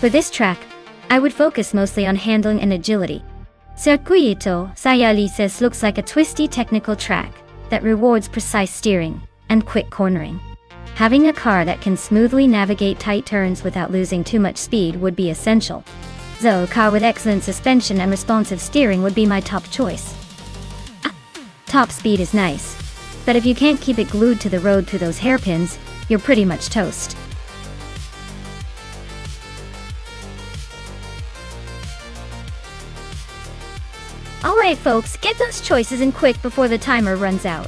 For this track, I would focus mostly on handling and agility. Circuito Sayalices looks like a twisty technical track that rewards precise steering and quick cornering. Having a car that can smoothly navigate tight turns without losing too much speed would be essential. So a car with excellent suspension and responsive steering would be my top choice. Top speed is nice, but if you can't keep it glued to the road through those hairpins, you're pretty much toast. Alright folks, get those choices in quick before the timer runs out.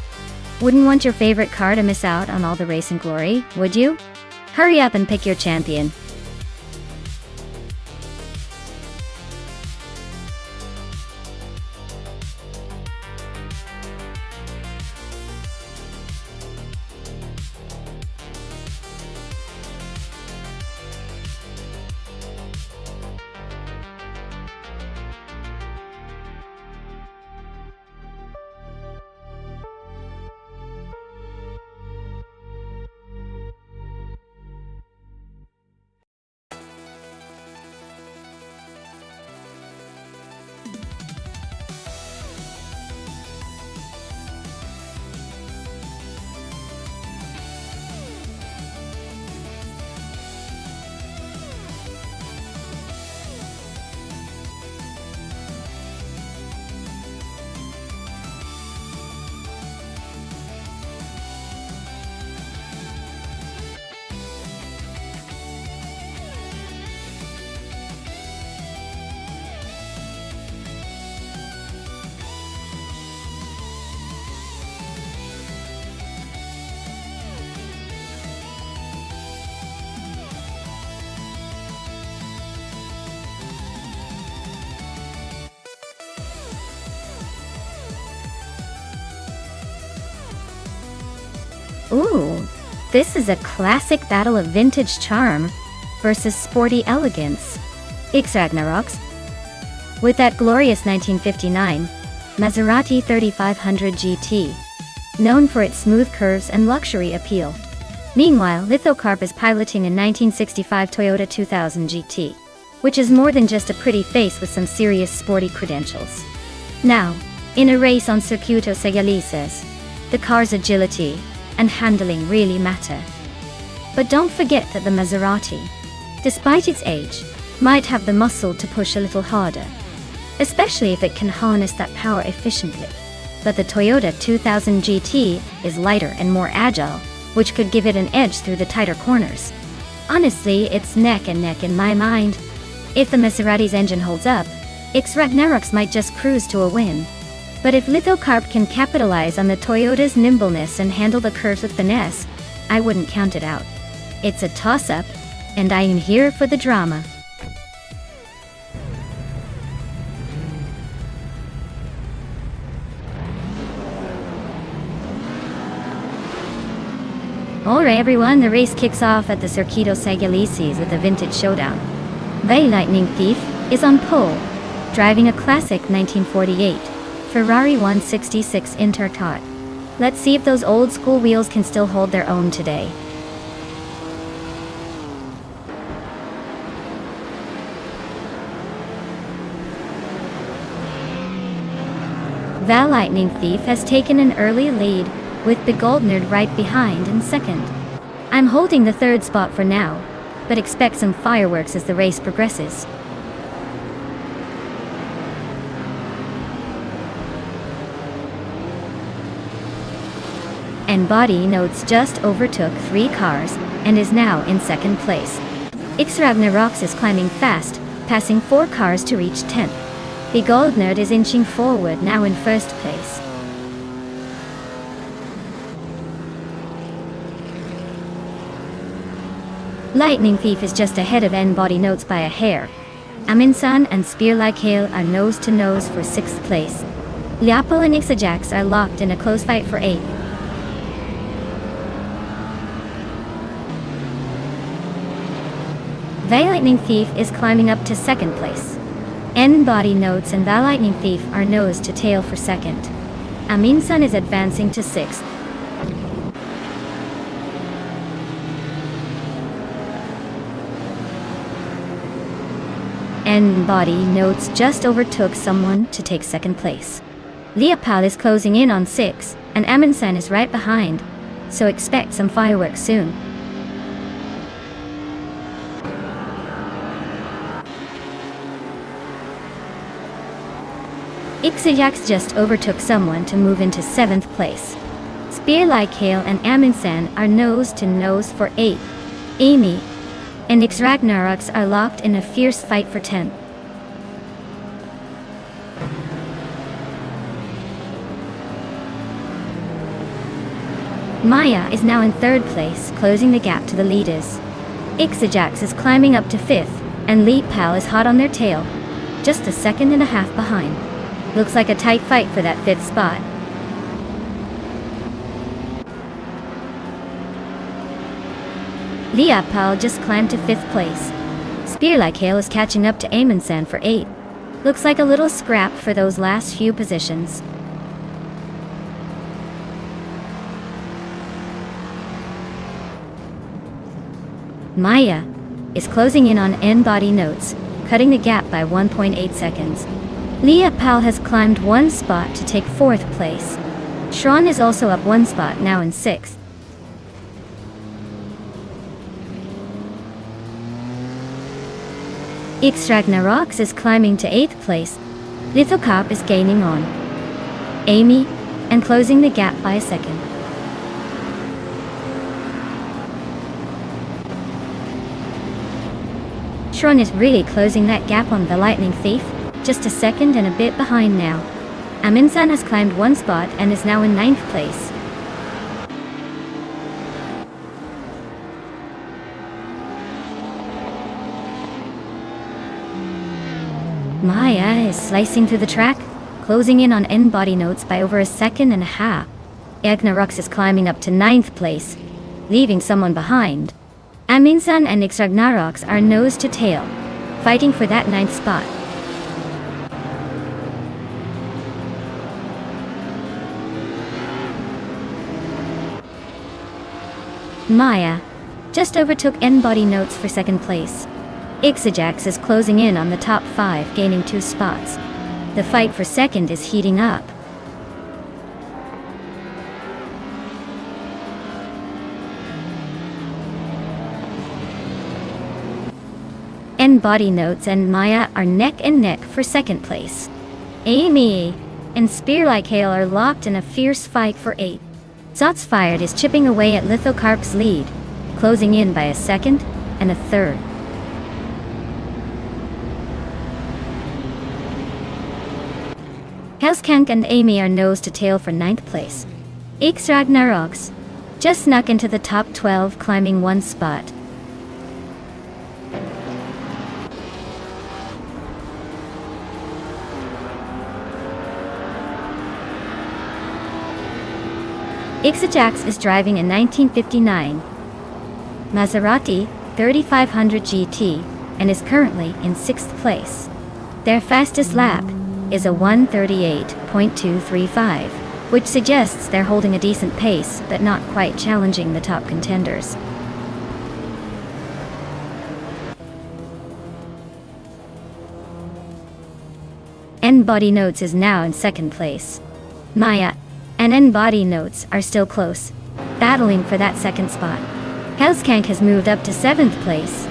Wouldn't want your favorite car to miss out on all the racing glory, would you? Hurry up and pick your champion. Ooh, this is a classic battle of vintage charm versus sporty elegance. X Ragnaroks. With that glorious 1959 Maserati 3500 GT, known for its smooth curves and luxury appeal. Meanwhile, Lithocarp is piloting a 1965 Toyota 2000 GT, which is more than just a pretty face with some serious sporty credentials. Now, in a race on Circuito Sagalices, the car's agility and handling really matter. But don't forget that the Maserati, despite its age, might have the muscle to push a little harder, especially if it can harness that power efficiently. But the Toyota 2000 GT is lighter and more agile, which could give it an edge through the tighter corners. Honestly, it's neck and neck in my mind. If the Maserati's engine holds up, X Ragnaroks might just cruise to a win. But if Lithocarp can capitalize on the Toyota's nimbleness and handle the curves with finesse, I wouldn't count it out. It's a toss-up, and I am here for the drama. Alright everyone, the race kicks off at the Circuito Sagalices with a vintage showdown. The Lightning Thief is on pole, driving a classic 1948 Ferrari 166 Intertot. Let's see if those old school wheels can still hold their own today. The Lightning Thief has taken an early lead, with the Goldnerd right behind in second. I'm holding the third spot for now, but expect some fireworks as the race progresses. And Body Notes just overtook 3 cars and is now in second place. X Ragnaroks is climbing fast, passing 4 cars to reach 10th. The Goldnerd is inching forward, now in first place. Lightning Thief is just ahead of N Body Notes by a hair. Aminsan and Spear Like Hail are nose to nose for 6th place. Liapol and Ixajax are locked in a close fight for 8th. The Lightning Thief is climbing up to second place. N Body Notes and The Lightning Thief are nose to tail for second. Aminsan is advancing to 6th. and Body Notes just overtook someone to take second place. Leopal is closing in on 6, and Amundsen is right behind, so expect some fireworks soon. Ixajax just overtook someone to move into 7th place. Spear Like Hail and Amundsen are nose to nose for 8th. Amy and Ix Ragnaroks are locked in a fierce fight for 10th. Maya is now in 3rd place, closing the gap to the leaders. Ixajax is climbing up to 5th, and Leopal is hot on their tail, just a second and a half behind. Looks like a tight fight for that 5th spot. Leopal just climbed to 5th place. Spear Like Hail is catching up to Amundsen for 8. Looks like a little scrap for those last few positions. Maya is closing in on N-Body Notes, cutting the gap by 1.8 seconds. Leopal has climbed 1 spot to take 4th place. Shron is also up 1 spot, now in 6th. Ix Ragnaroks is climbing to 8th place. Lithocarp is gaining on Amy and closing the gap by a second. Shron is really closing that gap on the Lightning Thief, just a second and a bit behind now. Amundsen has climbed 1 spot and is now in 9th place. Maya is slicing through the track, closing in on N-Body Notes by over a second and a half. Ragnaroks is climbing up to 9th place, leaving someone behind. Amundsen and Ix Ragnaroks are nose to tail, fighting for that 9th spot. Maya just overtook N-Body Notes for 2nd place. Ixajax is closing in on the top 5, gaining 2 spots. The fight for 2nd is heating up. N-Body Notes and Maya are neck and neck for 2nd place. Amy and Spear Like Hail are locked in a fierce fight for 8th. Zots Fired is chipping away at Lithocarp's lead, closing in by a 2nd and a 3rd. Hellskank and Amy are nose to tail for 9th place. Ix Ragnaroks just snuck into the top 12, climbing 1 spot. Ixajax is driving a 1959 Maserati 3500 GT and is currently in 6th place. Their fastest lap is a 1:38.235, which suggests they're holding a decent pace but not quite challenging the top contenders. N-Body Notes is now in 2nd place. Maya and N-Body Notes are still close, battling for that 2nd spot. Hellskank has moved up to 7th place.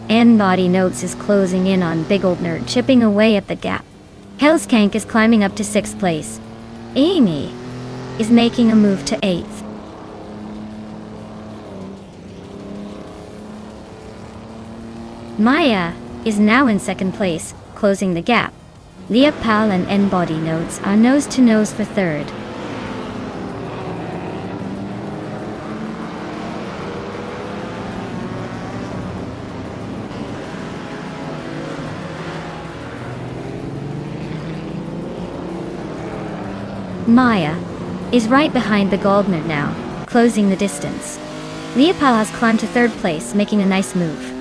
N-Body Notes is closing in on Big Old Nerd, chipping away at the gap. Hellskank is climbing up to 6th place. Amy is making a move to 8th. Maya is now in 2nd place, closing the gap. Leopal and N-Body Notes are nose to nose for 3rd. Maya is right behind the Goldner now, closing the distance. Leopal has climbed to 3rd place, making a nice move.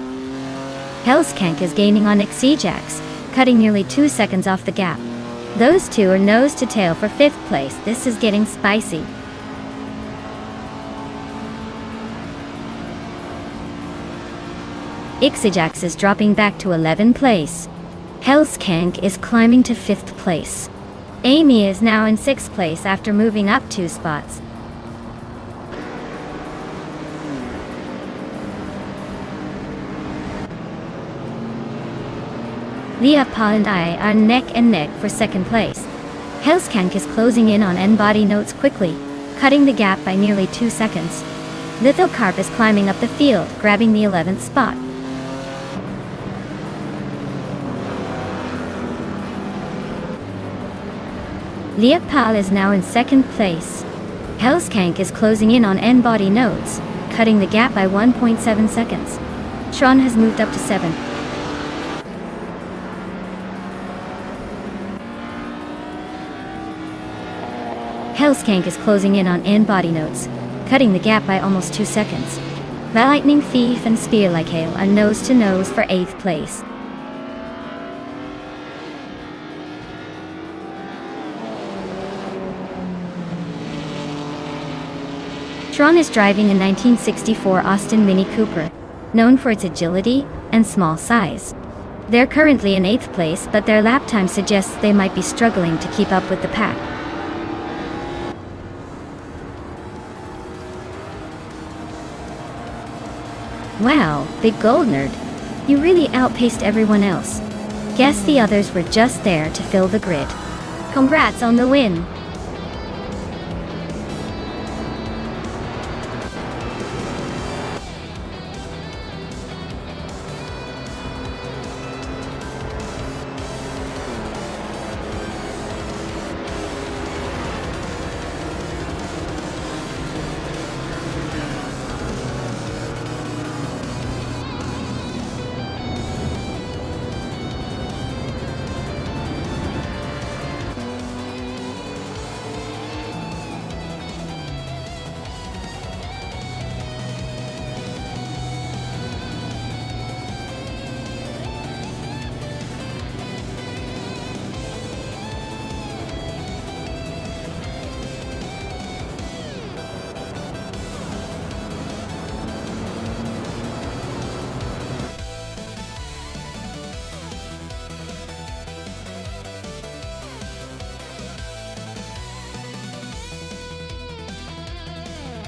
Hellskank is gaining on Ixajax, cutting nearly 2 seconds off the gap. Those two are nose to tail for 5th place. This is getting spicy. Ixajax is dropping back to 11th place. Hellskank is climbing to 5th place. Amy is now in 6th place after moving up 2 spots. Leopold and I are neck and neck for 2nd place. Hellskank is closing in on N-body notes quickly, cutting the gap by nearly 2 seconds. Lithocarp is climbing up the field, grabbing the 11th spot. Leopold is now in 2nd place. Hellskank is closing in on N-body notes, cutting the gap by 1.7 seconds. Tron has moved up to 7th. Hellskank is closing in on N-body notes, cutting the gap by almost 2 seconds. The Lightning Thief and Spear Like Hail are nose-to-nose for 8th place. Tron is driving a 1964 Austin Mini Cooper, known for its agility and small size. They're currently in 8th place, but their lap time suggests they might be struggling to keep up with the pack. Wow, Big Gold Nerd. You really outpaced everyone else. Guess the others were just there to fill the grid. Congrats on the win!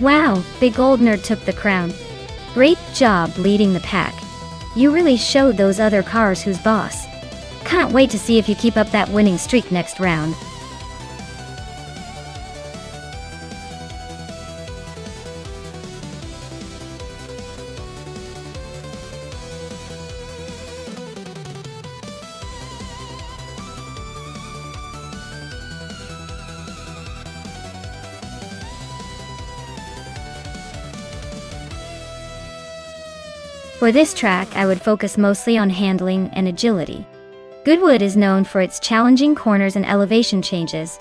Wow, Big Gold Nerd took the crown. Great job leading the pack. You really showed those other cars who's boss. Can't wait to see if you keep up that winning streak next round. For this track, I would focus mostly on handling and agility. Goodwood is known for its challenging corners and elevation changes,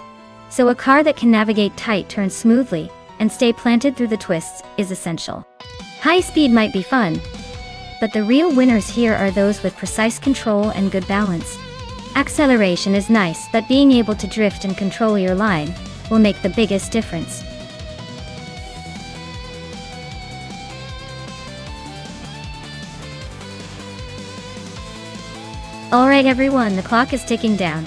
so a car that can navigate tight turns smoothly and stay planted through the twists is essential. High speed might be fun, but the real winners here are those with precise control and good balance. Acceleration is nice, but being able to drift and control your line will make the biggest difference. Alright everyone, the clock is ticking down.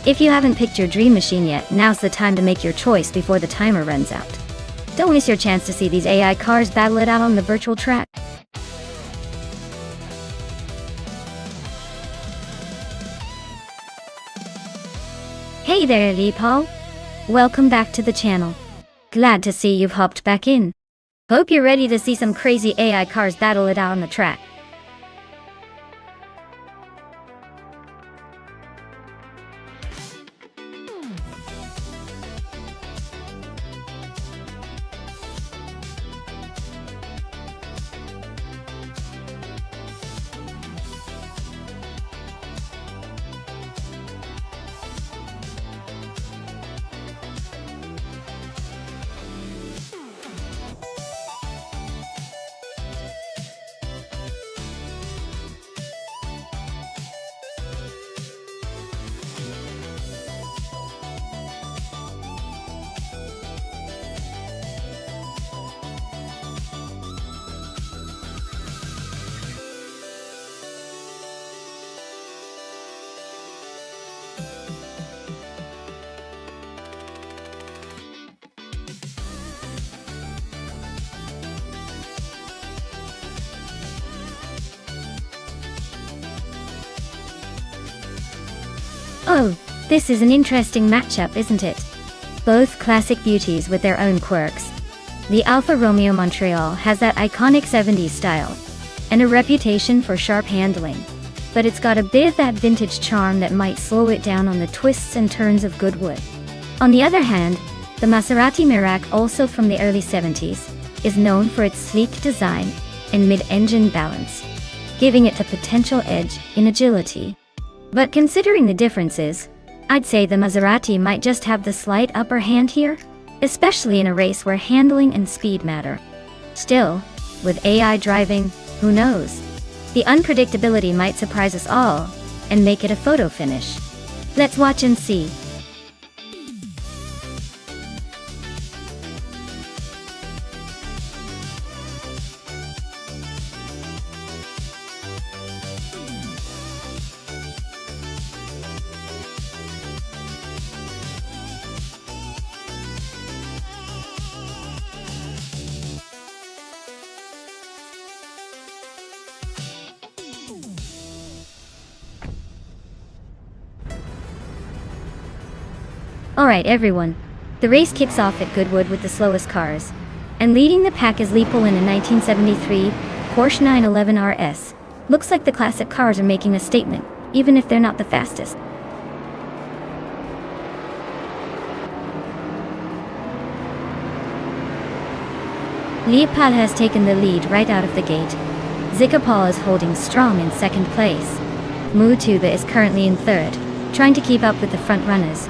If you haven't picked your dream machine yet, now's the time to make your choice before the timer runs out. Don't miss your chance to see these AI cars battle it out on the virtual track. Hey there, Leopold. Welcome back to the channel. Glad to see you've hopped back in. Hope you're ready to see some crazy AI cars battle it out on the track. Oh, this is an interesting matchup, isn't it? Both classic beauties with their own quirks. The Alfa Romeo Montreal has that iconic 70s style and a reputation for sharp handling, but it's got a bit of that vintage charm that might slow it down on the twists and turns of good wood. On the other hand, the Maserati Merak, also from the early 70s, is known for its sleek design and mid-engine balance, giving it a potential edge in agility. But considering the differences, I'd say the Maserati might just have the slight upper hand here, especially in a race where handling and speed matter. Still, with AI driving, who knows? The unpredictability might surprise us all and make it a photo finish. Let's watch and see. Alright everyone, the race kicks off at Goodwood with the slowest cars. And leading the pack is Leopold in a 1973 Porsche 911 RS. Looks like the classic cars are making a statement, even if they're not the fastest. Leopold has taken the lead right out of the gate. Zikapal is holding strong in second place. Mutuba is currently in third, trying to keep up with the front runners.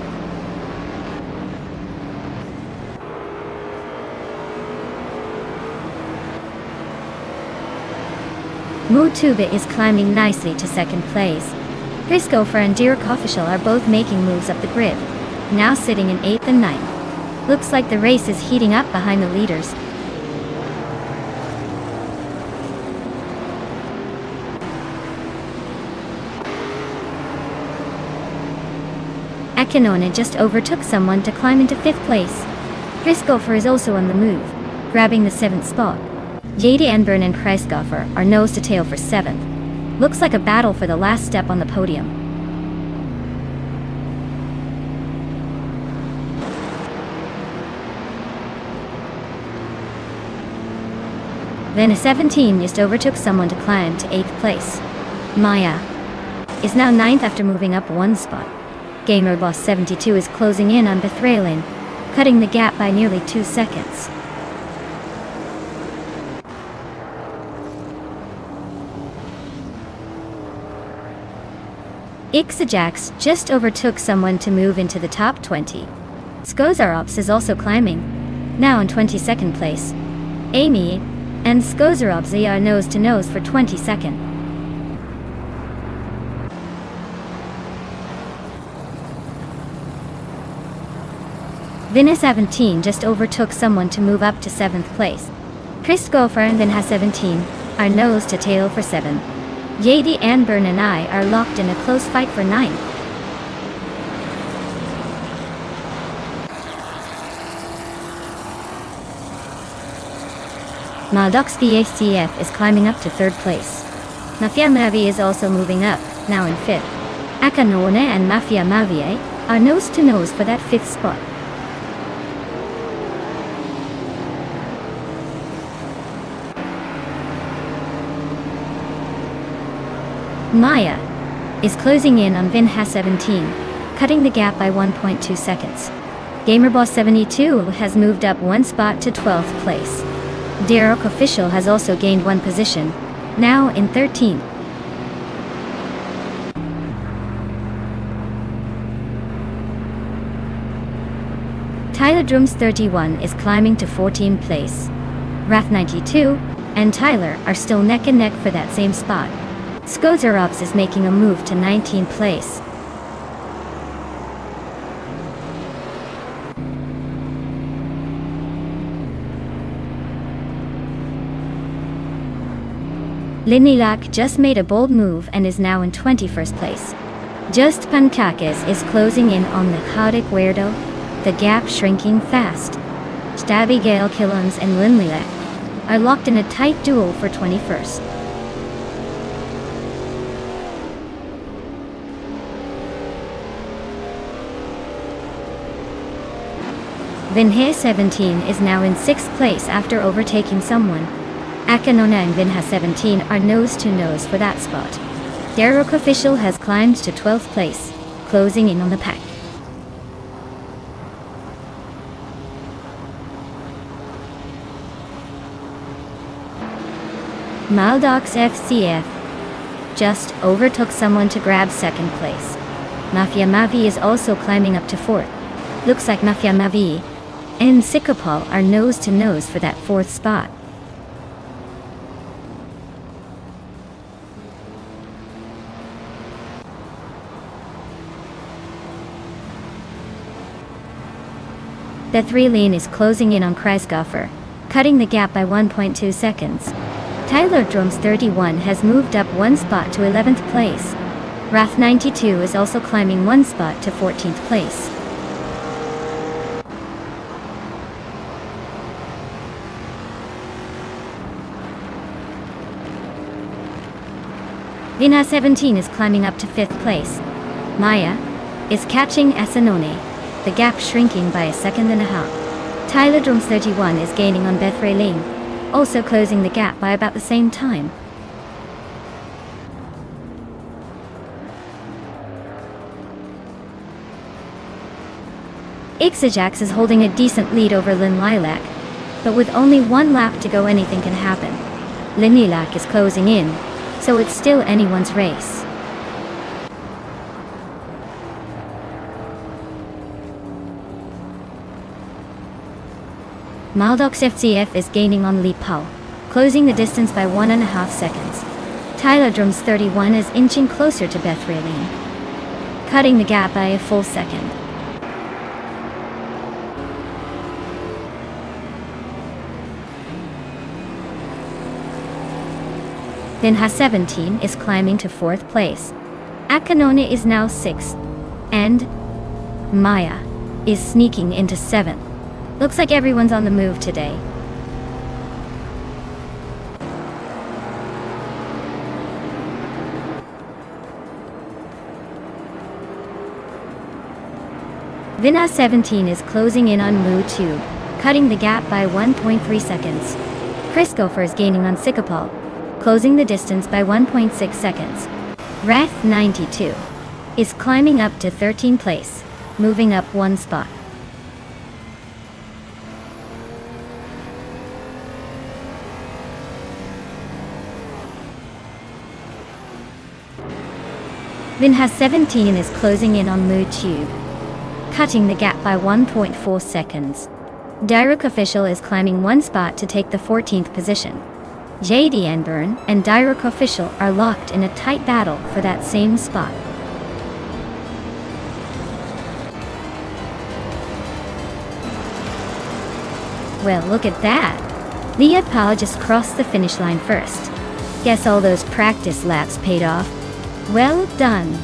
Mutuba is climbing nicely to second place. Christopher and Dirk Official are both making moves up the grid, now sitting in 8th and 9th. Looks like the race is heating up behind the leaders. Akinone just overtook someone to climb into 5th place. Christopher is also on the move, grabbing the 7th spot. J.D. Enburn and Kreisgoffer are nose to tail for 7th. Looks like a battle for the last step on the podium. Then a 17 just overtook someone to climb to 8th place. Maya is now 9th after moving up one spot. Gamer Boss 72 is closing in on Bethralin, cutting the gap by nearly 2 seconds. Ixajax just overtook someone to move into the top 20. Skozarops is also climbing, now in 22nd place. Amy and Skozarops are nose to nose for 22nd. Vinna 17 just overtook someone to move up to 7th place. Christopher and Vinha 17 are nose to tail for 7. J.D. Anburn and I are locked in a close fight for 9. Maldoksky ACF is climbing up to 3rd place. Mafia Mavi is also moving up, now in 5th. Akanone and Mafia Mavie are nose to nose for that 5th spot. Maya is closing in on Vinha 17, cutting the gap by 1.2 seconds. GamerBoss 72 has moved up one spot to 12th place. Derek Official has also gained one position, now in 13th. Tyler Drums 31 is climbing to 14th place. Wrath 92 and Tyler are still neck and neck for that same spot. Skozarops is making a move to 19th place. Linilak just made a bold move and is now in 21st place. Just Pankakis is closing in on the Hadik Weirdo, the gap shrinking fast. Stabby Gale Killons and Linilak are locked in a tight duel for 21st. Vinha 17 is now in 6th place after overtaking someone. Akanona and Vinha 17 are nose to nose for that spot. Darroch Official has climbed to 12th place, closing in on the pack. Maldox FCF just overtook someone to grab 2nd place. Mafia Mavi is also climbing up to 4th. Looks like Mafia Mavi and Sikapal are nose to nose for that 4th spot. The 3 lane is closing in on Kreisgoffer, cutting the gap by 1.2 seconds. Tyler Drums 31 has moved up 1 spot to 11th place. Wrath 92 is also climbing 1 spot to 14th place. Vina 17 is climbing up to 5th place. Maya is catching Asanone, the gap shrinking by 1.5 seconds. Tyler Drums 31 is gaining on Bethray Lane, also closing the gap by about the same time. Ixajax is holding a decent lead over Lin Lilac, but with only 1 lap to go anything can happen. Lin Lilac is closing in, so it's still anyone's race. Maldox FCF is gaining on Li Pao, closing the distance by 1.5 seconds. Tyler Drums 31 is inching closer to Beth Raylene, cutting the gap by a full second. Vinha 17 is climbing to 4th place. Akanone is now 6th, and Maya is sneaking into 7th. Looks like everyone's on the move today. Vinha 17 is closing in on Mu 2, cutting the gap by 1.3 seconds. Chris Gopher is gaining on Sikapal, closing the distance by 1.6 seconds. Wrath 92 is climbing up to 13th place, moving up 1 spot. Vinha 17 is closing in on Mu Tube, cutting the gap by 1.4 seconds. Darroch Official is climbing 1 spot to take the 14th position. JD Enburn and Darroch Official are locked in a tight battle for that same spot. Well, look at that! Leah Pal just crossed the finish line first. Guess all those practice laps paid off. Well done!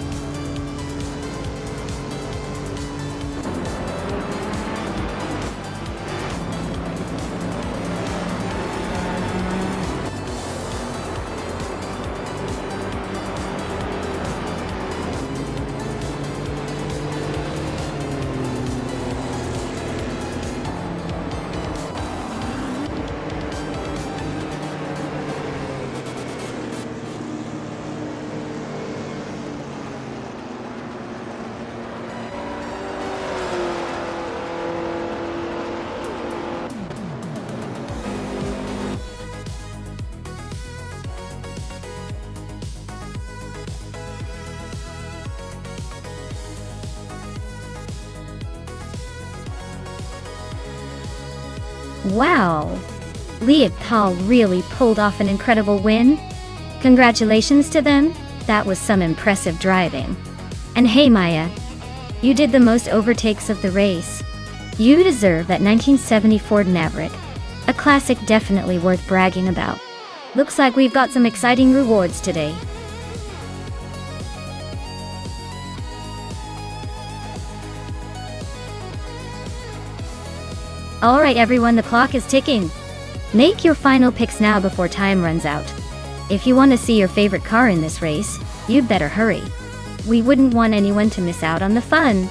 Wow! Leah Pal really pulled off an incredible win. Congratulations to them, that was some impressive driving. And hey Maya, you did the most overtakes of the race. You deserve that 1970 Ford Maverick, a classic definitely worth bragging about. Looks like we've got some exciting rewards today. Alright everyone, the clock is ticking. Make your final picks now before time runs out. If you want to see your favorite car in this race, you'd better hurry. We wouldn't want anyone to miss out on the fun.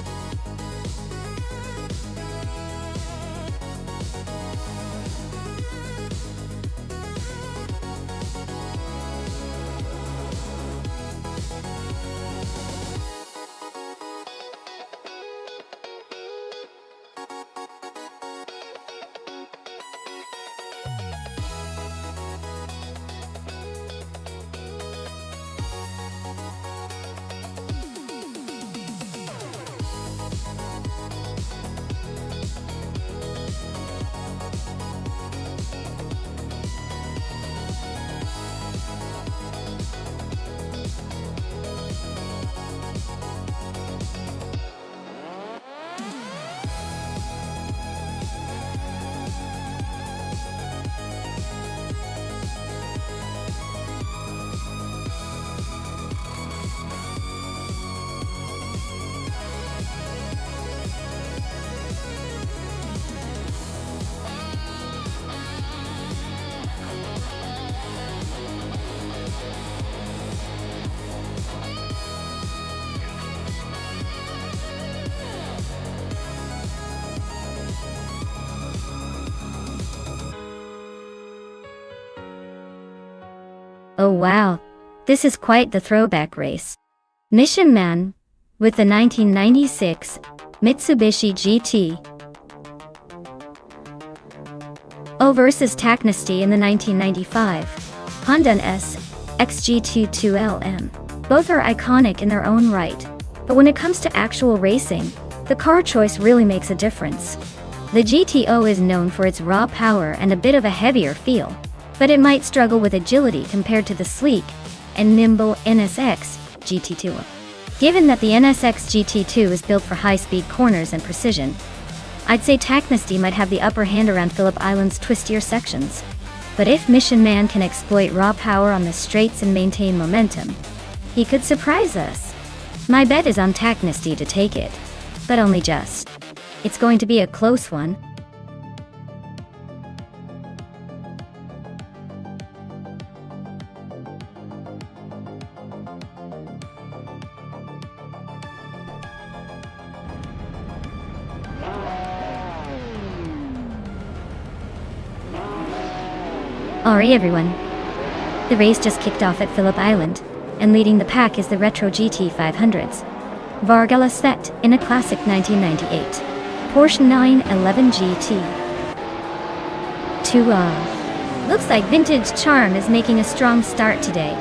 Oh wow, this is quite the throwback race. Mission Man, with the 1996 Mitsubishi GT. O versus Taknasty in the 1995 Honda S XG22LM. Both are iconic in their own right, but when it comes to actual racing, the car choice really makes a difference. The GTO is known for its raw power and a bit of a heavier feel, but it might struggle with agility compared to the sleek and nimble NSX GT2. Given that the NSX GT2 is built for high-speed corners and precision, I'd say Taknasty might have the upper hand around Phillip Island's twistier sections. But if Mission Man can exploit raw power on the straights and maintain momentum, he could surprise us. My bet is on Taknasty to take it, but only just. It's going to be a close one. Alright everyone, the race just kicked off at Phillip Island, and leading the pack is the Retro GT 500s. Vargala Svet in a classic 1998 Porsche 911 GT. Looks like Vintage Charm is making a strong start today.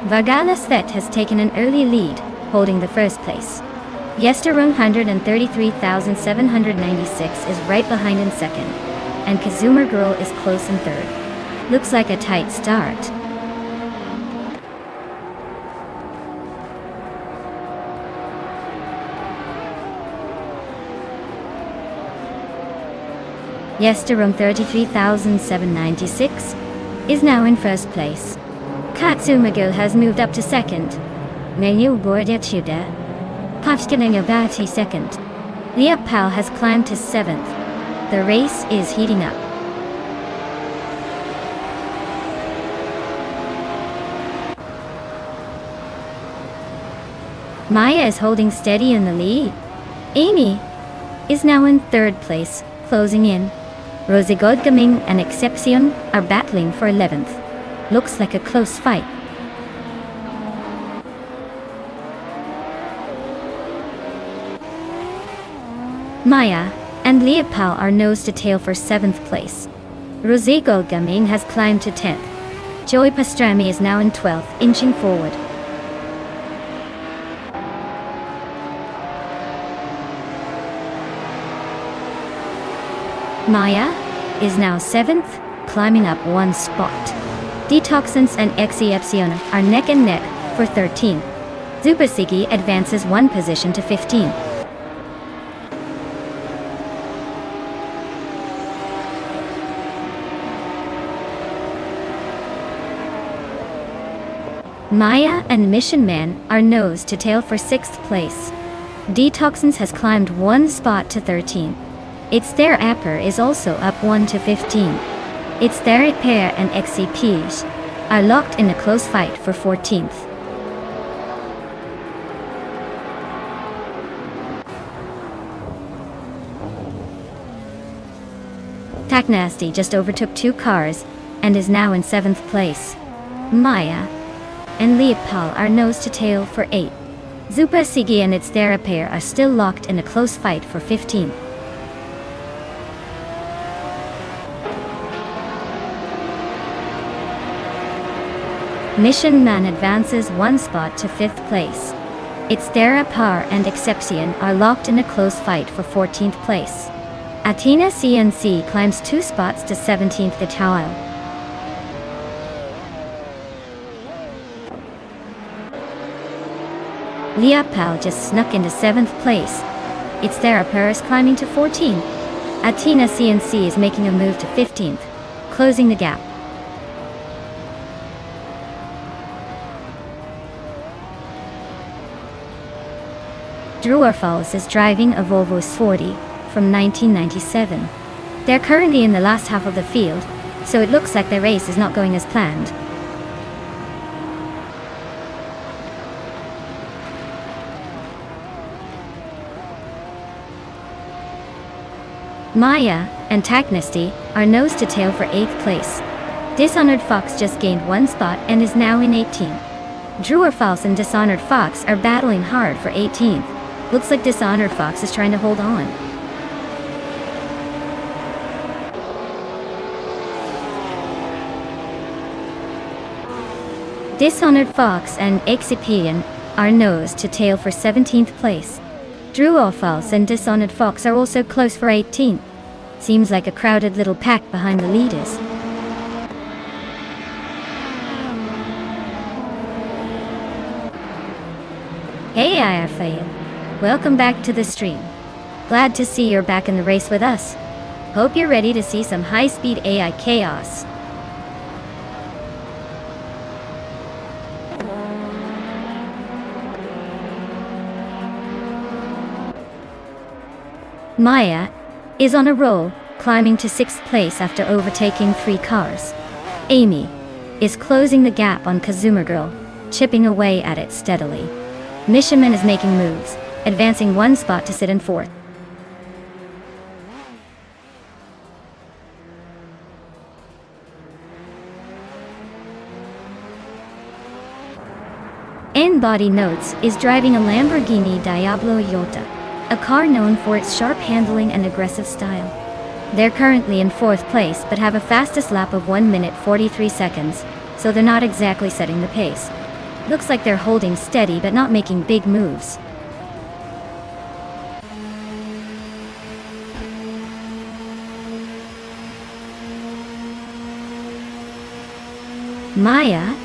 Vargala Svet has taken an early lead, holding the first place. Yesterung 133,796 is right behind in second, and Kazumer Girl is close in third. Looks like a tight start. Yesterung 33,796 is now in first place. Katsuma Girl has moved up to second. Menu Bordetuda. Pachkanangabati second. Liapal has climbed to seventh. The race is heating up. Maya is holding steady in the lead. Amy is now in third place, closing in. Rosigod Gaming and Excepcion are battling for 11th. Looks like a close fight. Maya and Leopal are nose to tail for 7th place. Rosigo Gaming has climbed to 10th. Joey Pastrami is now in 12th, inching forward. Maya is now 7th, climbing up one spot. Detoxins and Excepcion are neck and neck for 13th. Zupasigi advances one position to 15th. Maya and Mission Man are nose to tail for 6th place. Detoxins has climbed one spot to 13. It's their Apper is also up 1 to 15. It's their Pair and XCPs are locked in a close fight for 14th. Taknasty just overtook 2 cars and is now in 7th place. Maya and Leopal are nose to tail for 8. Zupa Sigi and its Therapair are still locked in a close fight for 15th. Mission Man advances one spot to 5th place. Its Therapar and Excepcion are locked in a close fight for 14th place. Athena CNC climbs 2 spots to 17th Italian. Liapal just snuck into 7th place. Its Therapar is climbing to 14th. Athena CNC is making a move to 15th, closing the gap. Druarfals is driving a Volvo S40 from 1997. They're currently in the last half of the field, so it looks like their race is not going as planned. Maya and Tacnesty are nose to tail for 8th place. Dishonored Fox just gained 1 spot and is now in 18th. Drewer False and Dishonored Fox are battling hard for 18th. Looks like Dishonored Fox is trying to hold on. Dishonored Fox and Exipian are nose to tail for 17th place. Drewer False and Dishonored Fox are also close for 18th. Seems like a crowded little pack behind the leaders. Hey IFA, welcome back to the stream. Glad to see you're back in the race with us. Hope you're ready to see some high-speed AI chaos. Maya is on a roll, climbing to 6th place after overtaking 3 cars. Amy is closing the gap on Kazuma Girl, chipping away at it steadily. Mishaman is making moves, advancing 1 spot to sit in 4th. N-Body Notes is driving a Lamborghini Diablo Iota, a car known for its sharp handling and aggressive style. They're currently in 4th place but have a fastest lap of 1 minute 43 seconds, so they're not exactly setting the pace. Looks like they're holding steady but not making big moves. Maya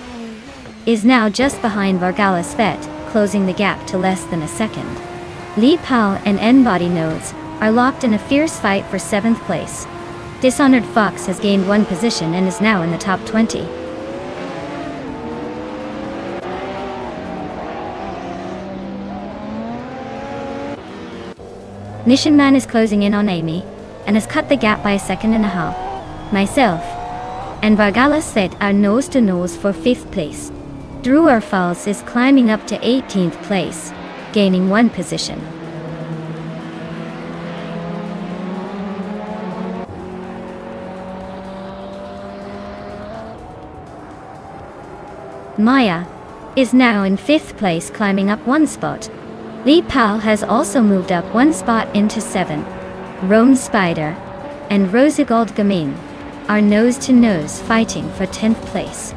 is now just behind Vargalas Vet, closing the gap to less than a second. Li Pao and N-Body Nodes are locked in a fierce fight for 7th place. Dishonored Fox has gained 1 position and is now in the top 20. Nishanman is closing in on Amy, and has cut the gap by 1.5 seconds. Myself and Vargalas Vet are nose to nose for 5th place. Drewer Falls is climbing up to 18th place, gaining 1 position. Maya is now in 5th place, climbing up 1 spot. Li Pao has also moved up 1 spot into 7th. Rome Spider and Rosegold Gamin are nose to nose fighting for 10th place.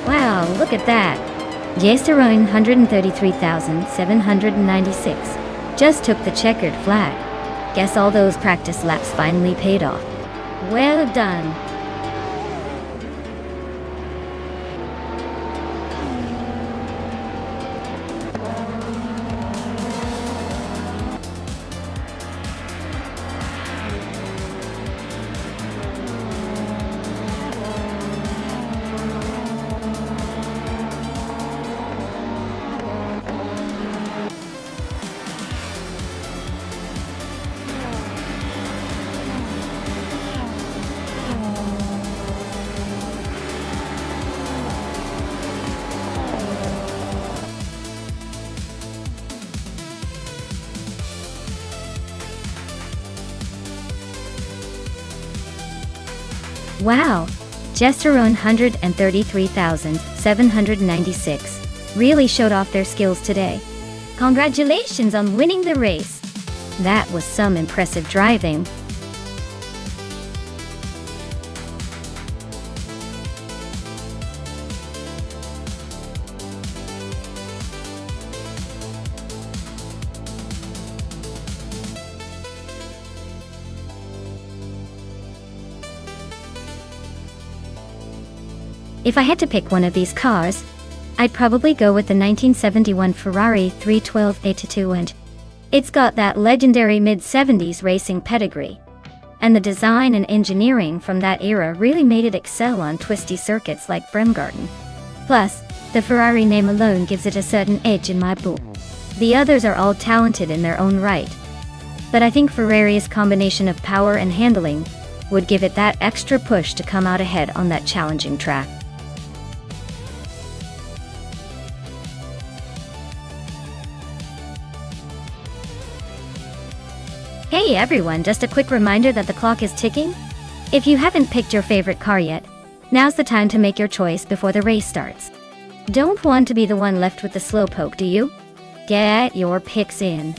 Wow, look at that! Yesterone 133,796 just took the checkered flag. Guess all those practice laps finally paid off. Well done! Wow! Gesterone 133,796 really showed off their skills today. Congratulations on winning the race! That was some impressive driving. If I had to pick one of these cars, I'd probably go with the 1971 Ferrari 312 A2. It's got that legendary mid-70s racing pedigree, and the design and engineering from that era really made it excel on twisty circuits like Bremgarten. Plus, the Ferrari name alone gives it a certain edge in my book. The others are all talented in their own right, but I think Ferrari's combination of power and handling would give it that extra push to come out ahead on that challenging track. Hey everyone, just a quick reminder that the clock is ticking. If you haven't picked your favorite car yet, now's the time to make your choice before the race starts. Don't want to be the one left with the slowpoke, do you? Get your picks in.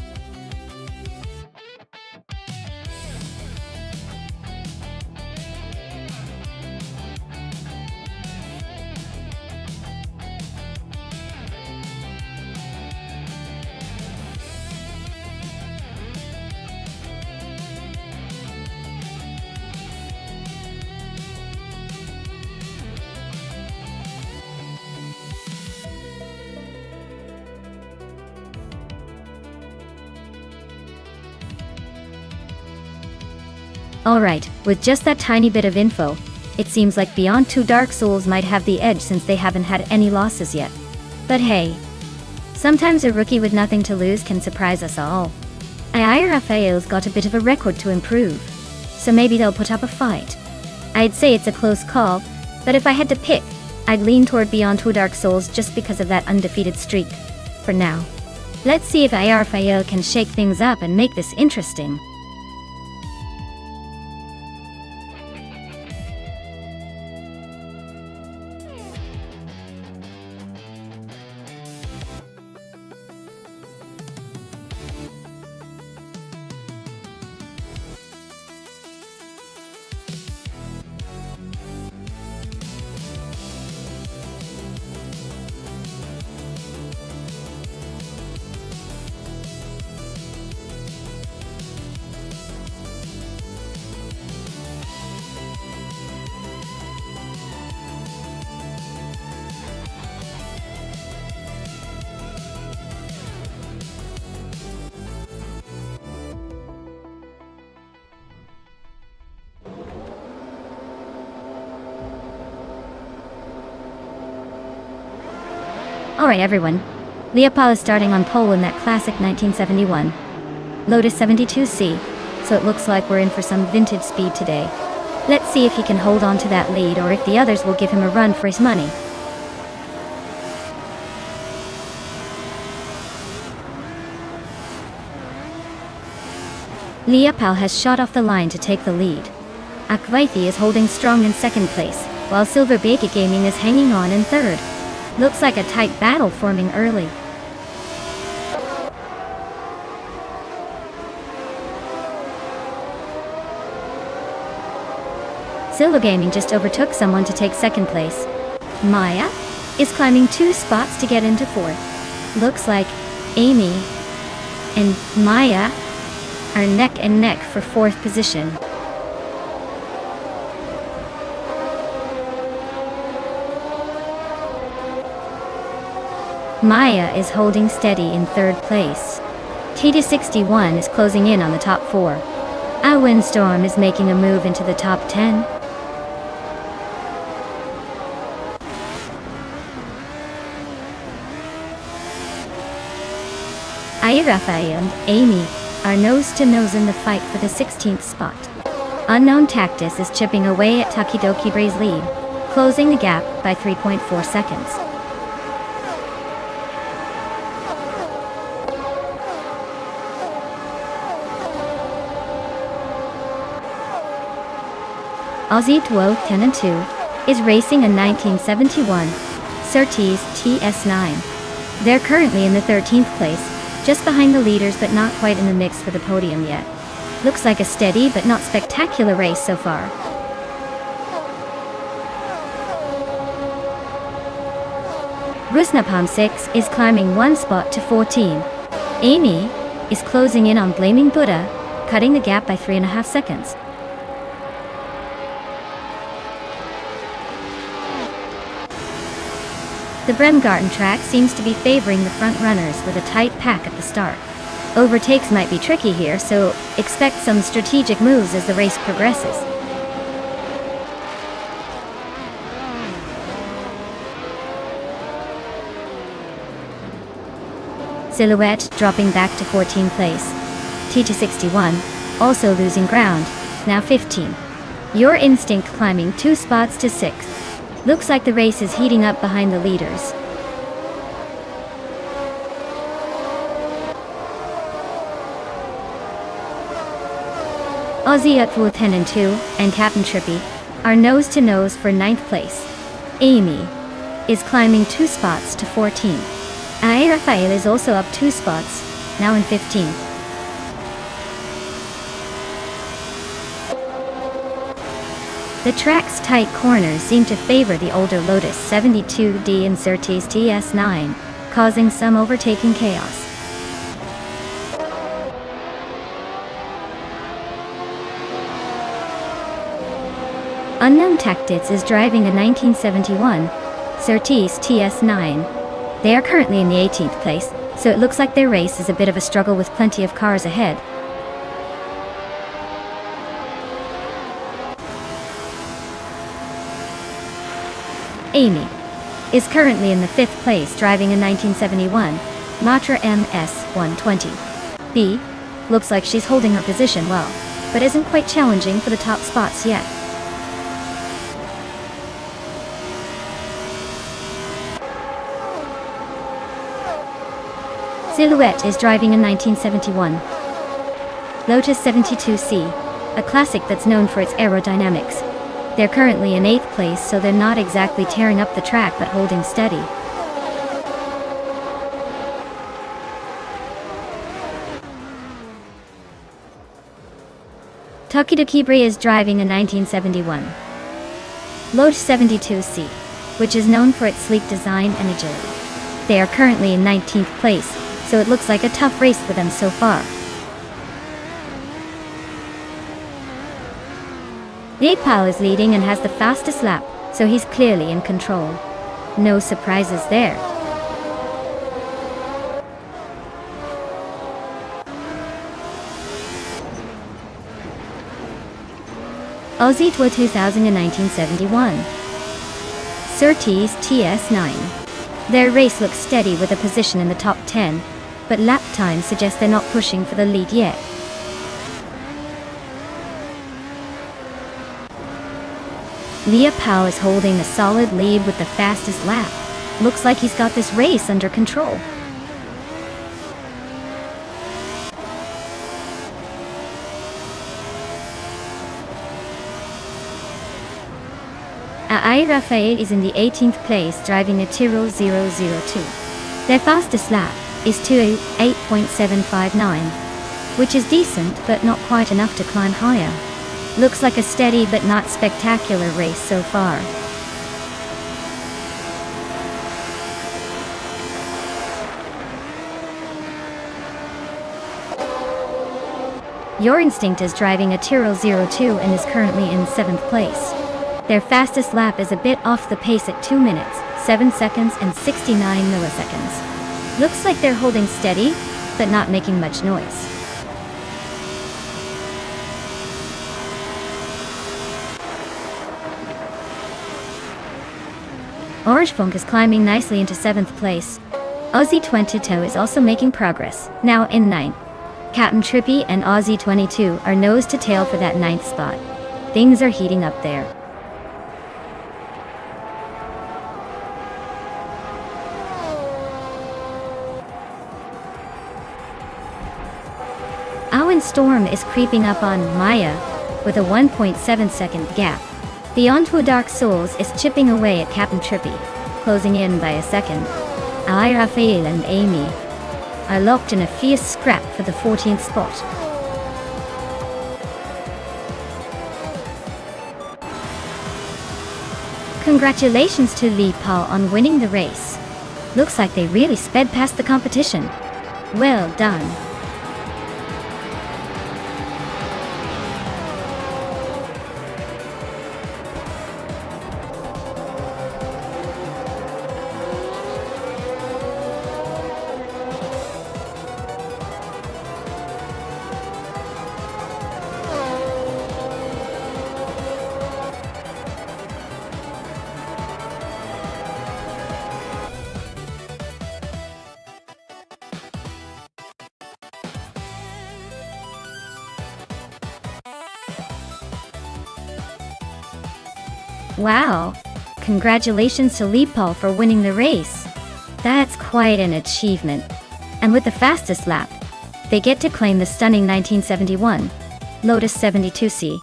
Alright, with just that tiny bit of info, it seems like Beyond Two Dark Souls might have the edge since they haven't had any losses yet. But hey, sometimes a rookie with nothing to lose can surprise us all. Rafael's got a bit of a record to improve, so maybe they'll put up a fight. I'd say it's a close call, but if I had to pick, I'd lean toward Beyond Two Dark Souls just because of that undefeated streak. For now. Let's see if Rafael can shake things up and make this interesting. Alright everyone, Leopold is starting on pole in that classic 1971 Lotus 72C, so it looks like we're in for some vintage speed today. Let's see if he can hold on to that lead or if the others will give him a run for his money. Leopold has shot off the line to take the lead. Akvaithi is holding strong in second place, while Silver Baker Gaming is hanging on in third. Looks like a tight battle forming early. Silver Gaming just overtook someone to take second place. Maya is climbing 2 spots to get into fourth. Looks like Amy and Maya are neck and neck for fourth position. Maya is holding steady in third place. Tita61 is closing in on the top 4. A Windstorm is making a move into the top 10. Rafael and Amy are nose to nose in the fight for the 16th spot. Unknown Tactus is chipping away at Takidoki Bray's lead, closing the gap by 3.4 seconds. Aussie Duo 10 and 2 is racing a 1971 Surtees TS9. They're currently in the 13th place, just behind the leaders but not quite in the mix for the podium yet. Looks like a steady but not spectacular race so far. Rusnapalm 6 is climbing 1 spot to 14. Amy is closing in on Blaming Buddha, cutting the gap by 3.5 seconds. The Bremgarten track seems to be favoring the front runners with a tight pack at the start. Overtakes might be tricky here, so expect some strategic moves as the race progresses. Silhouette dropping back to 14th place. Tita61 also losing ground, now 15. Your Instinct climbing 2 spots to 6th. Looks like the race is heating up behind the leaders. Aussie Utful 10 and 2 and Captain Trippy are nose to nose for 9th place. Amy is climbing 2 spots to 14. Ai Rafael is also up 2 spots, now in 15th. The track's tight corners seem to favor the older Lotus 72D and Surtees TS9, causing some overtaking chaos. Unknown Tactics is driving a 1971 Surtees TS9. They are currently in the 18th place, so it looks like their race is a bit of a struggle with plenty of cars ahead. Amy is currently in the 5th place driving a 1971 Matra MS120. B looks like she's holding her position well, but isn't quite challenging for the top spots yet. Silhouette is driving a 1971 Lotus 72C, a classic that's known for its aerodynamics. They're currently in 8th place, so they're not exactly tearing up the track but holding steady. Tokidoki is driving a 1971 Lotus 72C, which is known for its sleek design and agility. They are currently in 19th place, so it looks like a tough race for them so far. Nepal is leading and has the fastest lap, so he's clearly in control. No surprises there. Aussie Twa 2000 and 1971 Surtees TS9. Their race looks steady with a position in the top 10, but lap times suggest they're not pushing for the lead yet. Leah Powell is holding a solid lead with the fastest lap. Looks like he's got this race under control. Ai Rafael is in the 18th place driving a Tyrrell 002. Their fastest lap is 2:08.759, which is decent but not quite enough to climb higher. Looks like a steady but not spectacular race so far. Your Instinct is driving a Tyrrell 02 and is currently in 7th place. Their fastest lap is a bit off the pace at 2 minutes, 7 seconds and 69 milliseconds. Looks like they're holding steady, but not making much noise. Orange Funk is climbing nicely into 7th place. Aussie 22 is also making progress, now in 9th. Captain Trippy and Aussie 22 are nose to tail for that 9th spot. Things are heating up there. Owen Storm is creeping up on Maya with a 1.7 second gap. Beyond Two Dark Souls is chipping away at Captain Trippy, closing in by a second. Ai Rafael and Amy are locked in a fierce scrap for the 14th spot. Congratulations to Lee Paul on winning the race. Looks like they really sped past the competition. Well done. Wow! Congratulations to Lee Paul for winning the race. That's quite an achievement. And with the fastest lap, they get to claim the stunning 1971 Lotus 72C.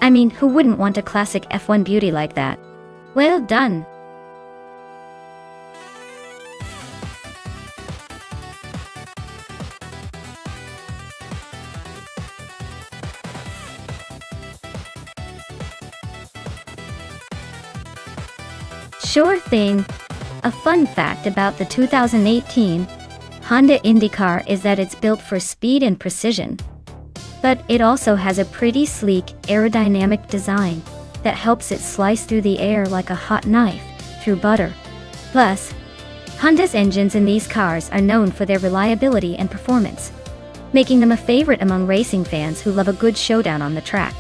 I mean, who wouldn't want a classic F1 beauty like that? Well done! Sure thing. A fun fact about the 2018 Honda IndyCar is that it's built for speed and precision. But it also has a pretty sleek, aerodynamic design that helps it slice through the air like a hot knife through butter. Plus, Honda's engines in these cars are known for their reliability and performance, making them a favorite among racing fans who love a good showdown on the track.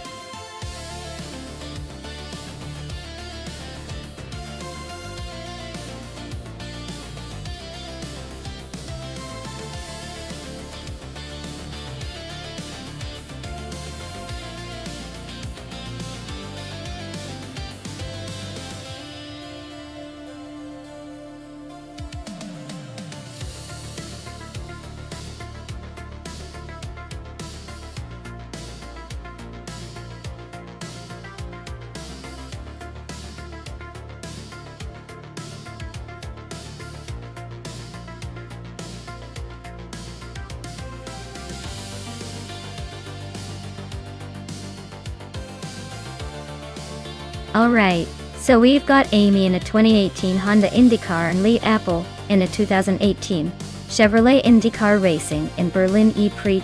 Alright, so we've got Amy in a 2018 Honda IndyCar and Lee Apple in a 2018 Chevrolet IndyCar Racing in Berlin E-Prix.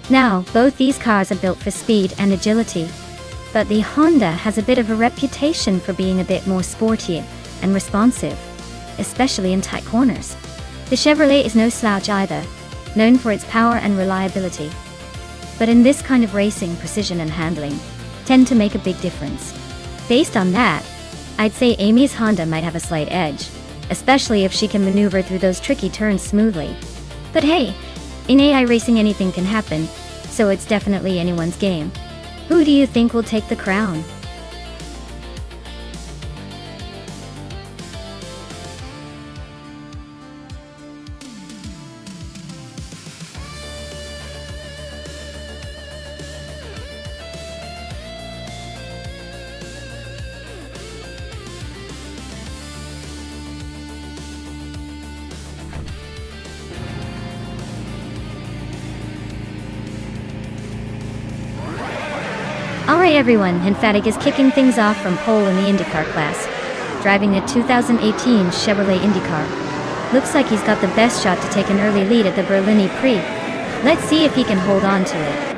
Now, both these cars are built for speed and agility, but the Honda has a bit of a reputation for being a bit more sporty and responsive, especially in tight corners. The Chevrolet is no slouch either, known for its power and reliability. But in this kind of racing, precision and handling tend to make a big difference. Based on that, I'd say Amy's Honda might have a slight edge, especially if she can maneuver through those tricky turns smoothly. But hey, in AI racing anything can happen, so it's definitely anyone's game. Who do you think will take the crown? Alright everyone, Emphatic is kicking things off from pole in the IndyCar class, driving a 2018 Chevrolet IndyCar. Looks like he's got the best shot to take an early lead at the Berlin E-Prix. Let's see if he can hold on to it.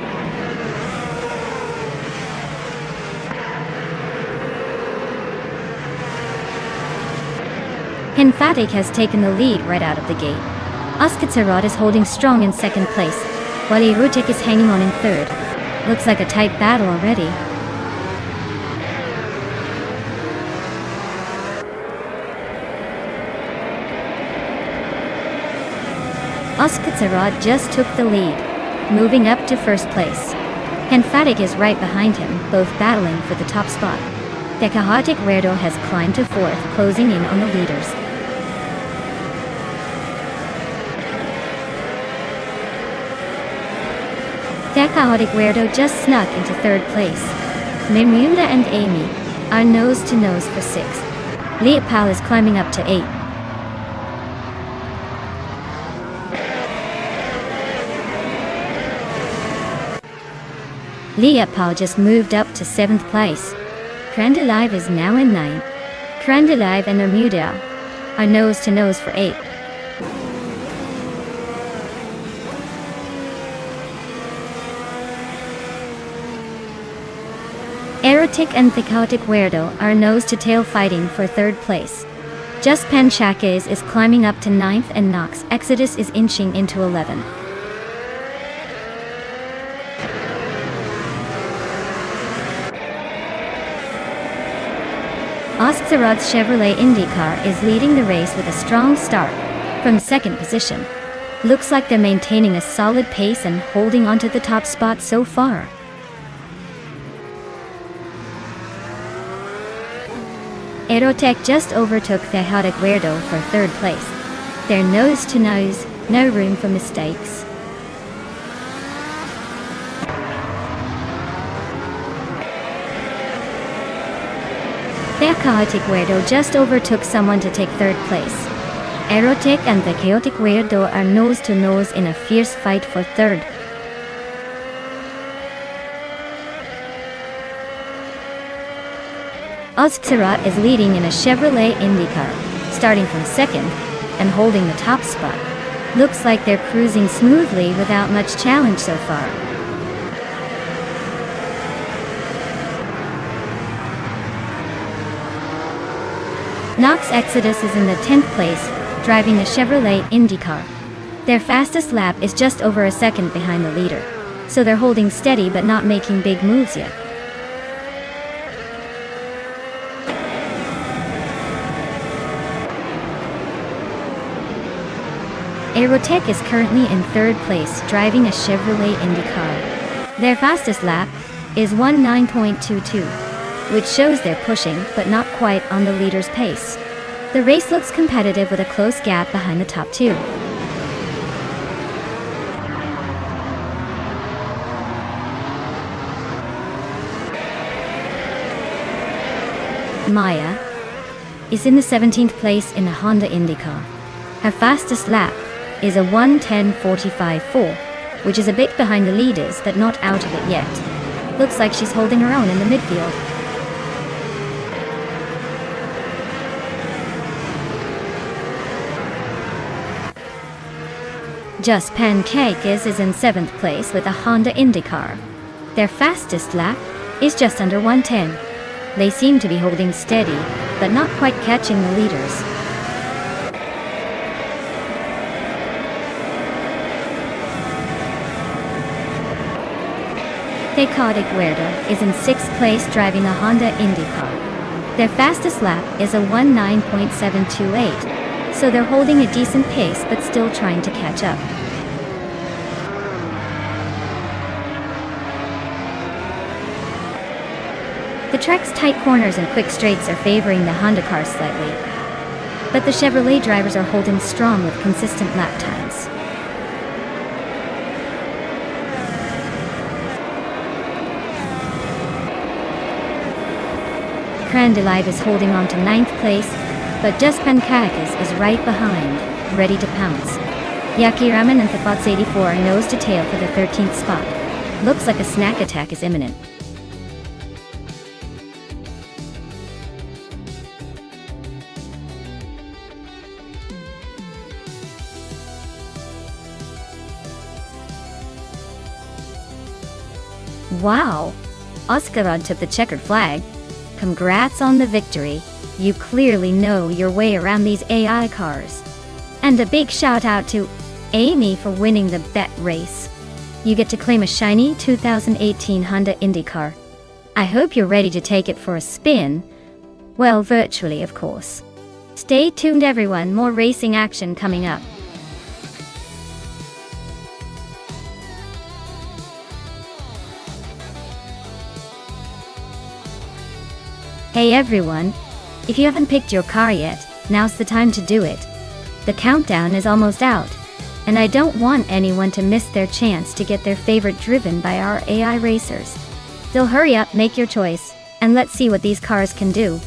Emphatic has taken the lead right out of the gate. Oskitsarod is holding strong in second place, while Irutik is hanging on in third. Looks like a tight battle already. Oskitsarod just took the lead, moving up to first place. Emphatic is right behind him, both battling for the top spot. Tekahatik Werdo has climbed to fourth, closing in on the leaders. Tekahatik Werdo just snuck into third place. Memunda and Amy are nose to nose for sixth. Leopold is climbing up to eighth. Leopold just moved up to seventh place. Krandalive is now in ninth. Krandalive and Memunda are nose to nose for eighth. Erotic and Tekahatik Werdo are nose-to-tail fighting for third place. Just Panchakes is climbing up to ninth and Knox Exodus is inching into 11th. Oskitsarod's Chevrolet IndyCar is leading the race with a strong start from second position. Looks like they're maintaining a solid pace and holding onto the top spot so far. Aerotech just overtook Tekahatik Werdo for third place. They're nose to nose, no room for mistakes. The chaotic weirdo just overtook someone to take third place. Erotic and the chaotic weirdo are nose to nose in a fierce fight for third. Ozxarat is leading in a Chevrolet IndyCar, starting from second and holding the top spot. Looks like they're cruising smoothly without much challenge so far. Nox Exodus is in the 10th place, driving a Chevrolet IndyCar. Their fastest lap is just over a second behind the leader, so they're holding steady but not making big moves yet. Aerotech is currently in third place, driving a Chevrolet IndyCar. Their fastest lap is 19.22, which shows they're pushing, but not quite on the leader's pace. The race looks competitive with a close gap behind the top two. Maya is in the 17th place in a Honda IndyCar. Her fastest lap is a 1:10.45.4, which is a bit behind the leaders but not out of it yet. Looks like she's holding her own in the midfield. Just Pancakes is in 7th place with a Honda IndyCar. Their fastest lap is just under 1:10. They seem to be holding steady, but not quite catching the leaders. The chaotic weirdo is in 6th place driving a Honda IndyCar. Their fastest lap is a 19.728, so they're holding a decent pace but still trying to catch up. The track's tight corners and quick straights are favoring the Honda cars slightly, but the Chevrolet drivers are holding strong with consistent lap times. Crandelive is holding on to 9th place, but Just Pancakes is right behind, ready to pounce. Yaki Ramen and Thoughts 84 are nose to tail for the 13th spot. Looks like a snack attack is imminent. Wow! Oscarad took the checkered flag. Congrats on the victory. You clearly know your way around these AI cars. And a big shout out to Amy for winning the bet race. You get to claim a shiny 2018 Honda IndyCar. I hope you're ready to take it for a spin. Well, virtually, of course. Stay tuned, everyone. More racing action coming up. Hey everyone, if you haven't picked your car yet, now's the time to do it. The countdown is almost out, and I don't want anyone to miss their chance to get their favorite driven by our AI racers. So hurry up, make your choice, and let's see what these cars can do.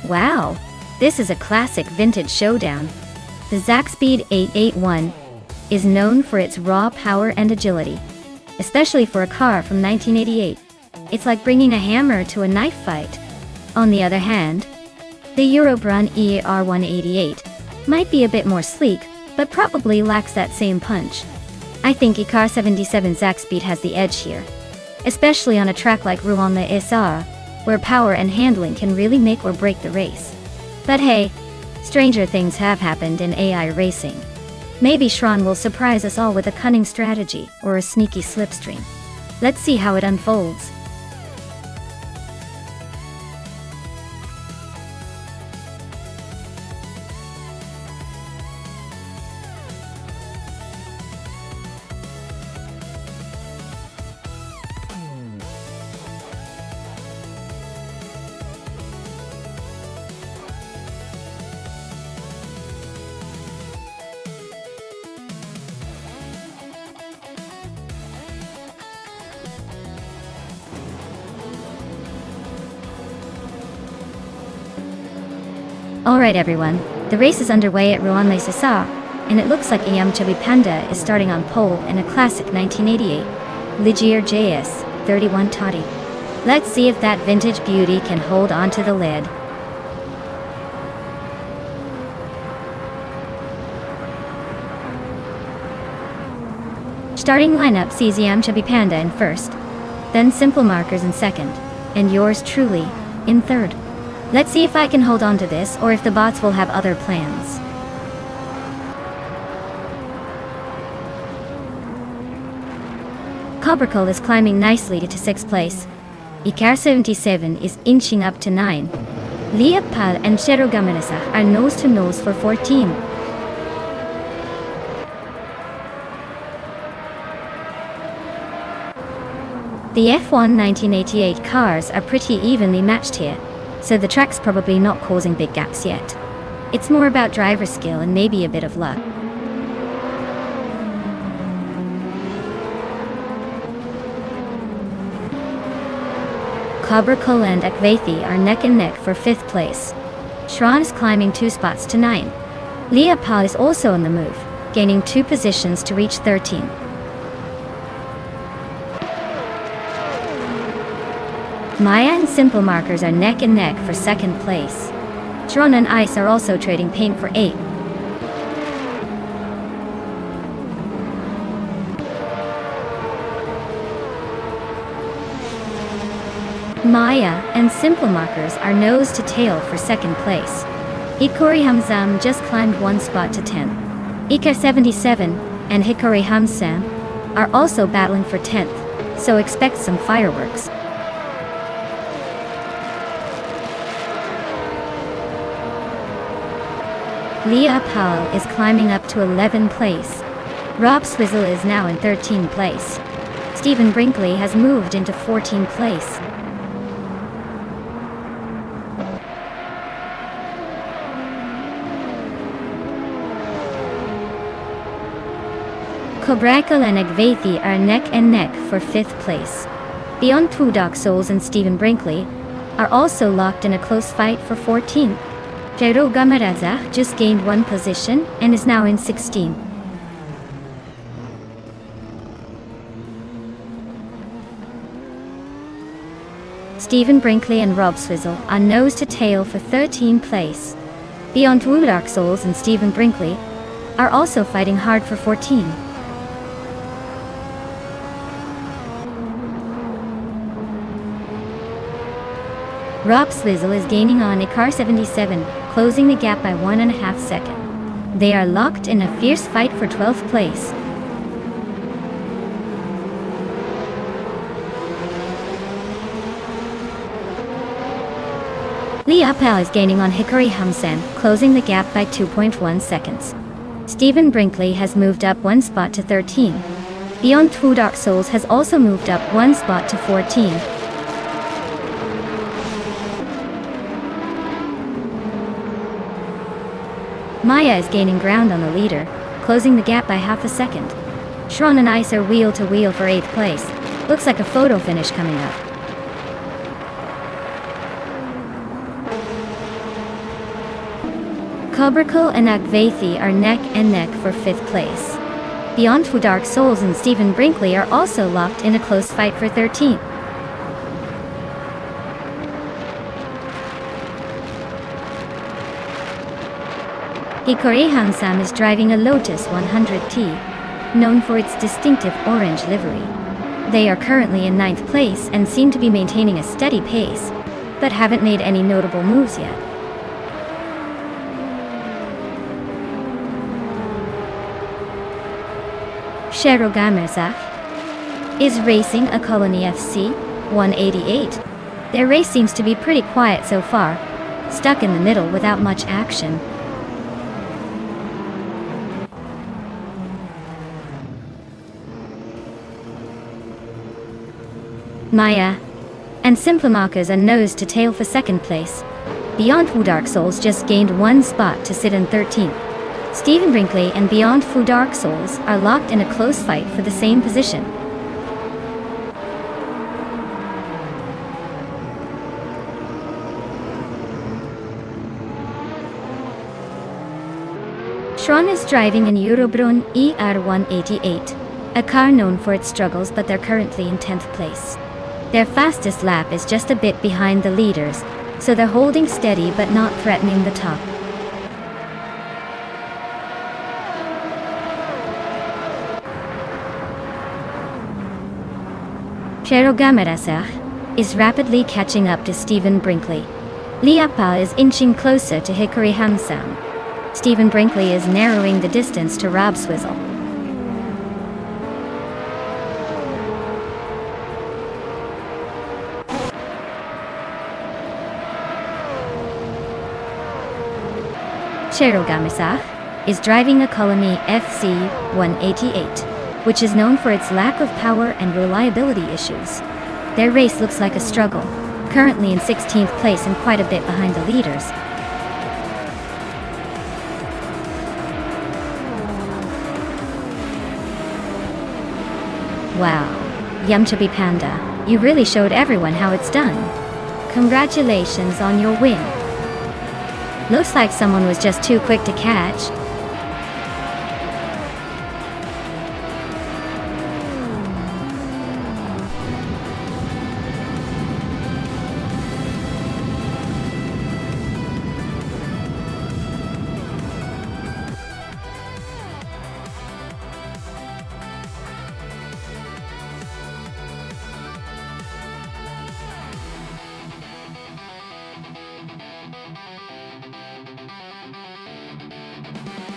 Wow, this is a classic vintage showdown. The Zaxpeed 881 is known for its raw power and agility. especially for a car from 1988. It's like bringing a hammer to a knife fight. On the other hand, the Eurobrun EAR 188 might be a bit more sleek, but probably lacks that same punch. I think ECAR 77 Zack Speed has the edge here, especially on a track like Rouen-les-Essarts, where power and handling can really make or break the race. But hey, stranger things have happened in AI racing. Maybe Shron will surprise us all with a cunning strategy or a sneaky slipstream. Let's see how it unfolds. Alright everyone, the race is underway at Rouen-les-Essarts, and it looks like Ayam Chubby Panda is starting on pole in a classic 1988 Ligier JS 31 Toddy. Let's see if that vintage beauty can hold on to the lid. Starting lineup sees Ayam Chubby Panda in first, then Simple Markers in second, and yours truly in third. Let's see if I can hold on to this or if the bots will have other plans. Cobracle is climbing nicely to 6th place. ECAR 77 is inching up to 9. Leopal and Cherogamarasa are nose to nose for 14. The F1 1988 cars are pretty evenly matched here, so the track's probably not causing big gaps yet. It's more about driver skill and maybe a bit of luck. Cobracle and Akvethi are neck and neck for 5th place. Shron is climbing 2 spots to 9. Leopal is also on the move, gaining 2 positions to reach 13. Maya and Simple Markers are neck and neck for 2nd place. Shron and Ice are also trading paint for 8. Maya and Simple Markers are nose to tail for 2nd place. Hikori Hamzam just climbed 1 spot to 10. ECAR 77 and Hikori Hamzam are also battling for 10th, so expect some fireworks. Leopal is climbing up to 11th place. Rob Swizzle is now in 13th place. Stephen Brinkley has moved into 14th place. Cobracle and Akvethi are neck and neck for 5th place. Beyond Two Dark Souls and Stephen Brinkley are also locked in a close fight for 14th. Jero Gamaraza just gained 1 position and is now in 16. Stephen Brinkley and Rob Swizzle are nose to tail for 13th place. Beyond Two Dark Souls and Stephen Brinkley are also fighting hard for 14. Rob Swizzle is gaining on ECAR 77, closing the gap by 1.5 seconds. They are locked in a fierce fight for 12th place. Leopal is gaining on Hikari Hamsen, closing the gap by 2.1 seconds. Stephen Brinkley has moved up 1 spot to 13. Beyond Two Dark Souls has also moved up 1 spot to 14. Maya is gaining ground on the leader, closing the gap by half a second. Shron and Ice are wheel to wheel for 8th place. Looks like a photo finish coming up. Cobracle and Akvethi are neck and neck for 5th place. Beyond Two Dark Souls and Stephen Brinkley are also locked in a close fight for 13th. Hikori Hansam is driving a Lotus 100T, known for its distinctive orange livery. They are currently in 9th place and seem to be maintaining a steady pace, but haven't made any notable moves yet. Sherogamezach is racing a Colony FC 188. Their race seems to be pretty quiet so far, stuck in the middle without much action. Maya and Simplemakas are nose to tail for 2nd place. Beyond Two Dark Souls just gained 1 spot to sit in 13th. Stephen Brinkley and Beyond Two Dark Souls are locked in a close fight for the same position. Shron is driving an Eurobron ER188, a car known for its struggles, but they're currently in 10th place. Their fastest lap is just a bit behind the leaders, so they're holding steady but not threatening the top. Sherogamezach is rapidly catching up to Stephen Brinkley. Liapa is inching closer to Hikori Hansam. Stephen Brinkley is narrowing the distance to Rob Swizzle. Sherogamezach is driving a Colony FC 188, which is known for its lack of power and reliability issues. Their race looks like a struggle, currently in 16th place and quite a bit behind the leaders. Wow, Yumchubby Panda, you really showed everyone how it's done. Congratulations on your win. Looks like someone was just too quick to catch.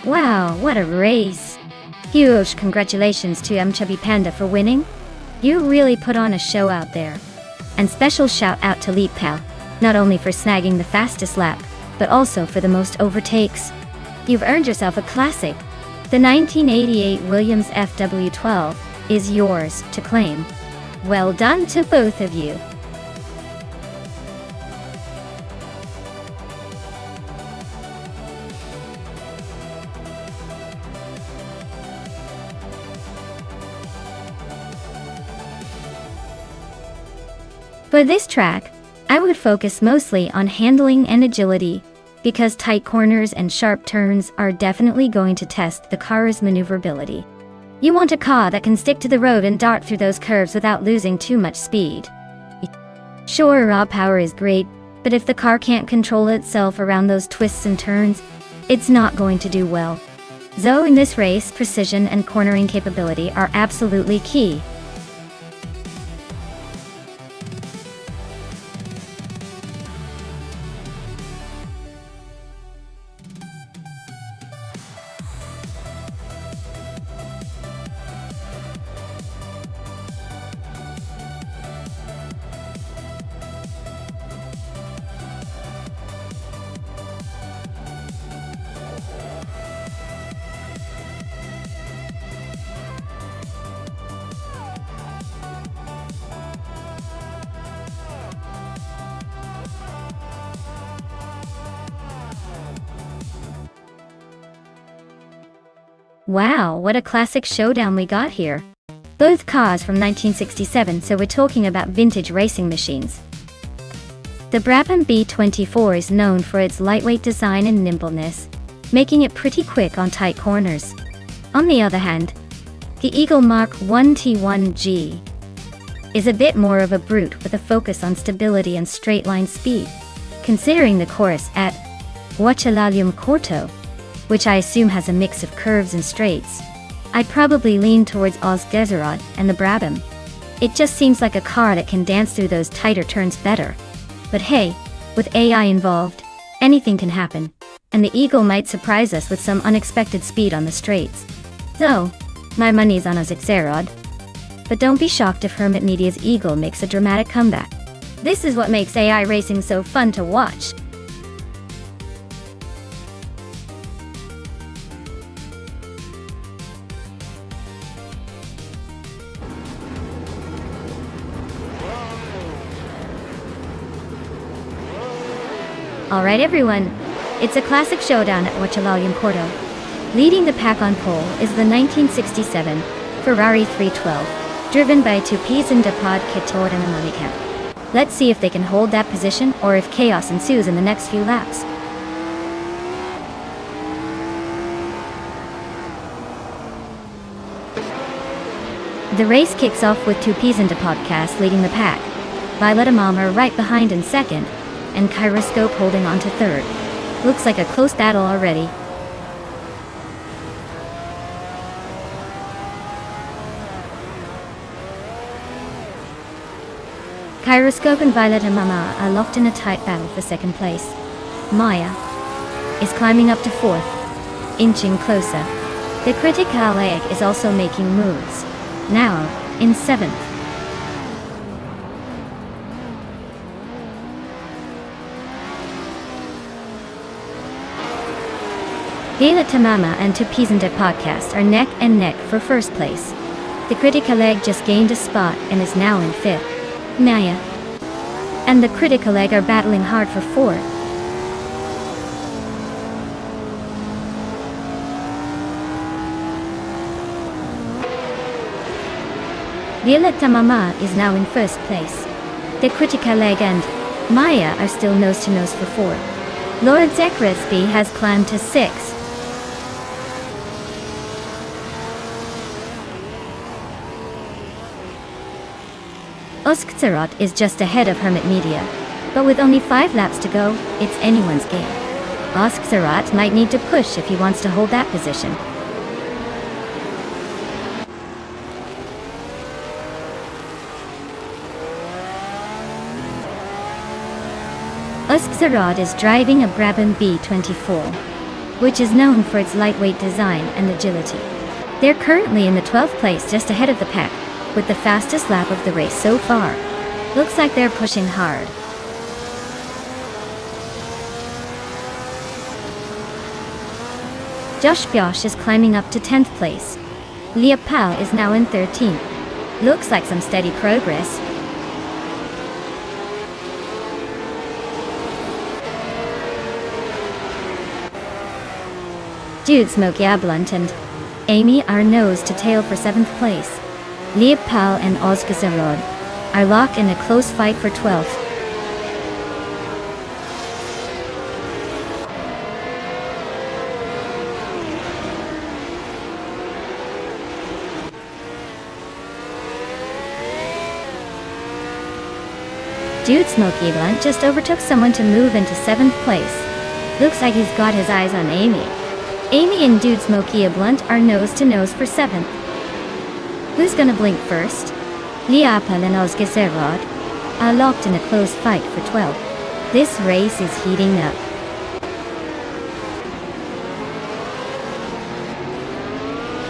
Wow, what a race! Huge congratulations to Chubby Panda for winning. You really put on a show out there. And special shout out to Leap Pal, not only for snagging the fastest lap, but also for the most overtakes. You've earned yourself a classic. The 1988 Williams FW12 is yours to claim. Well done to both of you. For this track, I would focus mostly on handling and agility, because tight corners and sharp turns are definitely going to test the car's maneuverability. You want a car that can stick to the road and dart through those curves without losing too much speed. Sure, raw power is great, but if the car can't control itself around those twists and turns, it's not going to do well. So in this race, precision and cornering capability are absolutely key. Wow, what a classic showdown we got here. Both cars from 1967, so we're talking about vintage racing machines. The Brabham B24 is known for its lightweight design and nimbleness, making it pretty quick on tight corners. On the other hand, The Eagle Mark 1 T1G is a bit more of a brute with a focus on stability and straight-line speed. Considering the course at Huachalalim Corto, which I assume has a mix of curves and straights, I'd probably lean towards Osgesarod and the Brabham. It just seems like a car that can dance through those tighter turns better. But hey, with AI involved, anything can happen, and the Eagle might surprise us with some unexpected speed on the straights. So, my money's on Osgesarod. But don't be shocked if Hermit Media's Eagle makes a dramatic comeback. This is what makes AI racing so fun to watch. Alright everyone, it's a classic showdown at Huachalalim Corto. Leading the pack on pole is the 1967 Ferrari 312, driven by Tupisan Depod Kitor and America. Let's see if they can hold that position or if chaos ensues in the next few laps. The race kicks off with Tupisan Depodcast leading the pack, Violetta Malmer right behind in second, and Kyroscope holding on to third. Looks like a close battle already. Kyroscope and Violetta Mama are locked in a tight battle for second place. Maya is climbing up to fourth, inching closer. The Critical Egg is also making moves, now in seventh. Violetta Mama and Tupisan Podcast are neck and neck for first place. The Critical Egg just gained a spot and is now in fifth. Maya and the Critical Egg are battling hard for fourth. Violetta Mama is now in first place. The Critical Egg and Maya are still nose to nose for fourth. Lord Zekresby has climbed to sixth. Osgesarod is just ahead of Hermit Media, but with only 5 laps to go, it's anyone's game. Osgesarod might need to push if he wants to hold that position. Osgesarod is driving a Brabham B24, which is known for its lightweight design and agility. They're currently in the 12th place just ahead of the pack, with the fastest lap of the race so far. Looks like they're pushing hard. Josh Biosh is climbing up to 10th place. Leah Pal is now in 13th. Looks like some steady progress. Dude Smokey Ablunt and Amy are nose to tail for 7th place. Leah Pal and Osgesarod are locked in a close fight for 12th. Dude Smokey Blunt just overtook someone to move into 7th place. Looks like he's got his eyes on Amy. Amy and Dude Smokey Blunt are nose to nose for 7th. Who's gonna blink first? Liapal and Osgesarod are locked in a close fight for 12th. This race is heating up.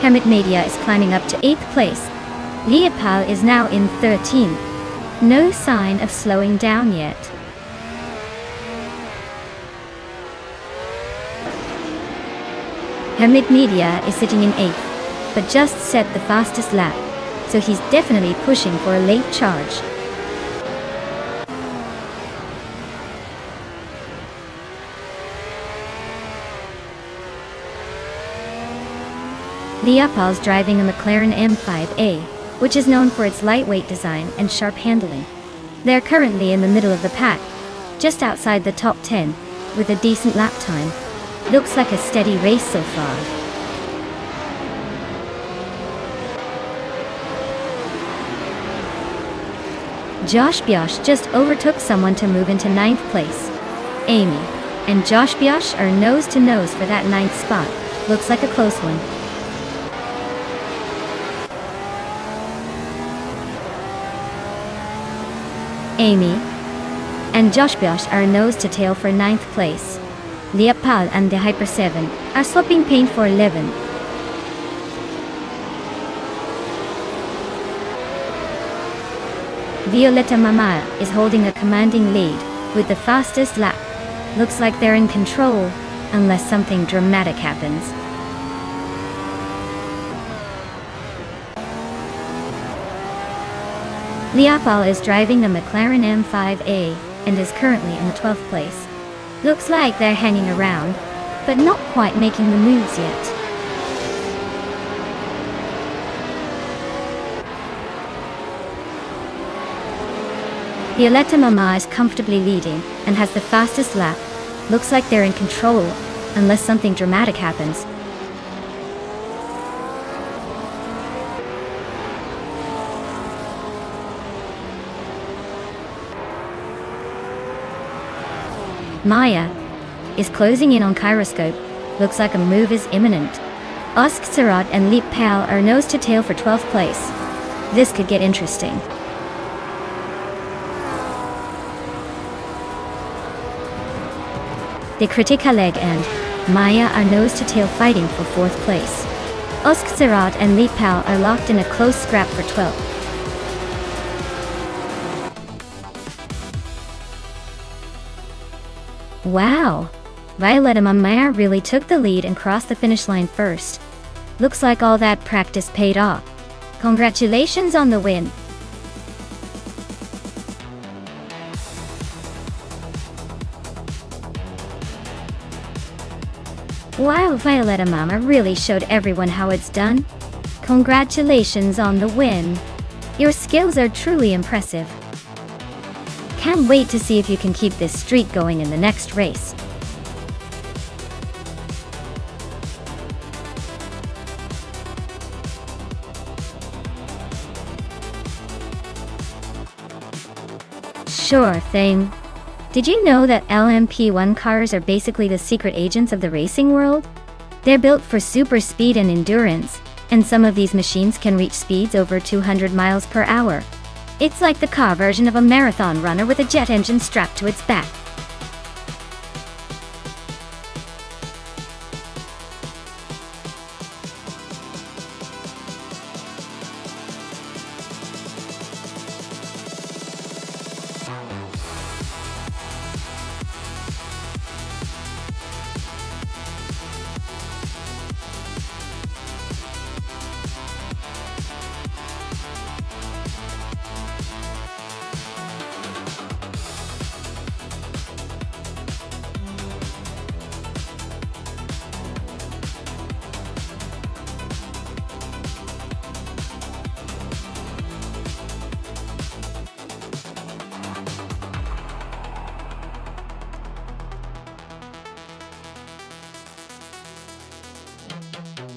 Hermit Media is climbing up to 8th place. Liapal is now in 13th. No sign of slowing down yet. Hermit Media is sitting in 8th. But just set the fastest lap, so he's definitely pushing for a late charge. Liapal's driving a McLaren M5A, which is known for its lightweight design and sharp handling. They're currently in the middle of the pack, just outside the top 10, with a decent lap time. Looks like a steady race so far. Josh Biosh just overtook someone to move into 9th place. Amy and Josh Biosh are nose to nose for that 9th spot. Looks like a close one. Amy and Josh Biosh are nose to tail for 9th place. Leopal and the Hyper 7 are swapping paint for 11th. Violetta Mamaya is holding a commanding lead with the fastest lap. Looks like they're in control, unless something dramatic happens. Leopal is driving the McLaren M5A and is currently in the 12th place. Looks like they're hanging around, but not quite making the moves yet. Violetta Mama is comfortably leading and has the fastest lap. Looks like they're in control, unless something dramatic happens. Maya is closing in on Kyroscope. Looks like a move is imminent. Osk Sarat and Leap Pal are nose to tail for 12th place. This could get interesting. The Criticaleg and Maya are nose to tail fighting for 4th place. Osk Sarat and Leap Pal are locked in a close scrap for 12th. Wow! Violetta Mamaya really took the lead and crossed the finish line first. Looks like all that practice paid off. Congratulations on the win! Wow, Violetta Mama really showed everyone how it's done. Congratulations on the win! Your skills are truly impressive. Can't wait to see if you can keep this streak going in the next race. Sure thing. Did you know that LMP1 cars are basically the secret agents of the racing world? They're built for super speed and endurance, and some of these machines can reach speeds over 200 miles per hour. It's like the car version of a marathon runner with a jet engine strapped to its back.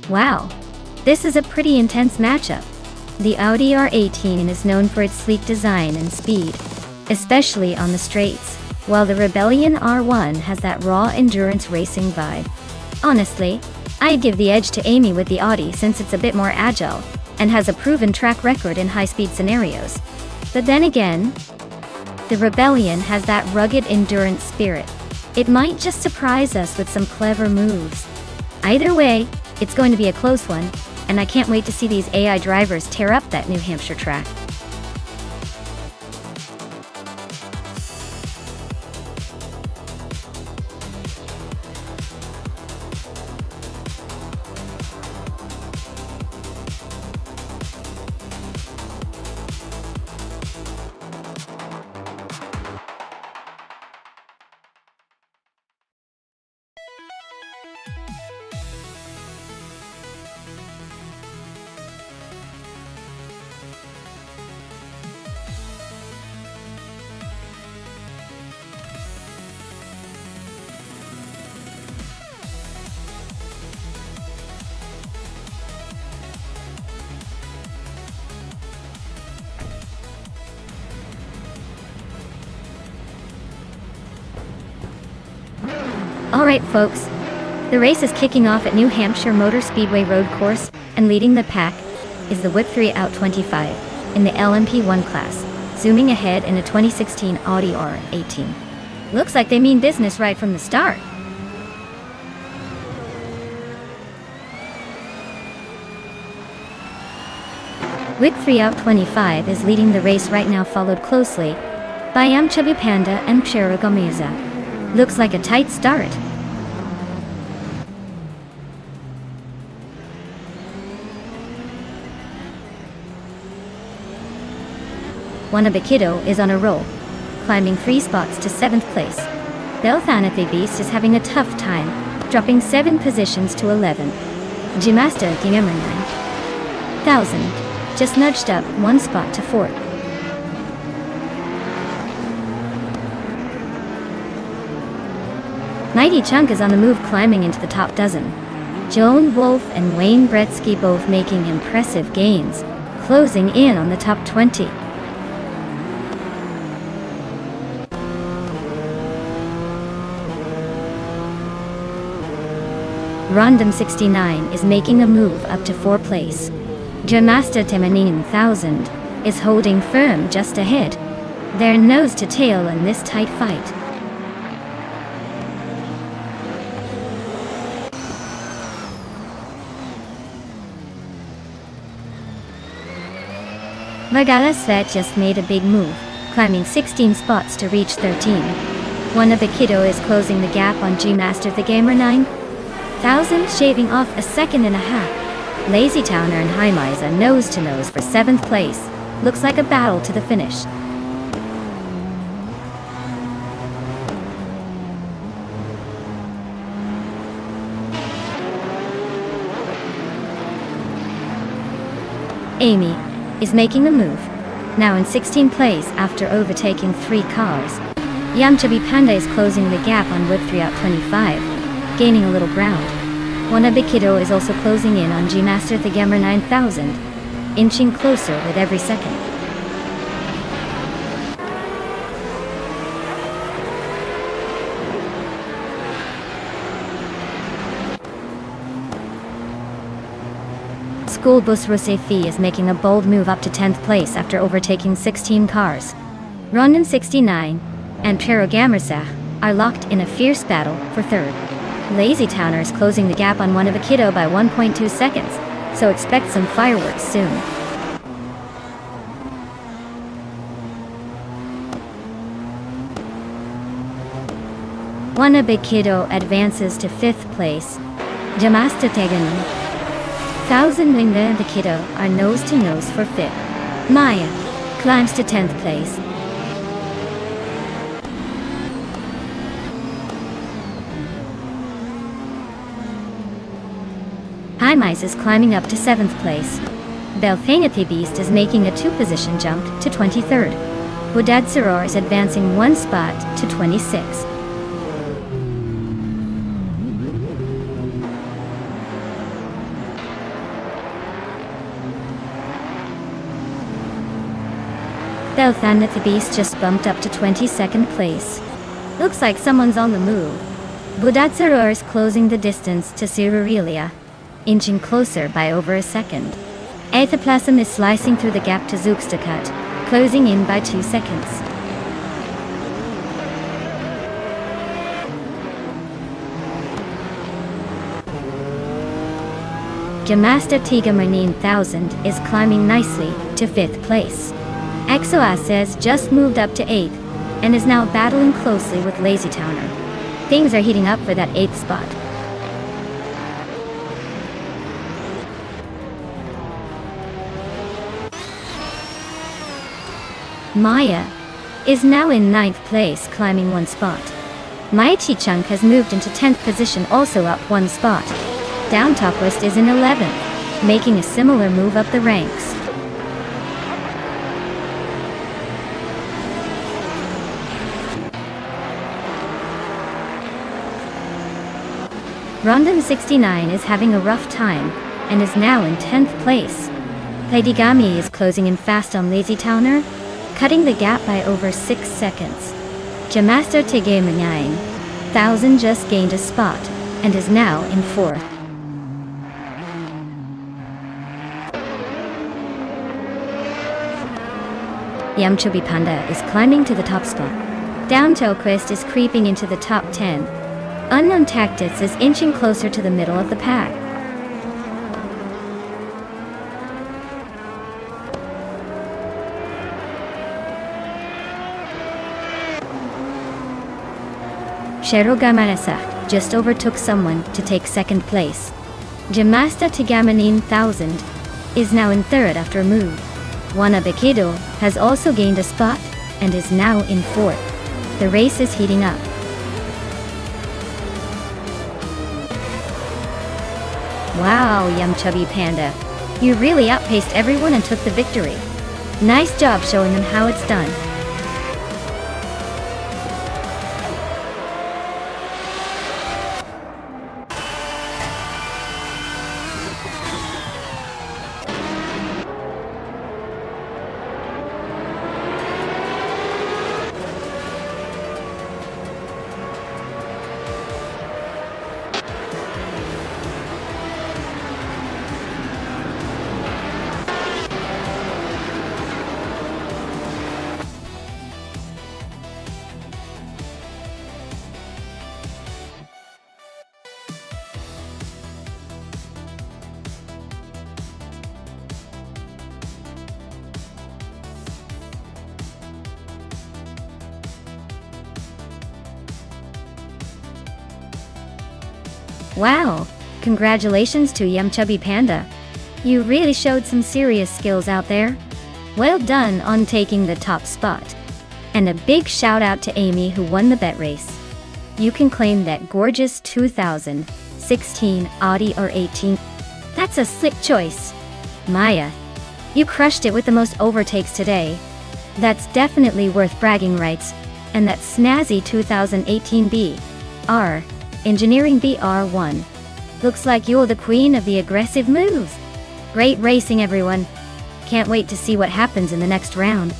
Wow, this is a pretty intense matchup. The Audi R18 is known for its sleek design and speed, especially on the straights, while the Rebellion R1 has that raw endurance racing vibe. Honestly, I'd give the edge to Amy with the Audi since it's a bit more agile and has a proven track record in high-speed scenarios. But then again, the Rebellion has that rugged endurance spirit. It might just surprise us with some clever moves. Either way, it's going to be a close one, and I can't wait to see these AI drivers tear up that New Hampshire track. Alright folks, the race is kicking off at New Hampshire Motor Speedway Road Course, and leading the pack is the Whip 3 Out 25 in the LMP1 class, zooming ahead in a 2016 Audi R18. Looks like they mean business right from the start. Whip 3 Out 25 is leading the race right now, followed closely by Chubby Panda and Pshera Gomeza. Looks like a tight start. Wanabakido is on a roll, climbing 3 spots to 7th place. Belthanathi Beast is having a tough time, dropping 7 positions to 11th. Jimasta Gingamer 9000 just nudged up 1 spot to 4th. Mighty Chunk is on the move, climbing into the top dozen. Joan Wolf and Wayne Gretzky both making impressive gains, closing in on the top 20. Rondom 69 is making a move up to 4th place. Jamasta Temanin 1000 is holding firm just ahead. They're nose to tail in this tight fight. Vargala Svet just made a big move, climbing 16 spots to reach 13. Wanabakido is closing the gap on G-Master the Gamer 9000, shaving off a 1.5 seconds. Lazy Towner and Haimiza nose to nose for 7th place. Looks like a battle to the finish. Amy is making a move, now in 16th place after overtaking 3 cars. Yamchabi Panda is closing the gap on Whip 3 Out 25, gaining a little ground. Wanabakido is also closing in on G-Master the Gamer 9000, inching closer with every second. School Bus Rosefi is making a bold move up to 10th place after overtaking 16 cars. Rondon 69 and Pero Gamersach are locked in a fierce battle for 3rd. Lazy Towner is closing the gap on Wanabakido by 1.2 seconds, so expect some fireworks soon. Wanabakido advances to 5th place. Jamasta Tegan 1000 and Wanabakido are nose to nose for 5th. Maya climbs to 10th place. Haimize is climbing up to 7th place. Belthanathi Beast is making a 2-position jump to 23rd. Wodad Saror is advancing 1 spot to 26. Belthanathi Beast just bumped up to 22nd place. Looks like someone's on the move. Wodad Saror is closing the distance to Sirurelia, inching closer by over a second. Aethaplasm is slicing through the gap to Zugstakat, closing in by 2 seconds. Jamasta Tigamer 9000 is climbing nicely to 5th place. Exoas says just moved up to 8th and is now battling closely with Lazy Towner. Things are heating up for that 8th spot. Maya is now in 9th place, climbing 1 spot. Mighty Chunk has moved into 10th position, also up 1 spot. Down Top List is in 11th, making a similar move up the ranks. Rondon 69 is having a rough time and is now in 10th place. Pleidigami is closing in fast on Lazy Towner, cutting the gap by over 6 seconds. Jamaster Tegeme 9 1000 just gained a spot and is now in 4th. Yamchobi Panda is climbing to the top spot. Downtoquist is creeping into the top 10. Unknown Tactics is inching closer to the middle of the pack. Sherogamanasat just overtook someone to take 2nd place. Jamasta Tigamanin 1000 is now in 3rd after a move. Wanabekido has also gained a spot and is now in 4th. The race is heating up. Wow, Yamchubby Panda. You really outpaced everyone and took the victory. Nice job showing them how it's done. Wow! Congratulations to Yamchubby Panda. You really showed some serious skills out there. Well done on taking the top spot. And a big shout out to Amy who won the bet race. You can claim that gorgeous 2016 Audi R18. That's a slick choice. Maya, you crushed it with the most overtakes today. That's definitely worth bragging rights. And that snazzy 2018 B.R. Engineering BR1. Looks like you're the queen of the aggressive moves. Great racing, everyone. Can't wait to see what happens in the next round.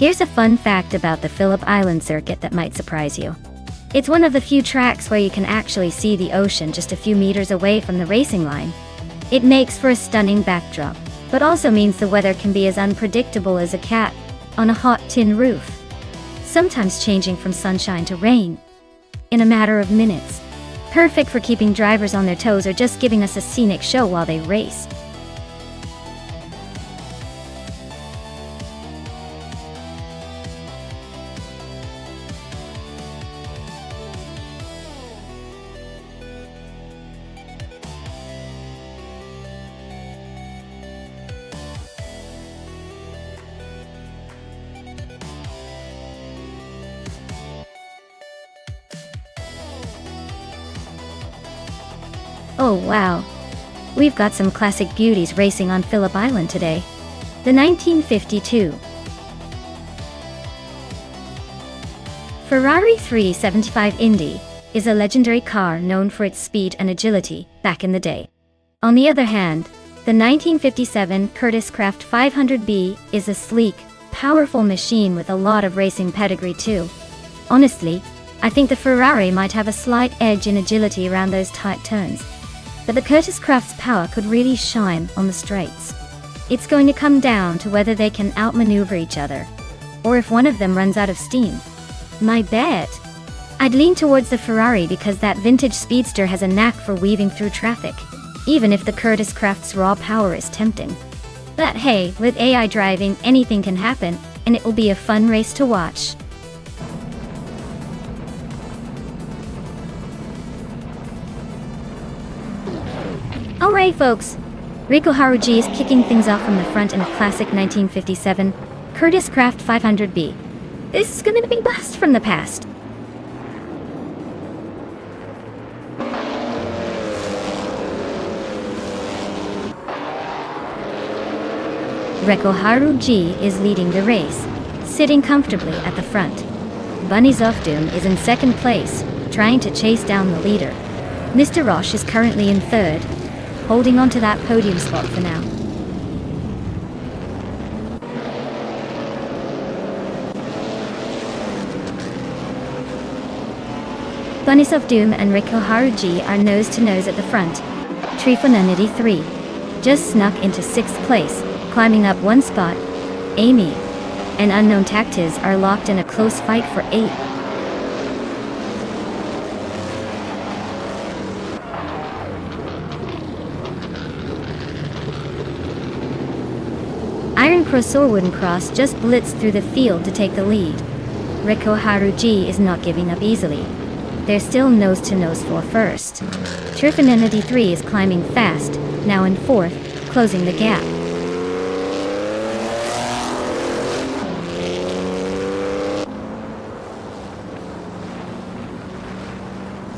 Here's a fun fact about the Phillip Island circuit that might surprise you. It's one of the few tracks where you can actually see the ocean just a few meters away from the racing line. It makes for a stunning backdrop, but also means the weather can be as unpredictable as a cat on a hot tin roof, sometimes changing from sunshine to rain in a matter of minutes. Perfect for keeping drivers on their toes or just giving us a scenic show while they race. Oh wow, we've got some classic beauties racing on Phillip Island today. The 1952 Ferrari 375 Indy is a legendary car known for its speed and agility back in the day. On the other hand, the 1957 Curtiss Craft 500B is a sleek, powerful machine with a lot of racing pedigree too. Honestly, I think the Ferrari might have a slight edge in agility around those tight turns. But the Curtiss Craft's power could really shine on the straights. It's going to come down to whether they can outmaneuver each other, or if one of them runs out of steam. My bet? I'd lean towards the Ferrari because that vintage speedster has a knack for weaving through traffic, even if the Curtiss Craft's raw power is tempting. But hey, with AI driving, anything can happen, and it will be a fun race to watch. Alright folks, Rico Haruji is kicking things off from the front in a classic 1957 Curtiss Craft 500B. This is gonna be a blast from the past. Reko Haruji is leading the race, sitting comfortably at the front. Bunnies of Doom is in second place, trying to chase down the leader. Mr. Roche is currently in third, holding on to that podium spot for now. Bunnies of Doom and Riko Haruji are nose to nose at the front. Trifonanity 3 just snuck into 6th place, climbing up one spot. Amy and Unknown Tactics are locked in a close fight for 8. Iron Cross or Wooden Cross just blitzed through the field to take the lead. Riko Haruji is not giving up easily. They're still nose to nose for first. Trifonanity 3 is climbing fast, now in 4th, closing the gap.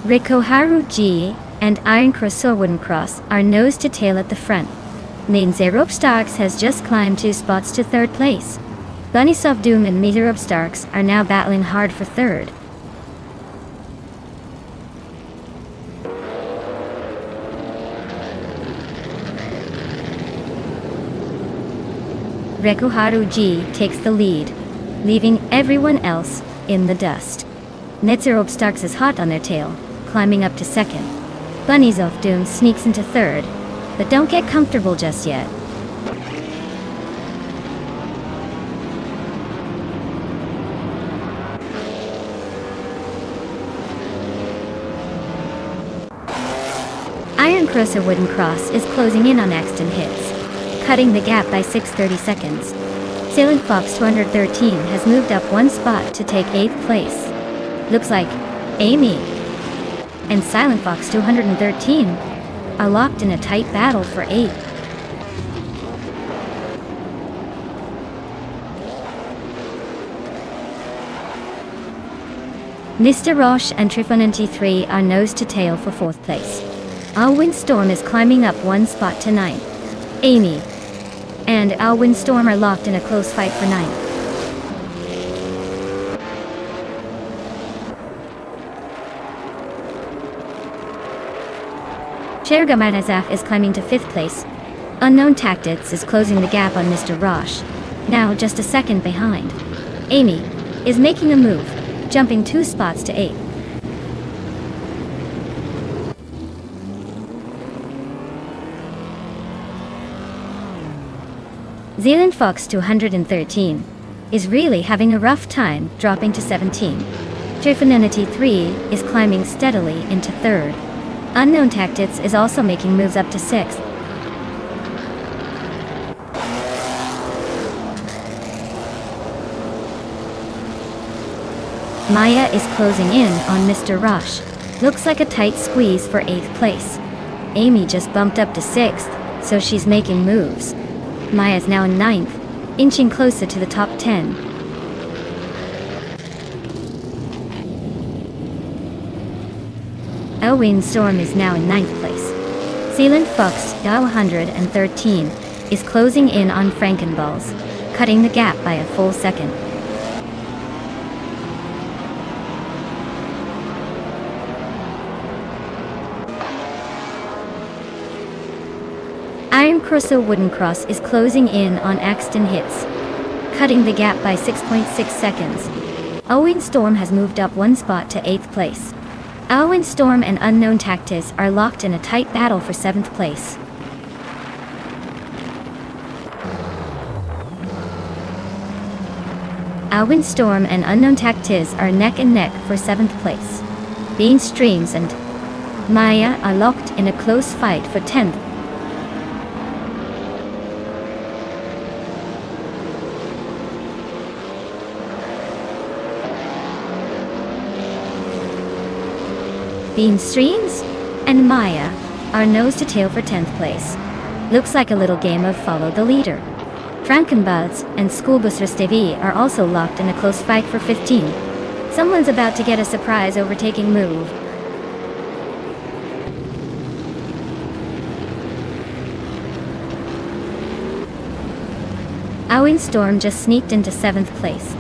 Riko Haruji and Iron Cross or Wooden Cross are nose to tail at the front. Nonstop Starks has just climbed 2 spots to 3rd place. Bunnies of Doom and Meteor of Starks are now battling hard for 3rd. Riko Haruji takes the lead, leaving everyone else in the dust. Meteor Starks is hot on their tail, climbing up to 2nd. Bunnies of Doom sneaks into 3rd, but don't get comfortable just yet. Iron Cross or Wooden Cross is closing in on Axton Hits, cutting the gap by 6:30 seconds. Sailing Fox 213 has moved up one spot to take 8th place. Looks like Amy and Silent Fox 213 are locked in a tight battle for 8. Mr. Roche and Trifonanity 3 are nose to tail for 4th place. Alwyn Storm is climbing up one spot to 9th. Amy and Alwyn Storm are locked in a close fight for 9th. Chergamadazaf is climbing to 5th place. Unknown Tactics is closing the gap on Mr. Roche, now just a second behind. Amy is making a move, jumping 2 spots to 8th. Zealand Fox 213 is really having a rough time, dropping to 17. Trifonanity 3 is climbing steadily into 3rd. Unknown Tactics is also making moves up to 6th. Maya is closing in on Mr. Roche. Looks like a tight squeeze for 8th place. Amy just bumped up to 6th, so she's making moves. Maya's now in 9th, inching closer to the top 10. Alwyn Storm is now in 9th place. Sealand Fox 113 is closing in on Frankenballs, cutting the gap by a full second. Iron Cross or Wooden Cross is closing in on Axton Hits, cutting the gap by 6.6 seconds. Alwyn Storm has moved up one spot to 8th place. Alwyn Storm and Unknown Tactics are locked in a tight battle for 7th place. Alwyn Storm and Unknown Tactics are neck and neck for 7th place. Bean Streams and Maya are locked in a close fight for 10th. Bean Streams and Maya are nose to tail for 10th place. Looks like a little game of follow the leader. Frankenbuds and Schoolbus Restevi are also locked in a close fight for 15. Someone's about to get a surprise overtaking move. Alwyn Storm just sneaked into 7th place.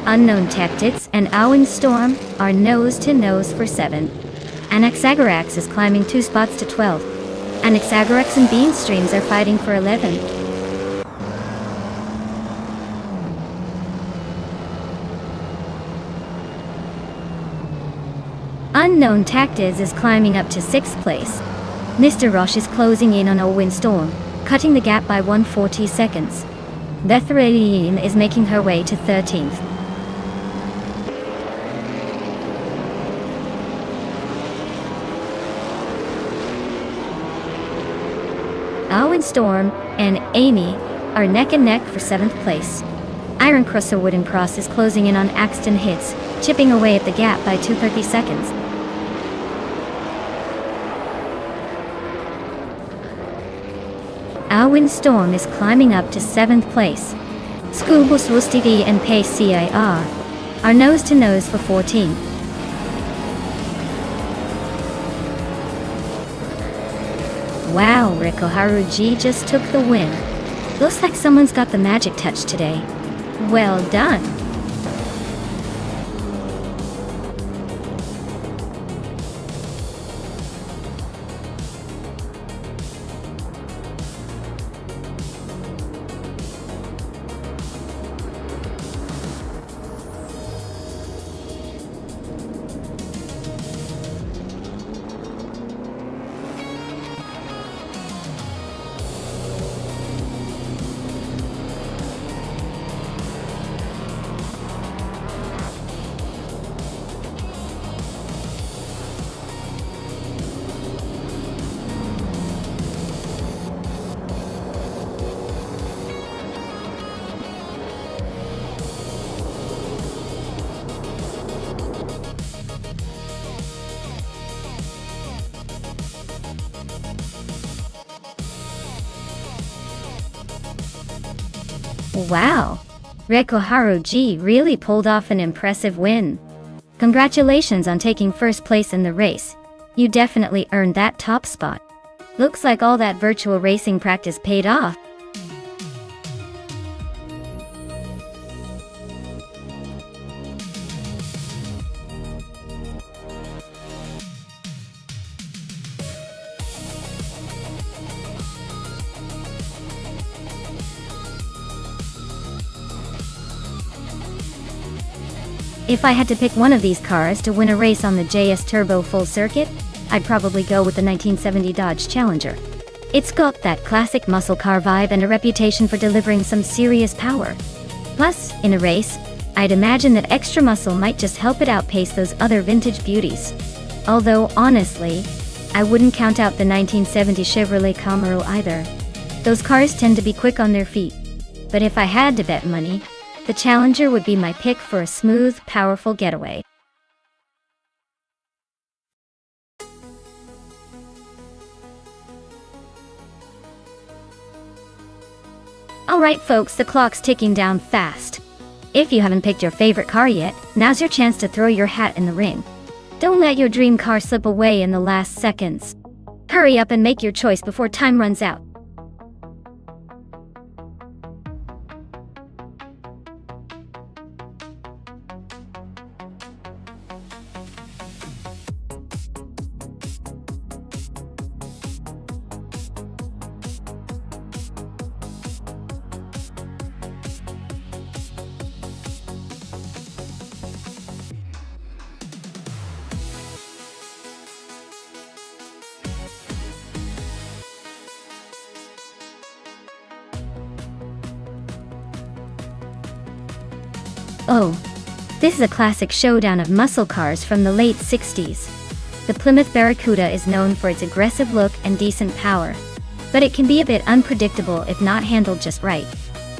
Unknown Tactics and Owing Storm are nose-to-nose for 7. Anaxagorax is climbing 2 spots to 12. Anaxagorax and Beanstreams are fighting for 11. Unknown Tactics is climbing up to 6th place. Mr. Roche is closing in on Owing Storm, cutting the gap by 140 seconds. Bethraliene is making her way to 13th. Owing Storm and Amy are neck and neck for 7th place. Iron Crusher Wooden Cross is closing in on Axton Hits, chipping away at the gap by 230 seconds. Owing Storm is climbing up to 7th place. Schoolbus Rustigi and PCAR are nose-to-nose for 14. Wow, Rikoharu G just took the win. Looks like someone's got the magic touch today. Well done. Wow, Rikoharu G really pulled off an impressive win. Congratulations on taking 1st place in the race. You definitely earned that top spot. Looks like all that virtual racing practice paid off. If I had to pick one of these cars to win a race on the JS Turbo Full Circuit, I'd probably go with the 1970 Dodge Challenger. It's got that classic muscle car vibe and a reputation for delivering some serious power. Plus, in a race, I'd imagine that extra muscle might just help it outpace those other vintage beauties. Although, honestly, I wouldn't count out the 1970 Chevrolet Camaro either. Those cars tend to be quick on their feet. But if I had to bet money, the Challenger would be my pick for a smooth, powerful getaway. Alright folks, the clock's ticking down fast. If you haven't picked your favorite car yet, now's your chance to throw your hat in the ring. Don't let your dream car slip away in the last seconds. Hurry up and make your choice before time runs out. Oh, this is a classic showdown of muscle cars from the late 60s. The Plymouth Barracuda is known for its aggressive look and decent power, but it can be a bit unpredictable if not handled just right.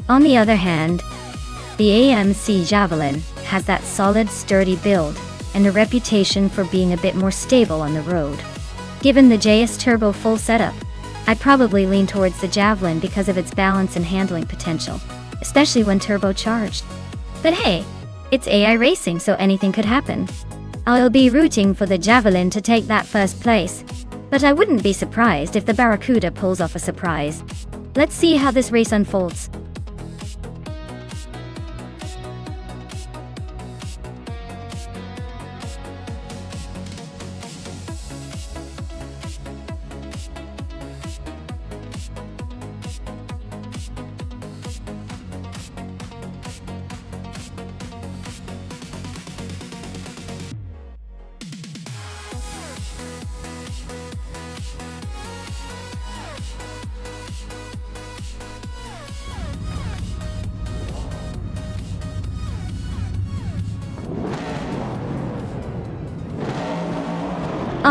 On the other hand, the AMC Javelin has that solid, sturdy build and a reputation for being a bit more stable on the road. Given the JS Turbo full setup, I'd probably lean towards the Javelin because of its balance and handling potential, especially when turbocharged. But hey, it's AI racing, so anything could happen. I'll be rooting for the Javelin to take that 1st place, but I wouldn't be surprised if the Barracuda pulls off a surprise. Let's see how this race unfolds.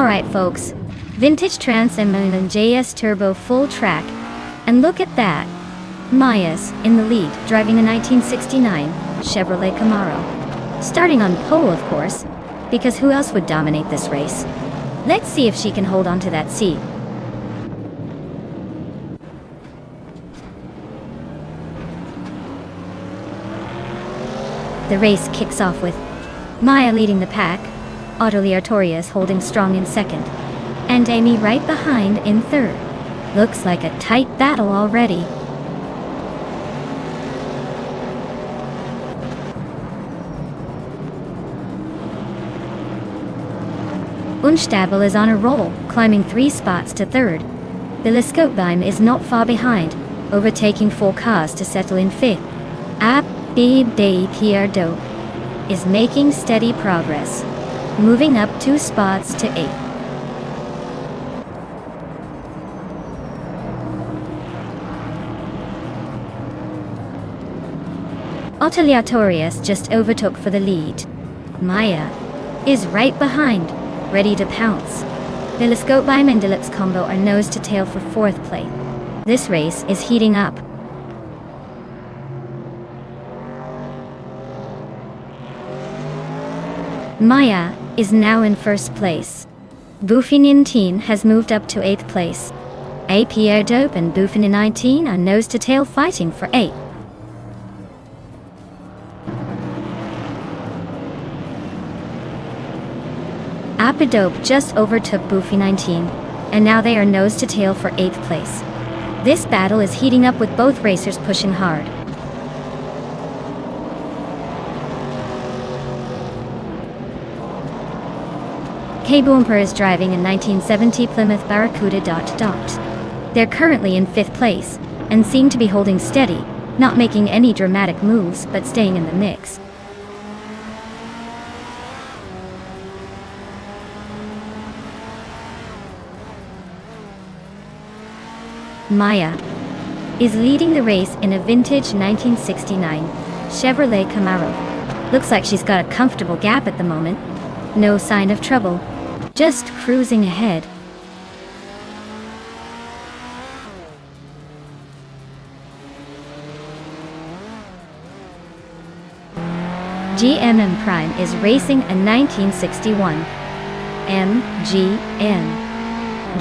Alright folks, Vintage Trans and JS Turbo full track, and look at that. Maya's in the lead, driving a 1969 Chevrolet Camaro. Starting on pole, of course, because who else would dominate this race? Let's see if she can hold on to that seat. The race kicks off with Maya leading the pack, Otto Liartorius holding strong in second, and Amy right behind in third. Looks like a tight battle already. Unstabel is on a roll, climbing 3 spots to third. Bileskopbeim is not far behind, overtaking 4 cars to settle in 5th. Abib de Pierdo is making steady progress, moving up 2 spots to 8th. Otto Liartorius just overtook for the lead. Maya is right behind, ready to pounce. Bileskopbeim and Deluxe Combo are nose to tail for 4th place. This race is heating up. Maya is now in 1st place. Buffy19 has moved up to 8th place. APR Dope and Buffy19 are nose to tail fighting for 8th. Apidope just overtook Buffy19, and now they are nose to tail for 8th place. This battle is heating up with both racers pushing hard. K-Boomper is driving a 1970 Plymouth Barracuda ... They're currently in 5th place, and seem to be holding steady, not making any dramatic moves but staying in the mix. Maya is leading the race in a vintage 1969 Chevrolet Camaro. Looks like she's got a comfortable gap at the moment. No sign of trouble, just cruising ahead. GMM Prime is racing a 1961 MGN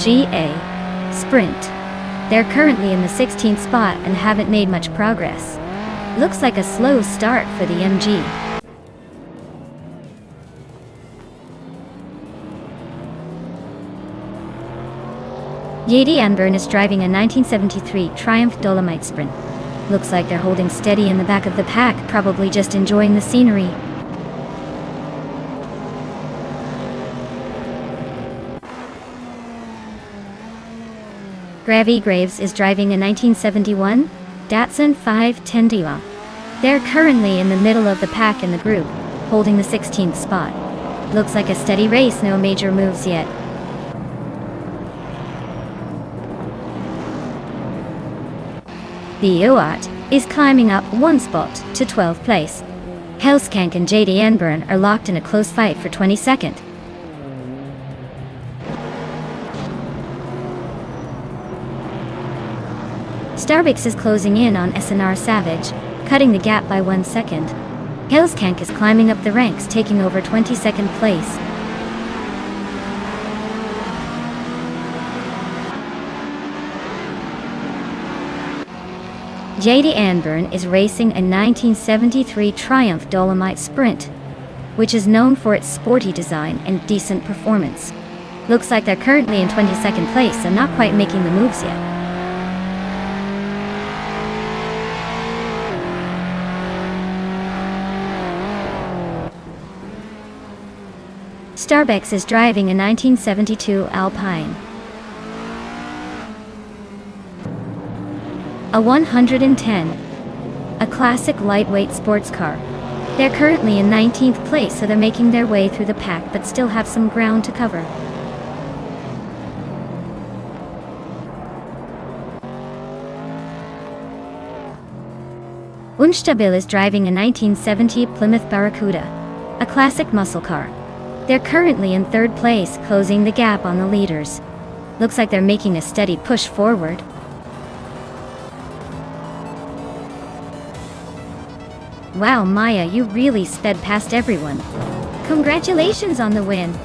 GA Sprint. They're currently in the 16th spot and haven't made much progress. Looks like a slow start for the MG. Yadi Anburn is driving a 1973 Triumph Dolomite Sprint. Looks like they're holding steady in the back of the pack, probably just enjoying the scenery. Gravy Graves is driving a 1971 Datsun 510 Diva. They're currently in the middle of the pack in the group, holding the 16th spot. Looks like a steady race, no major moves yet. The UART is climbing up 1 spot to 12th place. Hellskank and JD Enburn are locked in a close fight for 22nd. Starbix is closing in on SNR Savage, cutting the gap by 1 second. Hellskank is climbing up the ranks, taking over 22nd place. JD Anburn is racing a 1973 Triumph Dolomite Sprint, which is known for its sporty design and decent performance. Looks like they're currently in 22nd place and not quite making the moves yet. Starbex is driving a 1972 Alpine. A 110. A classic lightweight sports car. They're currently in 19th place, so they're making their way through the pack but still have some ground to cover. Unstabil is driving a 1970 Plymouth Barracuda, a classic muscle car. They're currently in third place, closing the gap on the leaders. Looks like they're making a steady push forward. Wow, Maya, you really sped past everyone. Congratulations on the win.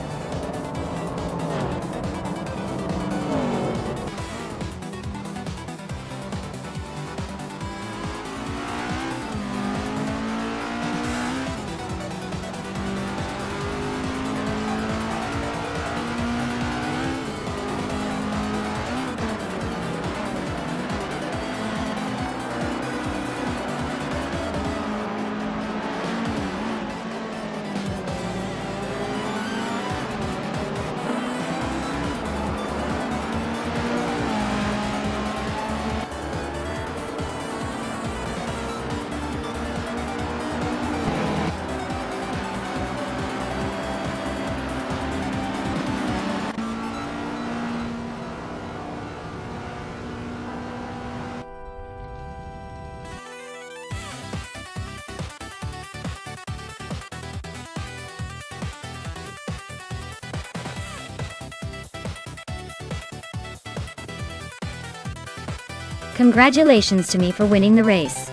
Congratulations to me for winning the race.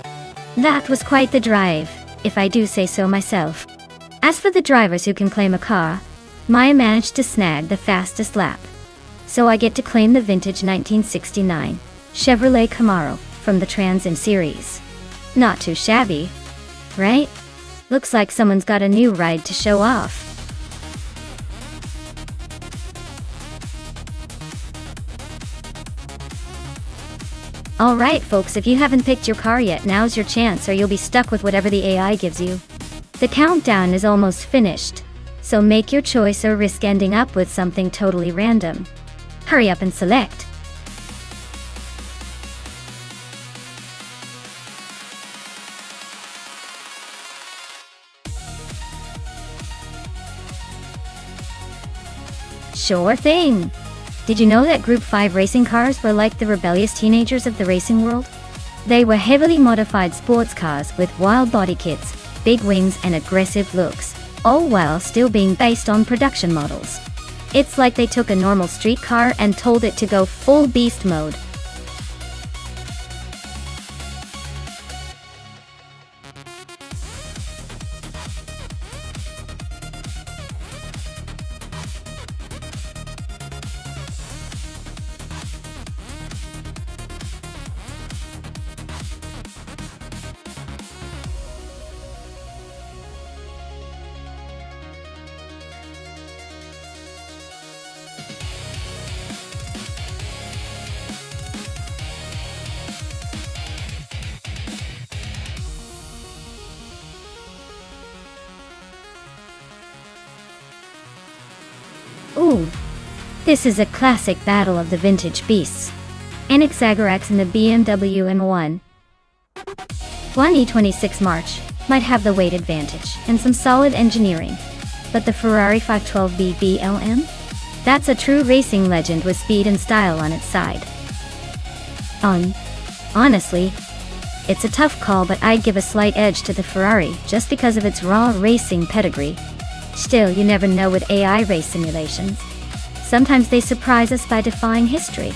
That was quite the drive, if I do say so myself. As for the drivers who can claim a car, Maya managed to snag the fastest lap. So I get to claim the vintage 1969 Chevrolet Camaro from the Trans Am series. Not too shabby, right? Looks like someone's got a new ride to show off. Alright folks, if you haven't picked your car yet, now's your chance, or you'll be stuck with whatever the AI gives you. The countdown is almost finished, so make your choice or risk ending up with something totally random. Hurry up and select. Sure thing! Did you know that Group 5 racing cars were like the rebellious teenagers of the racing world? They were heavily modified sports cars with wild body kits, big wings and aggressive looks, all while still being based on production models. It's like they took a normal street car and told it to go full beast mode. Ooh, this is a classic battle of the vintage beasts. An Exagerax and the BMW M1. One E26 March might have the weight advantage and some solid engineering, but the Ferrari 512B BLM? That's a true racing legend with speed and style on its side. Honestly, it's a tough call, but I'd give a slight edge to the Ferrari just because of its raw racing pedigree. Still, you never know with AI race simulations. Sometimes they surprise us by defying history.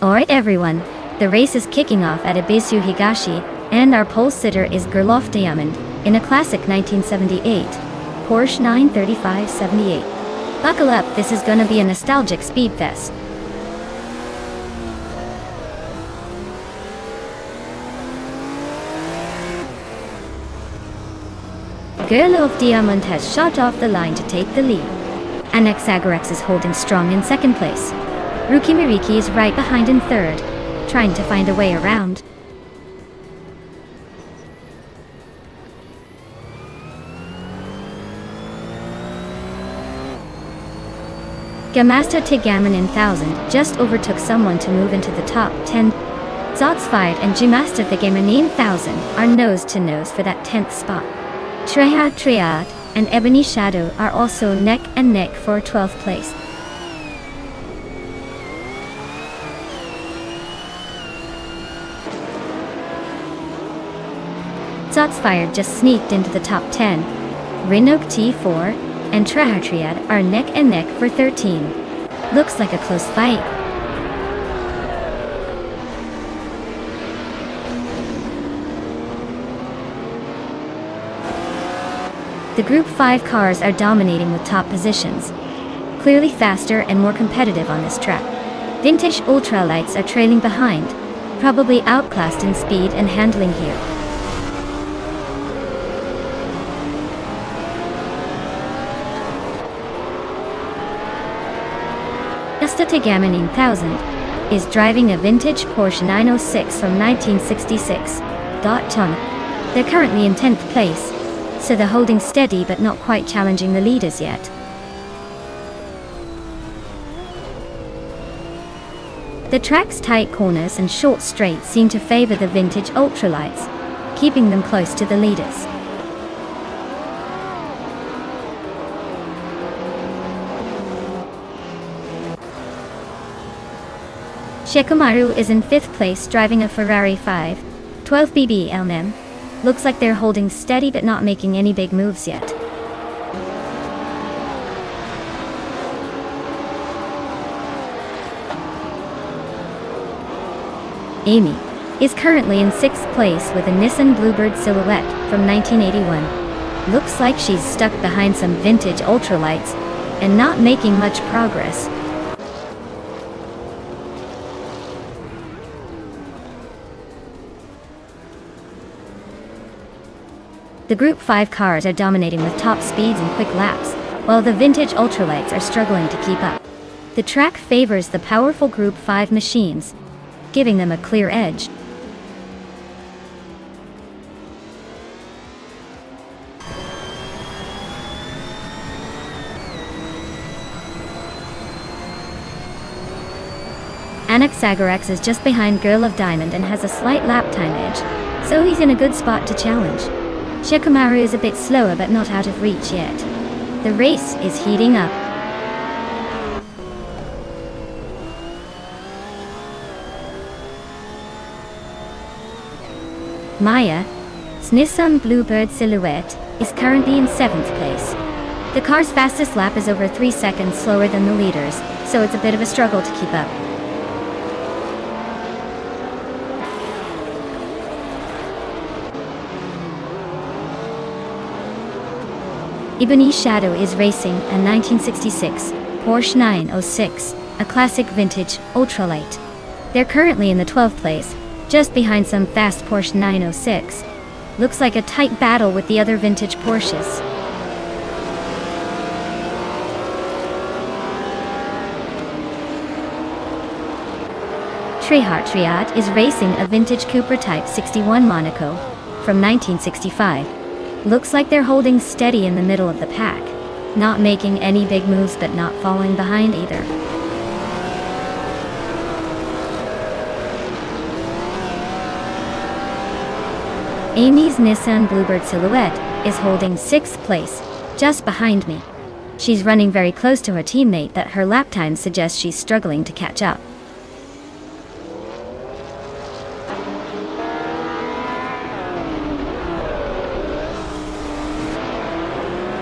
Alright everyone, the race is kicking off at Ibisu Higashi, and our pole sitter is Gerloff Diamond, in a classic 1978 Porsche 935/78. Buckle up, this is gonna be a nostalgic speed fest. Gerloff Diamond has shot off the line to take the lead. Anaxagoras is holding strong in second place. Rukimiriki is right behind in third, trying to find a way around. Gamasta Tegaman in 1000 just overtook someone to move into the top 10. Zotsfied and Gamasta Tegaman in 1000 are nose to nose for that 10th spot. Triad and Ebony Shadow are also neck and neck for 12th place. Zotsfired just sneaked into the top 10. Rinok T4 and Triad are neck and neck for 13. Looks like a close fight. The Group 5 cars are dominating with top positions. Clearly faster and more competitive on this track. Vintage ultralights are trailing behind, probably outclassed in speed and handling here. Tegaman in 1000 is driving a vintage Porsche 906 from 1966. They're currently in 10th place, so they're holding steady but not quite challenging the leaders yet. The track's tight corners and short straights seem to favor the vintage ultralights, keeping them close to the leaders. Shikamaru is in 5th place driving a Ferrari 512 BBLM. Looks like they're holding steady but not making any big moves yet. Amy is currently in 6th place with a Nissan Bluebird Silhouette from 1981. Looks like she's stuck behind some vintage ultralights and not making much progress. The Group 5 cars are dominating with top speeds and quick laps, while the vintage ultralights are struggling to keep up. The track favors the powerful Group 5 machines, giving them a clear edge. Anaxagoras is just behind Girl of Diamond and has a slight lap time edge, so he's in a good spot to challenge. Shikamaru is a bit slower but not out of reach yet. The race is heating up. Maya's Nissan Bluebird Silhouette is currently in 7th place. The car's fastest lap is over 3 seconds slower than the leaders, so it's a bit of a struggle to keep up. Ebony Shadow is racing a 1966 Porsche 906, a classic vintage ultralight. They're currently in the 12th place, just behind some fast Porsche 906. Looks like a tight battle with the other vintage Porsches. Triad is racing a vintage Cooper Type 61 Monaco from 1965. Looks like they're holding steady in the middle of the pack, not making any big moves but not falling behind either. Amy's Nissan Bluebird Silhouette is holding 6th place, just behind me. She's running very close to her teammate, but her lap time suggests she's struggling to catch up.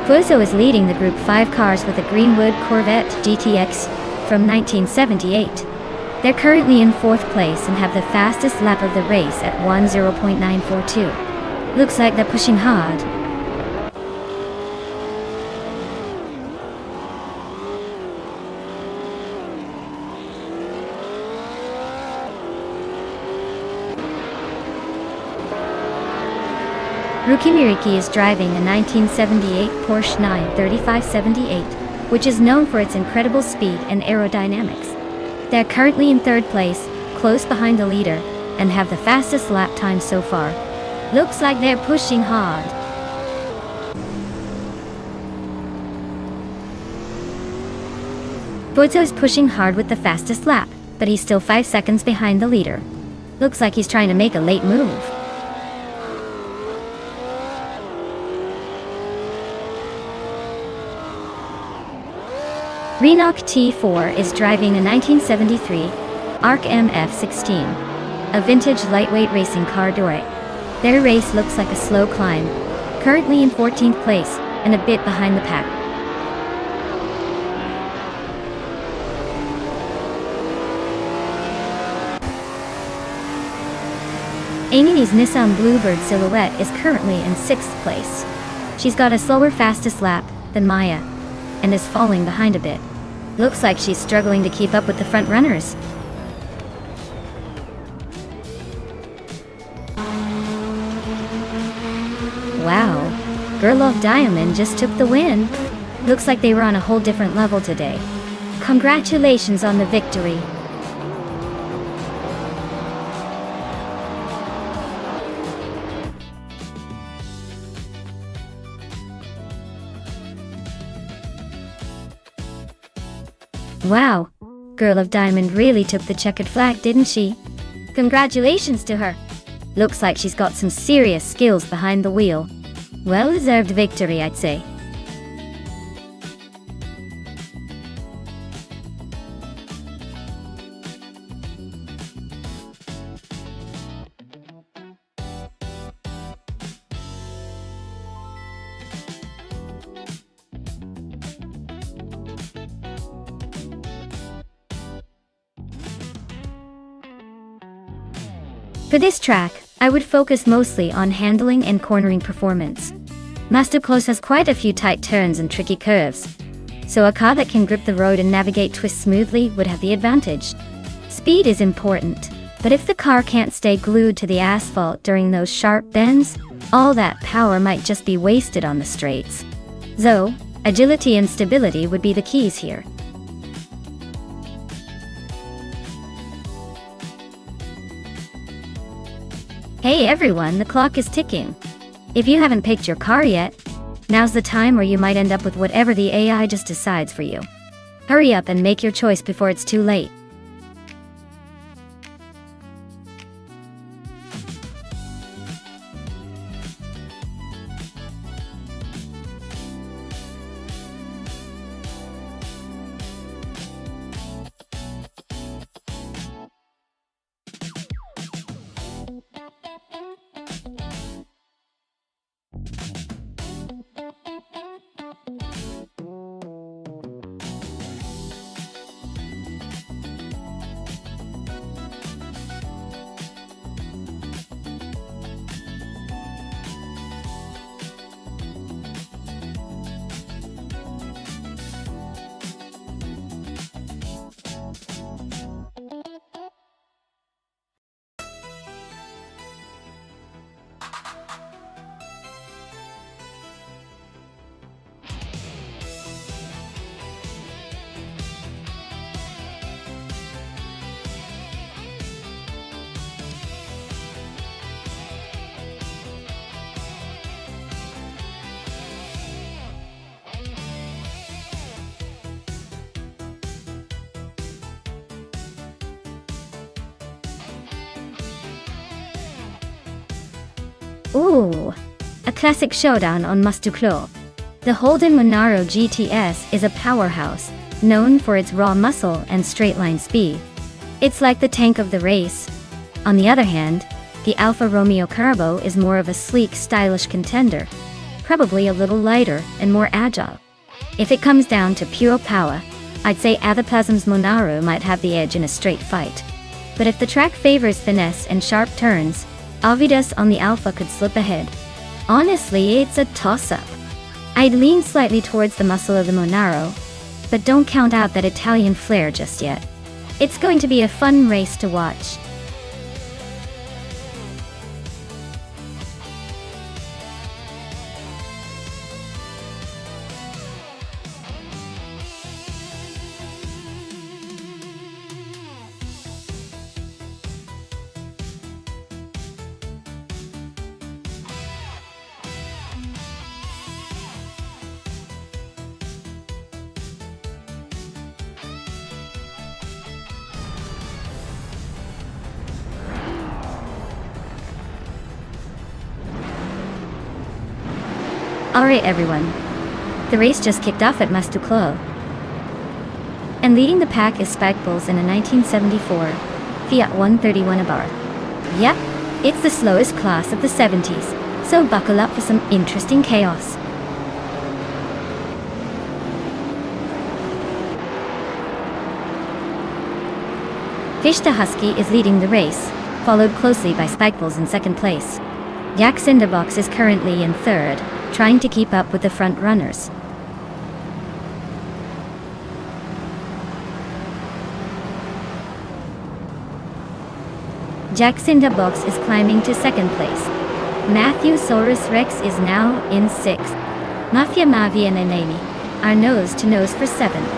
Fuso is leading the Group 5 cars with a Greenwood Corvette GTX from 1978. They're currently in 4th place and have the fastest lap of the race at 10.942. Looks like they're pushing hard. Rukimiriki is driving a 1978 Porsche 93578. which is known for its incredible speed and aerodynamics. They're currently in third place, close behind the leader, and have the fastest lap time so far. Looks like they're pushing hard. Bozo's pushing hard with the fastest lap, but he's still 5 seconds behind the leader. Looks like he's trying to make a late move. Renok T4 is driving a 1973 ARC MF16, a vintage lightweight racing car Dore. Their race looks like a slow climb, currently in 14th place and a bit behind the pack. Amy's Nissan Bluebird Silhouette is currently in 6th place. She's got a slower fastest lap than Maya, and is falling behind a bit. Looks like she's struggling to keep up with the front runners. Wow, Girl of Diamond just took the win. Looks like they were on a whole different level today. Congratulations on the victory. Wow, Girl of Diamond really took the checkered flag, didn't she? Congratulations to her. Looks like she's got some serious skills behind the wheel. Well-deserved victory, I'd say. For this track, I would focus mostly on handling and cornering performance. Masterclass has quite a few tight turns and tricky curves, so a car that can grip the road and navigate twists smoothly would have the advantage. Speed is important, but if the car can't stay glued to the asphalt during those sharp bends, all that power might just be wasted on the straights. So, agility and stability would be the keys here. Hey everyone, the clock is ticking. If you haven't picked your car yet, now's the time, or you might end up with whatever the AI just decides for you. Hurry up and make your choice before it's too late. Ooh, a classic showdown on Masterclass. The Holden Monaro GTS is a powerhouse, known for its raw muscle and straight-line speed. It's like the tank of the race. On the other hand, the Alfa Romeo Carbo is more of a sleek, stylish contender, probably a little lighter and more agile. If it comes down to pure power, I'd say Athaplasm's Monaro might have the edge in a straight fight. But if the track favors finesse and sharp turns, Avidas on the Alfa could slip ahead. Honestly, it's a toss-up. I'd lean slightly towards the muscle of the Monaro, but don't count out that Italian flair just yet. It's going to be a fun race to watch. Alright everyone. The race just kicked off at Mastuklo. And leading the pack is Spikebulls in a 1974 Fiat 131 Abarth. Yep, it's the slowest class of the 70s, so buckle up for some interesting chaos. Fish the Husky is leading the race, followed closely by Spikebulls in second place. Yak Cinderbox is currently in third, trying to keep up with the front runners. Jack Cinderbox is climbing to second place. Matthew Saurus Rex is now in sixth. Mafia Mavi and Enami are nose to nose for seventh.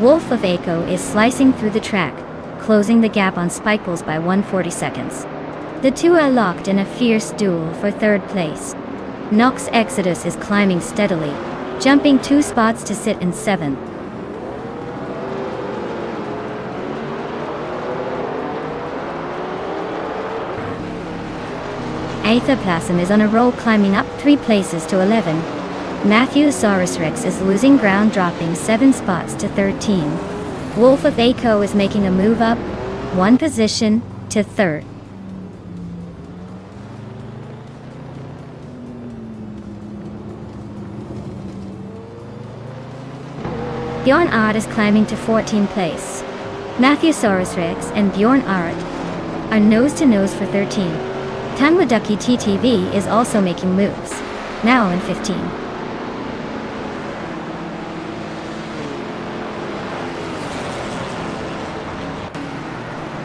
Wolf of Aco is slicing through the track, closing the gap on Spikebulls by 140 seconds. The two are locked in a fierce duel for third place. Nox Exodus is climbing steadily, jumping 2 spots to sit in 7th. Aethoplasm is on a roll, climbing up 3 places to 11. Matthewosaurus Rex is losing ground, dropping 7 spots to 13. Wolf of Aco is making a move up 1 position to 3rd. Bjorn Art is climbing to 14th place. Matthewosaurus Rex and Bjorn Art are nose to nose for 13. Tanwaducky TTV is also making moves, now in 15.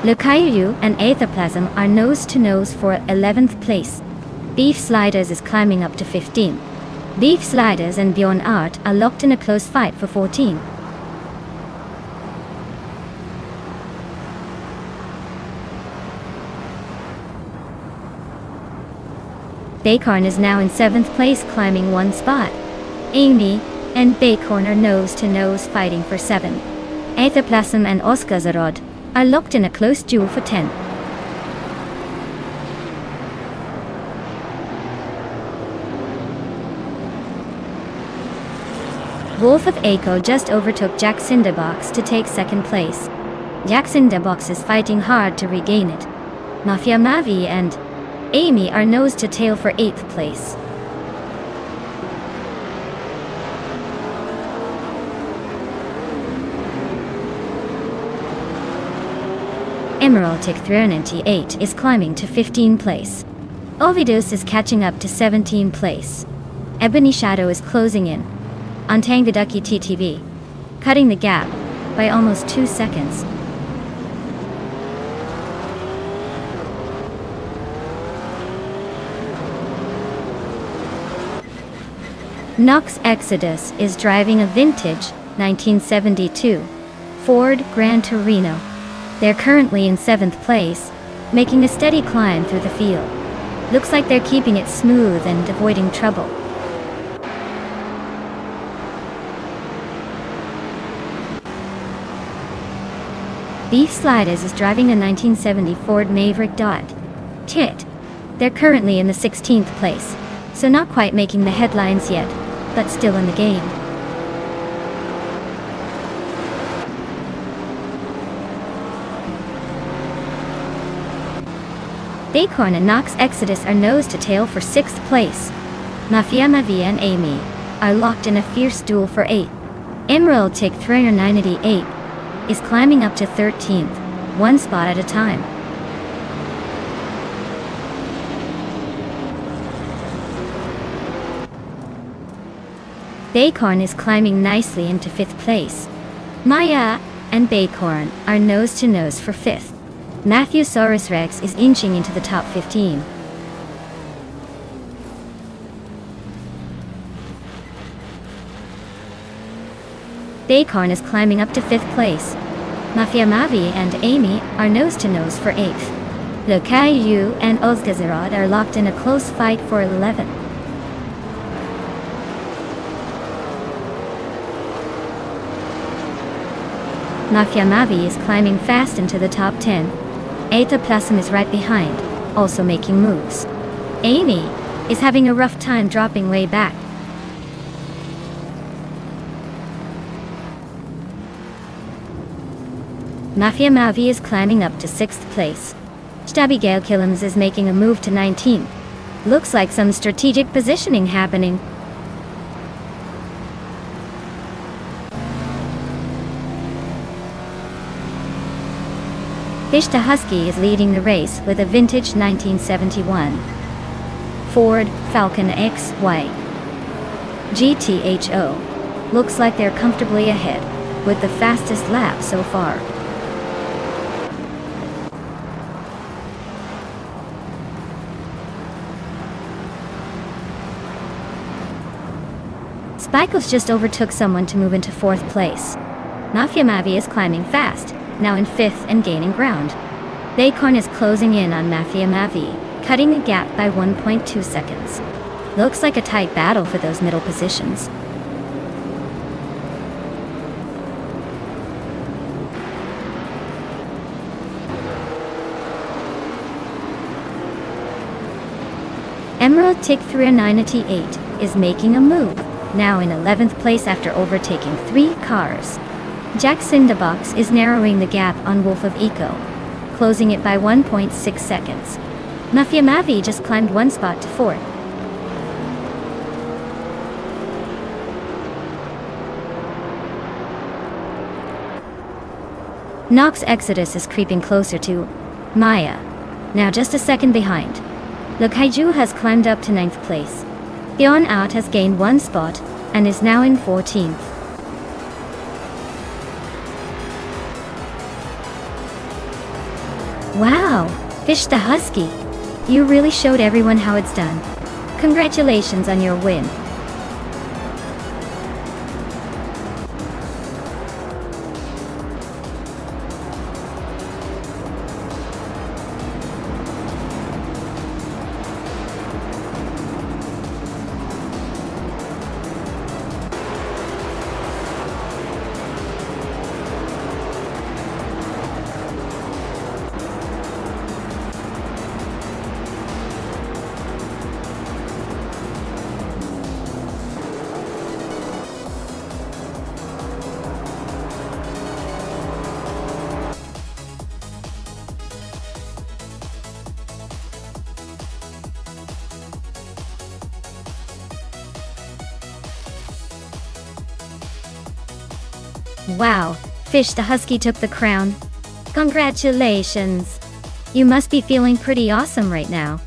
Lucayu and Aethoplasm are nose to nose for 11th place. Beef Sliders is climbing up to 15. Beef Sliders and Bjorn Art are locked in a close fight for 14. Bacorn is now in 7th place, climbing 1 spot. Amy and Bacorn are nose to nose, fighting for 7. Aethoplasm and Oskazarod are locked in a close duel for 10. Wolf of Aco just overtook Jack Cinderbox to take 2nd place. Jack Cinderbox is fighting hard to regain it. Mafia Mavi and Amy are nose to tail for 8th place. Emeraldic 398 is climbing to 15th place. Ovidus is catching up to 17th place. Ebony Shadow is closing in on Tangaducky TTV, cutting the gap by almost 2 seconds. Nox Exodus is driving a vintage 1972 Ford Gran Torino. They're currently in 7th place, making a steady climb through the field. Looks like they're keeping it smooth and avoiding trouble. Beef Sliders is driving a 1970 Ford Maverick Dodge. Tit. They're currently in the 16th place, so not quite making the headlines yet, but still in the game. Bacorn and Nox Exodus are nose to tail for 6th place. Mafia Mavi and Amy are locked in a fierce duel for 8th. Emeraldic 398 is climbing up to 13th, 1 spot at a time. Bacorn is climbing nicely into 5th place. Maya and Bacorn are nose to nose for 5th. Matthewosaurus Rex is inching into the top 15. Bacorn is climbing up to 5th place. Mafia Mavi and Amy are nose to nose for 8th. Lokayu and Ozgazarod are locked in a close fight for 11th. Mafia Mavi is climbing fast into the top 10. Eta Plasm is right behind, also making moves. Amy is having a rough time dropping way back. Mafia Mavi is climbing up to 6th place. Stabigale Killams is making a move to 19th. Looks like some strategic positioning happening. Fishta Husky is leading the race with a vintage 1971 Ford Falcon XY GTHO. Looks like they're comfortably ahead, with the fastest lap so far. Spikles just overtook someone to move into 4th place. Mafia Mavi is climbing fast, now in 5th and gaining ground. Baycorn is closing in on Mafia Mavi, cutting the gap by 1.2 seconds. Looks like a tight battle for those middle positions. Emerald Tick 398 is making a move, now in 11th place after overtaking 3 cars. Jack Cinderbox is narrowing the gap on Wolf of Eco, closing it by 1.6 seconds. Mafia Mavi just climbed 1 spot to 4th. Nox Exodus is creeping closer to Maya, now just a second behind. Le Kaiju has climbed up to 9th place. Beyond Out has gained 1 spot and is now in 14th. Wow, Fish the Husky. You really showed everyone how it's done. Congratulations on your win. Wow, Fish the Husky took the crown. Congratulations! You must be feeling pretty awesome right now.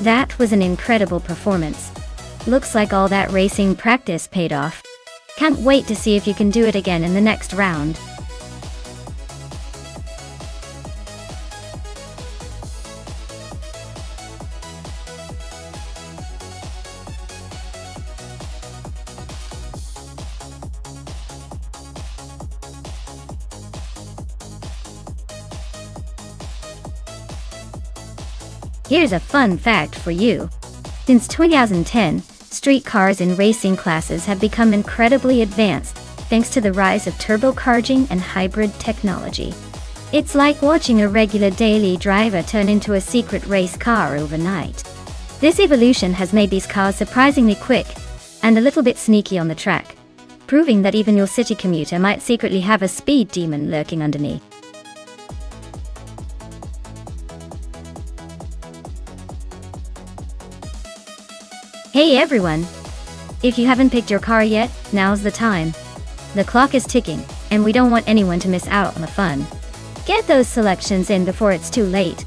That was an incredible performance. Looks like all that racing practice paid off. Can't wait to see if you can do it again in the next round. Here's a fun fact for you. Since 2010, street cars in racing classes have become incredibly advanced, thanks to the rise of turbocharging and hybrid technology. It's like watching a regular daily driver turn into a secret race car overnight. This evolution has made these cars surprisingly quick, and a little bit sneaky on the track, proving that even your city commuter might secretly have a speed demon lurking underneath. Hey everyone! If you haven't picked your car yet, now's the time. The clock is ticking, and we don't want anyone to miss out on the fun. Get those selections in before it's too late.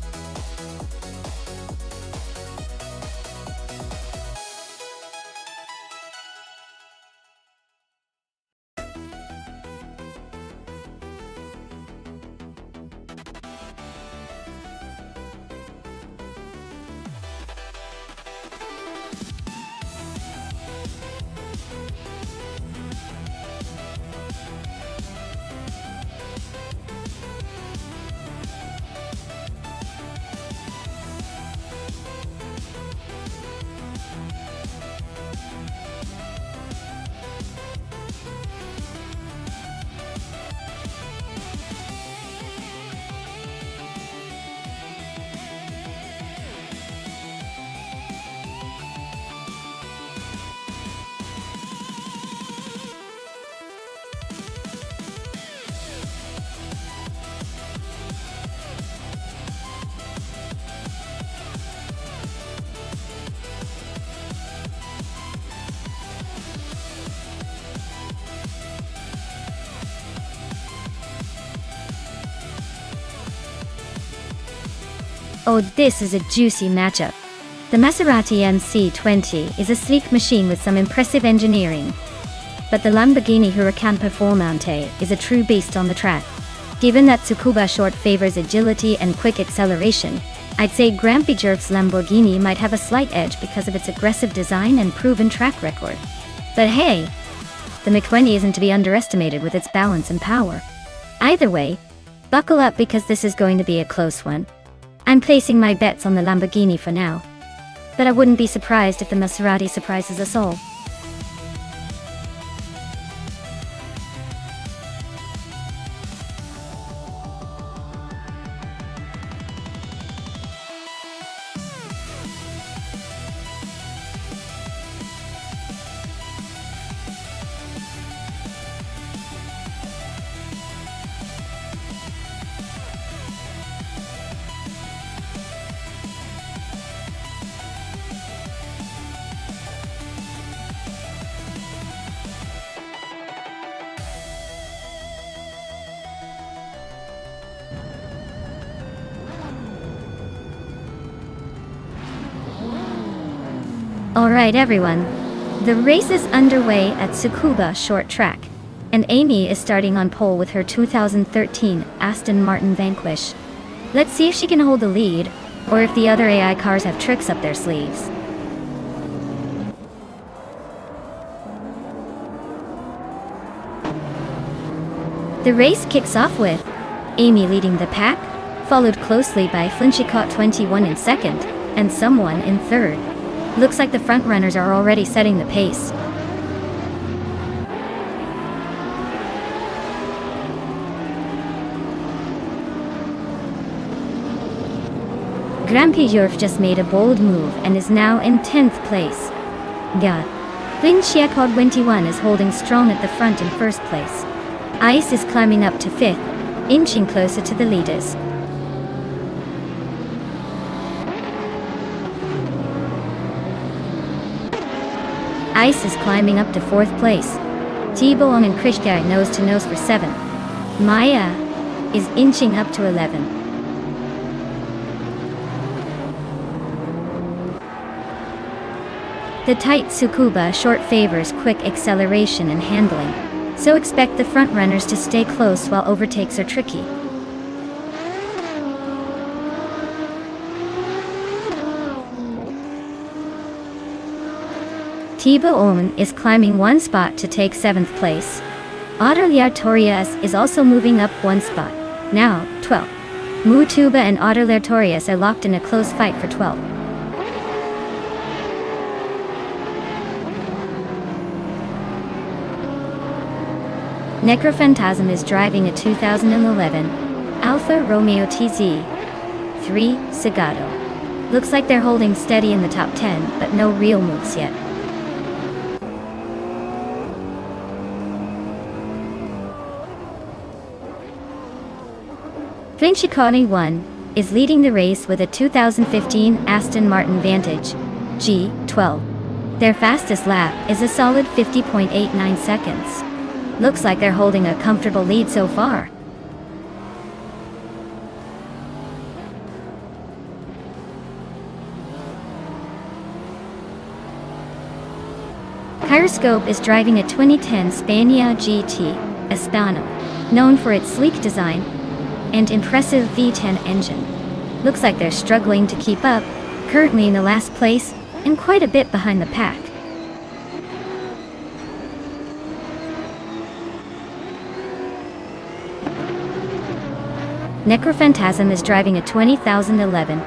Oh, this is a juicy matchup. The Maserati MC20 is a sleek machine with some impressive engineering. But the Lamborghini Huracan Performante is a true beast on the track. Given that Tsukuba Short favors agility and quick acceleration, I'd say Grampy Jerk's Lamborghini might have a slight edge because of its aggressive design and proven track record. But hey, the M20 isn't to be underestimated with its balance and power. Either way, buckle up because this is going to be a close one. I'm placing my bets on the Lamborghini for now. But I wouldn't be surprised if the Maserati surprises us all. Alright everyone, the race is underway at Tsukuba Short Track, and Amy is starting on pole with her 2013 Aston Martin Vanquish. Let's see if she can hold the lead, or if the other AI cars have tricks up their sleeves. The race kicks off with Amy leading the pack, followed closely by Flinchicott 21 in second, and someone in third. Looks like the front runners are already setting the pace. Grampy Jerk just made a bold move and is now in 10th place. Flinchicott 21 is holding strong at the front in first place. Ice is climbing up to 5th, inching closer to the leaders. Ice is climbing up to 4th place. T-Bone and Krishka nose to nose for 7th. Maya is inching up to 11th. The tight Tsukuba Short favors quick acceleration and handling, so expect the front runners to stay close while overtakes are tricky. T-Bone is climbing one spot to take 7th place. Torias is also moving up one spot, now 12th. Mutuba and Torias are locked in a close fight for 12th. Necrophantasm is driving a 2011 Alfa Romeo TZ 3 Zagato. Looks like they're holding steady in the top 10, but no real moves yet. Flinchicott 1 is leading the race with a 2015 Aston Martin Vantage G12. Their fastest lap is a solid 50.89 seconds. Looks like they're holding a comfortable lead so far. Gyroscope is driving a 2010 Spania GT Espano, known for its sleek design and impressive V10 engine. Looks like they're struggling to keep up, currently in the last place and quite a bit behind the pack. Necrophantasm is driving a 2011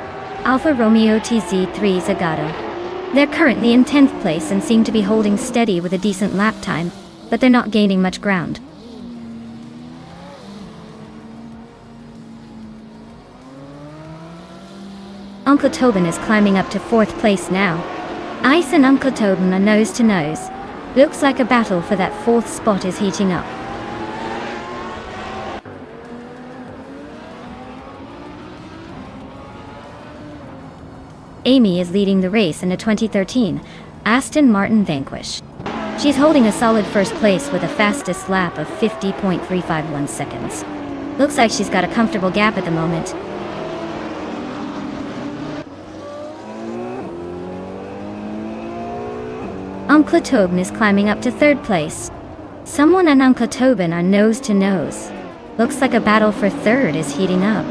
Alfa Romeo TZ3 Zagato. They're currently in 10th place and seem to be holding steady with a decent lap time, but they're not gaining much ground. Uncle Tobin is climbing up to 4th place now. Ice and Uncle Tobin are nose to nose. Looks like a battle for that 4th spot is heating up. Amy is leading the race in a 2013 Aston Martin Vanquish. She's holding a solid first place with a fastest lap of 50.351 seconds. Looks like she's got a comfortable gap at the moment. Uncle Tobin is climbing up to third place. Someone and Uncle Tobin are nose to nose. Looks like a battle for third is heating up.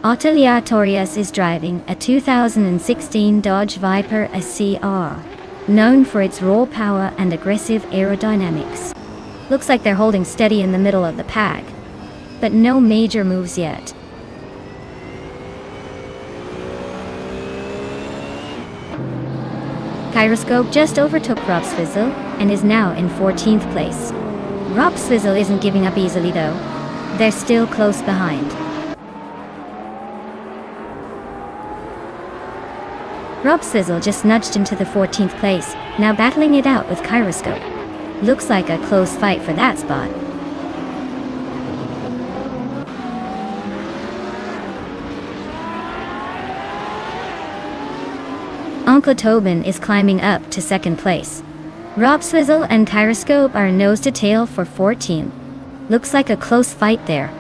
Otelia Torias is driving a 2016 Dodge Viper SCR, known for its raw power and aggressive aerodynamics. Looks like they're holding steady in the middle of the pack, but no major moves yet. Gyroscope just overtook Rob Swizzle and is now in 14th place. Rob Swizzle isn't giving up easily though. They're still close behind. Rob Swizzle just nudged into the 14th place, now battling it out with Gyroscope. Looks like a close fight for that spot. Uncle Tobin is climbing up to second place. Rob Swizzle and Gyroscope are nose to tail for 14th. Looks like a close fight there.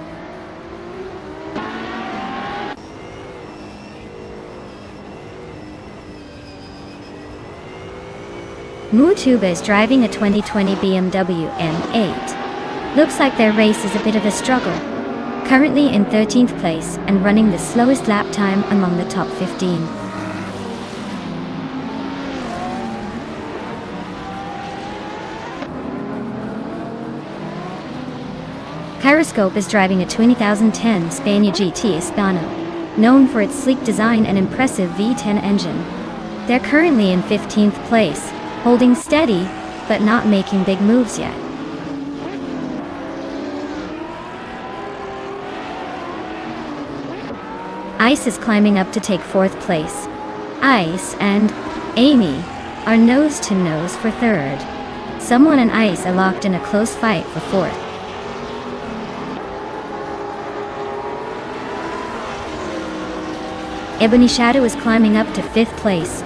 Mutuba is driving a 2020 BMW M8. Looks like their race is a bit of a struggle. Currently in 13th place and running the slowest lap time among the top 15. Gyroscope is driving a 2010 Spania GT Hispano, known for its sleek design and impressive V10 engine. They're currently in 15th place, holding steady, but not making big moves yet. Ice is climbing up to take 4th place. Ice and Amy are nose to nose for 3rd. Someone and Ice are locked in a close fight for 4th. Ebony Shadow is climbing up to 5th place.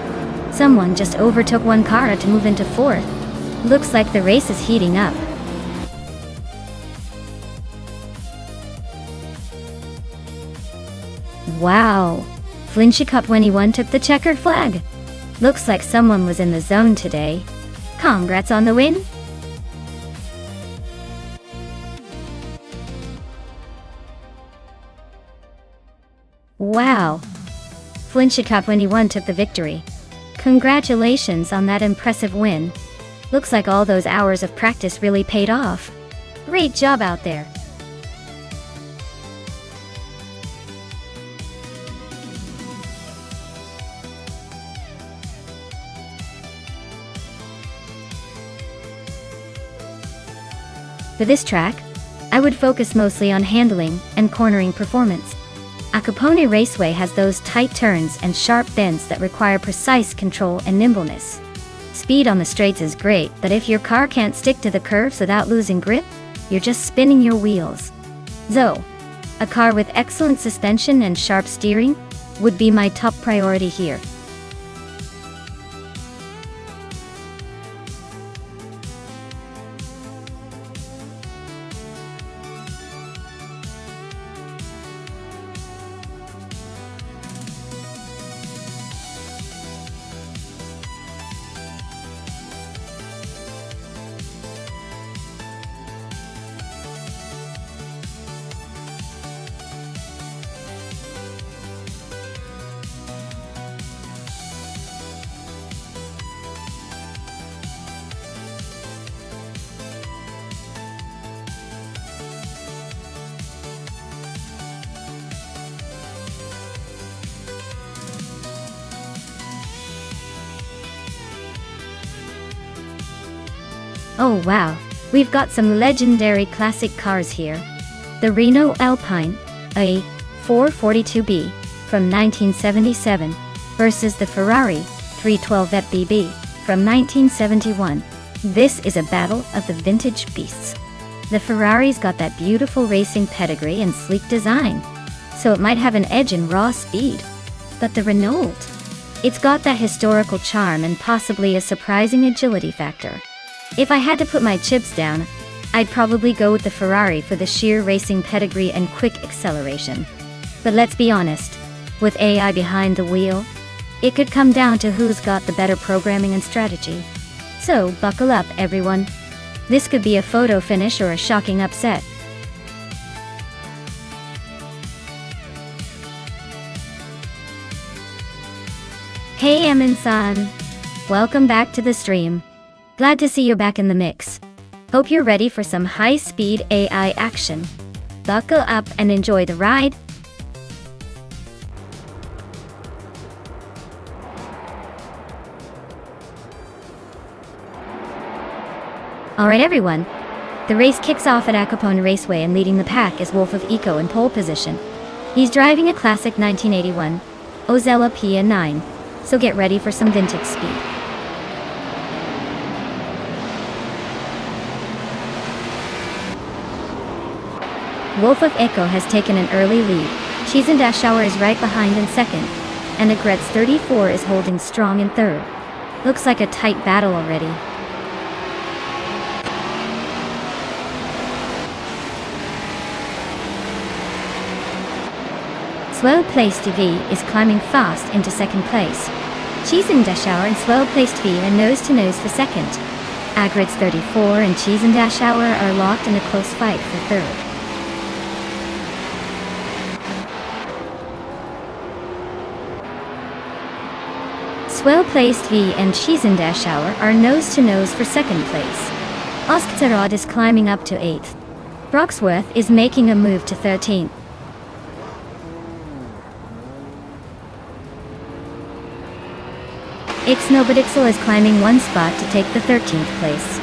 Someone just overtook one car to move into 4th. Looks like the race is heating up. Wow! Flinchy Cup 21 took the checkered flag. Looks like someone was in the zone today. Congrats on the win! Wow! Flinchy Cup 21 took the victory. Congratulations on that impressive win. Looks like all those hours of practice really paid off. Great job out there. For this track, I would focus mostly on handling and cornering performance. Acapone Raceway has those tight turns and sharp bends that require precise control and nimbleness. Speed on the straights is great, but if your car can't stick to the curves without losing grip, you're just spinning your wheels. So, a car with excellent suspension and sharp steering would be my top priority here. Oh wow, we've got some legendary classic cars here. The Renault Alpine, a 442B from 1977, versus the Ferrari 312 FBB from 1971. This is a battle of the vintage beasts. The Ferrari's got that beautiful racing pedigree and sleek design, so it might have an edge in raw speed. But the Renault, it's got that historical charm and possibly a surprising agility factor. If I had to put my chips down, I'd probably go with the Ferrari for the sheer racing pedigree and quick acceleration. But let's be honest, with AI behind the wheel, it could come down to who's got the better programming and strategy. So, buckle up, everyone. This could be a photo finish or a shocking upset. Hey Amin-san! Welcome back to the stream. Glad to see you're back in the mix. Hope you're ready for some high-speed AI action. Buckle up and enjoy the ride. Alright everyone, the race kicks off at Acapone Raceway and leading the pack is Wolf of Eco in pole position. He's driving a classic 1981 Ozella P9, so get ready for some vintage speed. Wolf of Eco has taken an early lead. Cheese and Dashauer is right behind in second, and Agretz 34 is holding strong in third. Looks like a tight battle already. Well-placed TV is climbing fast into second place. Cheese and Dashauer and well-placed V are nose-to-nose for second. Agretz 34 and Cheese and Dashauer are locked in a close fight for third. Well-placed V and Cheese and Dashauer are nose-to-nose for second place. Oskterod is climbing up to 8th. Broxworth is making a move to 13th. Ixnobadixel is climbing one spot to take the 13th place.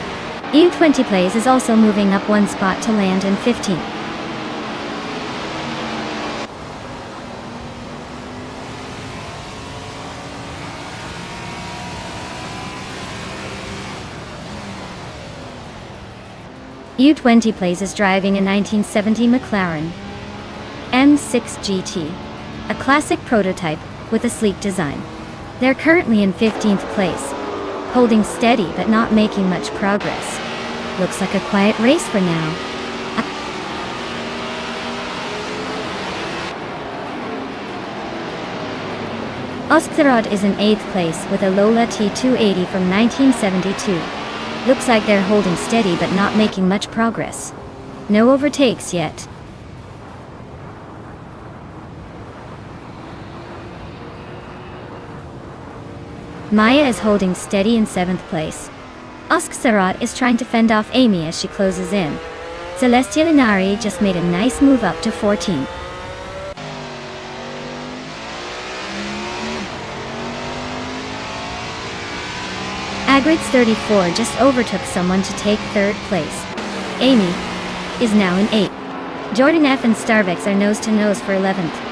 EU20 Plays is also moving up one spot to land in 15th. EU20 Plays is driving a 1970 McLaren M6 GT, a classic prototype with a sleek design. They're currently in 15th place, holding steady but not making much progress. Looks like a quiet race for now. Oskterod is in 8th place with a Lola T280 from 1972. Looks like they're holding steady but not making much progress. No overtakes yet. Maya is holding steady in 7th place. Oskterod is trying to fend off Amy as she closes in. Celestia Linari just made a nice move up to 14. Agretz 34 just overtook someone to take 3rd place. Amy is now in 8th. Jordan F and Starbucks are nose-to-nose for 11th.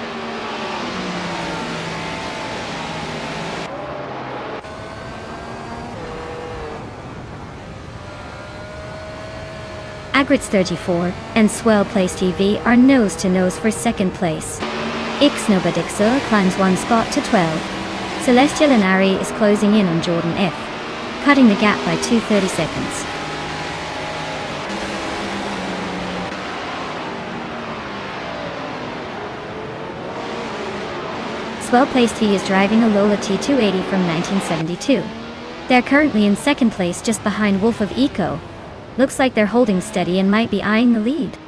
Agretz 34 and Swell-placed TV are nose-to-nose for 2nd place. Ixnobadixel climbs one spot to 12. Celestia Linari is closing in on Jordan F, cutting the gap by 2:30 seconds. Swell-placed V is driving a Lola T280 from 1972. They're currently in 2nd place just behind Wolf of Eco. Looks like they're holding steady and might be eyeing the lead.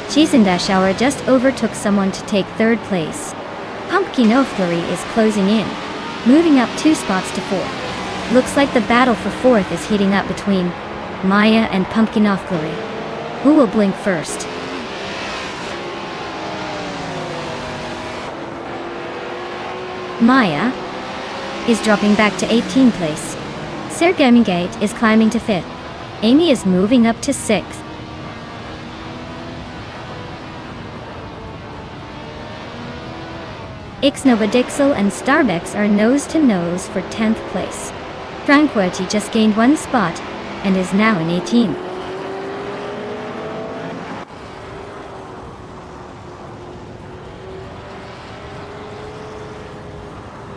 Cheese and Dashauer just overtook someone to take 3rd place. Pumpkin O'Flurry is closing in, moving up 2 spots to 4th. Looks like the battle for 4th is heating up between Maya and Pumpkin O'Flurry. Who will blink first? Maya is dropping back to 18th place. Sergamingate is climbing to 5th. Amy is moving up to 6th. Ixnobadixel and Starbucks are nose-to-nose for 10th place. Tranquility just gained one spot and is now in 18th.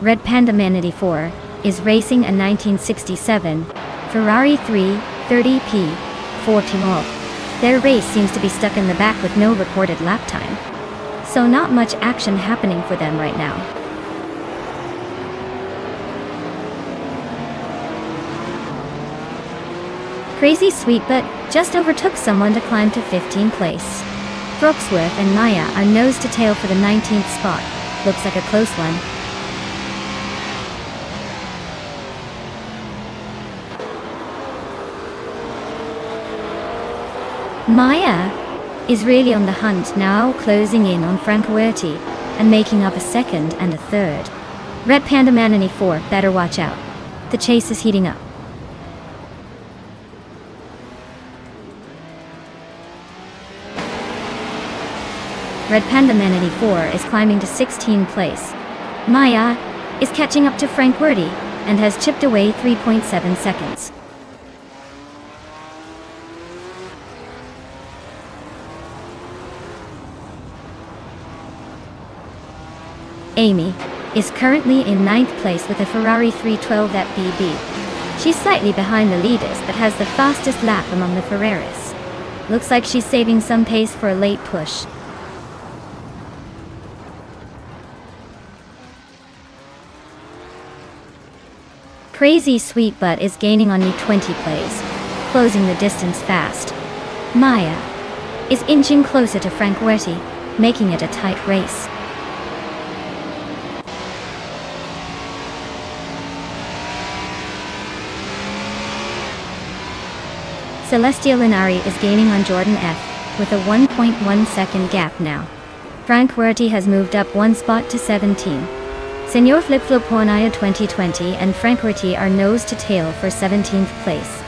Red Panda Man 84, is racing a 1967 Ferrari 330P 4 Their race seems to be stuck in the back with no recorded lap time. So not much action happening for them right now. Crazy Sweetbutt just overtook someone to climb to 15th place. Brooksworth and Maya are nose to tail for the 19th spot. Looks like a close one. Maya is really on the hunt now, closing in on Francowerty and making up a second and a third. Red Panda Man 84, better watch out. The chase is heating up. Red Panda Man 84 is climbing to 16th place. Maya is catching up to Francowerty and has chipped away 3.7 seconds. Amy is currently in 9th place with a Ferrari 312 at BB. She's slightly behind the leaders but has the fastest lap among the Ferraris. Looks like she's saving some pace for a late push. Crazy Sweetbutt is gaining on U20 place, closing the distance fast. Maya is inching closer to Francowerty, making it a tight race. Celestia Linari is gaining on Jordan F, with a 1.1 second gap now. Francowerty has moved up one spot to 17. Senor Flip Flop Pornaya 2020 and Francowerty are nose to tail for 17th place.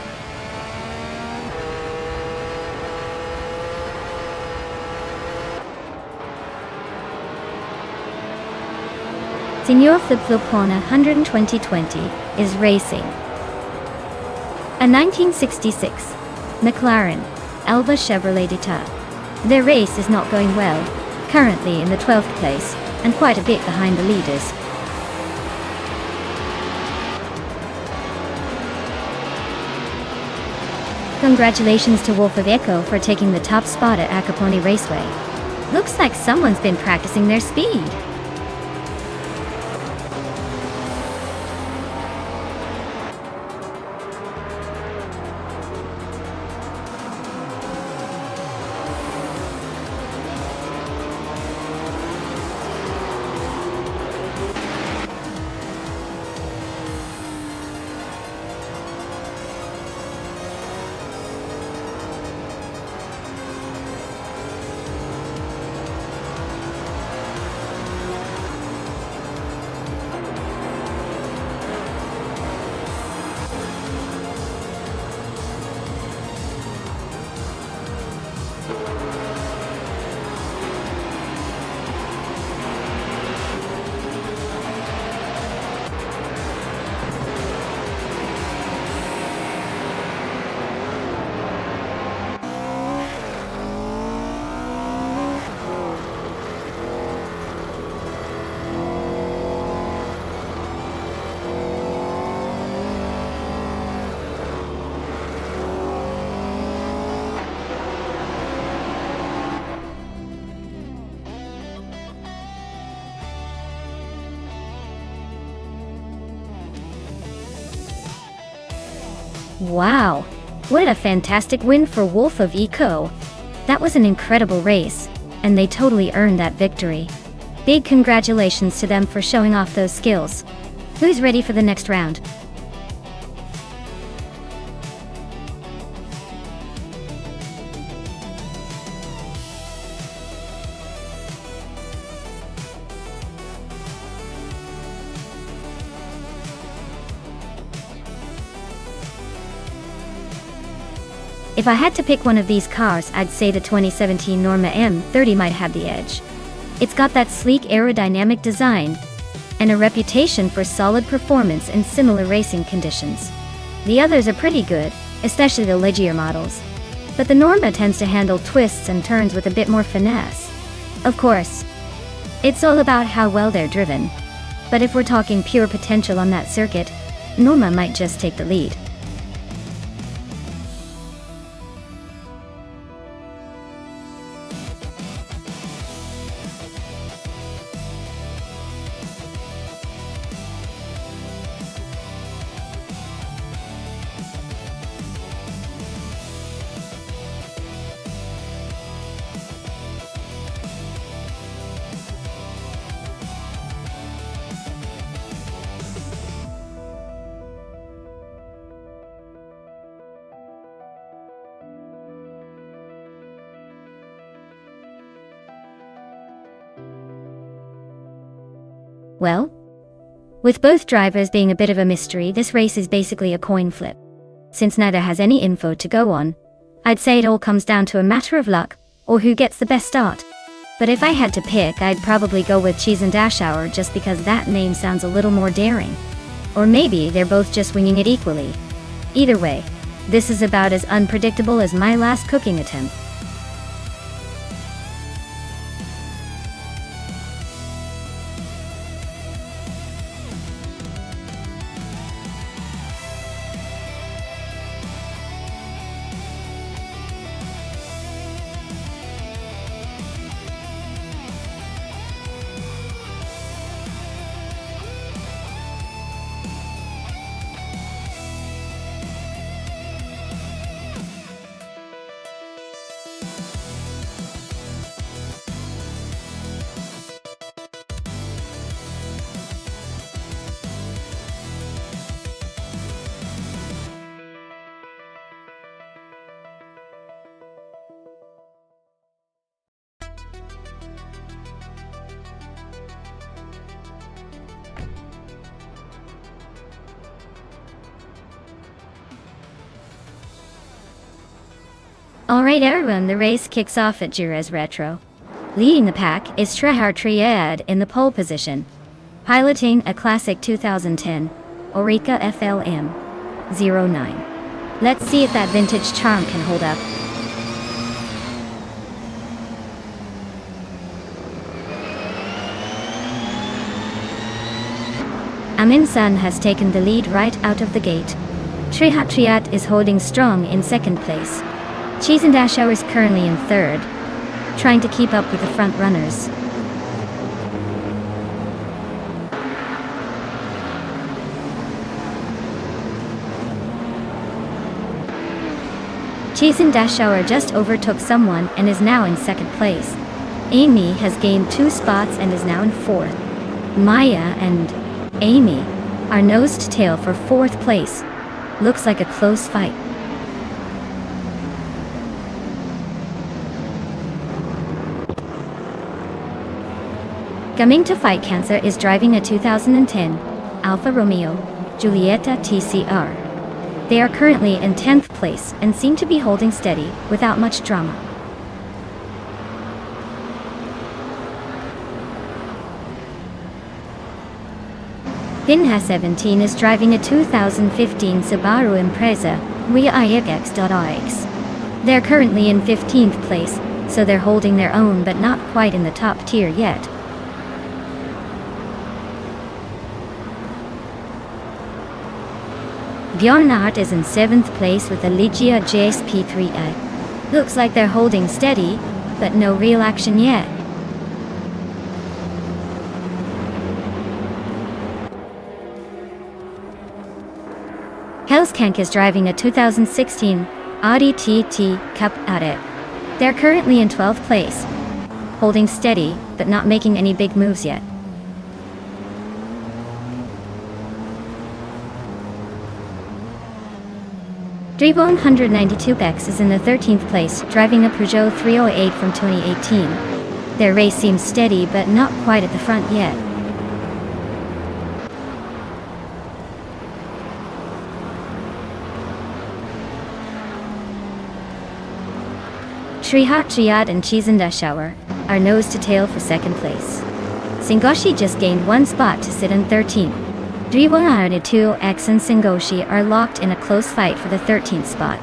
Senor Flip Flop Porna 12020 is racing a 1966 McLaren Elva Chevrolet Dita. Their race is not going well, currently in the 12th place, and quite a bit behind the leaders. Congratulations to Wolf of Echo for taking the top spot at Acapone Raceway. Looks like someone's been practicing their speed. Wow, what a fantastic win for Wolf of Eco. That was an incredible race, and they totally earned that victory. Big congratulations to them for showing off those skills. Who's ready for the next round? If I had to pick one of these cars, I'd say the 2017 Norma M30 might have the edge. It's got that sleek aerodynamic design and a reputation for solid performance in similar racing conditions. The others are pretty good, especially the Ligier models. But the Norma tends to handle twists and turns with a bit more finesse. Of course, it's all about how well they're driven. But if we're talking pure potential on that circuit, Norma might just take the lead. Well, with both drivers being a bit of a mystery, this race is basically a coin flip. Since neither has any info to go on, I'd say it all comes down to a matter of luck, or who gets the best start. But if I had to pick, I'd probably go with Cheese and Dashauer just because that name sounds a little more daring. Or maybe they're both just winging it equally. Either way, this is about as unpredictable as my last cooking attempt. Alright everyone, the race kicks off at Jerez Retro. Leading the pack is Trehar Triad in the pole position, piloting a classic 2010 Orica FLM 09. Let's see if that vintage charm can hold up. Amin Sun has taken the lead right out of the gate. Trehar Triad is holding strong in second place. Cheese and Dashauer is currently in third, trying to keep up with the front runners. Cheese and Dashauer just overtook someone and is now in second place. Amy has gained 2 spots and is now in fourth. Maya and Amy are nose to tail for fourth place. Looks like a close fight. Coming to fight, Cancer is driving a 2010 Alfa Romeo Giulietta TCR. They are currently in 10th place and seem to be holding steady without much drama. Pinha 17 is driving a 2015 Subaru Impreza WIX.ix. They're currently in 15th place, so they're holding their own but not quite in the top tier yet. Bjornart is in 7th place with a Ligia JSP3A. Looks like they're holding steady, but no real action yet. Helskank is driving a 2016 Audi TT Cup Audit. They're currently in 12th place, holding steady, but not making any big moves yet. Drivo 192 Bex is in the 13th place, driving a Peugeot 308 from 2018. Their race seems steady, but not quite at the front yet. Trehar Triad and Cheese and Dashauer are nose to tail for second place. Sengoshi just gained 1 spot to sit in 13th. Drivo 192 X and Sengoshi are locked in a close fight for the 13th spot.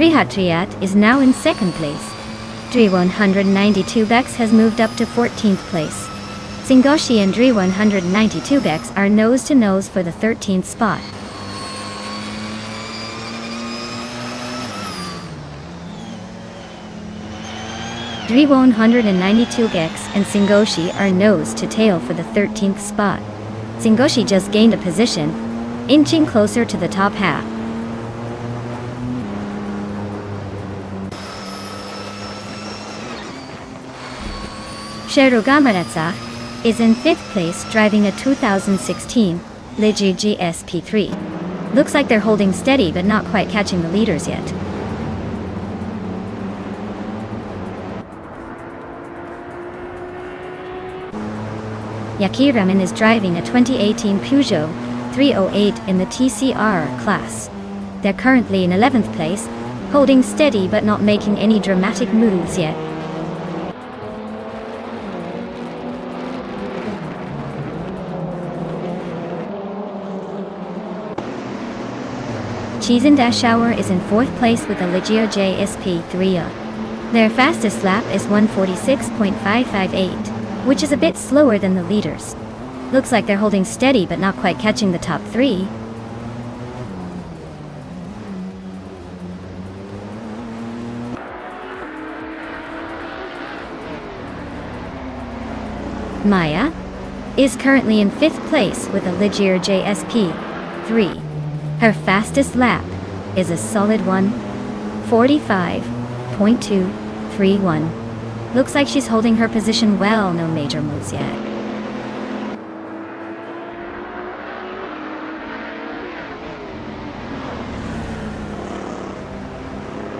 Trihatriat is now in second place. Dri 192X has moved up to 14th place. Singoshi and Dri 192X are nose-to-nose for the 13th spot. Dri 192X and Singoshi are nose-to-tail for the 13th spot. Singoshi just gained a position, inching closer to the top half. Sherugamaretsa is in 5th place driving a 2016 Ligier GSP3. Looks like they're holding steady but not quite catching the leaders yet. Yakiraman is driving a 2018 Peugeot 308 in the TCR class. They're currently in 11th place, holding steady but not making any dramatic moves yet. Chizendashauer is in 4th place with a Ligier JSP3. Their fastest lap is 146.558, which is a bit slower than the leaders. Looks like they're holding steady but not quite catching the top 3. Maya is currently in 5th place with a Ligier JSP3. Her fastest lap is a solid 1:45.231. Looks like she's holding her position well, no major moves yet.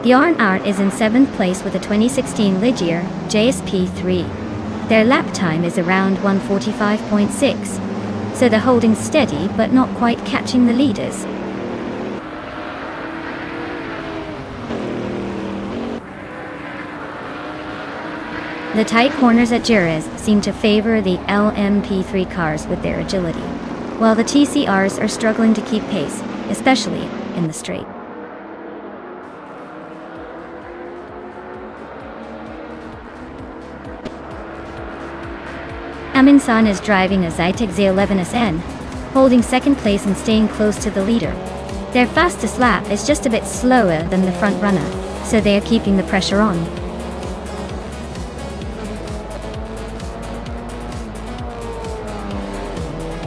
Bjorn Art is in 7th place with a 2016 Ligier JSP3. Their lap time is around 1:45.6, so they're holding steady but not quite catching the leaders. The tight corners at Jerez seem to favor the LMP3 cars with their agility, while the TCRs are struggling to keep pace, especially in the straight. Amin-san is driving a Zytec Z11SN, holding 2nd place and staying close to the leader. Their fastest lap is just a bit slower than the front runner, so they are keeping the pressure on.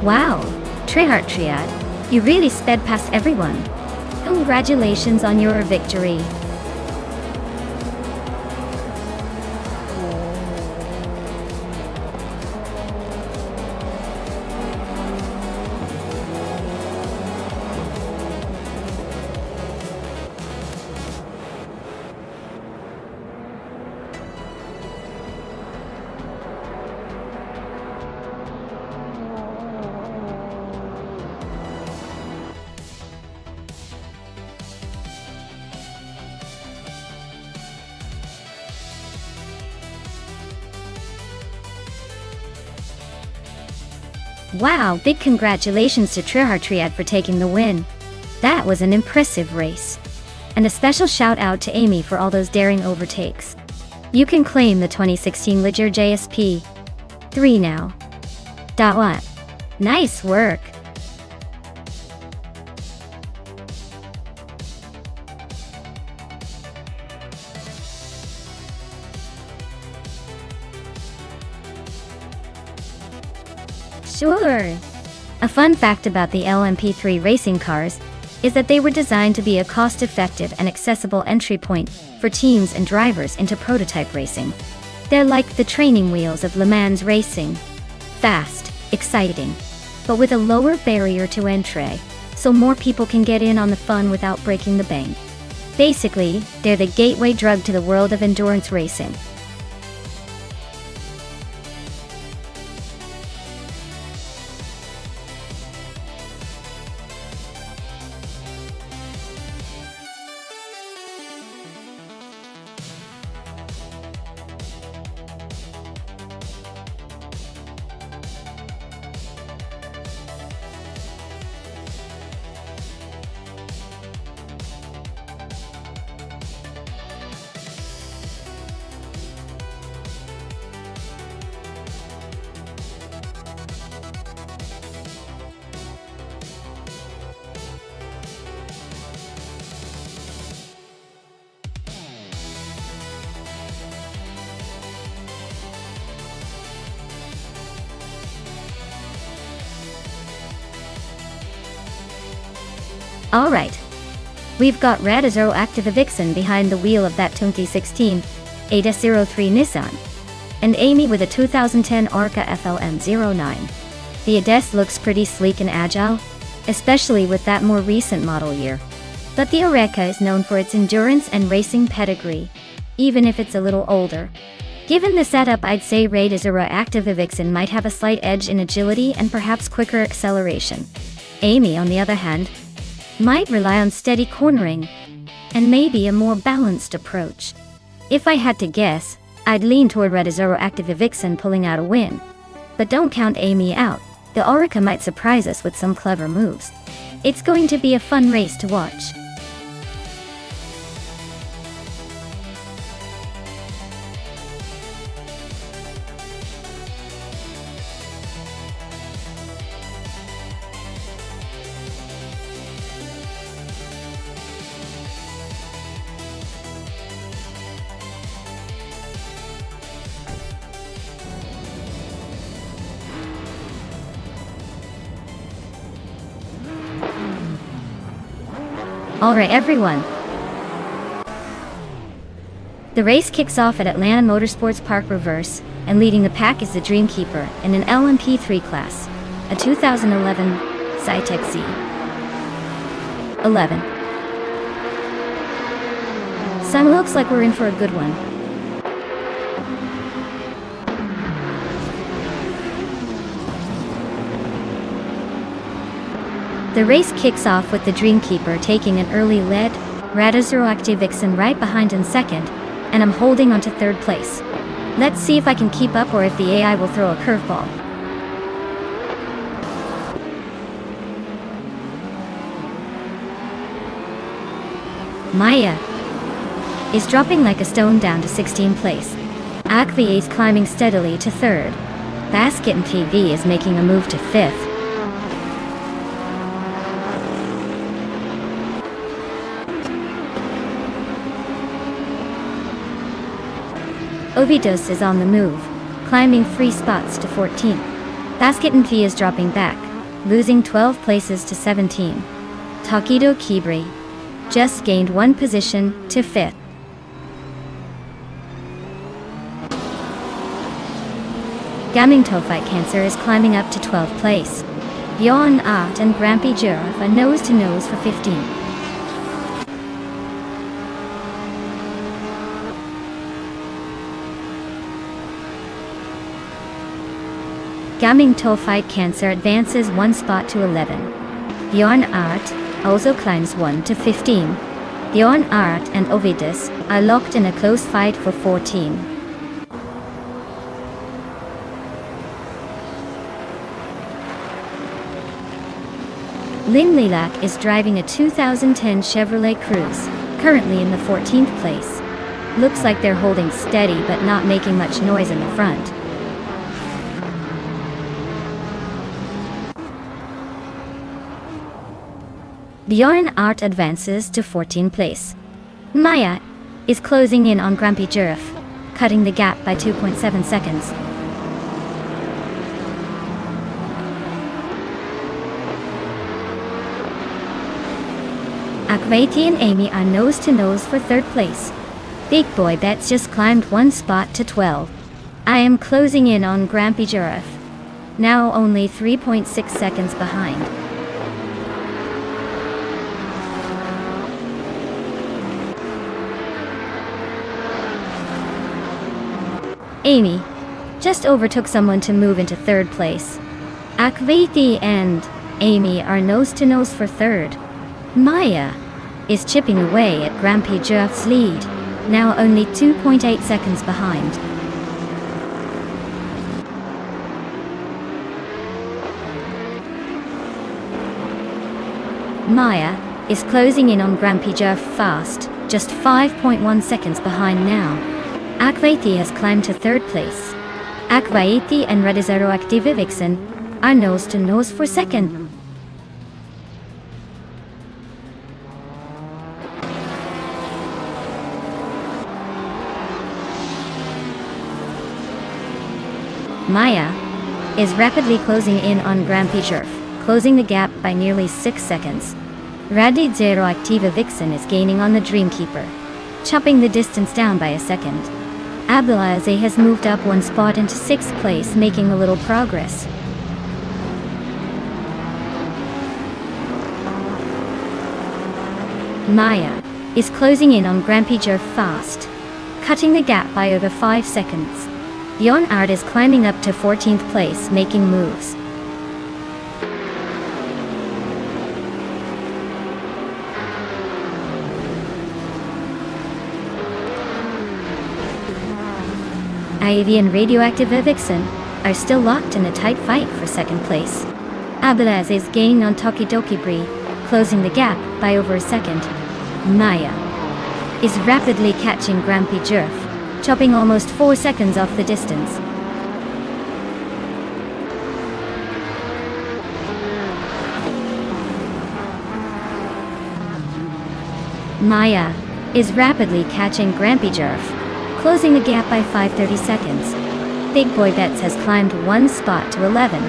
Wow, Trihatriat, you really sped past everyone. Congratulations on your victory. Wow, big congratulations to Trihatriat for taking the win. That was an impressive race. And a special shout out to Amy for all those daring overtakes. You can claim the 2016 Ligier JSP3 now. What? Nice work. Sure. A fun fact about the LMP3 racing cars is that they were designed to be a cost-effective and accessible entry point for teams and drivers into prototype racing. They're like the training wheels of Le Mans racing. Fast, exciting, but with a lower barrier to entry, so more people can get in on the fun without breaking the bank. Basically, they're the gateway drug to the world of endurance racing. Alright. We've got Radizero Active Vixen behind the wheel of that 2016 ADES-03 Nissan, and Amy with a 2010 Orca FLM09. The ADES looks pretty sleek and agile, especially with that more recent model year. But the Oreca is known for its endurance and racing pedigree, even if it's a little older. Given the setup, I'd say Radizero Active Vixen might have a slight edge in agility and perhaps quicker acceleration. Amy, on the other hand, might rely on steady cornering and maybe a more balanced approach. If I had to guess, I'd lean toward Radizero Active Vixen pulling out a win. But don't count Amy out. The Oreca might surprise us with some clever moves. It's going to be a fun race to watch. Alright everyone. The race kicks off at Atlanta Motorsports Park Reverse, and leading the pack is the Dreamkeeper in an LMP3 class, a 2011 Cytec Z11. Some looks like we're in for a good one. The race kicks off with the Dreamkeeper taking an early lead, Radizero Active Vixen right behind in second, and I'm holding on to third place. Let's see if I can keep up or if the AI will throw a curveball. Maya is dropping like a stone down to 16th place. Akvi is climbing steadily to third. Basket and TV is making a move to fifth. Ovidus is on the move, climbing 3 spots to 14th. Basket and V is dropping back, losing 12 places to 17. Takido Kibri just gained 1 position to 5th. Gaming Tophyte Cancer is climbing up to 12th place. Bjorn Art and Grampy Giraffe are nose to nose for 15. Gaming Tophyte Cancer advances 1 spot to 11. Bjorn Art also climbs 1 to 15. Bjorn Art and Ovidus are locked in a close fight for 14. Lin Lilac is driving a 2010 Chevrolet Cruze, currently in the 14th place. Looks like they're holding steady but not making much noise in the front. Bjorn Art advances to 14th place. Maya is closing in on Grampy Giraffe, cutting the gap by 2.7 seconds. Akvati and Amy are nose to nose for 3rd place. Big Boy Bets just climbed 1 spot to 12. I am closing in on Grampy Giraffe, now only 3.6 seconds behind. Amy just overtook someone to move into 3rd place. Akvati and Amy are nose to nose for 3rd. Maya is chipping away at Grampy Giraffe's lead, now only 2.8 seconds behind. Maya is closing in on Grampy Giraffe fast, just 5.1 seconds behind now. Akvati has climbed to 3rd place. Akvati and Radizero Active Vixen are nose to nose for 2nd. Maya is rapidly closing in on Grampy Giraffe, closing the gap by nearly 6 seconds. Radioactive Vixen is gaining on the Dreamkeeper, chopping the distance down by a second. Abdelaziz has moved up one spot into 6th place, making a little progress. Maya is closing in on Grampijor fast, cutting the gap by over 5 seconds. Jon Art is climbing up to 14th place, making moves. Ivy and Radioactive Vixen are still locked in a tight fight for 2nd place. Abdelaziz is gaining on Tokidoki Brie, closing the gap by over a second. Maya is rapidly catching Grampijor, chopping almost 4 seconds off the distance. Maya is rapidly catching Grampijor, closing the gap by 5:30 seconds. Big Boy Betts has climbed 1 spot to 11.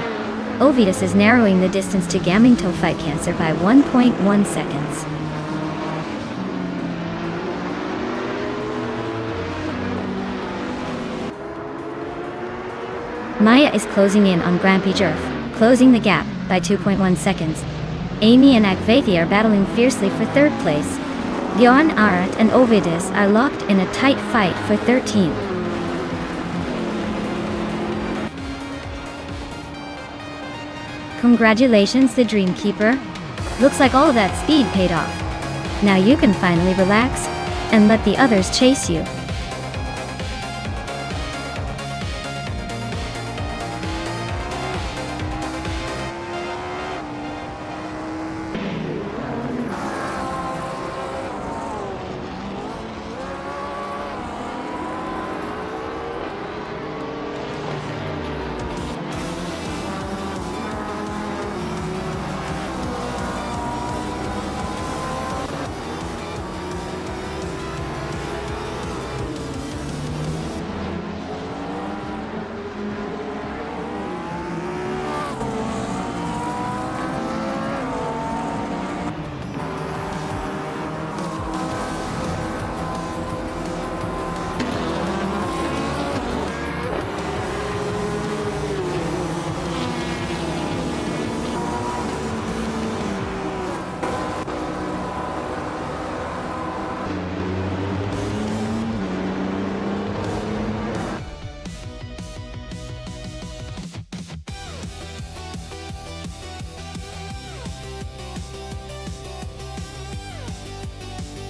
Ovidus is narrowing the distance to Gaming Fight Cancer by 1.1 seconds. Maya is closing in on Grampijor, closing the gap by 2.1 seconds. Amy and Akvathi are battling fiercely for 3rd place. Jon Art and Ovidus are locked in a tight fight for 13th. Congratulations, the Dreamkeeper. Looks like all that speed paid off. Now you can finally relax and let the others chase you.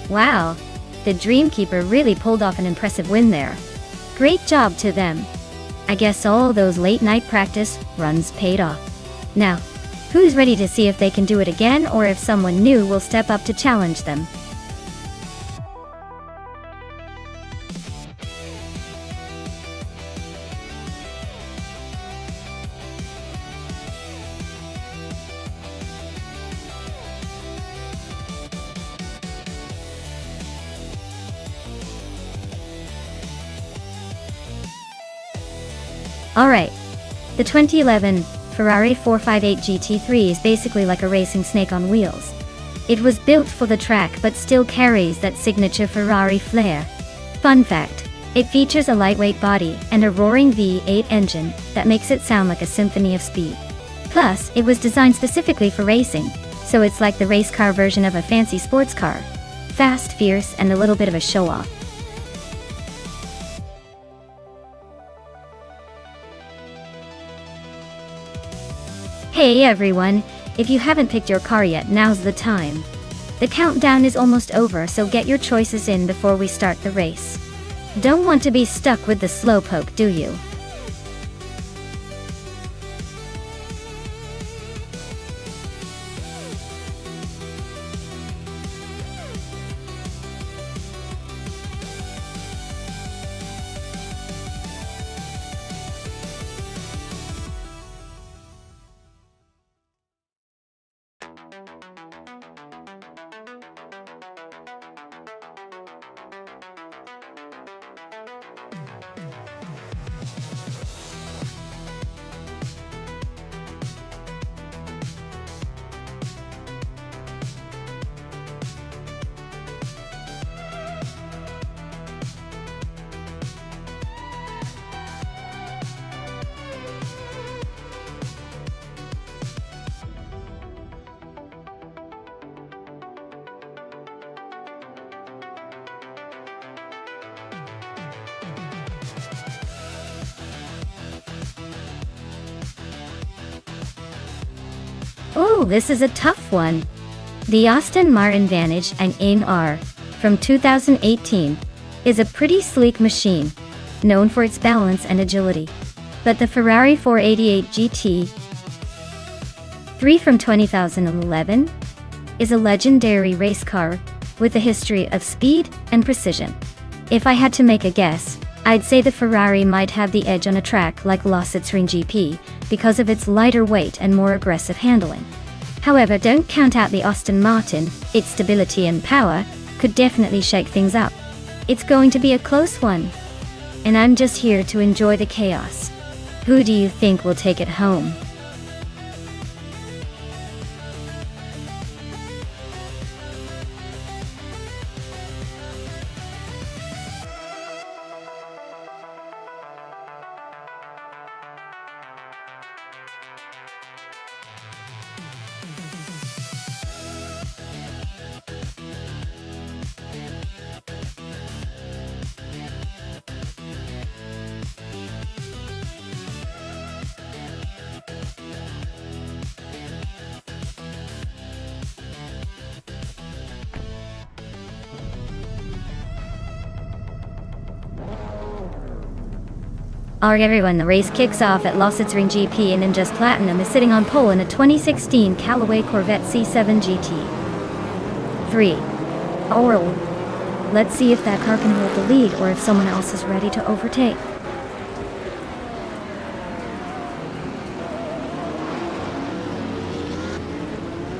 Wow, the Dreamkeeper really pulled off an impressive win there. Great job to them. I guess all those late-night practice runs paid off. Now, who's ready to see if they can do it again, or if someone new will step up to challenge them? Alright, the 2011 Ferrari 458 GT3 is basically like a racing snake on wheels. It was built for the track but still carries that signature Ferrari flair. Fun fact, it features a lightweight body and a roaring V8 engine that makes it sound like a symphony of speed. Plus, it was designed specifically for racing, so it's like the race car version of a fancy sports car. Fast, fierce, and a little bit of a show-off. Hey everyone, if you haven't picked your car yet, now's the time. The countdown is almost over, so get your choices in before we start the race. Don't want to be stuck with the slowpoke, do you? Oh, this is a tough one. The Aston Martin Vantage and Ain R from 2018 is a pretty sleek machine, known for its balance and agility. But the Ferrari 488 GT3 from 2011 is a legendary race car with a history of speed and precision. If I had to make a guess, I'd say the Ferrari might have the edge on a track like Lausitzring GP because of its lighter weight and more aggressive handling. However, don't count out the Aston Martin. Its stability and power could definitely shake things up. It's going to be a close one. And I'm just here to enjoy the chaos. Who do you think will take it home? Alright everyone, the race kicks off at Lausitzring GP and Ninja's Platinum is sitting on pole in a 2016 Callaway Corvette C7 GT. 3. Oral. Let's see if that car can hold the lead or if someone else is ready to overtake.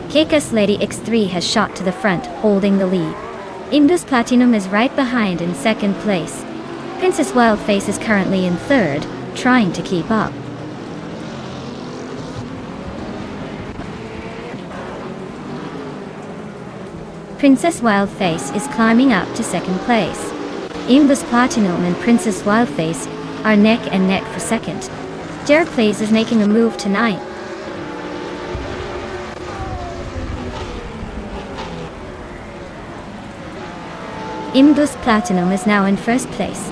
Kickass Lady X3 has shot to the front, holding the lead. Indus Platinum is right behind in second place. Princess Wildface is currently in third, trying to keep up. Princess Wildface is climbing up to second place. Indus Platinum and Princess Wildface are neck and neck for second. Jerk Plays is making a move to ninth. Indus Platinum is now in first place.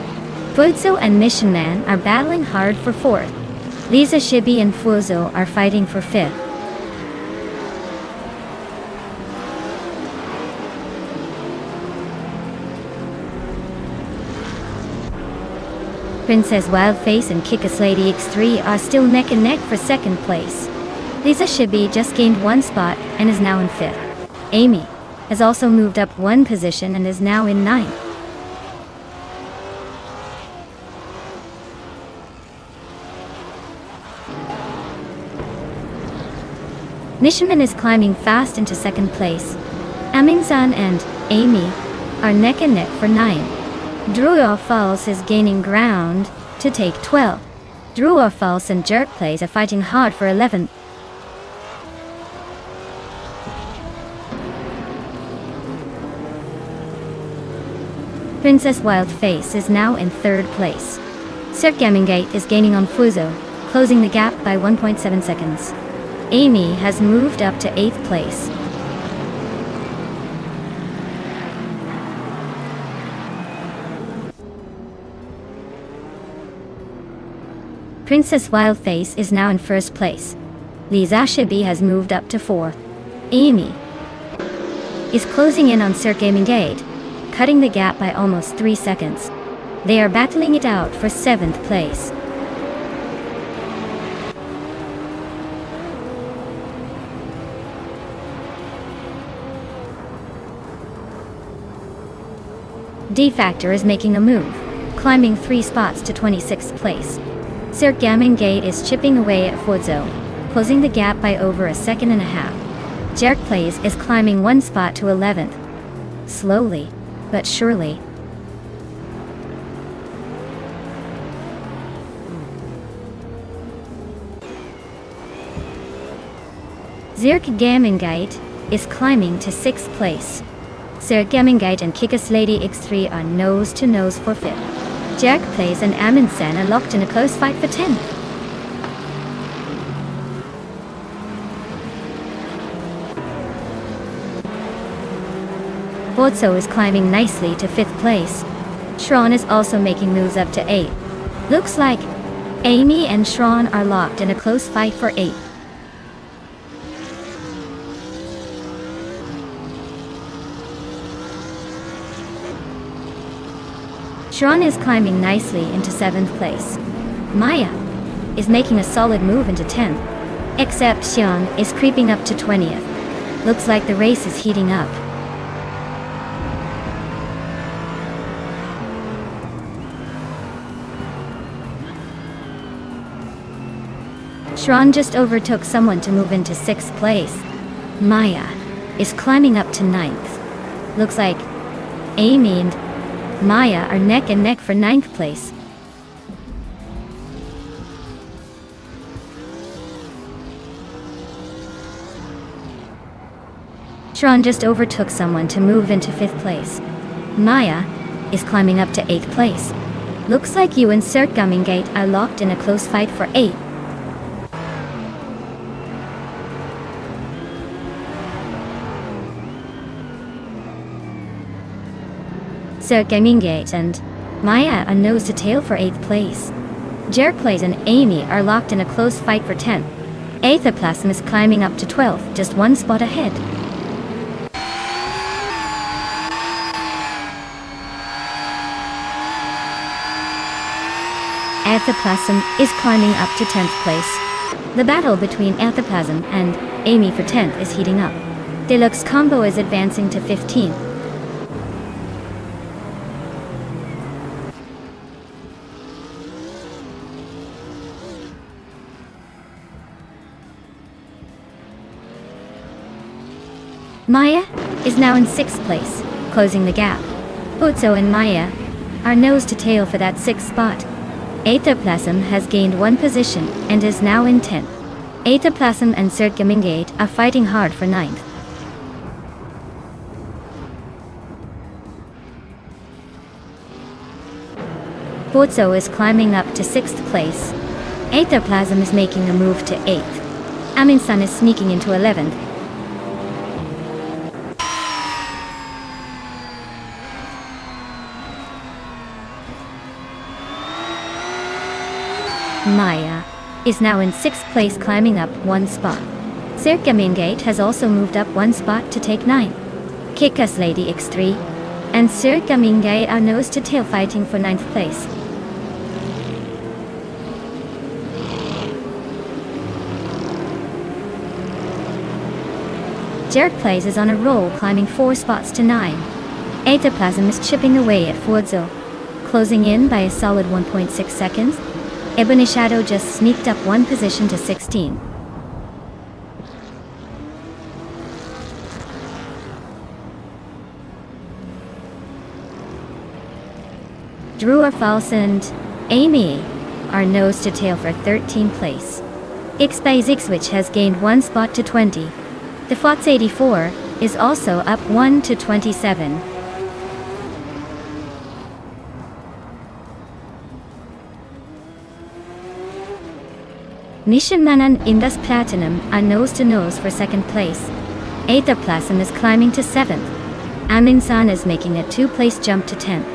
Fuzo and Mission Man are battling hard for fourth. Lisa Shibi and Fuzo are fighting for fifth. Princess Wildface and Kickass Lady X3 are still neck and neck for second place. Lisa Shibi just gained one spot and is now in fifth. Amy has also moved up one position and is now in ninth. Nishiman is climbing fast into second place. Aminsan and Amy are neck and neck for 9. Druor Falls is gaining ground to take 12. Druor Falls and Jerk Plays are fighting hard for 11th. Princess Wildface is now in third place. Cirque Gamingate is gaining on Fuzo, closing the gap by 1.7 seconds. Amy has moved up to 8th place. Princess Wildface is now in first place. Lisa Shibi has moved up to 4th. Amy is closing in on Cirque Gamingate, cutting the gap by almost 3 seconds. They are battling it out for 7th place. D-Factor is making a move, climbing 3 spots to 26th place. Cirque Gamingate is chipping away at Fuzo, closing the gap by over a second and a half. Jerk Plays is climbing 1 spot to 11th. Slowly, but surely. Cirque Gamingate is climbing to 6th place. Cirque Gamingate and Kickass Lady X3 are nose to nose for 5th. Jerk Plays and Amundsen are locked in a close fight for 10th. Botso is climbing nicely to 5th place. Shron is also making moves up to 8th. Looks like Amy and Shron are locked in a close fight for 8th. Sharon is climbing nicely into 7th place. Maya is making a solid move into 10th. Except Xian is creeping up to 20th. Looks like the race is heating up. Sharon just overtook someone to move into 6th place. Maya is climbing up to 9th. Looks like Amy and Maya are neck and neck for 9th place. Sharon just overtook someone to move into 5th place. Maya is climbing up to 8th place. Looks like you and Gate are locked in a close fight for 8th. Gate and Maya are nose to tail for 8th place. Jerplays and Amy are locked in a close fight for 10th. Aethaplasm is climbing up to 12th, just one spot ahead. Aethaplasm is climbing up to 10th place. The battle between Aethaplasm and Amy for 10th is heating up. Deluxe Combo is advancing to 15th. Maya is now in 6th place, closing the gap. Butso and Maya are nose to tail for that 6th spot. Aethaplasm has gained 1 position and is now in 10th. Aethaplasm and Gate are fighting hard for 9th. Butso is climbing up to 6th place. Aethaplasm is making a move to 8th. Aminsan is sneaking into 11th. Maya is now in 6th place, climbing up 1 spot. Gate has also moved up 1 spot to take 9. Kick-Ass Lady X3 and Gate are nose to tail fighting for 9th place. Jerkplays is on a roll, climbing 4 spots to 9. Aethaplasm is chipping away at Fuodzo, closing in by a solid 1.6 seconds. Ebony Shadow just sneaked up 1 position to 16. Drew False and Amy are nose to tail for 13th place. Xpazixwich has gained 1 spot to 20. The Fox 84 is also up 1 to 27. Nishanman and Indus Platinum are nose to nose for 2nd place. Aethaplasm is climbing to 7th. Aminsan is making a 2-place jump to 10th.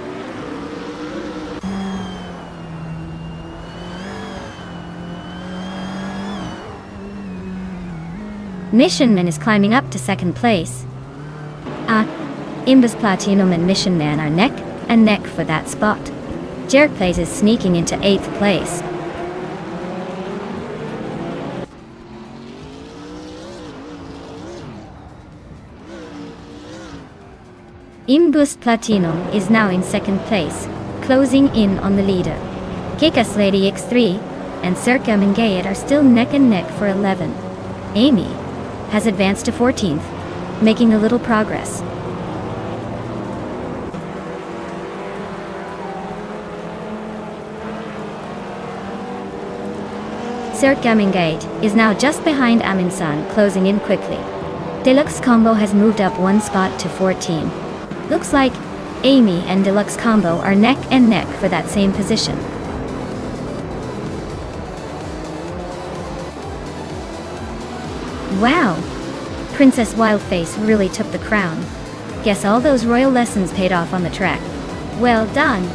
Missionman is climbing up to 2nd place. Imbus Platinum and Missionman are neck and neck for that spot. Jerkplays is sneaking into 8th place. Imbus Platinum is now in 2nd place, closing in on the leader. Kick-Ass Lady X3 and Gate are still neck and neck for 11th. Amy has advanced to 14th, making a little progress. Gate is now just behind Aminsan, closing in quickly. Deluxe Combo has moved up 1 spot to 14. Looks like Amy and Deluxe Combo are neck and neck for that same position. Wow! Princess Wildface really took the crown. Guess all those royal lessons paid off on the track. Well done!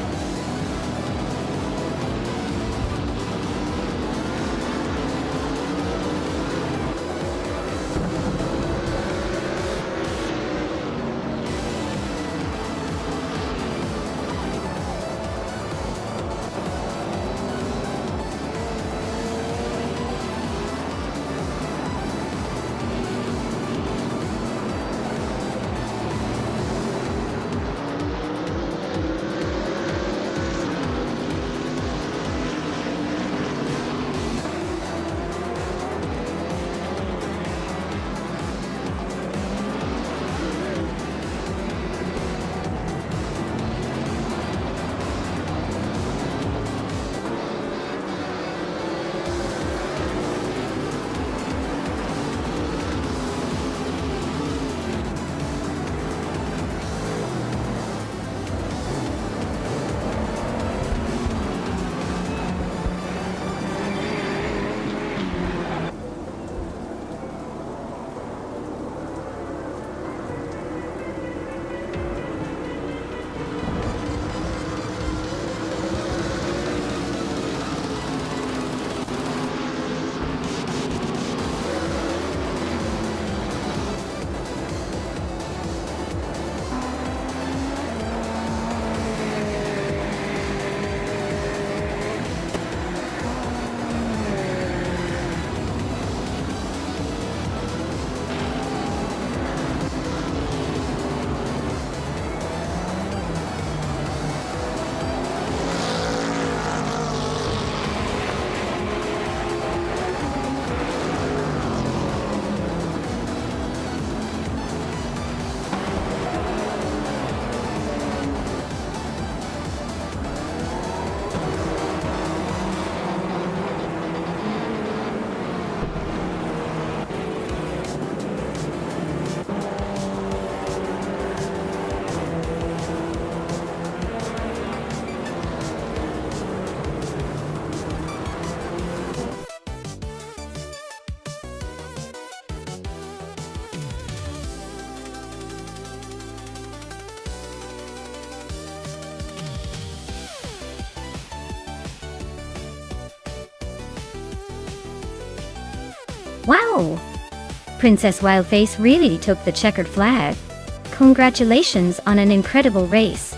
Wow! Princess Wildface really took the checkered flag. Congratulations on an incredible race.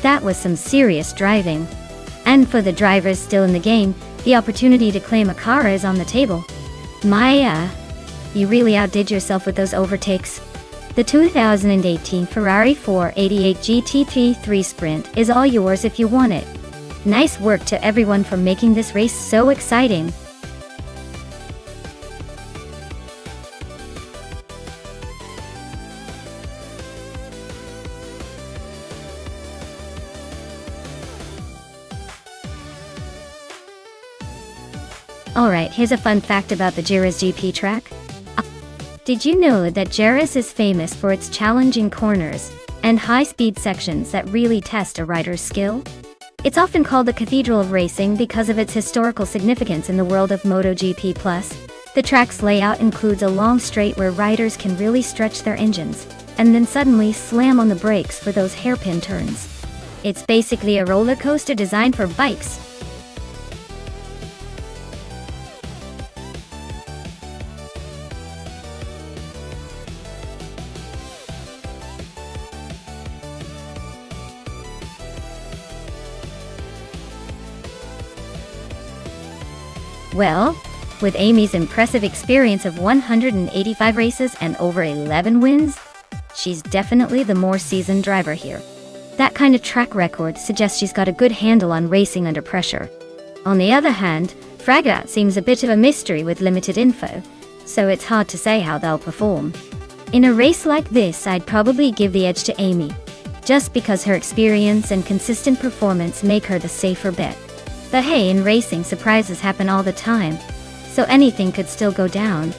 That was some serious driving. And for the drivers still in the game, the opportunity to claim a car is on the table. Maya, you really outdid yourself with those overtakes. The 2018 Ferrari 488 GT3 Sprint is all yours if you want it. Nice work to everyone for making this race so exciting. Alright, here's a fun fact about the Jerez GP track. Did you know that Jerez is famous for its challenging corners and high-speed sections that really test a rider's skill? It's often called the Cathedral of Racing because of its historical significance in the world of MotoGP+. The track's layout includes a long straight where riders can really stretch their engines, and then suddenly slam on the brakes for those hairpin turns. It's basically a roller coaster designed for bikes. Well, with Amy's impressive experience of 185 races and over 11 wins, she's definitely the more seasoned driver here. That kind of track record suggests she's got a good handle on racing under pressure. On the other hand, Fraga seems a bit of a mystery with limited info, so it's hard to say how they'll perform. In a race like this, I'd probably give the edge to Amy, just because her experience and consistent performance make her the safer bet. But hey, in racing, surprises happen all the time, so anything could still go down.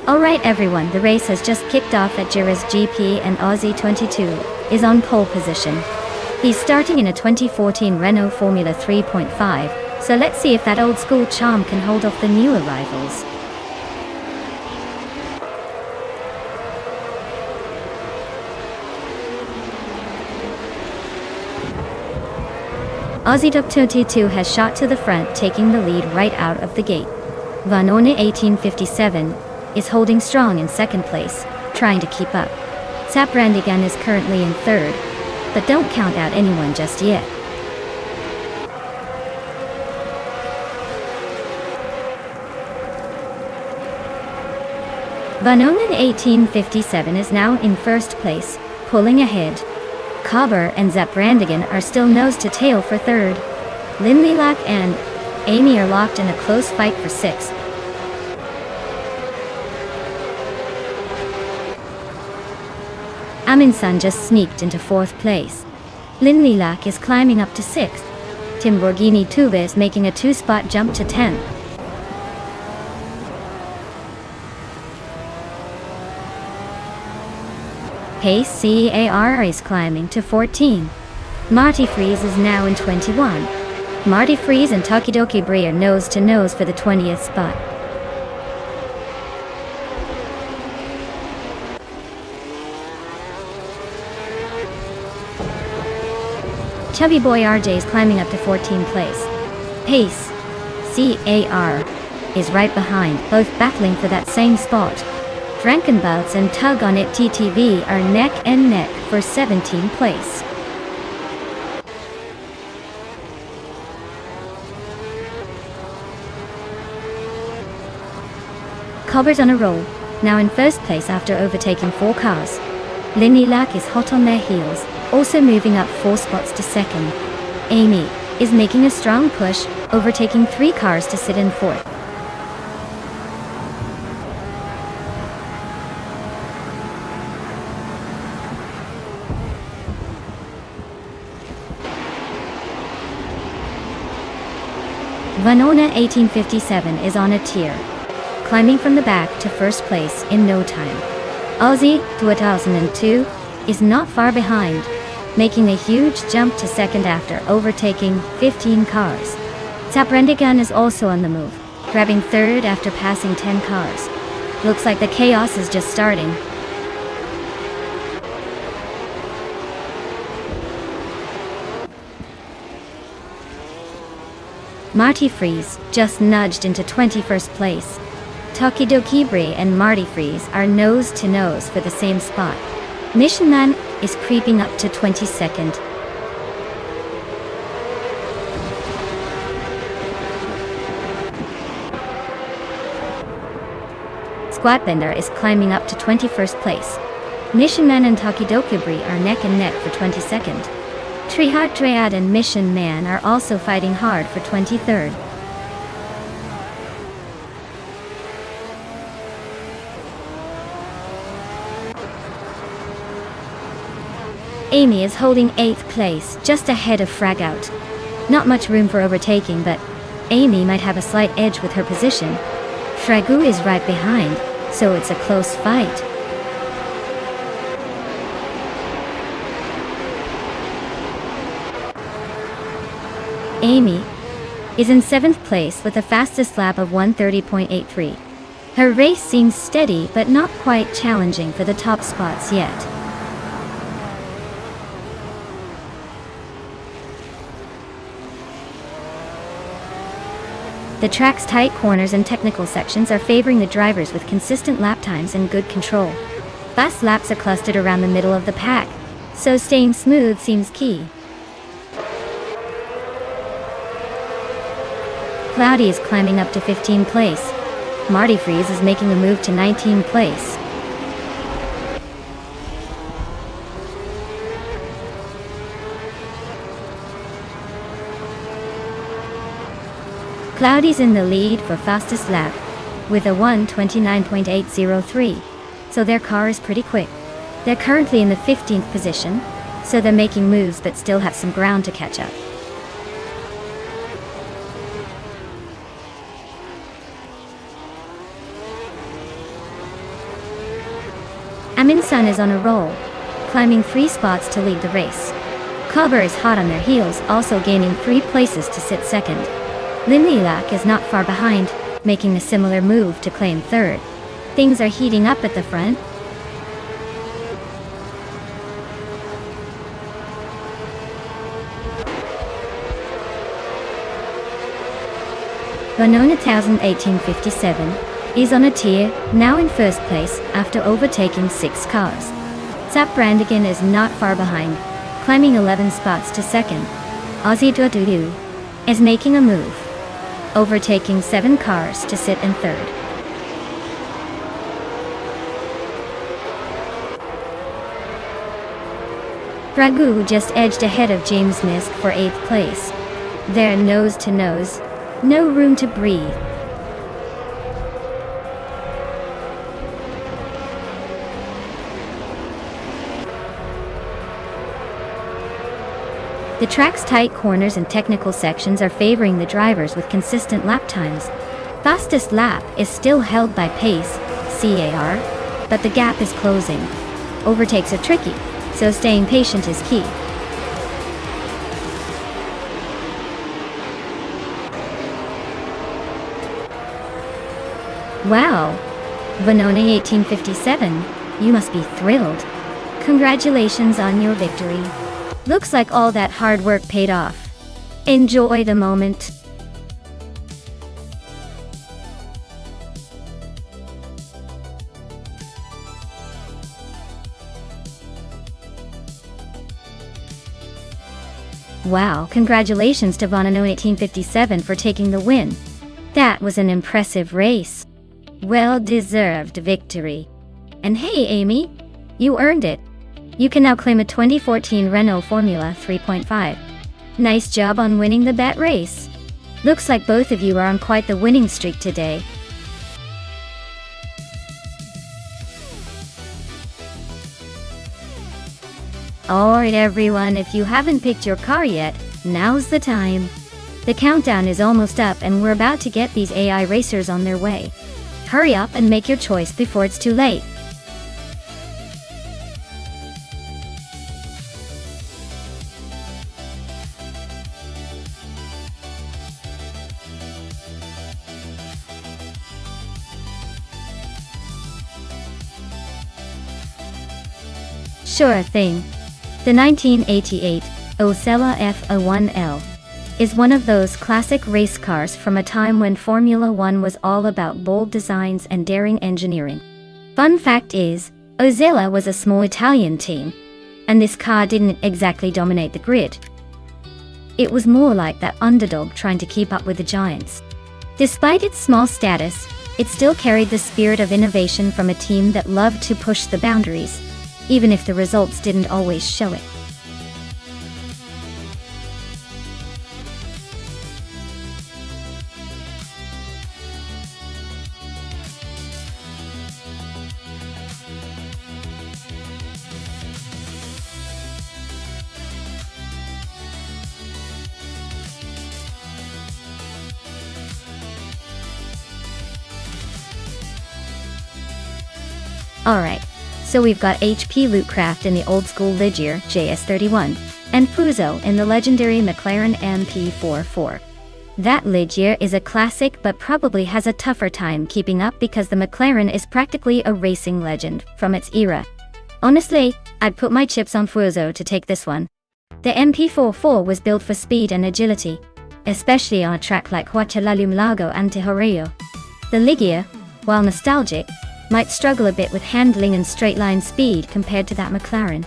Alright everyone, the race has just kicked off at Jerez GP and Aussie 22 is on pole position. He's starting in a 2014 Renault Formula 3.5, so let's see if that old school charm can hold off the new arrivals. Aussie 22 has shot to the front, taking the lead right out of the gate. Vanone 1857 is holding strong in second place, trying to keep up. Zaprandigan is currently in third, but don't count out anyone just yet. Vanone 1857 is now in first place, pulling ahead. Cobber and Zaprandigan are still nose to tail for third. Lindley and Amy are locked in a close fight for sixth. Aminsan just sneaked into fourth place. Lindley is climbing up to sixth. Timborghini Tuve is making a two-spot jump to 10th. Pace CAR is climbing to 14. Marty Freeze is now in 21. Marty Freeze and Tokidoki Brie are nose to nose for the 20th spot. Chubby Boy RJ is climbing up to 14th place. Pace CAR is right behind, both battling for that same spot. Frankenbouts and Tug on It TTV are neck and neck for 17th place. Cobber's on a roll, now in first place after overtaking 4 cars. Linilac is hot on their heels, also moving up 4 spots to second. Amy is making a strong push, overtaking 3 cars to sit in fourth. Vanona 1857 is on a tear, climbing from the back to first place in no time. Aussie 2002 is not far behind, making a huge jump to second after overtaking 15 cars. Zaprendigan is also on the move, grabbing third after passing 10 cars. Looks like the chaos is just starting. Marty Freeze just nudged into 21st place. Tokidoki Brie and Marty Freeze are nose to nose for the same spot. Mission Man is creeping up to 22nd. Squatbender is climbing up to 21st place. Mission Man and Tokidoki Brie are neck and neck for 22nd. Treehard Triad and Mission Man are also fighting hard for 23rd. Amy is holding 8th place, just ahead of Fragout. Not much room for overtaking, but Amy might have a slight edge with her position. Fragu is right behind, so it's a close fight. Amy is in 7th place with the fastest lap of 1:30.83. Her race seems steady but not quite challenging for the top spots yet. The track's tight corners and technical sections are favoring the drivers with consistent lap times and good control. Fast laps are clustered around the middle of the pack, so staying smooth seems key. Cloudy is climbing up to 15th place. Marty Freeze is making a move to 19th place. Cloudy's in the lead for fastest lap, with a 1:29.803, so their car is pretty quick. They're currently in the 15th position, so they're making moves but still have some ground to catch up. Amin-san is on a roll, climbing 3 spots to lead the race. Cobber is hot on their heels, also gaining 3 places to sit second. Linlilak is not far behind, making a similar move to claim third. Things are heating up at the front. Vanona 1857 is on a tier, now in first place after overtaking 6 cars. Zaprandigan is not far behind, climbing 11 spots to second. Aussie Dudu is making a move, overtaking 7 cars to sit in third. Ragu just edged ahead of James Misk for 8th place. They're nose to nose, no room to breathe. The track's tight corners and technical sections are favoring the drivers with consistent lap times. Fastest lap is still held by Pace, CAR, but the gap is closing. Overtakes are tricky, so staying patient is key. Wow! Vanona 1857, you must be thrilled. Congratulations on your victory. Looks like all that hard work paid off. Enjoy the moment. Wow, congratulations to Vanona 1857 for taking the win. That was an impressive race. Well-deserved victory. And hey, Amy, you earned it. You can now claim a 2014 Renault Formula 3.5. Nice job on winning the bet race. Looks like both of you are on quite the winning streak today. Alright everyone, if you haven't picked your car yet, now's the time. The countdown is almost up and we're about to get these AI racers on their way. Hurry up and make your choice before it's too late. Sure thing. The 1988 Osella F01L is one of those classic race cars from a time when Formula One was all about bold designs and daring engineering. Fun fact is, Osella was a small Italian team, and this car didn't exactly dominate the grid. It was more like that underdog trying to keep up with the giants. Despite its small status, it still carried the spirit of innovation from a team that loved to push the boundaries, even if the results didn't always show it. Alright, so we've got HP Lootcraft in the old-school Ligier JS31, and Fuso in the legendary McLaren MP44. That Ligier is a classic but probably has a tougher time keeping up because the McLaren is practically a racing legend from its era. Honestly, I'd put my chips on Fuso to take this one. The MP44 was built for speed and agility, especially on a track like Huachalalum Lago Antihorio. The Ligier, while nostalgic, might struggle a bit with handling and straight-line speed compared to that McLaren.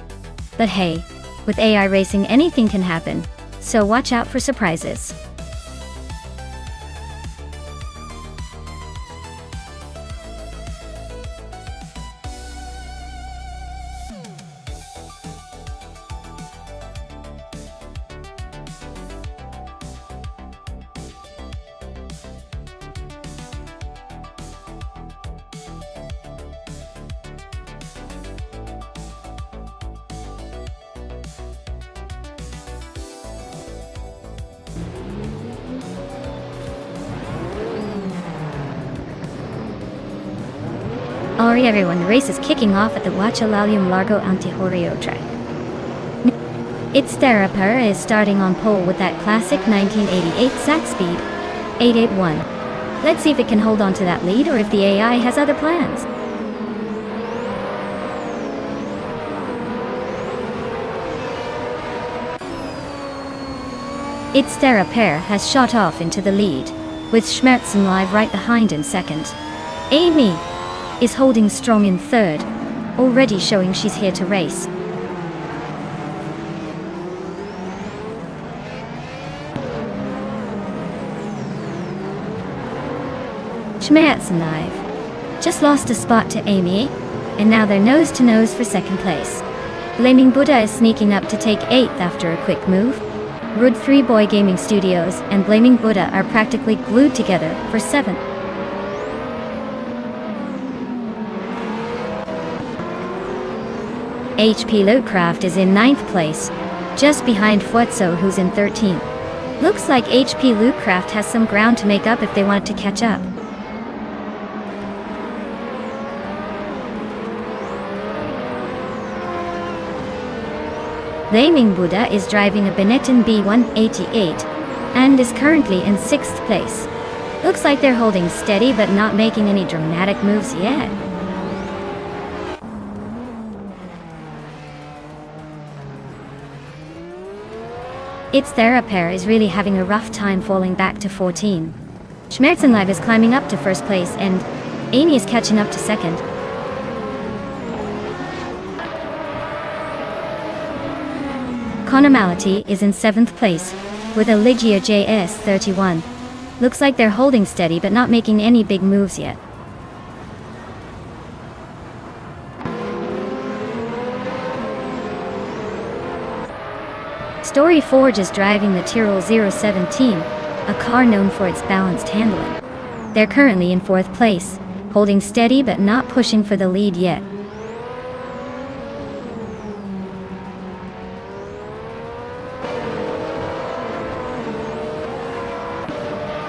But hey, with AI racing anything can happen, so watch out for surprises. Alright everyone, the race is kicking off at the Huachalalum Largo Antihorio track. Its Theraper is starting on pole with that classic 1988 Sac speed, 881. Let's see if it can hold on to that lead or if the AI has other plans. Its Theraper has shot off into the lead, with Schmerzen live right behind in second. Amy is holding strong in third, already showing she's here to race. Schmerzenlive just lost a spot to Amy, and now they're nose to nose for second place. Blaming Buddha is sneaking up to take 8th after a quick move. Rud 3 Boy Gaming Studios and Blaming Buddha are practically glued together for 7th. HP Lootcraft is in 9th place, just behind Fuetzo who's in 13th. Looks like HP Lootcraft has some ground to make up if they want to catch up. Blaming Buddha is driving a Benetton B188 and is currently in 6th place. Looks like they're holding steady but not making any dramatic moves yet. Its Theraper is really having a rough time falling back to 14. Schmerzenlive is climbing up to first place and Amy is catching up to second. Conormality is in 7th place, with a Ligier JS31. Looks like they're holding steady but not making any big moves yet. Story Forge is driving the Tyrrell 017, a car known for its balanced handling. They're currently in 4th place, holding steady but not pushing for the lead yet.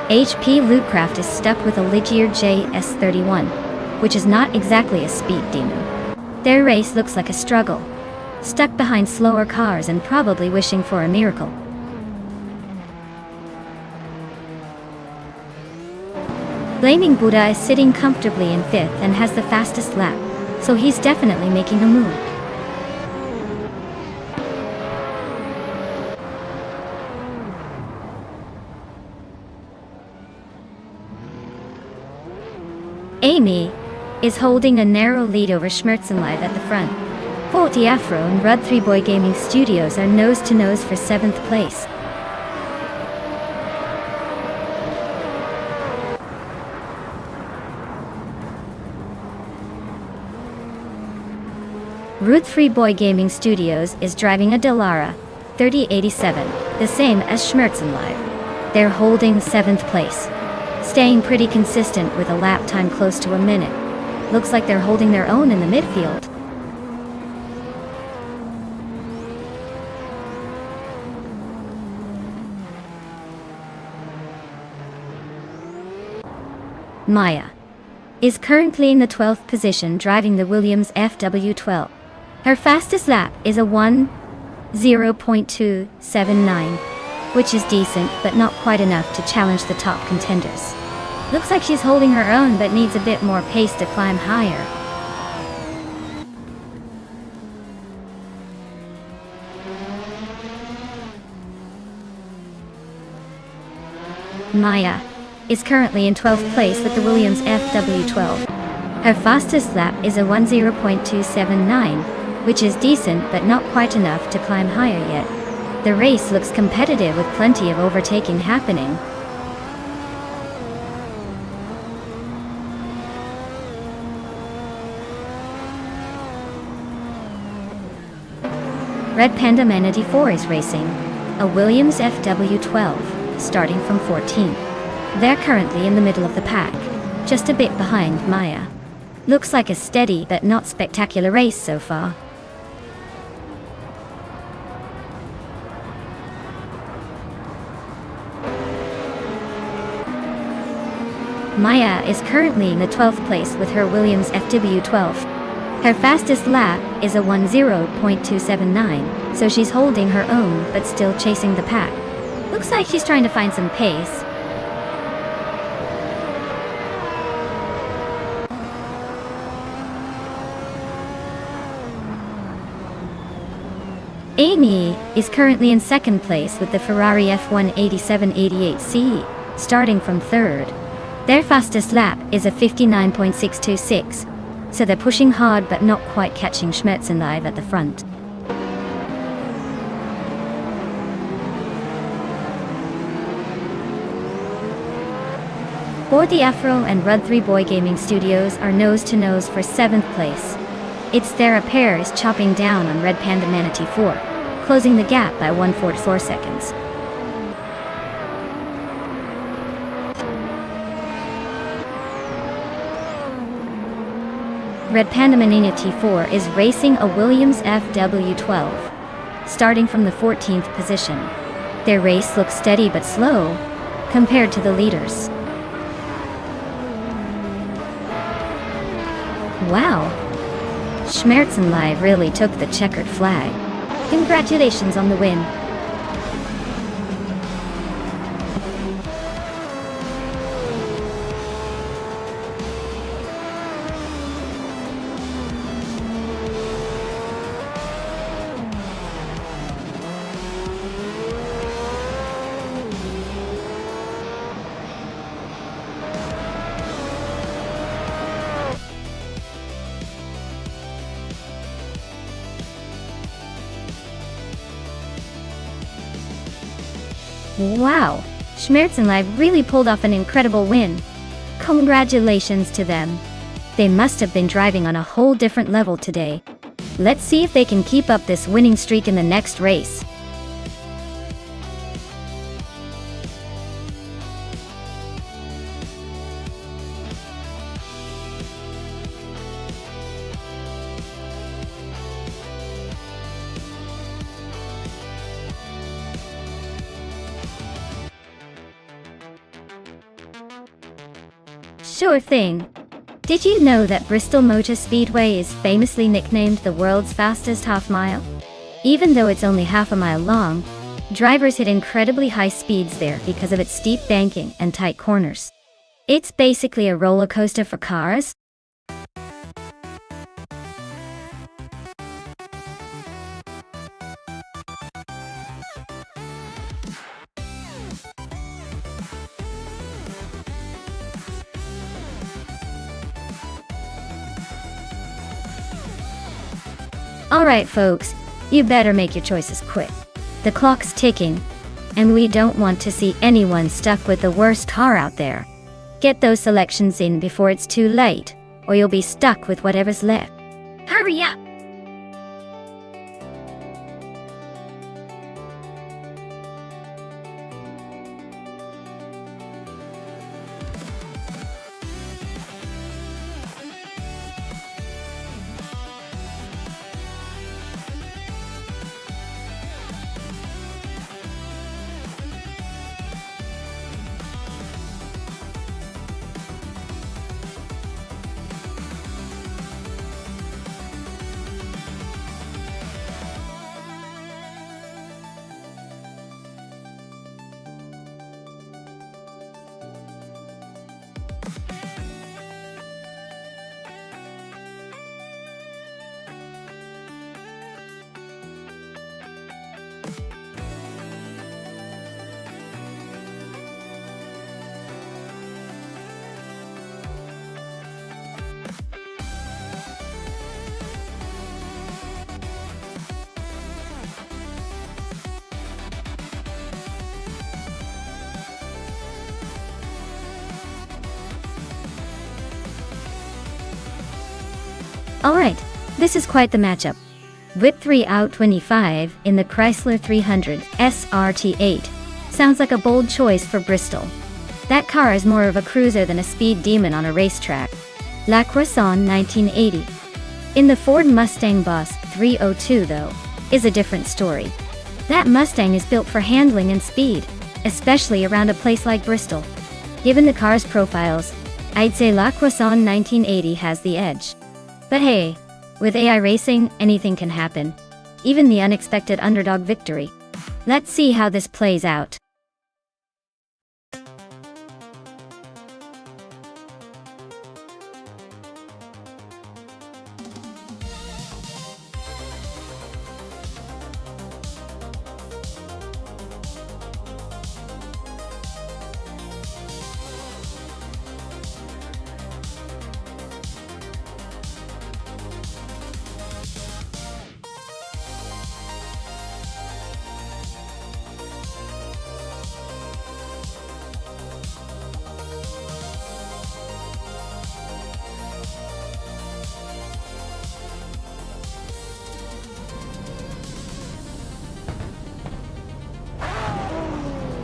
HP Lootcraft is stuck with a Ligier JS31, which is not exactly a speed demon. Their race looks like a struggle, stuck behind slower cars and probably wishing for a miracle. Blaming Buddha is sitting comfortably in 5th and has the fastest lap, so he's definitely making a move. Amy is holding a narrow lead over Schmerzenlive at the front. 40 Afro and Rud 3 Boy Gaming Studios are nose to nose for 7th place. Rud 3 Boy Gaming Studios is driving a Delara 3087, the same as Schmerzenlive. They're holding 7th place, staying pretty consistent with a lap time close to a minute. Looks like they're holding their own in the midfield. Maya is currently in the 12th position driving the Williams FW12. Her fastest lap is a 1:0.279, which is decent but not quite enough to challenge the top contenders. Looks like she's holding her own but needs a bit more pace to climb higher. Maya is currently in 12th place with the Williams FW12. Her fastest lap is a 1:0.279, which is decent but not quite enough to climb higher yet. The race looks competitive with plenty of overtaking happening. Red Panda Manatee 4 is racing a Williams FW12, starting from 14th. They're currently in the middle of the pack, just a bit behind Maya. Looks like a steady but not spectacular race so far. Maya is currently in the 12th place with her Williams FW12. Her fastest lap is a 1:0.279, so she's holding her own but still chasing the pack. Looks like she's trying to find some pace. Amy is currently in 2nd place with the Ferrari F18788CE, starting from 3rd. Their fastest lap is a 59.626, so they're pushing hard but not quite catching Schmerzenlive at the front. Bordy Afro and Rud 3 Boy Gaming Studios are nose to nose for 7th place. It's their pair is chopping down on Red Panda Manatee 4, closing the gap by 1.4 seconds. Red Panda Manatee 4 is racing a Williams FW12, starting from the 14th position. Their race looks steady but slow compared to the leaders. Wow! Schmerzenlive really took the checkered flag. Congratulations on the win. Wow! Schmerzenlive really pulled off an incredible win. Congratulations to them. They must have been driving on a whole different level today. Let's see if they can keep up this winning streak in the next race. Sure thing. Did you know that Bristol Motor Speedway is famously nicknamed the world's fastest half mile? Even though it's only half a mile long, drivers hit incredibly high speeds there because of its steep banking and tight corners. It's basically a roller coaster for cars. Alright folks, you better make your choices quick. The clock's ticking, and we don't want to see anyone stuck with the worst car out there. Get those selections in before it's too late, or you'll be stuck with whatever's left. Hurry up! Alright, this is quite the matchup. Whip 3 out 25 in the Chrysler 300 SRT8. Sounds like a bold choice for Bristol. That car is more of a cruiser than a speed demon on a racetrack. La Croissant 1980. In the Ford Mustang Boss 302 though, is a different story. That Mustang is built for handling and speed, especially around a place like Bristol. Given the car's profiles, I'd say La Croissant 1980 has the edge. But hey, with AI racing, anything can happen. Even the unexpected underdog victory. Let's see how this plays out.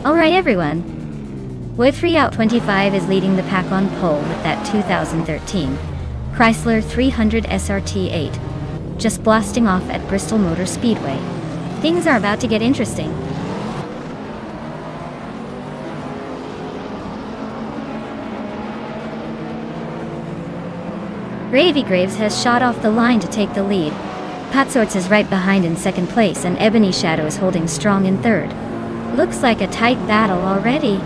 Alright everyone, Whip 3 out 25 is leading the pack on pole with that 2013 Chrysler 300 SRT8, just blasting off at Bristol Motor Speedway. Things are about to get interesting. Gravy Graves has shot off the line to take the lead. Pat Sorts is right behind in second place and Ebony Shadow is holding strong in third. Looks like a tight battle already.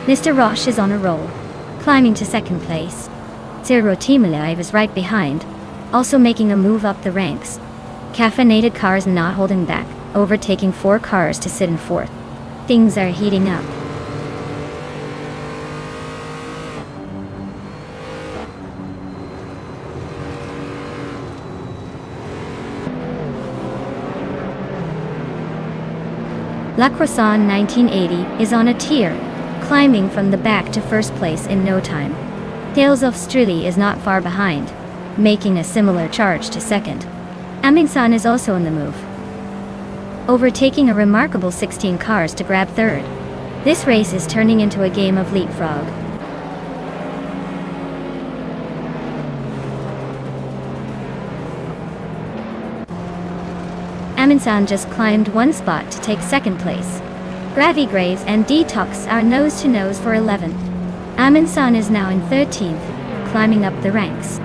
Mr. Roche is on a roll, climbing to second place. Zero Team Alive is right behind, also making a move up the ranks. Caffeinated cars not holding back, overtaking 4 cars to sit in fourth. Things are heating up. La Croissant 1980 is on a tear, climbing from the back to first place in no time. Tales of Strili is not far behind, making a similar charge to second. Amingsan is also in the move, overtaking a remarkable 16 cars to grab third. This race is turning into a game of leapfrog. Amundsen just climbed one spot to take second place. Gravy Graves and Detox are nose to nose for 11th. Amundsen is now in 13th, climbing up the ranks.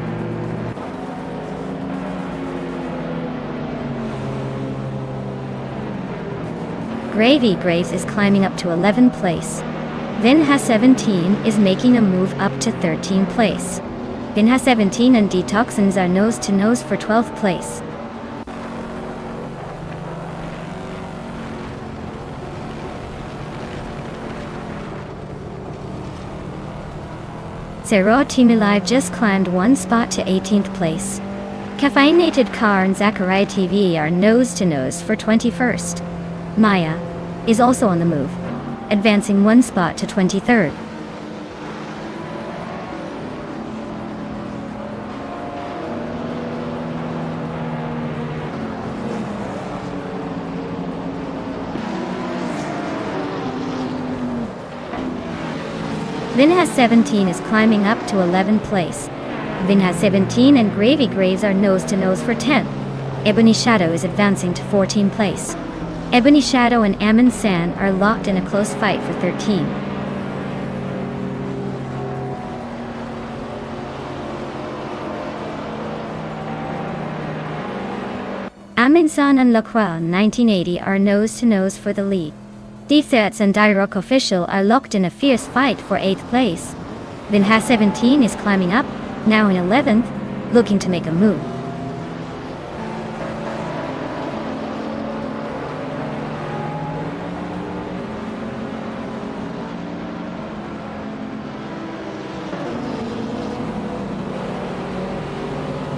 Gravy Graves is climbing up to 11th place. Vinha 17 is making a move up to 13th place. Vinha 17 and Detoxins are nose to nose for 12th place. Zero Team Alive just climbed one spot to 18th place. Caffeinated Car and Zachariah TV are nose to nose for 21st. Maya is also on the move, advancing one spot to 23rd. Vinha 17 is climbing up to 11th place. Vinha 17 and Gravy Graves are nose to nose for 10th. Ebony Shadow is advancing to 14th place. Ebony Shadow and Amundsen are locked in a close fight for 13. Amundsen and Lacroix 1980 are nose to nose for the lead. Defets and Dirok Official are locked in a fierce fight for 8th place. Vinha 17 is climbing up, now in 11th, looking to make a move.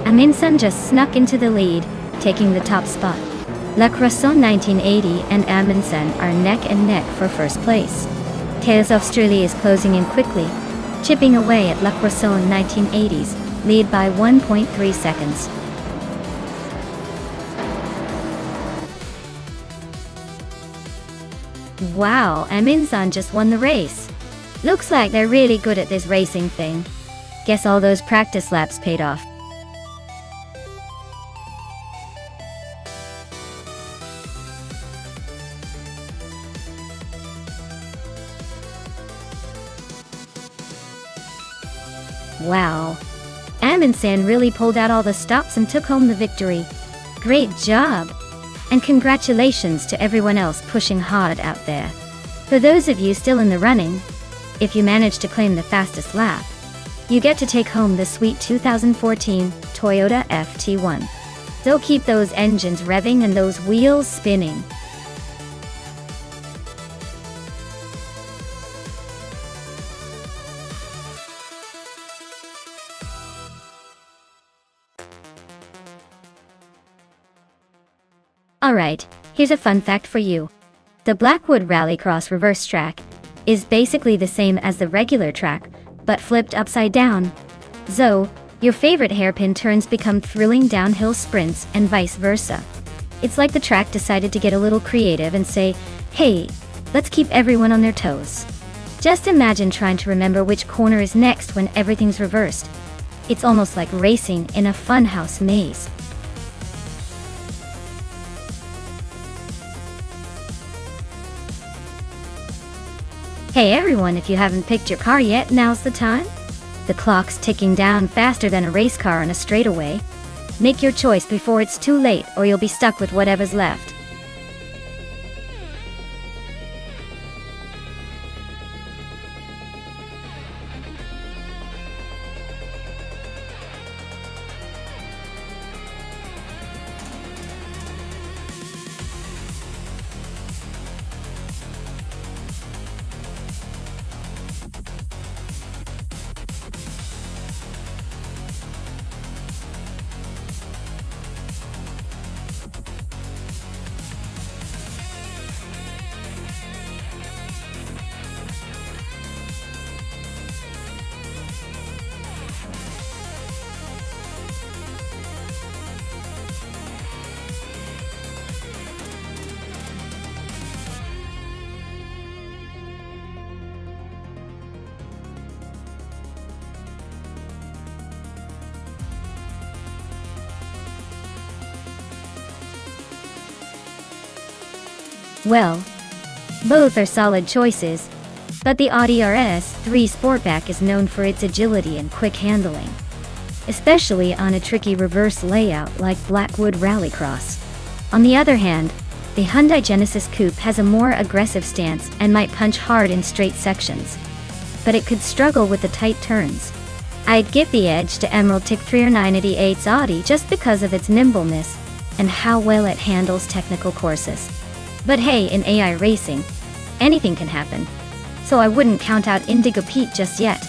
Amundsen just snuck into the lead, taking the top spot. La Croissant 1980 and Amundsen are neck and neck for first place. Chaos Australia is closing in quickly, chipping away at La Croissant 1980's lead by 1.3 seconds. Wow, Amundsen just won the race. Looks like they're really good at this racing thing. Guess all those practice laps paid off. Wow. Amundsen really pulled out all the stops and took home the victory. Great job! And congratulations to everyone else pushing hard out there. For those of you still in the running, if you manage to claim the fastest lap, you get to take home the sweet 2014 Toyota FT1. So keep those engines revving and those wheels spinning. Alright, here's a fun fact for you. The Blackwood Rallycross reverse track is basically the same as the regular track, but flipped upside down. So, your favorite hairpin turns become thrilling downhill sprints and vice versa. It's like the track decided to get a little creative and say, hey, let's keep everyone on their toes. Just imagine trying to remember which corner is next when everything's reversed. It's almost like racing in a funhouse maze. Hey everyone, if you haven't picked your car yet, now's the time. The clock's ticking down faster than a race car on a straightaway. Make your choice before it's too late, or you'll be stuck with whatever's left. Well, both are solid choices, but the Audi RS3 Sportback is known for its agility and quick handling, especially on a tricky reverse layout like Blackwood Rallycross. On the other hand, the Hyundai Genesis Coupe has a more aggressive stance and might punch hard in straight sections, but it could struggle with the tight turns. I'd give the edge to Emerald TIC 3988's Audi just because of its nimbleness and how well it handles technical courses. But hey, in AI racing, anything can happen, so I wouldn't count out Indigo Pete just yet.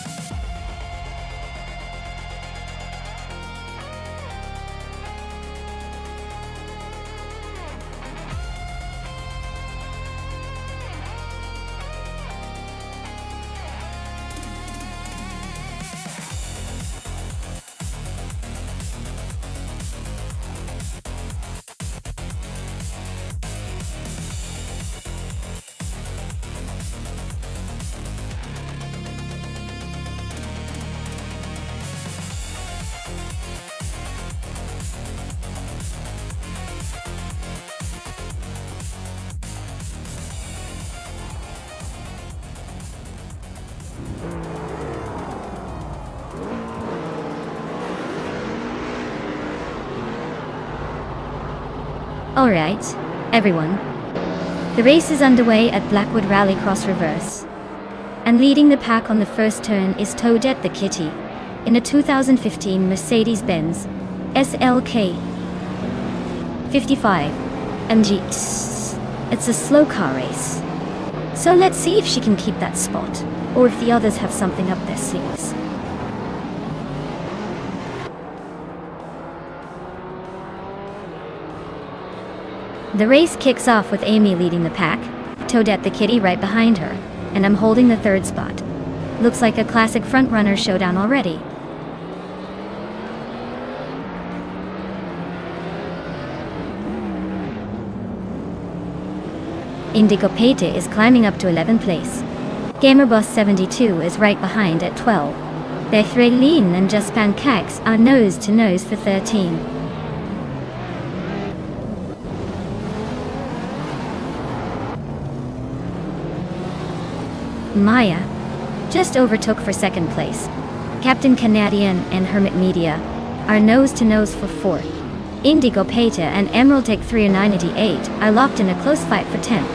Alright, everyone. The race is underway at Blackwood Rallycross Reverse. And leading the pack on the first turn is Toadette the Kitty, in a 2015 Mercedes-Benz SLK 55 MG. It's a slow car race, so let's see if she can keep that spot, or if the others have something up their sleeves. The race kicks off with Amy leading the pack, Toadette the Kitty right behind her, and I'm holding the third spot. Looks like a classic front-runner showdown already. Indigo Pete is climbing up to 11th place. Gamerboss 72 is right behind at 12. Bethrelin and Just Pancakes are nose to nose for 13. Maya just overtook for second place. Captain Canadian and Hermit Media are nose to nose for fourth. Indigo Pete and Emerald TIC 3988 are locked in a close fight for 10th.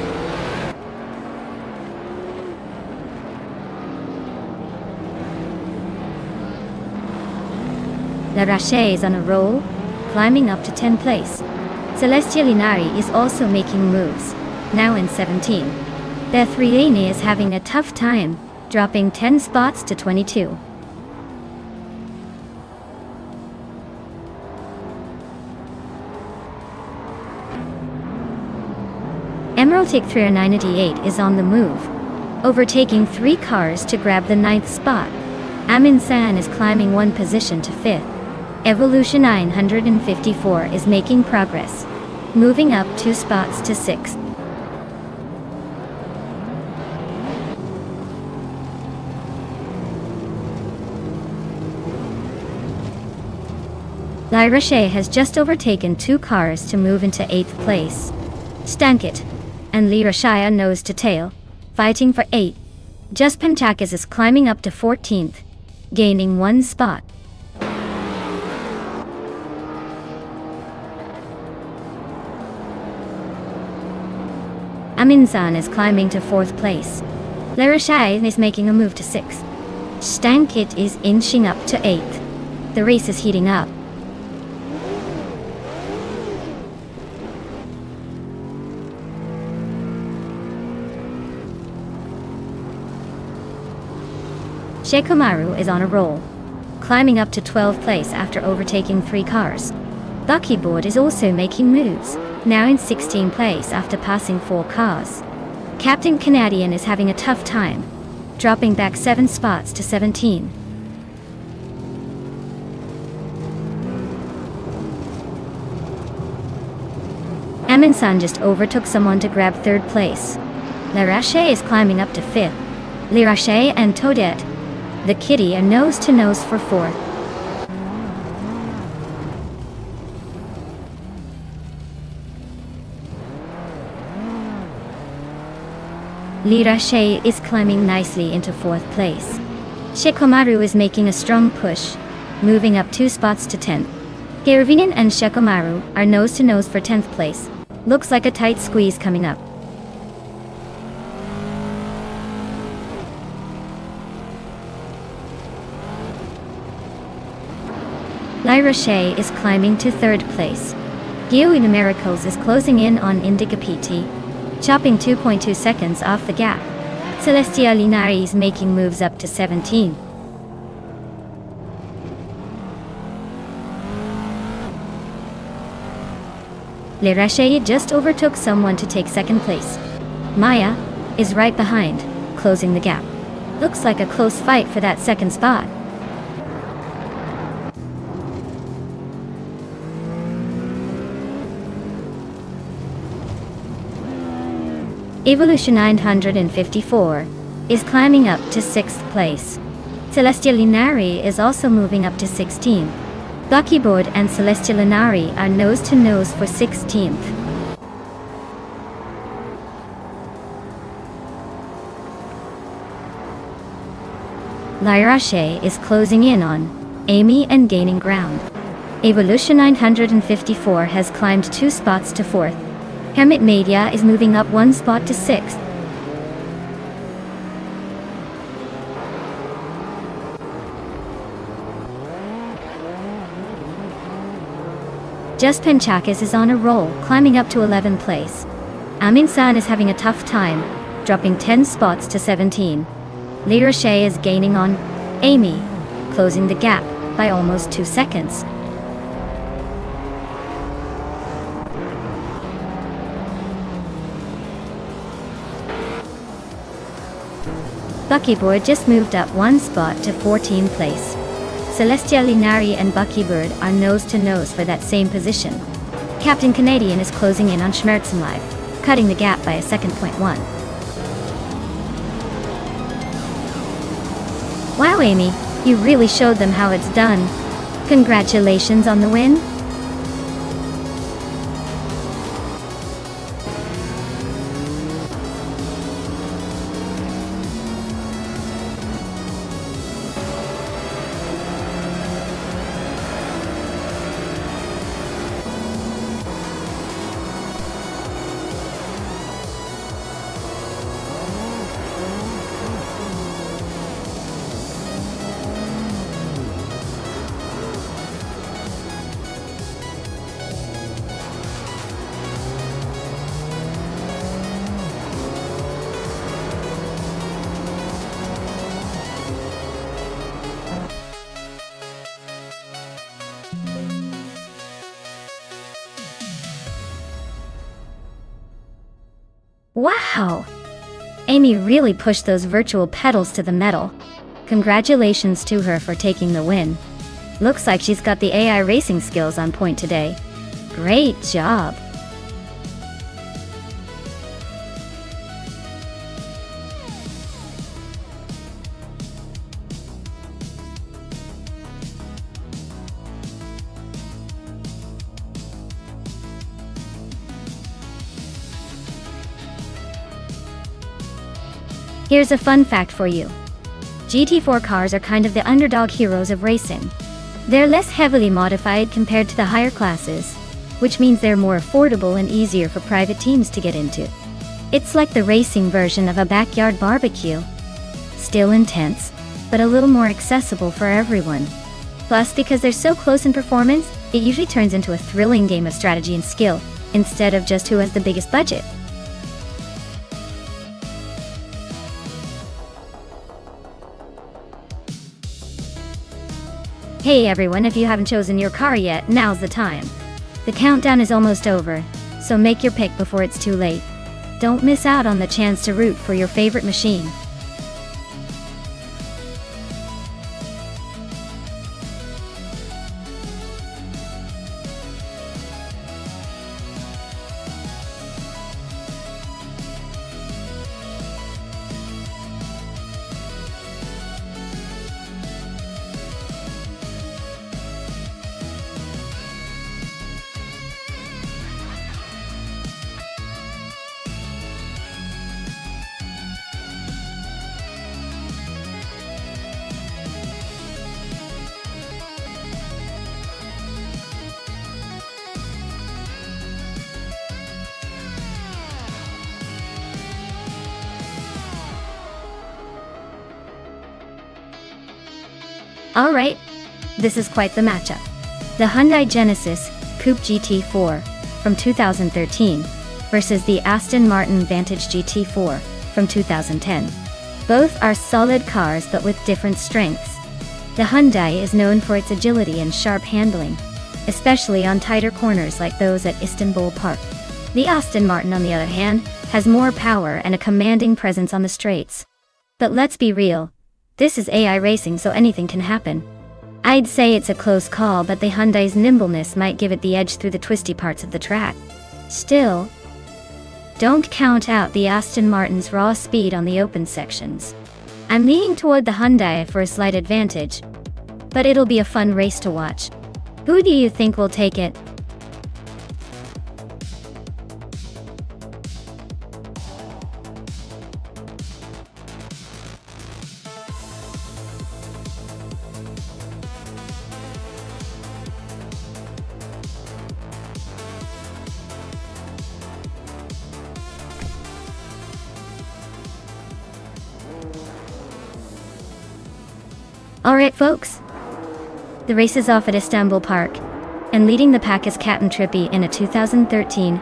La Rache is on a roll, climbing up to 10th place. Celestia Linari is also making moves, now in 17. Bethrelin is having a tough time, dropping 10 spots to 22. Emerald TIC 3988 is on the move, overtaking 3 cars to grab the 9th spot. Amin San is climbing 1 position to 5th. Evolution 954 is making progress, moving up 2 spots to 6th. La Roche has just overtaken 2 cars to move into 8th place. Stankit and Lee Rashaya nose to tail, fighting for 8th. Just Penchakis is climbing up to 14th, gaining 1 spot. Aminsan is climbing to 4th place. La Roche is making a move to 6th. Stankit is inching up to 8th. The race is heating up. Shekomaru is on a roll, climbing up to 12th place after overtaking 3 cars. Buckyboard is also making moves, now in 16th place after passing 4 cars. Captain Canadian is having a tough time, dropping back 7 spots to 17. Aminsan just overtook someone to grab 3rd place. La Rache is climbing up to 5th. La Rache and Toadette the Kitty are nose to nose for 4th. Lirache is climbing nicely into 4th place. Shikomaru is making a strong push, moving up 2 spots to 10th. Hirvinen and Shikomaru are nose to nose for 10th place. Looks like a tight squeeze coming up. Lirache is climbing to 3rd place. Gyuina Miracles is closing in on Indica PT, chopping 2.2 seconds off the gap. Celestia Linari is making moves up to 17. Lirache just overtook someone to take 2nd place. Maya is right behind, closing the gap. Looks like a close fight for that 2nd spot. Evolution 954 is climbing up to 6th place. Celestia Linari is also moving up to 16. Buckyboard and Celestia Linari are nose to nose for 16th. Lirache is closing in on Amy and gaining ground. Evolution 954 has climbed 2 spots to 4th. Hermit Media is moving up 1 spot to 6th. Just Penchakis is on a roll, climbing up to 11th place. Amin-san is having a tough time, dropping 10 spots to 17. Lirache is gaining on Amy, closing the gap by almost 2 seconds. Buckyboard just moved up 1 spot to 14th place. Celestia Linari and Buckybird are nose to nose for that same position. Captain Canadian is closing in on Schmerzen Live, cutting the gap by a 2.1. Wow, Amy, you really showed them how it's done. Congratulations on the win. Wow! Amy really pushed those virtual pedals to the metal. Congratulations to her for taking the win. Looks like she's got the AI racing skills on point today. Great job! Here's a fun fact for you. GT4 cars are kind of the underdog heroes of racing. They're less heavily modified compared to the higher classes, which means they're more affordable and easier for private teams to get into. It's like the racing version of a backyard barbecue. Still intense, but a little more accessible for everyone. Plus, because they're so close in performance, it usually turns into a thrilling game of strategy and skill, instead of just who has the biggest budget. Hey everyone, if you haven't chosen your car yet, now's the time. The countdown is almost over, so make your pick before it's too late. Don't miss out on the chance to root for your favorite machine. Alright, this is quite the matchup. The Hyundai Genesis Coupe GT4 from 2013 versus the Aston Martin Vantage GT4 from 2010. Both are solid cars but with different strengths. The Hyundai is known for its agility and sharp handling, especially on tighter corners like those at Istanbul Park. The Aston Martin, on the other hand, has more power and a commanding presence on the straights. But let's be real, this is AI racing, so anything can happen. I'd say it's a close call, but the Hyundai's nimbleness might give it the edge through the twisty parts of the track. Still, don't count out the Aston Martin's raw speed on the open sections. I'm leaning toward the Hyundai for a slight advantage, but it'll be a fun race to watch. Who do you think will take it? Alright folks, the race is off at Istanbul Park, and leading the pack is Captain Trippy in a 2013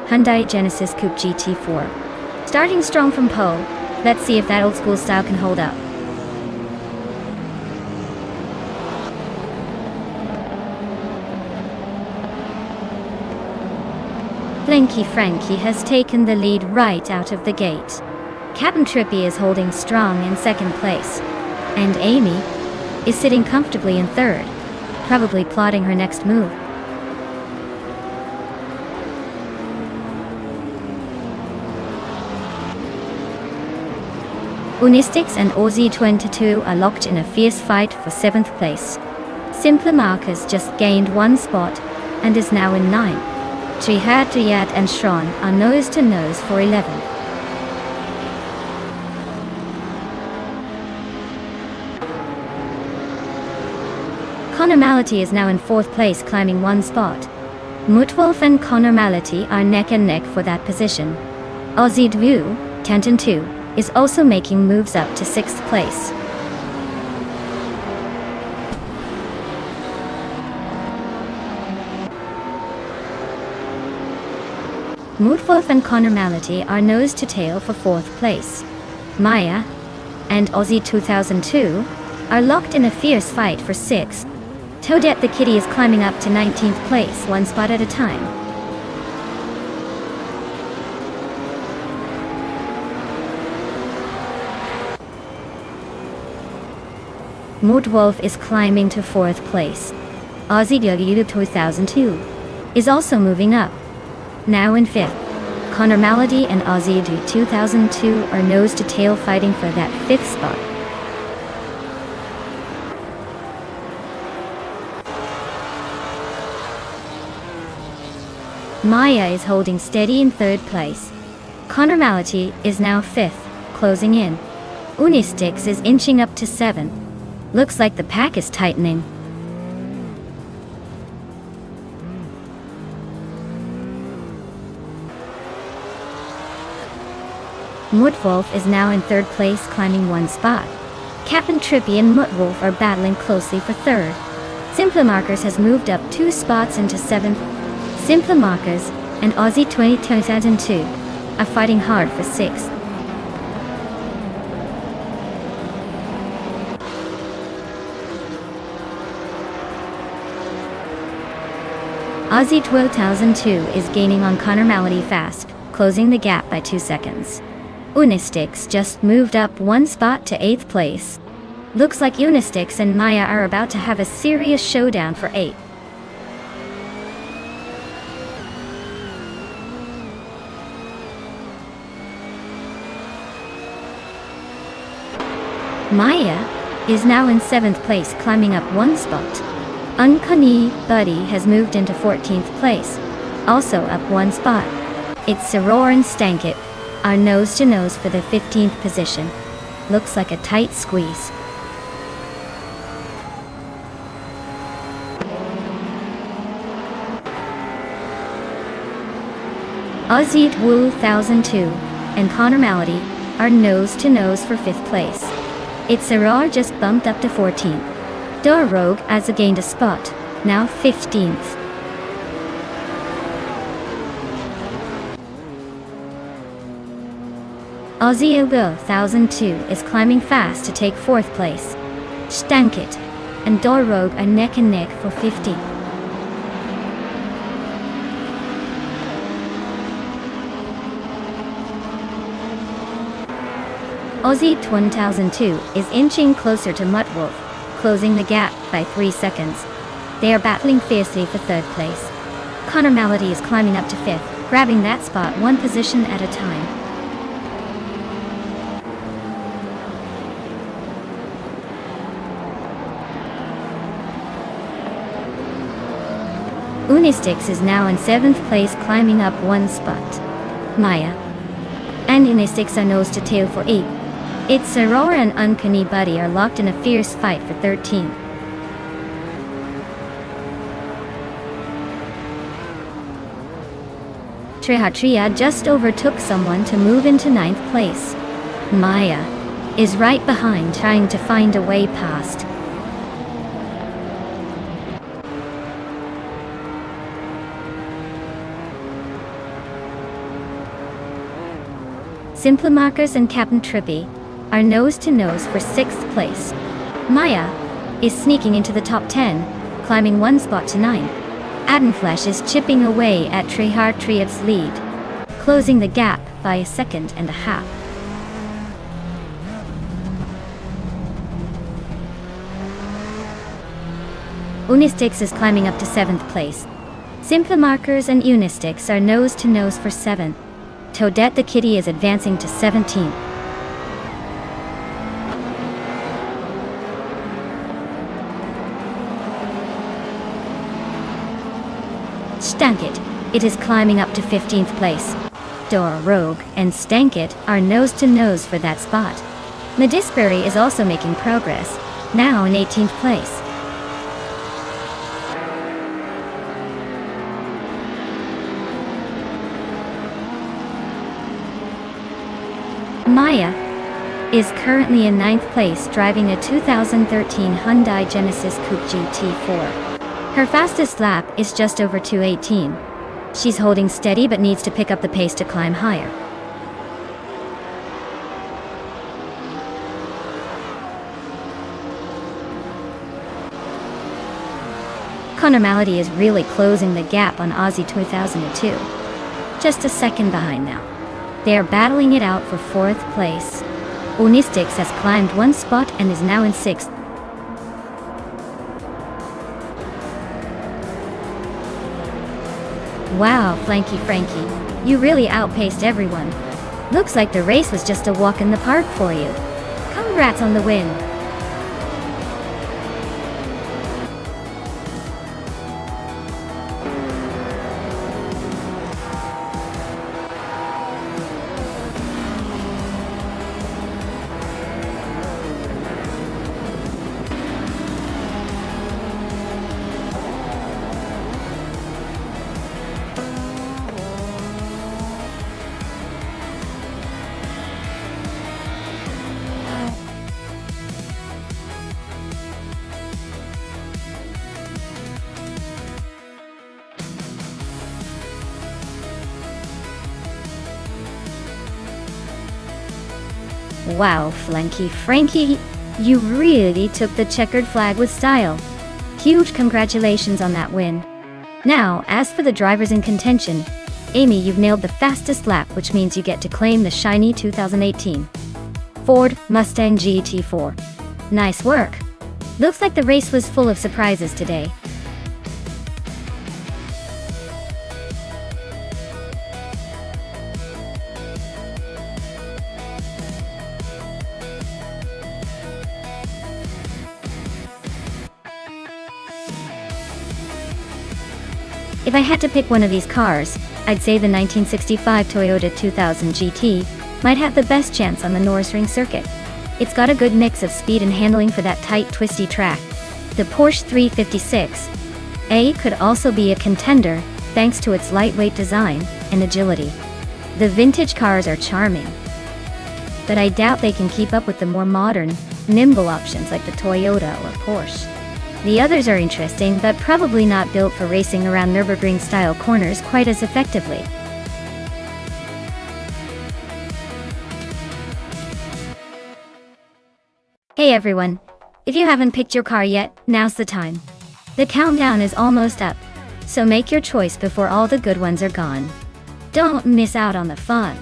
Hyundai Genesis Coupe GT4. Starting strong from pole, let's see if that old school style can hold up. Blinky Frankie has taken the lead right out of the gate. Captain Trippy is holding strong in second place, and Amy is sitting comfortably in third, probably plotting her next move. Unistix and OZ22 are locked in a fierce fight for 7th place. Simpler Markers just gained 1 spot and is now in 9. Jihad and Shron are nose to nose for 11. Connor Mality is now in 4th place, climbing 1 spot. Mutwolf and Connor Mality are neck and neck for that position. Aussie Dwu, 10-2, is also making moves up to 6th place. Mutwolf and Connor Mality are nose to tail for 4th place. Maya and Aussie 2002 are locked in a fierce fight for 6th. Toadette the Kitty is climbing up to 19th place, 1 spot at a time. Mudwolf is climbing to 4th place. Aussie 2002 is also moving up, now in 5th. Connor Malady and Aussie 2002 are nose to tail fighting for that 5th spot. Maya is holding steady in 3rd place. Connor Mality is now 5th, closing in. Unistix is inching up to 7th. Looks like the pack is tightening. Mutwolf is now in 3rd place, climbing 1 spot. Captain Trippy and Mutwolf are battling closely for 3rd. Simpler Markers has moved up 2 spots into 7th. Simpler Markers and Aussie 2002 are fighting hard for 6th. Aussie 2002 is gaining on Connor Malady fast, closing the gap by 2 seconds. Unistix just moved up 1 spot to 8th place. Looks like Unistix and Maya are about to have a serious showdown for 8th. Maya is now in 7th place, climbing up 1 spot. Uncanny Buddy has moved into 14th place, also up 1 spot. It's Soror and Stankit are nose to nose for the 15th position. Looks like a tight squeeze. Aussie 2002 and Connor Malady are nose to nose for 5th place. It's Soror just bumped up to 14th. Door Rogue has gained a spot, now 15th. Aussie Ugo 1002 is climbing fast to take 4th place. Stankit and Door Rogue are neck and neck for 50. Aussie 1002 is inching closer to Muttwolf, closing the gap by 3 seconds. They are battling fiercely for 3rd place. Connor Malady is climbing up to 5th, grabbing that spot 1 position at a time. Unistix is now in 7th place, climbing up 1 spot. Maya and Unistix are nose to tail for 8. It's Aurora and Uncanny Buddy are locked in a fierce fight for 13. Trihatria just overtook someone to move into 9th place. Maya is right behind, trying to find a way past. Simplimarkers and Captain Trippy are nose to nose for 6th place. Maya is sneaking into the top 10, climbing 1 spot to 9. Adenflesh is chipping away at Trihatria's lead, closing the gap by 1.5 seconds. Unistix is climbing up to 7th place. Simplimarkers and Unistix are nose to nose for 7th. Toadette the Kitty is advancing to 17th. Stankit, it is climbing up to 15th place. Door Rogue and Stankit are nose to nose for that spot. Medisbury is also making progress, now in 18th place. Maya is currently in 9th place, driving a 2013 Hyundai Genesis Coupe GT4. Her fastest lap is just over 2:18. She's holding steady but needs to pick up the pace to climb higher. Connor Malady is really closing the gap on Aussie 2002. Just a second behind now. They are battling it out for 4th place. Unistix has climbed 1 spot and is now in 6th. Wow, Flanky Frankie, you really outpaced everyone. Looks like the race was just a walk in the park for you. Congrats on the win. Wow, Flanky Frankie, you really took the checkered flag with style. Huge congratulations on that win. Now, as for the drivers in contention, Amy, you've nailed the fastest lap, which means you get to claim the shiny 2018 Ford Mustang GT4. Nice work. Looks like the race was full of surprises today. If I had to pick one of these cars, I'd say the 1965 Toyota 2000 GT might have the best chance on the Nürburgring circuit. It's got a good mix of speed and handling for that tight, twisty track. The Porsche 356A could also be a contender, thanks to its lightweight design and agility. The vintage cars are charming, but I doubt they can keep up with the more modern, nimble options like the Toyota or Porsche. The others are interesting, but probably not built for racing around Nürburgring-style corners quite as effectively. Hey everyone! If you haven't picked your car yet, now's the time. The countdown is almost up, so make your choice before all the good ones are gone. Don't miss out on the fun!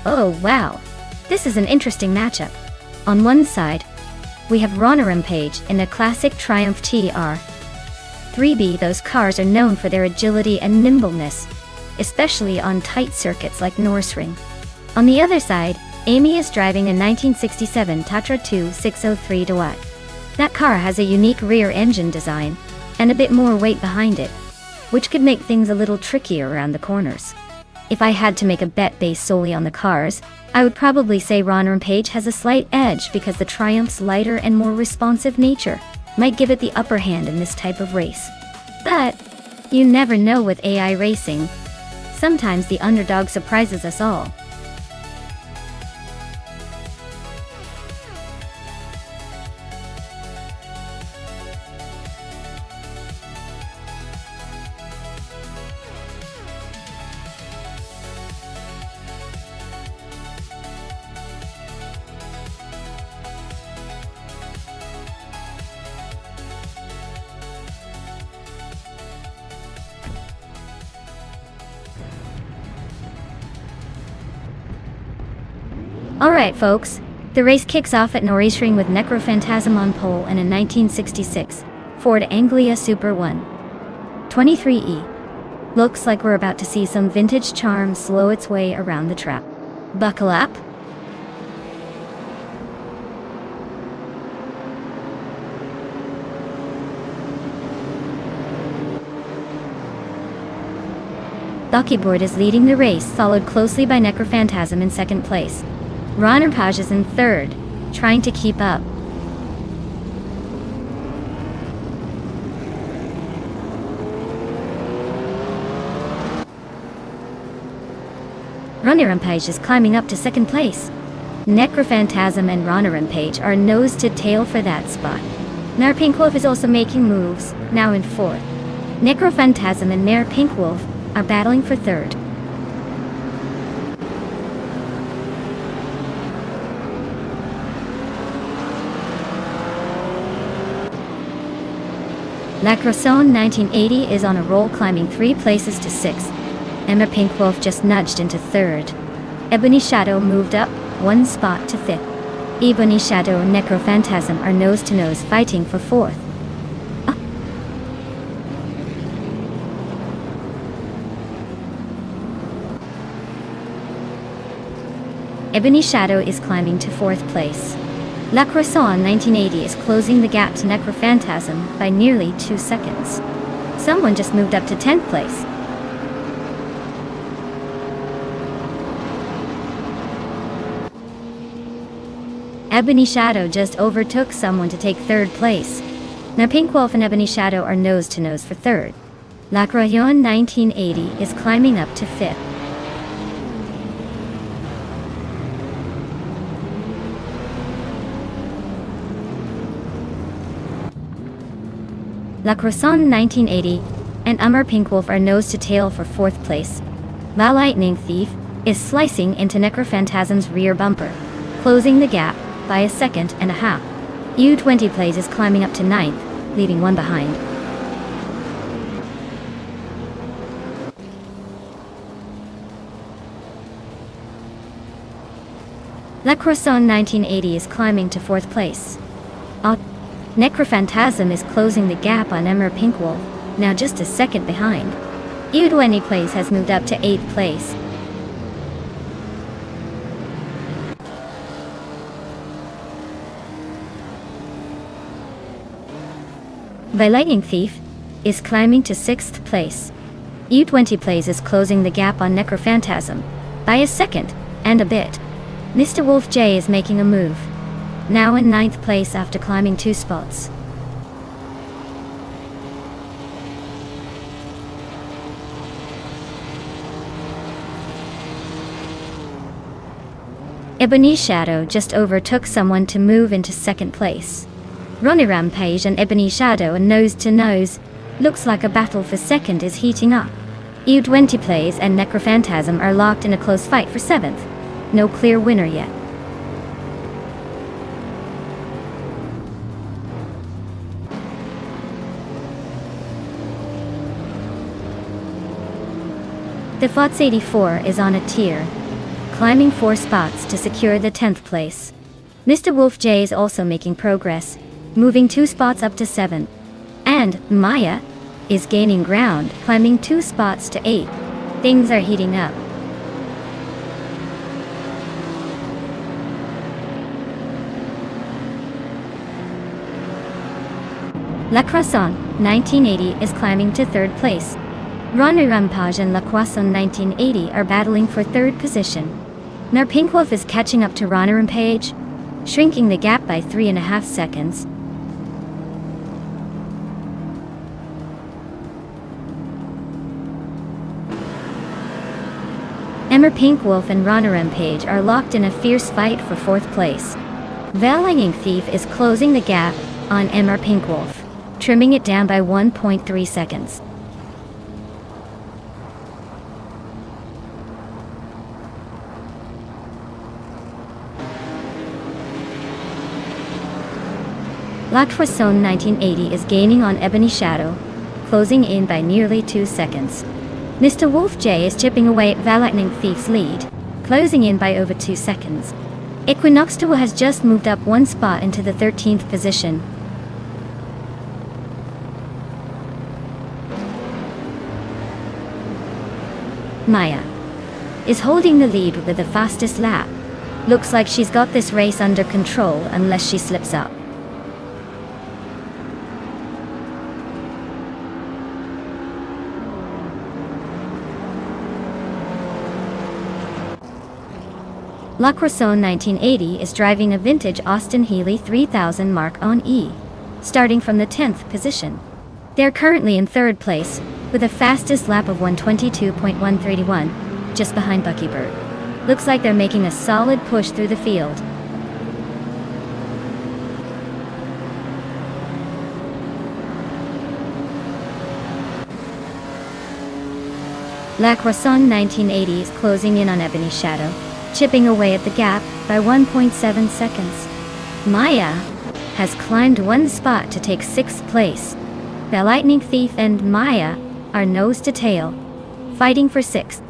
Oh wow! This is an interesting matchup. On one side, we have Page in a classic Triumph TR 3B. Those cars are known for their agility and nimbleness, especially on tight circuits like Nürburgring. On the other side, Amy is driving a 1967 Tatra 2603 Duat. That car has a unique rear engine design, and a bit more weight behind it, which could make things a little trickier around the corners. If I had to make a bet based solely on the cars, I would probably say Page has a slight edge because the Triumph's lighter and more responsive nature might give it the upper hand in this type of race. But you never know with AI racing. Sometimes the underdog surprises us all. Alright folks, the race kicks off at Nürburgring with Necrophantasm on pole and a 1966 Ford Anglia Super 123E. Looks like we're about to see some vintage charm slow its way around the track. Buckle up! Buckyboard is leading the race, followed closely by Necrophantasm in second place. Page is in third, trying to keep up. Page is climbing up to second place. Necrophantasm and Page are nose to tail for that spot. Pinkwolf is also making moves, now in fourth. Necrophantasm and Pinkwolf are battling for third. Lacroson 1980 is on a roll, climbing 3 places to 6th. Emma Pinkwolf just nudged into 3rd. Ebony Shadow moved up 1 spot to 5th. Ebony Shadow and Necrophantasm are nose-to-nose fighting for 4th. Ebony Shadow is climbing to 4th place. Lacroson 1980 is closing the gap to Necrophantasm by nearly 2 seconds. Someone just moved up to 10th place. Ebony Shadow just overtook someone to take 3rd place. Now Pinkwolf and Ebony Shadow are nose-to-nose for 3rd. Lacroyon 1980 is climbing up to 5th. Lacroson 1980 and Pinkwolf are nose-to-tail for 4th place. La Lightning Thief is slicing into Necrophantasm's rear bumper, closing the gap by a second and a half. U20 Plays is climbing up to 9th, leaving one behind. La Croissant 1980 is climbing to 4th place. Necrophantasm is closing the gap on Emmer Pinkwolf, now just a second behind. U20 Plays has moved up to 8th place. The Lightning Thief is climbing to 6th place. U20 Plays is closing the gap on Necrophantasm by a second and a bit. Mr. Wolf J is making a move, now in 9th place after climbing 2 spots. Ebony Shadow just overtook someone to move into 2nd place. Ronnie Rampage and Ebony Shadow are nose to nose. Looks like a battle for 2nd is heating up. U20 Plays and Necrophantasm are locked in a close fight for 7th. No clear winner yet. The Fots 84 is on a tier, climbing 4 spots to secure the 10th place. Mr. Wolf J is also making progress, moving 2 spots up to 7th. And Maya is gaining ground, climbing 2 spots to 8th. Things are heating up. La Croissant 1980 is climbing to 3rd place. Ronnie Rampage and La Croissant 1980 are battling for 3rd position. Now Pinkwolf is catching up to Ronnie Rampage, shrinking the gap by 3.5 seconds. Emmer Pinkwolf and Ronnie Rampage are locked in a fierce fight for 4th place. The Lightning Thief is closing the gap on Emmer Pinkwolf, trimming it down by 1.3 seconds. La Croissant 1980 is gaining on Ebony Shadow, closing in by nearly 2 seconds. Mr. Wolf J is chipping away at the Lightning Thief's lead, closing in by over 2 seconds. Equinox 2 has just moved up 1 spot into the 13th position. Maya is holding the lead with the fastest lap. Looks like she's got this race under control unless she slips up. La Croissant 1980 is driving a vintage Austin Healey 3000 Mark on E, starting from the 10th position. They're currently in 3rd place, with a fastest lap of 122.131, just behind Buckybird. Looks like they're making a solid push through the field. La Croissant 1980 is closing in on Ebony Shadow, chipping away at the gap by 1.7 seconds. Maya has climbed 1 spot to take 6th place. The Lightning Thief and Maya are nose to tail, fighting for 6th.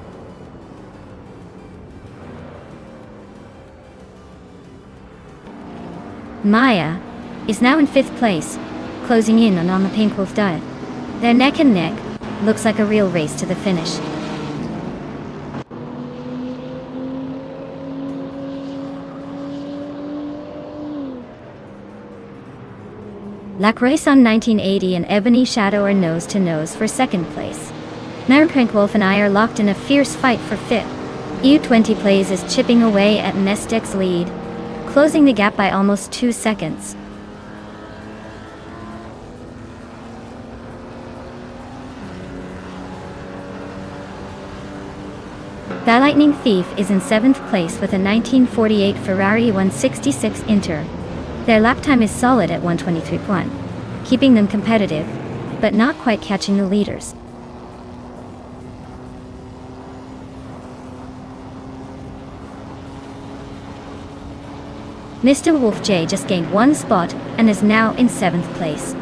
Maya is now in 5th place, closing in on the Pinkwolf Diet. They're neck and neck. Looks like a real race to the finish. La Croissant 1980 and Ebony Shadow are nose to nose for 2nd place. Emmer Pinkwolf and I are locked in a fierce fight for 5th. U20 Plays is chipping away at Nestek's lead, closing the gap by almost 2 seconds. The Lightning Thief is in 7th place with a 1948 Ferrari 166 Inter. Their lap time is solid at 1:23.1, keeping them competitive, but not quite catching the leaders. Mr. Wolf J just gained 1 spot and is now in 7th place.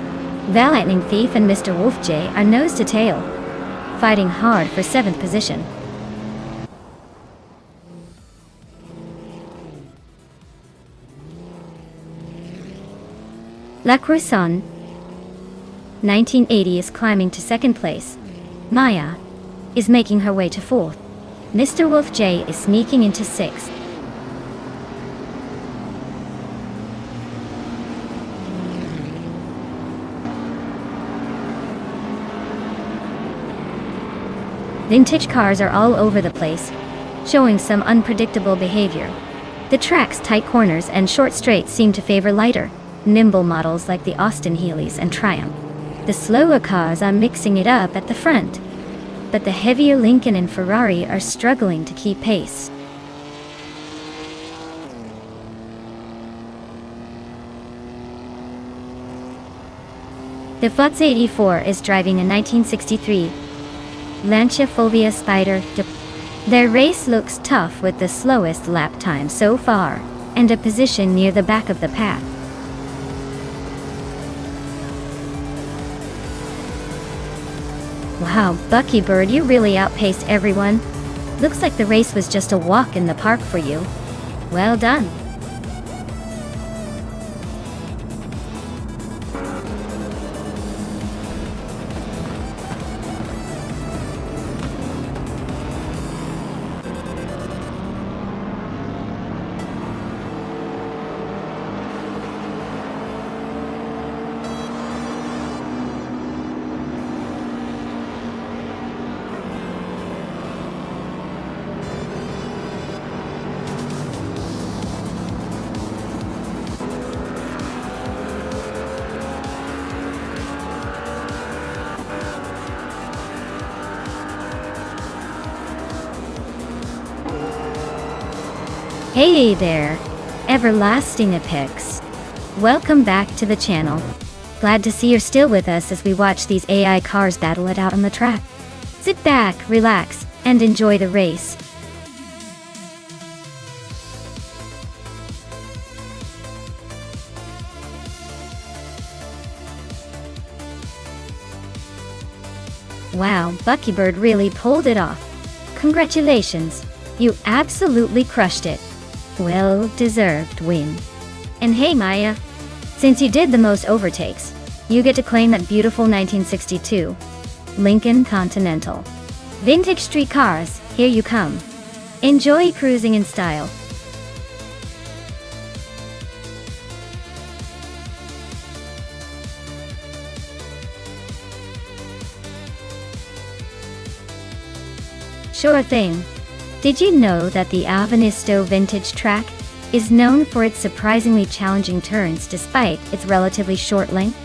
The Lightning Thief and Mr. Wolf J are nose to tail, fighting hard for 7th position. La Croissant 1980 is climbing to 2nd place. Maya is making her way to 4th. Mr. Wolf J is sneaking into 6th. Vintage cars are all over the place, showing some unpredictable behavior. The track's tight corners and short straights seem to favor lighter, nimble models like the Austin Healey's and Triumph. The slower cars are mixing it up at the front, but the heavier Lincoln and Ferrari are struggling to keep pace. The Futz 84 is driving a 1963 Lancia Fulvia Spider. Their race looks tough with the slowest lap time so far, and a position near the back of the pack. Wow, Bucky Bird, you really outpaced everyone. Looks like the race was just a walk in the park for you. Well done. Hey there, Everlasting Apex. Welcome back to the channel. Glad to see you're still with us as we watch these AI cars battle it out on the track. Sit back, relax, and enjoy the race. Wow, Bucky Bird really pulled it off. Congratulations, you absolutely crushed it. Well-deserved win. And hey Maya, since you did the most overtakes, you get to claim that beautiful 1962 Lincoln Continental. Vintage street cars, here you come. Enjoy cruising in style. Sure thing. Did you know that the Alvinisto vintage track is known for its surprisingly challenging turns despite its relatively short length?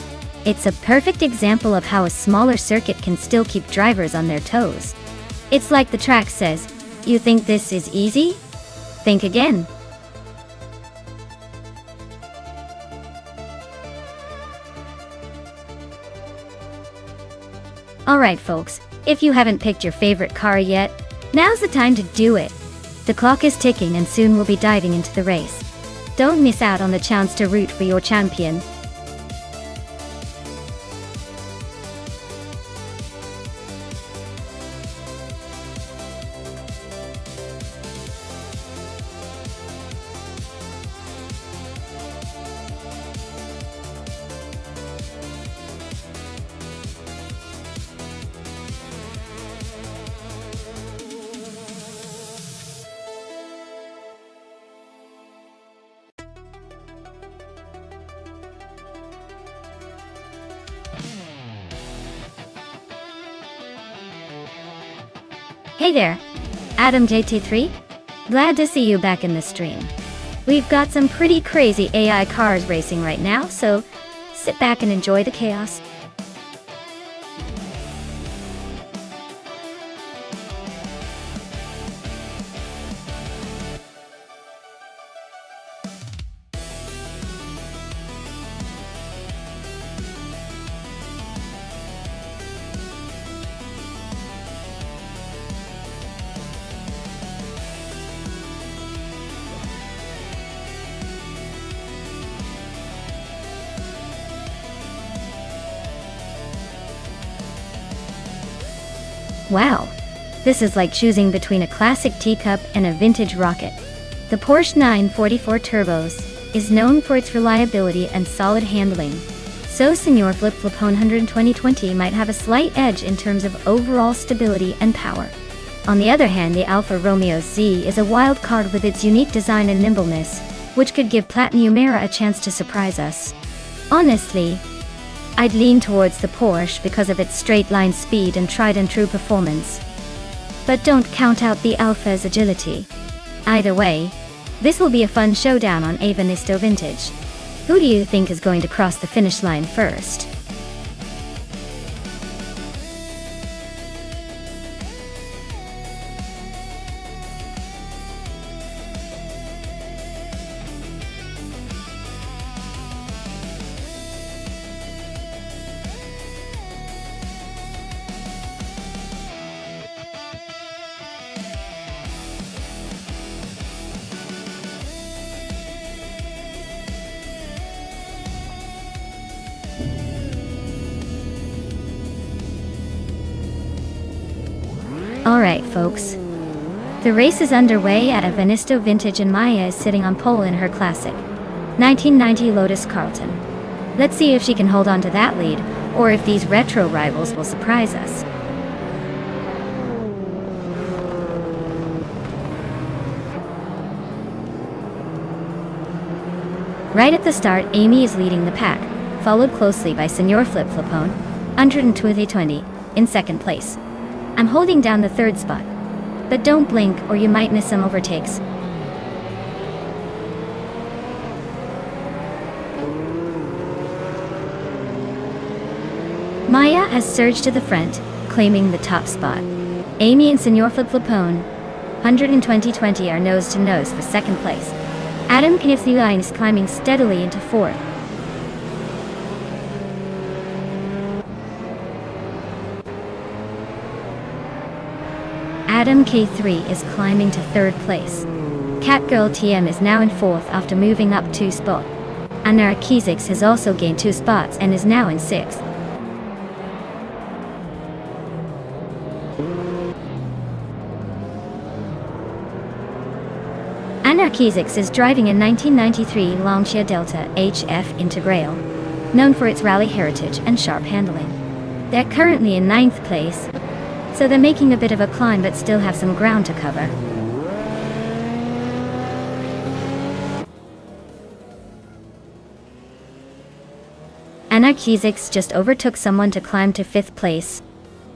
It's a perfect example of how a smaller circuit can still keep drivers on their toes. It's like the track says, you think this is easy? Think again. Alright folks, if you haven't picked your favorite car yet, now's the time to do it. The clock is ticking and soon we'll be diving into the race. Don't miss out on the chance to root for your champion. Hey there, Adam JT3? Glad to see you back in the stream. We've got some pretty crazy AI cars racing right now, so sit back and enjoy the chaos. Wow, this is like choosing between a classic teacup and a vintage rocket. The Porsche 944 Turbos is known for its reliability and solid handling, so Senor Flip Flipone 12020 might have a slight edge in terms of overall stability and power. On the other hand, the Alfa Romeo Z is a wild card with its unique design and nimbleness, which could give Platinumera a chance to surprise us. Honestly, I'd lean towards the Porsche because of its straight-line speed and tried-and-true performance. But don't count out the Alfa's agility. Either way, this will be a fun showdown on a Venisto Vintage. Who do you think is going to cross the finish line first? Alright folks, the race is underway at a Venisto Vintage and Maya is sitting on pole in her classic 1990 Lotus Carlton. Let's see if she can hold on to that lead, or if these retro rivals will surprise us. Right at the start, Amy is leading the pack, followed closely by Senor Flip Flipone 12020 in second place. I'm holding down the third spot, but don't blink or you might miss some overtakes. Maya has surged to the front, claiming the top spot. Amy and Senor Flip Flipone 12020 are nose to nose for second place. Adam Knifsey is climbing steadily into fourth. Adam K3 is climbing to third place. Catgirl TM is now in fourth after moving up 2 spots. Anarchizix has also gained 2 spots and is now in sixth. Anarchizix is driving a 1993 Lancia Delta HF Integral, known for its rally heritage and sharp handling. They're currently in 9th place, so they're making a bit of a climb but still have some ground to cover. Anarchizix just overtook someone to climb to 5th place.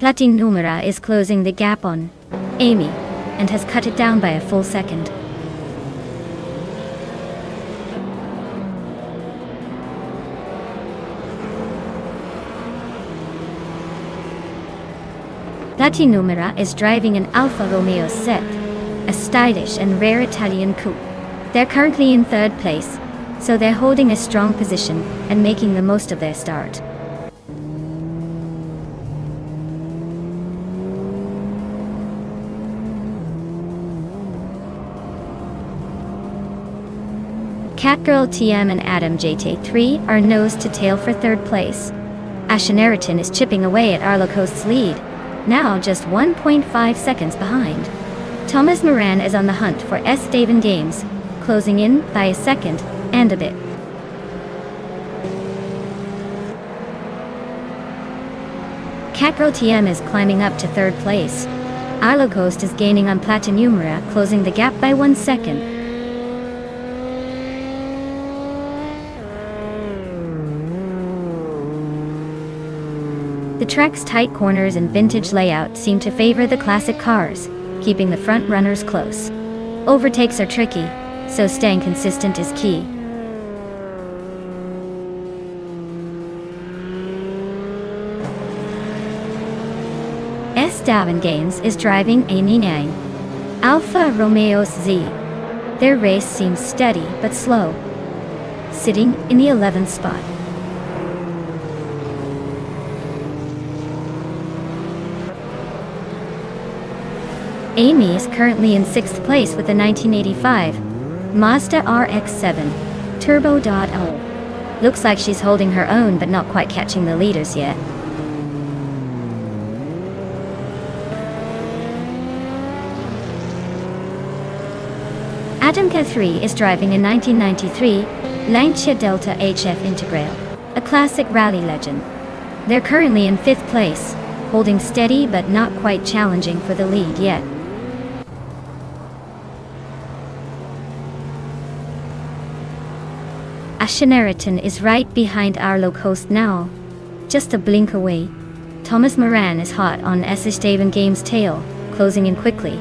Platinumera is closing the gap on Amy, and has cut it down by a full second. Platinumera is driving an Alfa Romeo Set, a stylish and rare Italian coupe. They're currently in 3rd place, so they're holding a strong position and making the most of their start. Catgirl TM and Adam JT3 are nose to tail for 3rd place. Asheneriton is chipping away at Arlo Coast's lead, now just 1.5 seconds behind. Thomas Moran is on the hunt for S. Davin Games, closing in by a second and a bit. Catgirl TM is climbing up to 3rd place. Arlo Coast is gaining on Platinumera, closing the gap by 1 second. The track's tight corners and vintage layout seem to favor the classic cars, keeping the front runners close. Overtakes are tricky, so staying consistent is key. S. Davin Games is driving a 9 Alfa Romeo Z. Their race seems steady but slow, sitting in the 11th spot. Amy is currently in 6th place with a 1985 Mazda RX-7 Turbo.0. Looks like she's holding her own but not quite catching the leaders yet. Adam K3 is driving a 1993 Lancia Delta HF Integral, a classic rally legend. They're currently in 5th place, holding steady but not quite challenging for the lead yet. Asheneriton is right behind Arlo Coast now, just a blink away. Thomas Moran is hot on Esesteven Game's tail, closing in quickly.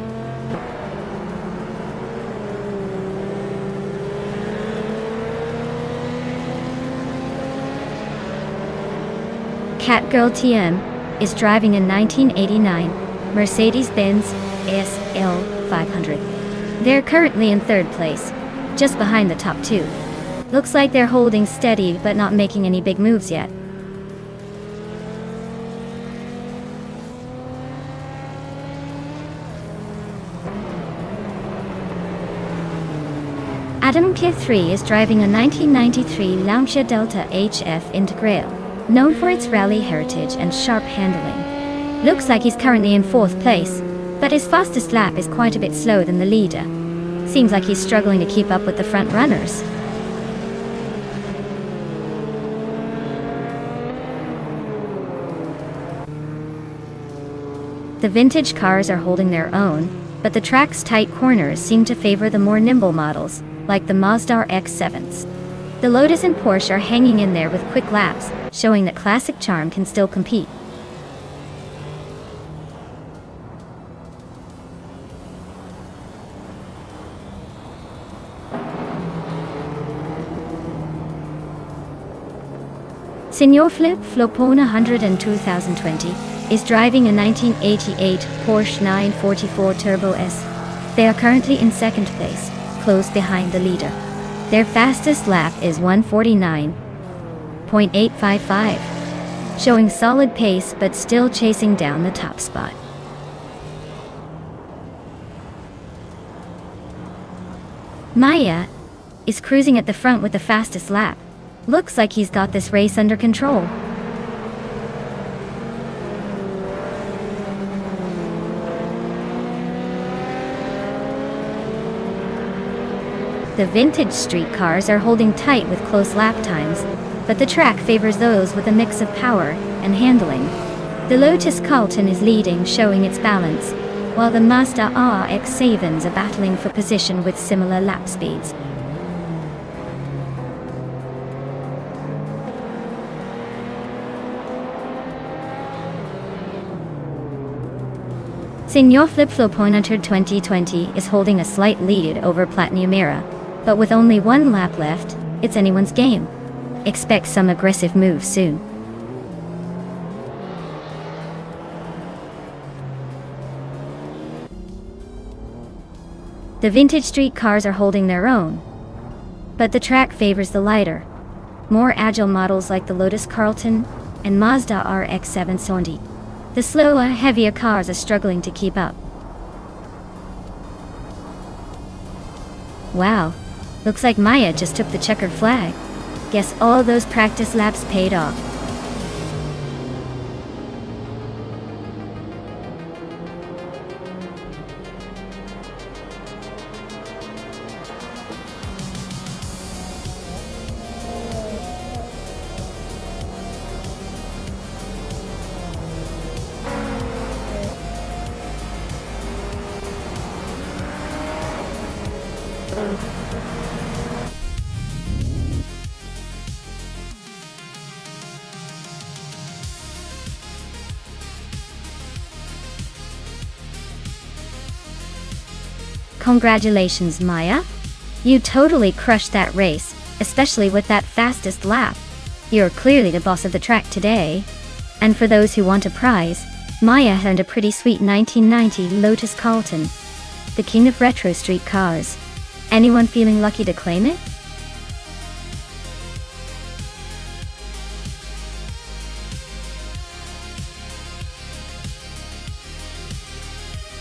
Catgirl TM is driving a 1989 Mercedes-Benz SL 500. They're currently in 3rd place, just behind the top 2. Looks like they're holding steady but not making any big moves yet. Adam K3 is driving a 1993 Lancia Delta HF Integral, known for its rally heritage and sharp handling. Looks like he's currently in 4th place, but his fastest lap is quite a bit slower than the leader. Seems like he's struggling to keep up with the front runners. The vintage cars are holding their own, but the track's tight corners seem to favor the more nimble models, like the Mazda RX-7s. The Lotus and Porsche are hanging in there with quick laps, showing that classic charm can still compete. Senor Flip Flopona 102 2020 is driving a 1988 Porsche 944 Turbo S. They are currently in 2nd place, close behind the leader. Their fastest lap is 1:49.855, showing solid pace but still chasing down the top spot. Maya is cruising at the front with the fastest lap. Looks like he's got this race under control. The vintage street cars are holding tight with close lap times, but the track favors those with a mix of power and handling. The Lotus Carlton is leading, showing its balance, while the Mazda RX-7s are battling for position with similar lap speeds. Senor Flip Flop Hunter 2020 is holding a slight lead over Platinum Era, but with only 1 lap left, it's anyone's game. Expect some aggressive moves soon. The vintage street cars are holding their own, but the track favors the lighter, more agile models like the Lotus Carlton and Mazda RX-720. The slower, heavier cars are struggling to keep up. Wow, looks like Maya just took the checkered flag. Guess all those practice laps paid off. Congratulations, Maya. You totally crushed that race, especially with that fastest lap. You're clearly the boss of the track today. And for those who want a prize, Maya earned a pretty sweet 1990 Lotus Carlton, the king of retro street cars. Anyone feeling lucky to claim it?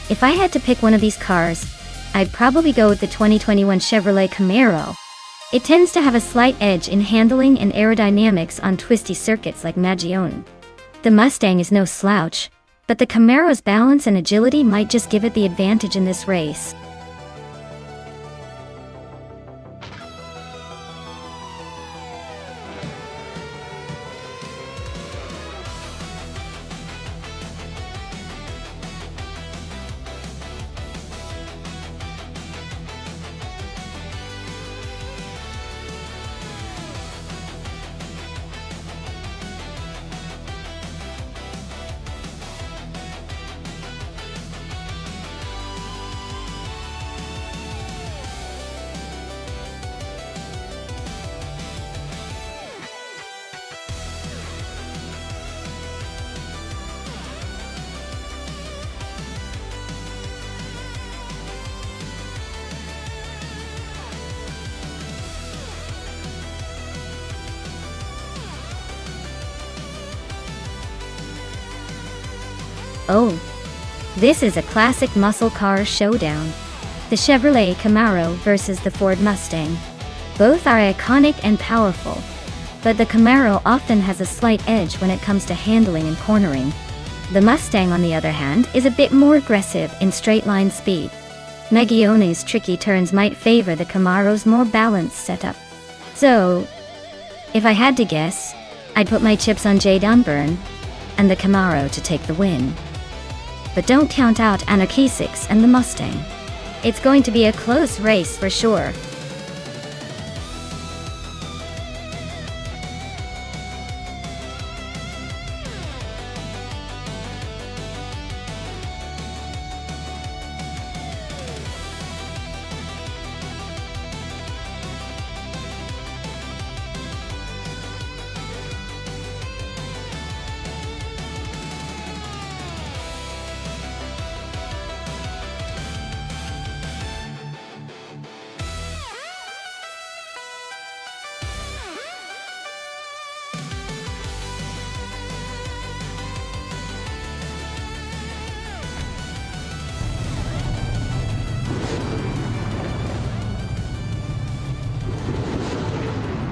If I had to pick one of these cars, I'd probably go with the 2021 Chevrolet Camaro. It tends to have a slight edge in handling and aerodynamics on twisty circuits like Magione. The Mustang is no slouch, but the Camaro's balance and agility might just give it the advantage in this race. Oh, this is a classic muscle car showdown. The Chevrolet Camaro versus the Ford Mustang. Both are iconic and powerful, but the Camaro often has a slight edge when it comes to handling and cornering. The Mustang, on the other hand, is a bit more aggressive in straight-line speed. Negione's tricky turns might favor the Camaro's more balanced setup. So, if I had to guess, I'd put my chips on Jade Unburn and the Camaro to take the win. But don't count out Anarchy 6 and the Mustang. It's going to be a close race for sure.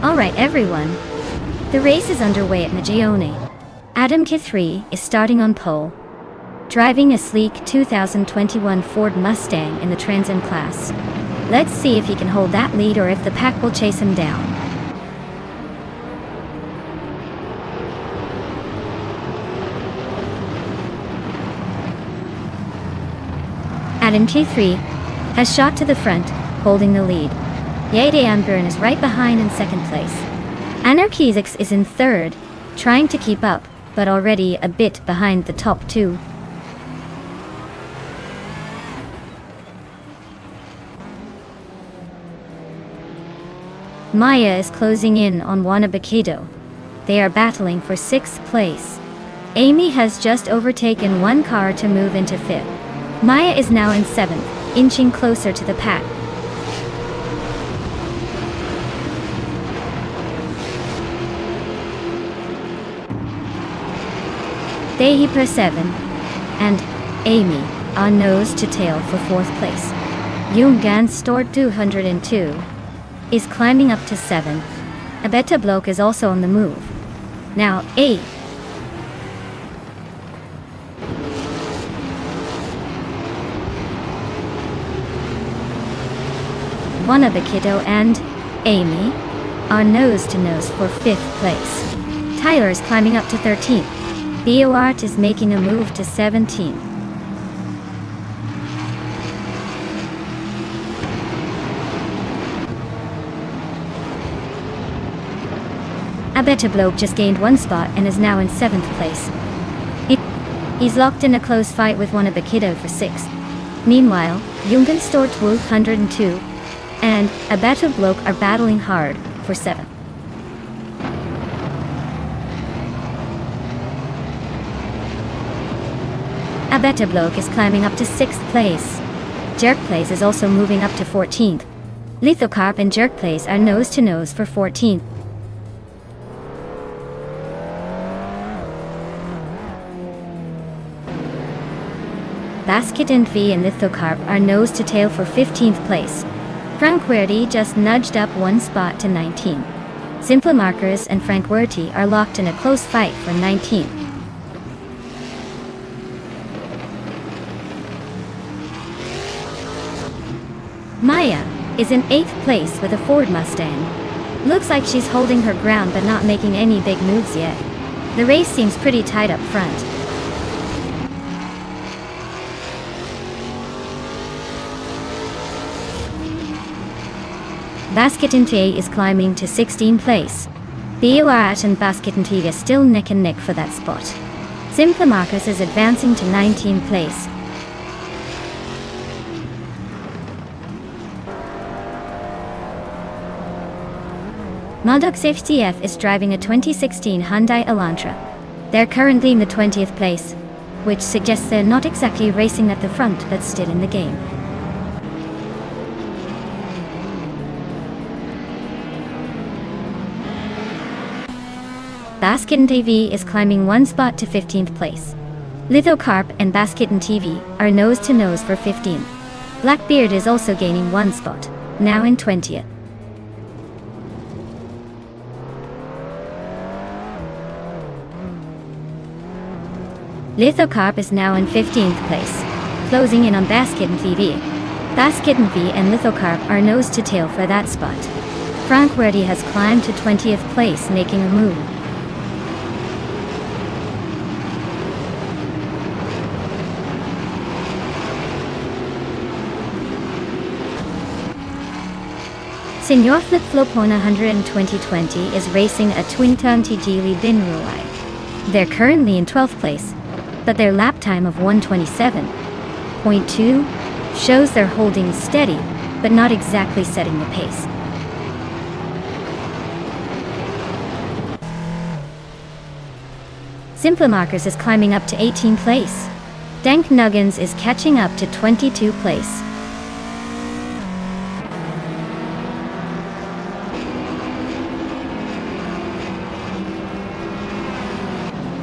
Alright everyone, the race is underway at Nagione. Adam K3 is starting on pole, driving a sleek 2021 Ford Mustang in the Trans Am class. Let's see if he can hold that lead or if the pack will chase him down. Adam K3 has shot to the front, holding the lead. Jade Unburn is right behind in second place. Anarchy 6 is in third, trying to keep up, but already a bit behind the top two. Maya is closing in on Wanabakido. They are battling for 6th place. Amy has just overtaken one car to move into 5th. Maya is now in 7th, inching closer to the pack. Dehi per 7 and Amy are nose to tail for 4th place. Jungan Store 202 is climbing up to 7. A Beta Bloke is also on the move. Now 8. Wanabakido and Amy are nose to nose for 5th place. Tyler is climbing up to 13th. BioArt is making a move to 17th. A Beta Bloke just gained one spot and is now in 7th place. He's locked in a close fight with Wanabakido for 6th. Meanwhile, Jungan Stort 102 and A Beta Bloke are battling hard for 7th. A Beta Bloke is climbing up to 6th place. Jerk Place is also moving up to 14th. Lithocarp and Jerk Place are nose to nose for 14th. Basket and V and Lithocarp are nose to tail for 15th place. Frankwerty just nudged up one spot to 19th. Simple Markers and Frankwerty are locked in a close fight for 19th. Maya is in 8th place with a Ford Mustang. Looks like she's holding her ground but not making any big moves yet. The race seems pretty tight up front. Basketintier is climbing to 16th place. BORAT and Basketintier are still neck and neck for that spot. Simple Marcus is advancing to 19th place. Maldux FTF is driving a 2016 Hyundai Elantra. They're currently in the 20th place, which suggests they're not exactly racing at the front but still in the game. Baskin TV is climbing one spot to 15th place. Lithocarp and Basketon TV are nose to nose for 15th. Blackbeard is also gaining one spot, now in 20th. Lithocarp is now in 15th place, closing in on Basketon TV. Basketon V and Lithocarp are nose to tail for that spot. Frank Werdy has climbed to 20th place, making a move. Senior Flip Flopona 100 in 2020 is racing a twin-ton TG Bin Ruai. They're currently in 12th place, but their lap time of 1:27.2 shows they're holding steady, but not exactly setting the pace. Simplimarkers is climbing up to 18th place. Dank Nuggins is catching up to 22nd place.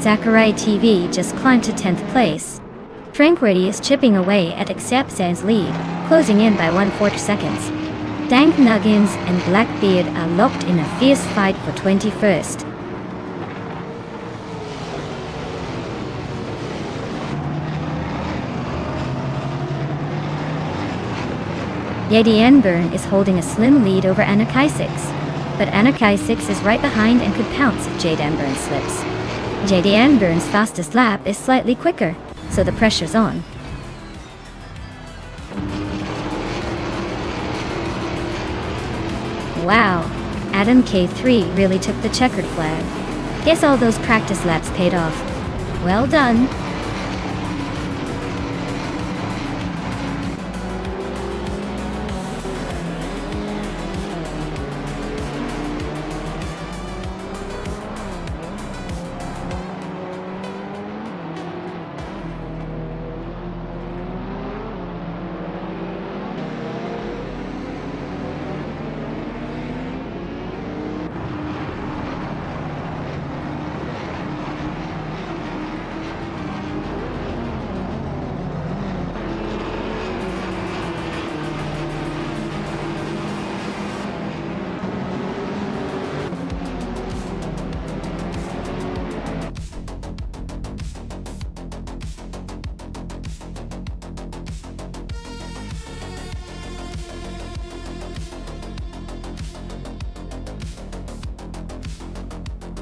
Zachariah TV just climbed to 10th place. Frank Werdy is chipping away at Exception's lead, closing in by 1/4 seconds. Dank Nuggins and Blackbeard are locked in a fierce fight for 21st. Yedi Enburn is holding a slim lead over Anakai 6, but Anakai 6 is right behind and could pounce if Jade Enburn slips. Jade Enburn's fastest lap is slightly quicker, so the pressure's on. Wow, Adam K3 really took the checkered flag. Guess all those practice laps paid off. Well done.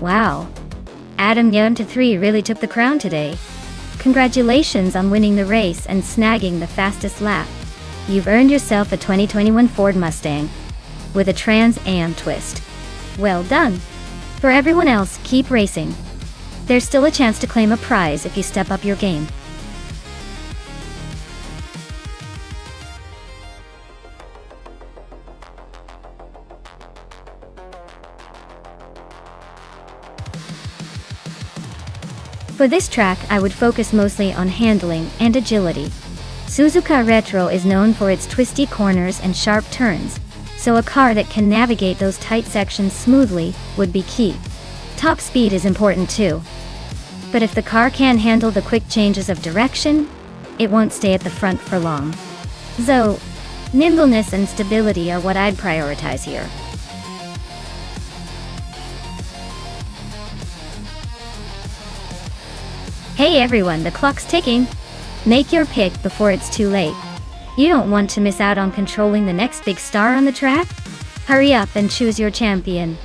Wow. Adam Young to 3 really took the crown today. Congratulations on winning the race and snagging the fastest lap. You've earned yourself a 2021 Ford Mustang with a Trans Am twist. Well done. For everyone else, keep racing. There's still a chance to claim a prize if you step up your game. For this track, I would focus mostly on handling and agility. Suzuka Retro is known for its twisty corners and sharp turns, so a car that can navigate those tight sections smoothly would be key. Top speed is important too. But if the car can't handle the quick changes of direction, it won't stay at the front for long. So, nimbleness and stability are what I'd prioritize here. Hey everyone, the clock's ticking. Make your pick before it's too late. You don't want to miss out on controlling the next big star on the track? Hurry up and choose your champion.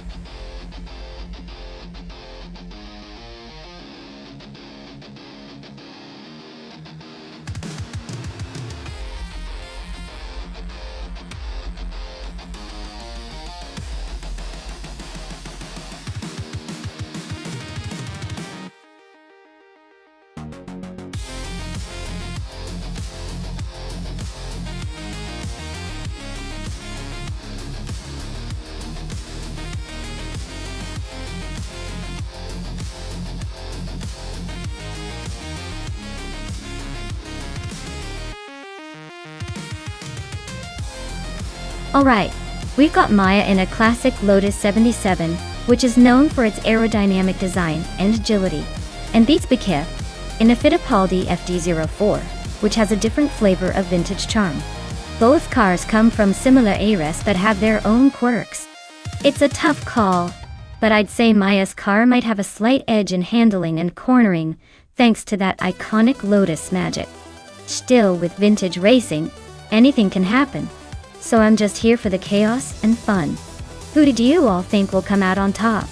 Alright, we've got Maya in a classic Lotus 77, which is known for its aerodynamic design and agility, and beats Bakir, in a Fittipaldi FD04, which has a different flavor of vintage charm. Both cars come from similar eras but have their own quirks. It's a tough call, but I'd say Maya's car might have a slight edge in handling and cornering, thanks to that iconic Lotus magic. Still, with vintage racing, anything can happen. So I'm just here for the chaos and fun. Who did you all think will come out on top?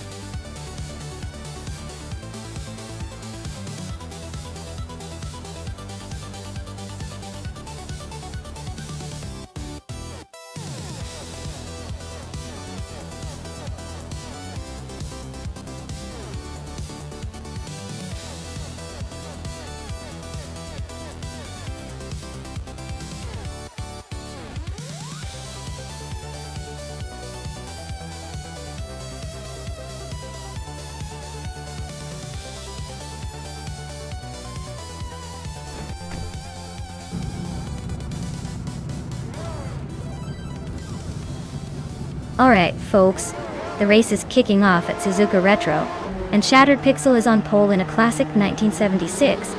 Alright folks, the race is kicking off at Suzuka Retro, and Shattered Pixel is on pole in a classic 1976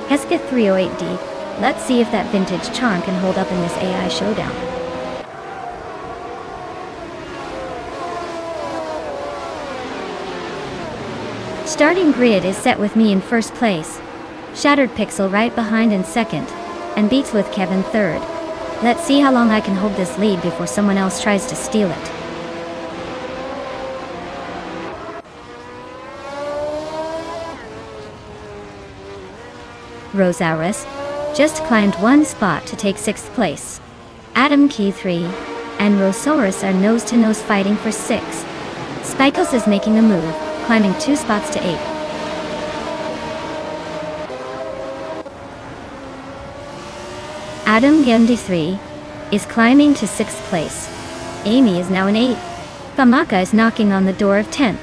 Hesketh 308D. Let's see if that vintage charm can hold up in this AI showdown. Starting grid is set with me in first place, Shattered Pixel right behind in second, and Beats with Kevin third. Let's see how long I can hold this lead before someone else tries to steal it. Rosaurus just climbed one spot to take 6th place. Adam Key 3 and Rosaurus are nose-to-nose fighting for 6. Spikos is making a move, climbing 2 spots to 8. Adam Gendy 3 is climbing to 6th place. Amy is now in 8th. Famaka is knocking on the door of 10th.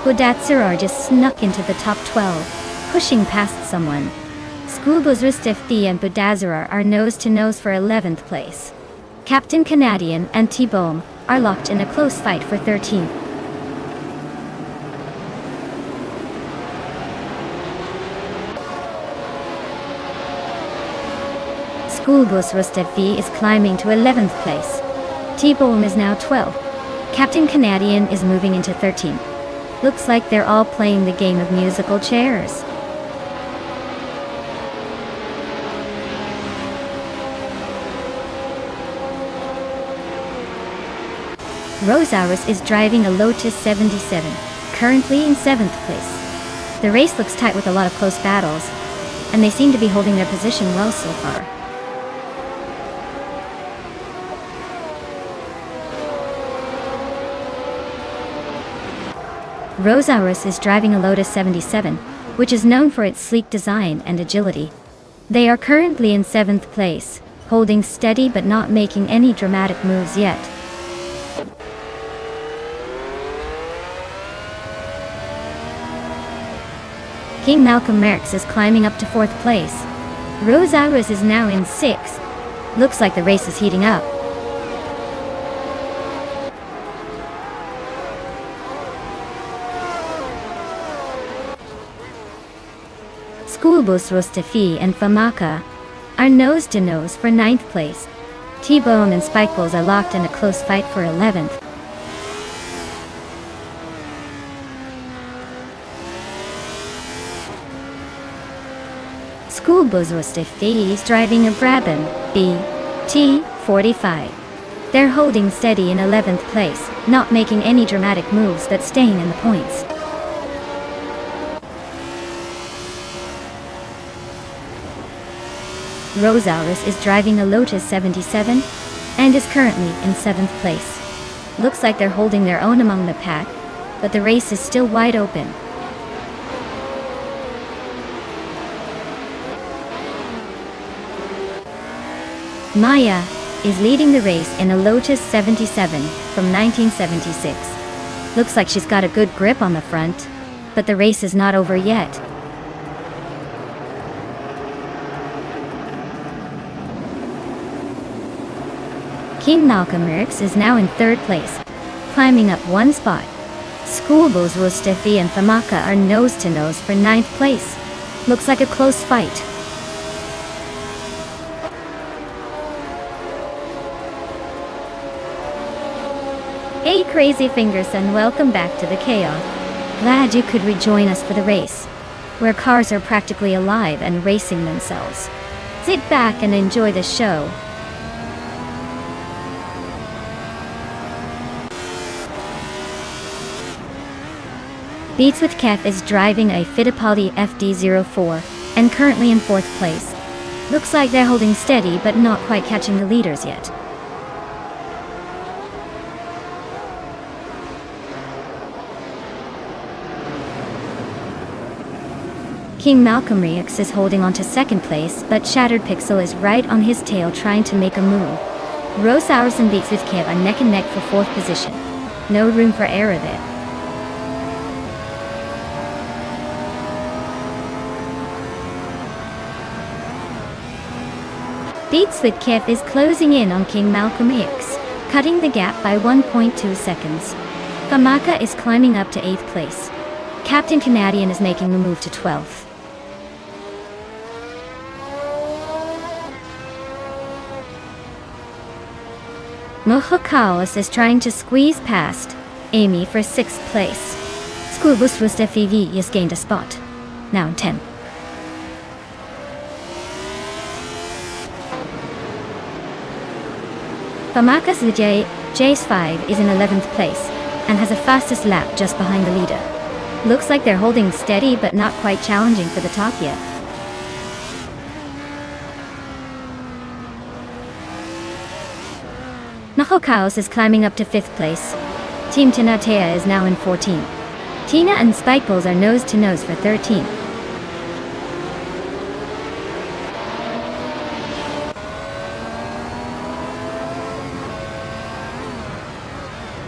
Budatsurar just snuck into the top 12, pushing past someone. Schoolboys Ristifthi and Budazurar are nose-to-nose for 11th place. Captain Canadian and T-Bohm are locked in a close fight for 13th. Schoolboys Ristifthi is climbing to 11th place. T-Bohm is now 12th. Captain Canadian is moving into 13th. Looks like they're all playing the game of musical chairs. Rosaurus is driving a Lotus 77, currently in 7th place. The race looks tight with a lot of close battles, and they seem to be holding their position well so far. Rosaurus is driving a Lotus 77, which is known for its sleek design and agility. They are currently in 7th place, holding steady but not making any dramatic moves yet. King Malcolm Merckx is climbing up to 4th place. Rosaurus is now in 6th. Looks like the race is heating up. Schoolboys Rostifi and Famaka are nose-to-nose for 9th place. T-Bone and Spikeballs are locked in a close fight for 11th. Schoolboys Rostifi is driving a Brabham BT45. They're holding steady in 11th place, not making any dramatic moves but staying in the points. Rosaurus is driving a Lotus 77 and is currently in 7th place. Looks like they're holding their own among the pack, but the race is still wide open. Maya is leading the race in a Lotus 77 from 1976. Looks like she's got a good grip on the front, but the race is not over yet. King Malcolm X is now in 3rd place, climbing up 1 spot. Schoolboys Rustefi and Famaka are nose to nose for 9th place. Looks like a close fight. Hey Crazy Fingers and welcome back to the chaos. Glad you could rejoin us for the race, where cars are practically alive and racing themselves. Sit back and enjoy the show. Beats with Kev is driving a Fittipaldi FD04 and currently in 4th place. Looks like they're holding steady but not quite catching the leaders yet. King Malcolm X is holding on to 2nd place, but Shattered Pixel is right on his tail trying to make a move. Rose Hours and Beats with Kev are neck and neck for 4th position. No room for error there. Beats with Kev is closing in on King Malcolm X, cutting the gap by 1.2 seconds. Famaka is climbing up to 8th place. Captain Canadian is making the move to 12th. Mohokaos is trying to squeeze past Amy for 6th place. Schoolbus Rustefi has gained a spot, now in 10th. Famaka's Jace5 is in 11th place and has a fastest lap just behind the leader. Looks like they're holding steady but not quite challenging for the top yet. Nahokaos is climbing up to 5th place. Team Tinatea is now in 14th. Tina and Spikeballs are nose to nose for 13th.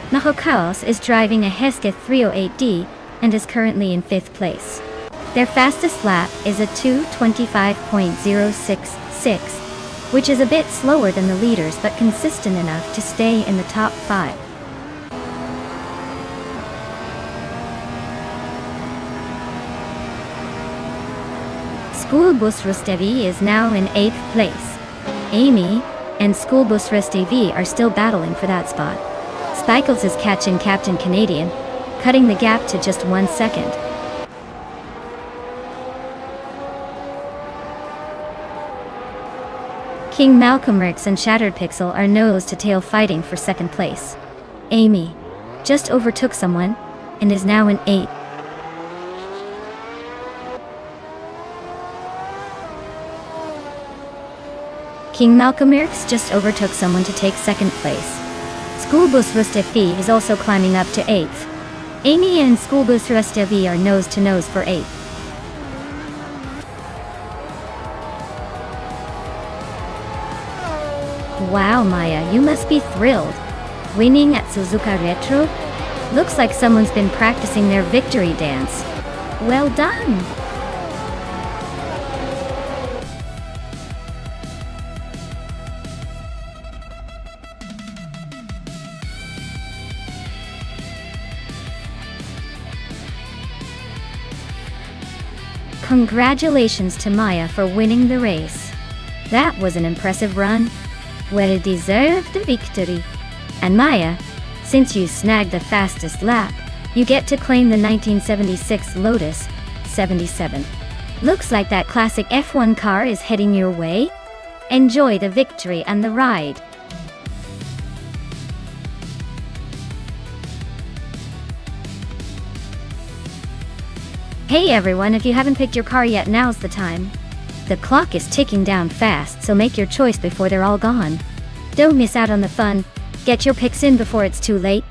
Nahokaos is driving a Hesketh 308D and is currently in 5th place. Their fastest lap is a 2:25.066, which is a bit slower than the leaders but consistent enough to stay in the top 5. Schoolbus Rustevi is now in 8th place. Amy and Schoolbus Rustevi are still battling for that spot. Spikles is catching Captain Canadian, cutting the gap to just 1 second. King Malcolm X and Shattered Pixel are nose to tail fighting for 2nd place. Amy just overtook someone and is now in 8th. King Malcolm X just overtook someone to take 2nd place. Schoolbus Rustefi is also climbing up to 8th. Amy and Schoolbus Rustevi are nose to nose for 8th. Wow Maya, you must be thrilled. Winning at Suzuka Retro? Looks like someone's been practicing their victory dance. Well done! Congratulations to Maya for winning the race. That was an impressive run. Well-deserved victory. And Maya, since you snagged the fastest lap, you get to claim the 1976 Lotus 77. Looks like that classic F1 car is heading your way. Enjoy the victory and the ride. Hey everyone, if you haven't picked your car yet, now's the time. The clock is ticking down fast, so make your choice before they're all gone. Don't miss out on the fun. Get your picks in before it's too late.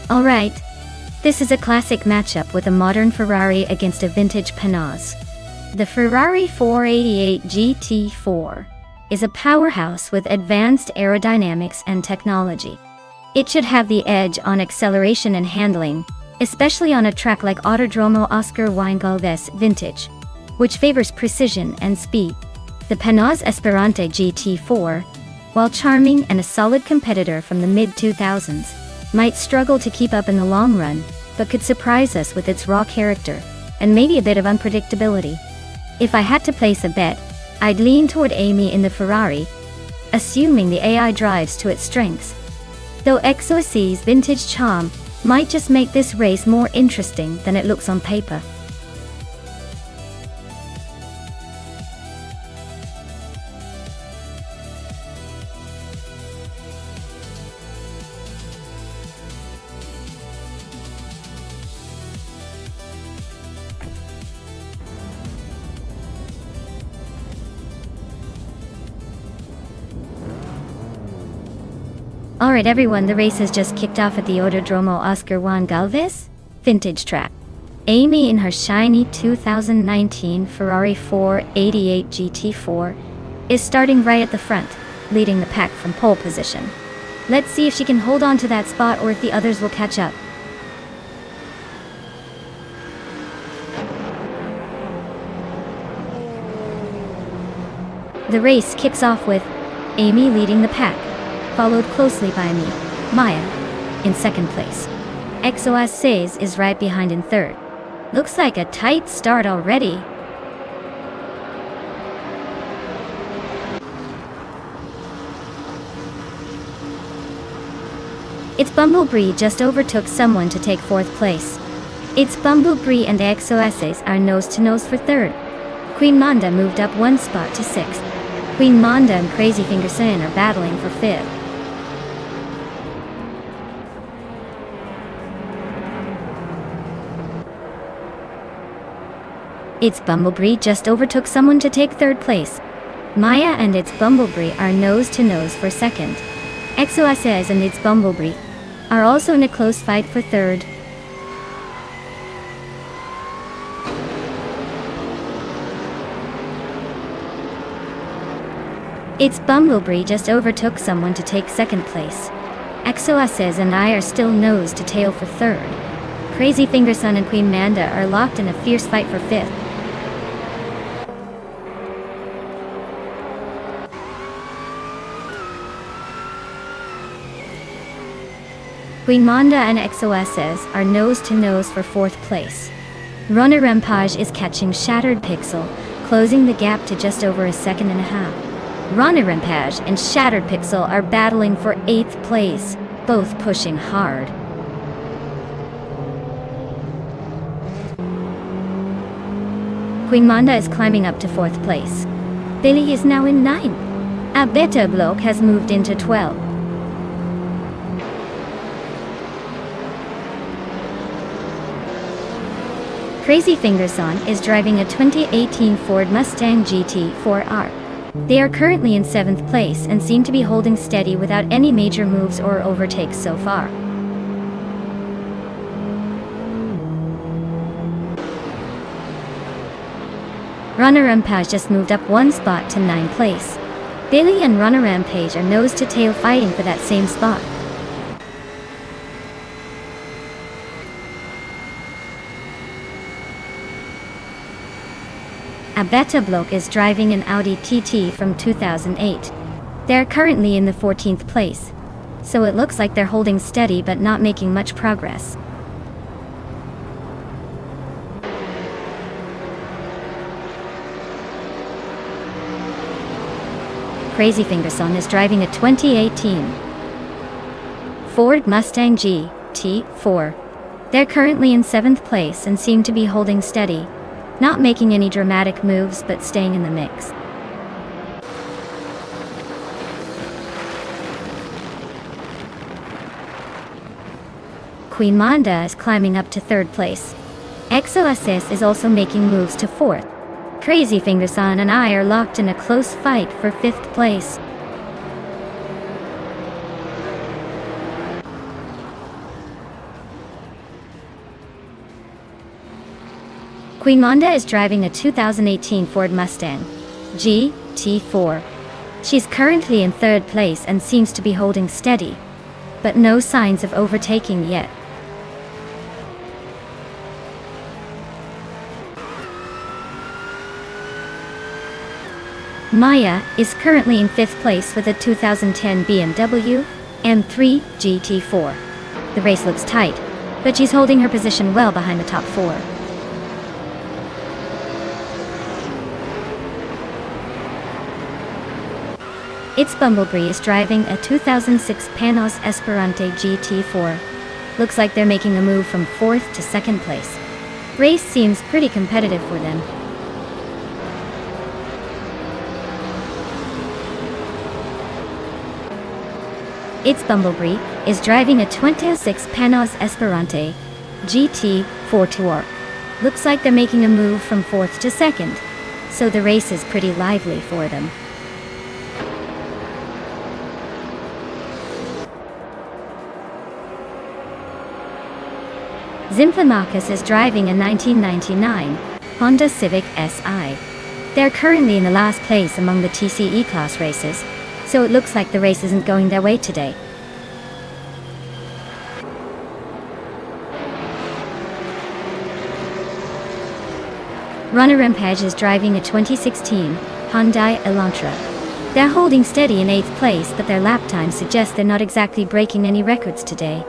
Alright, this is a classic matchup with a modern Ferrari against a vintage Panhard. The Ferrari 488 GT4 is a powerhouse with advanced aerodynamics and technology. It should have the edge on acceleration and handling, especially on a track like Autodromo Oscar Wingalves Vintage, which favors precision and speed. The Panhard Esperante GT4, while charming and a solid competitor from the mid-2000s, might struggle to keep up in the long run, but could surprise us with its raw character, and maybe a bit of unpredictability. If I had to place a bet, I'd lean toward Amy in the Ferrari, assuming the AI drives to its strengths. Though XOS's vintage charm might just make this race more interesting than it looks on paper. Alright everyone, the race has just kicked off at the Autodromo Oscar Wingalves Vintage track. Amy in her shiny 2019 Ferrari 488 GT4 is starting right at the front, leading the pack from pole position. Let's see if she can hold on to that spot or if the others will catch up. The race kicks off with Amy leading the pack, followed closely by me, Maya, in second place. XOS is right behind in third. Looks like a tight start already. It's Bumblebee just overtook someone to take fourth place. It's Bumblebee and XOS are nose to nose for third. Queen Manda moved up one spot to sixth. Queen Manda and Crazy Fingerson are battling for fifth. Its Bumblebee just overtook someone to take third place. Maya and its Bumblebee are nose to nose for second. XOS and its Bumblebee are also in a close fight for third. Its Bumblebee just overtook someone to take second place. XOS and I are still nose to tail for third. Crazy Fingerson and Queen Manda are locked in a fierce fight for fifth. Queen Manda and XOS are nose to nose for fourth place. Runner Rampage is catching Shattered Pixel, closing the gap to just over a second and a half. Runner Rampage and Shattered Pixel are battling for eighth place, both pushing hard. Queen Manda is climbing up to fourth place. Billy is now in ninth. A Beta Bloke has moved into 12. Crazy Fingerson is driving a 2018 Ford Mustang GT4R. They are currently in 7th place and seem to be holding steady without any major moves or overtakes so far. Runner Rampage just moved up one spot to 9th place. Billy and Runner Rampage are nose to tail fighting for that same spot. A Beta Bloke is driving an Audi TT from 2008. They're currently in the 14th place, so it looks like they're holding steady but not making much progress. Crazy Fingerson is driving a 2018 Ford Mustang GT4. They're currently in 7th place and seem to be holding steady, not making any dramatic moves but staying in the mix. Queen Manda is climbing up to 3rd place. XOS is also making moves to 4th. Crazy Fingerson and I are locked in a close fight for 5th place. Queen Monda is driving a 2018 Ford Mustang GT4. She's currently in third place and seems to be holding steady, but no signs of overtaking yet. Maya is currently in fifth place with a 2010 BMW M3 GT4. The race looks tight, but she's holding her position well behind the top four. It's Bumblebee is driving a 2006 Panos Esperante GT4. Looks like they're making a move from fourth to second place. Race seems pretty competitive for them. It's Bumblebee is driving a 2006 Panos Esperante GT4 Tour. Looks like they're making a move from fourth to second, so the race is pretty lively for them. Zyntha Marcus is driving a 1999 Honda Civic Si. They're currently in the last place among the TCE class races, so it looks like the race isn't going their way today. Runner Rampage is driving a 2016 Hyundai Elantra. They're holding steady in 8th place, but their lap time suggests they're not exactly breaking any records today.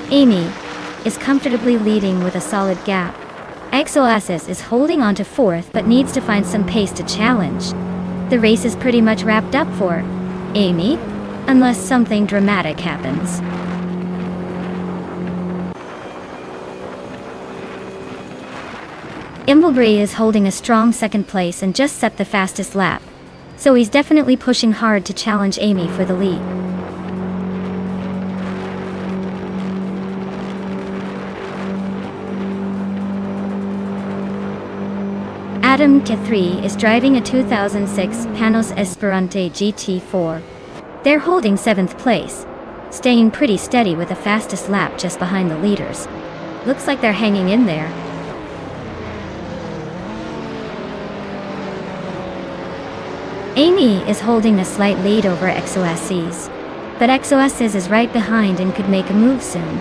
Amy is comfortably leading with a solid gap. XOSS is holding on to fourth but needs to find some pace to challenge. The race is pretty much wrapped up for Amy, unless something dramatic happens. Bumblebee is holding a strong second place and just set the fastest lap, so he's definitely pushing hard to challenge Amy for the lead. Adam K3 is driving a 2006 Panos Esperante GT4. They're holding 7th place, staying pretty steady with the fastest lap just behind the leaders. Looks like they're hanging in there. Amy is holding a slight lead over XOSS, but XOSS is right behind and could make a move soon.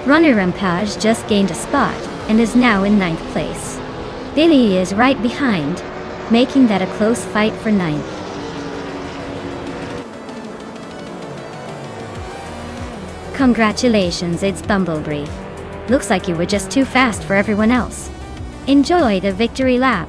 Runner Rampage just gained a spot and is now in 9th place. Billy is right behind, making that a close fight for 9th. Congratulations, it's Bumblebee. Looks like you were just too fast for everyone else. Enjoy the victory lap.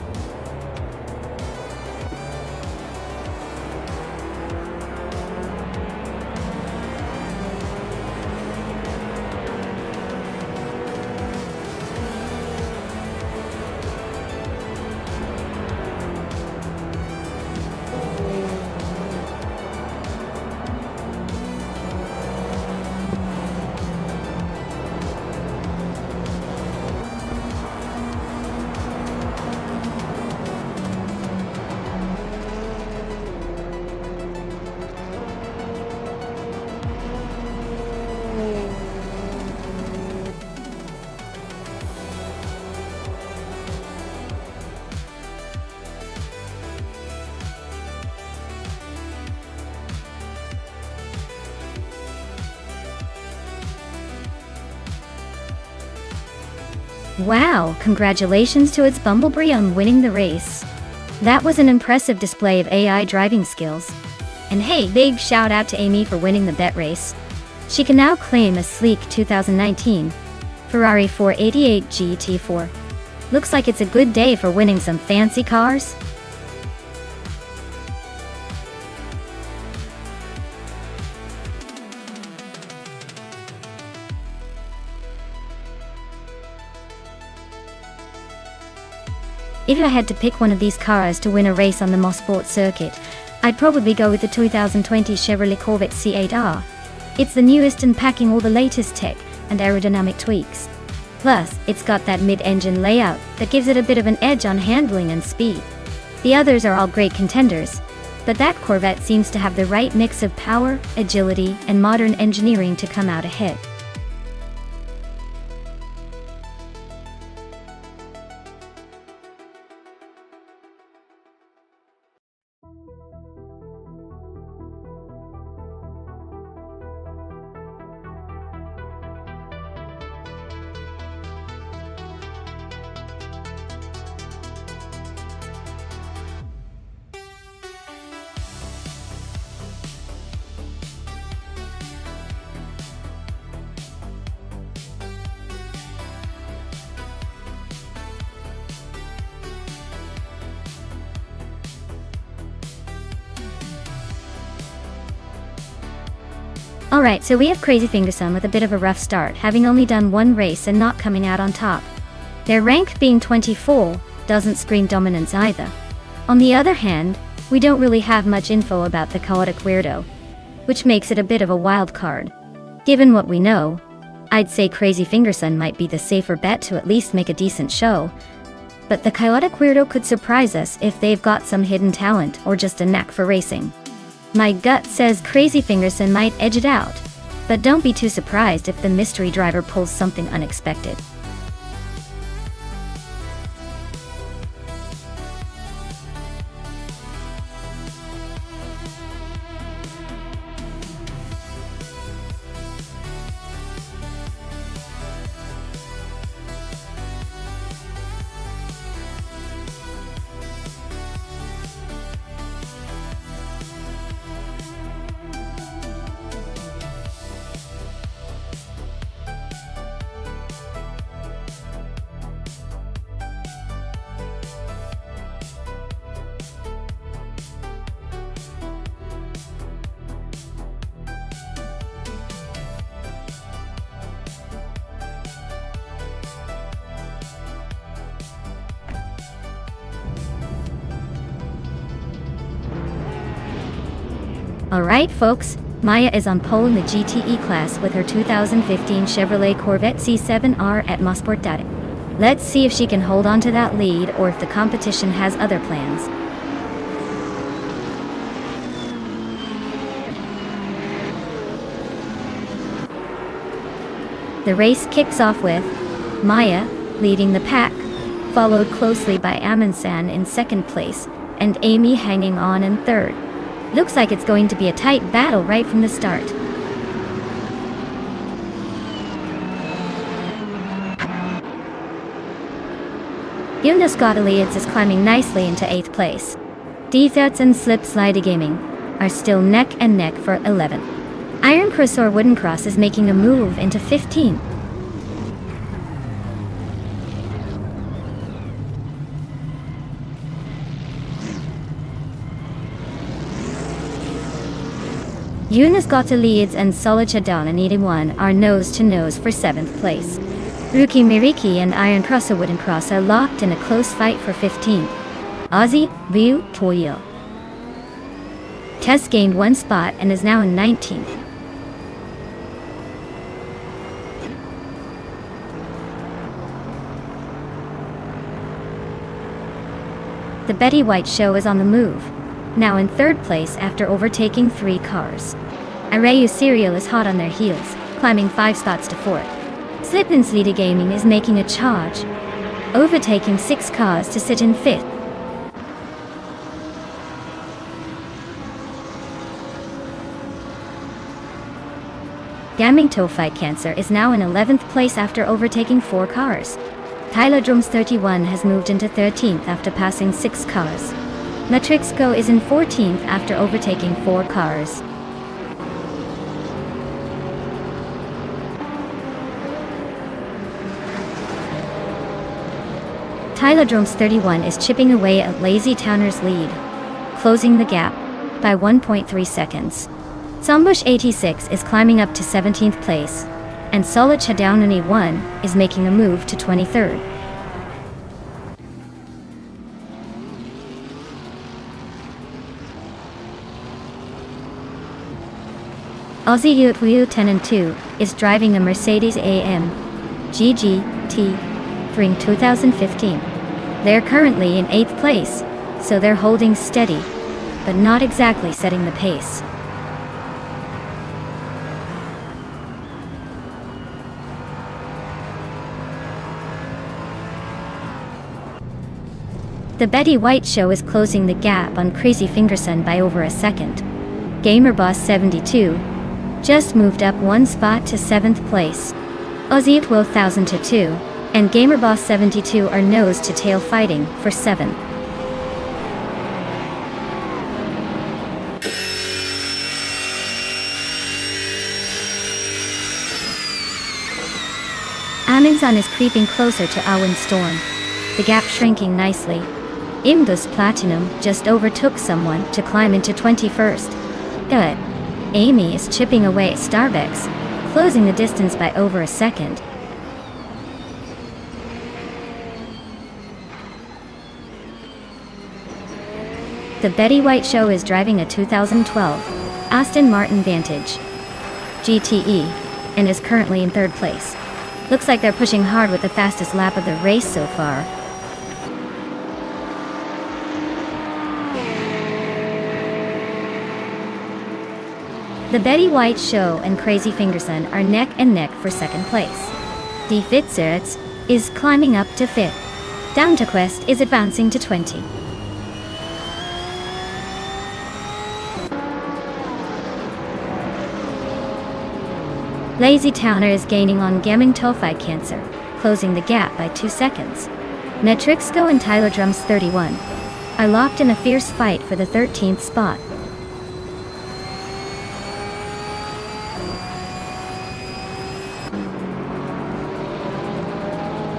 Wow, congratulations to its Bumblebee on winning the race. That was an impressive display of AI driving skills. And hey, big shout out to Amy for winning the bet race. She can now claim a sleek 2019 Ferrari 488 GT4. Looks like it's a good day for winning some fancy cars. If I had to pick one of these cars to win a race on the Mosport circuit, I'd probably go with the 2020 Chevrolet Corvette C8R. It's the newest and packing all the latest tech and aerodynamic tweaks. Plus, it's got that mid-engine layout that gives it a bit of an edge on handling and speed. The others are all great contenders, but that Corvette seems to have the right mix of power, agility, and modern engineering to come out ahead. Alright, so we have Crazy Fingerson with a bit of a rough start, having only done one race and not coming out on top. Their rank being 24 doesn't scream dominance either. On the other hand, we don't really have much info about the chaotic weirdo, which makes it a bit of a wild card. Given what we know, I'd say Crazy Fingerson might be the safer bet to at least make a decent show, but the chaotic weirdo could surprise us if they've got some hidden talent or just a knack for racing. My gut says Crazy Fingerson might edge it out, but don't be too surprised if the mystery driver pulls something unexpected. Alright folks, Maya is on pole in the GTE class with her 2015 Chevrolet Corvette C7R at Mosport Data. Let's see if she can hold on to that lead or if the competition has other plans. The race kicks off with Maya leading the pack, followed closely by Amundsen in second place, and Amy hanging on in third. Looks like it's going to be a tight battle right from the start. Jonas Gottlieb is climbing nicely into 8th place. Defense and Slip Slide Gaming are still neck and neck for 11th. Iron Cross or Wooden Cross is making a move into 15th. Jonas Gottlieb and Solichadon and 81 are nose-to-nose for 7th place. Ruki Miriki and Iron Cross or Wooden Cross are locked in a close fight for 15th. Ozzy, Ryu, Toyo. Tess gained 1 spot and is now in 19th. The Betty White Show is on the move, now in 3rd place after overtaking 3 cars. Arayu Serial is hot on their heels, climbing 5 spots to 4th. Slip and Slide Gaming is making a charge, overtaking 6 cars to sit in 5th. Gaming Toe Fight Cancer is now in 11th place after overtaking 4 cars. Tyler Drums 31 has moved into 13th after passing 6 cars. Matrixco is in 14th after overtaking 4 cars. Tyler Drums 31 is chipping away at Lazy Towner's lead, closing the gap by 1.3 seconds. Sombush 86 is climbing up to 17th place, and Solid Chadaunani 1 is making a move to 23rd. Aussie Yutwu 10 and 2 is driving a Mercedes AM GG T during 2015. They're currently in 8th place, so they're holding steady, but not exactly setting the pace. The Betty White Show is closing the gap on Crazy Fingerson by over a second. GamerBoss72 just moved up one spot to 7th place. Aussie 12,002 and GamerBoss72 are nose to tail fighting for 7th. Amazon is creeping closer to Awen Storm, the gap shrinking nicely. Imdus Platinum just overtook someone to climb into 21st. Good. Amy is chipping away at Starbucks, closing the distance by over a second. The Betty White Show is driving a 2012 Aston Martin Vantage GTE and is currently in 3rd place. Looks like they're pushing hard with the fastest lap of the race so far. The Betty White Show and Crazy Fingerson are neck and neck for 2nd place. Die Fitzerts is climbing up to 5th. Down to Quest is advancing to 20. Lazy Towner is gaining on Gaming Tofi Cancer, closing the gap by 2 seconds. Netrixco and Tyler Drums 31 are locked in a fierce fight for the 13th spot.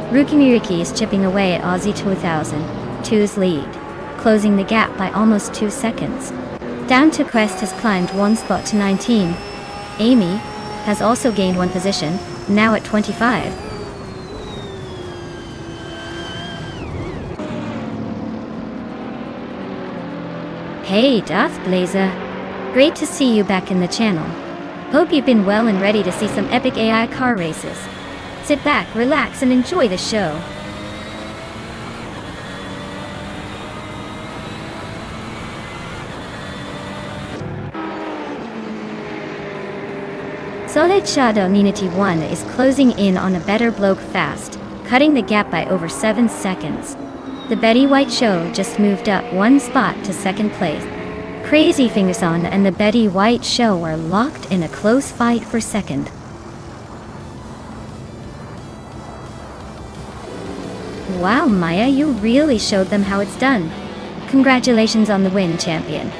Rukimiriki is chipping away at Aussie 2002's lead, closing the gap by almost 2 seconds. Down to Quest has climbed one spot to 19. Amy has also gained one position, now at 25. Hey Darth Blazer, great to see you back in the channel. Hope you've been well and ready to see some epic AI car races. Sit back, relax, and enjoy the show. Solid Shadow Ninety 1 is closing in on a better bloke fast, cutting the gap by over 7 seconds. The Betty White Show just moved up one spot to 2nd place. Crazy Fingerson and the Betty White Show are locked in a close fight for 2nd. Wow, Maya, you really showed them how it's done. Congratulations on the win, champion.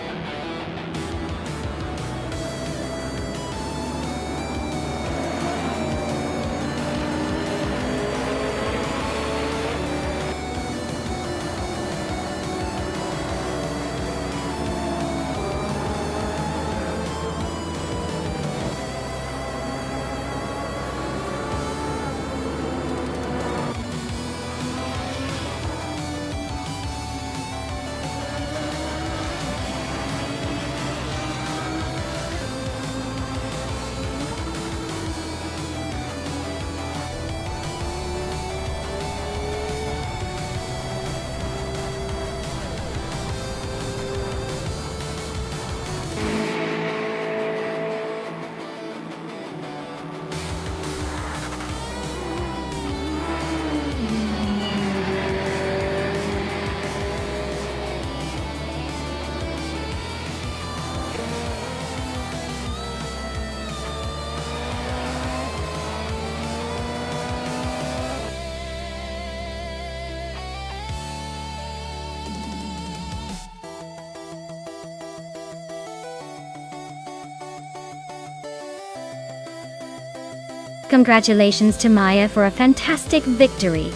Congratulations to Maya for a fantastic victory.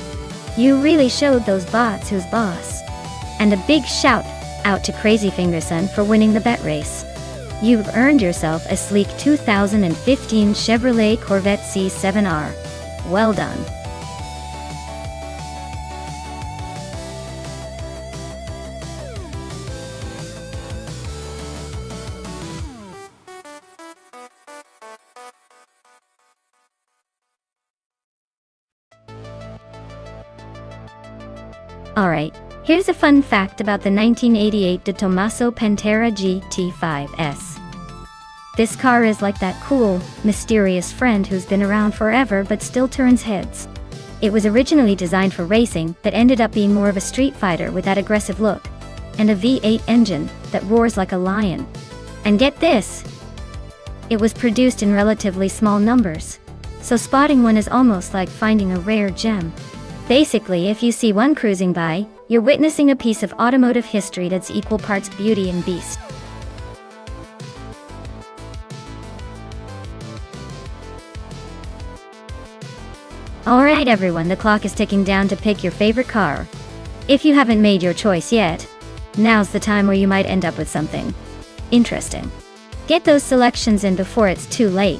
You really showed those bots who's boss. And a big shout out to Crazy Fingerson for winning the bet race. You've earned yourself a sleek 2015 Chevrolet Corvette C7R. Well done. Alright, here's a fun fact about the 1988 De Tomaso Pantera GT5S. This car is like that cool, mysterious friend who's been around forever but still turns heads. It was originally designed for racing, but ended up being more of a street fighter with that aggressive look, and a V8 engine that roars like a lion. And get this! It was produced in relatively small numbers, so spotting one is almost like finding a rare gem. Basically, if you see one cruising by, you're witnessing a piece of automotive history that's equal parts beauty and beast. Alright everyone, the clock is ticking down to pick your favorite car. If you haven't made your choice yet, now's the time where you might end up with something interesting. Get those selections in before it's too late.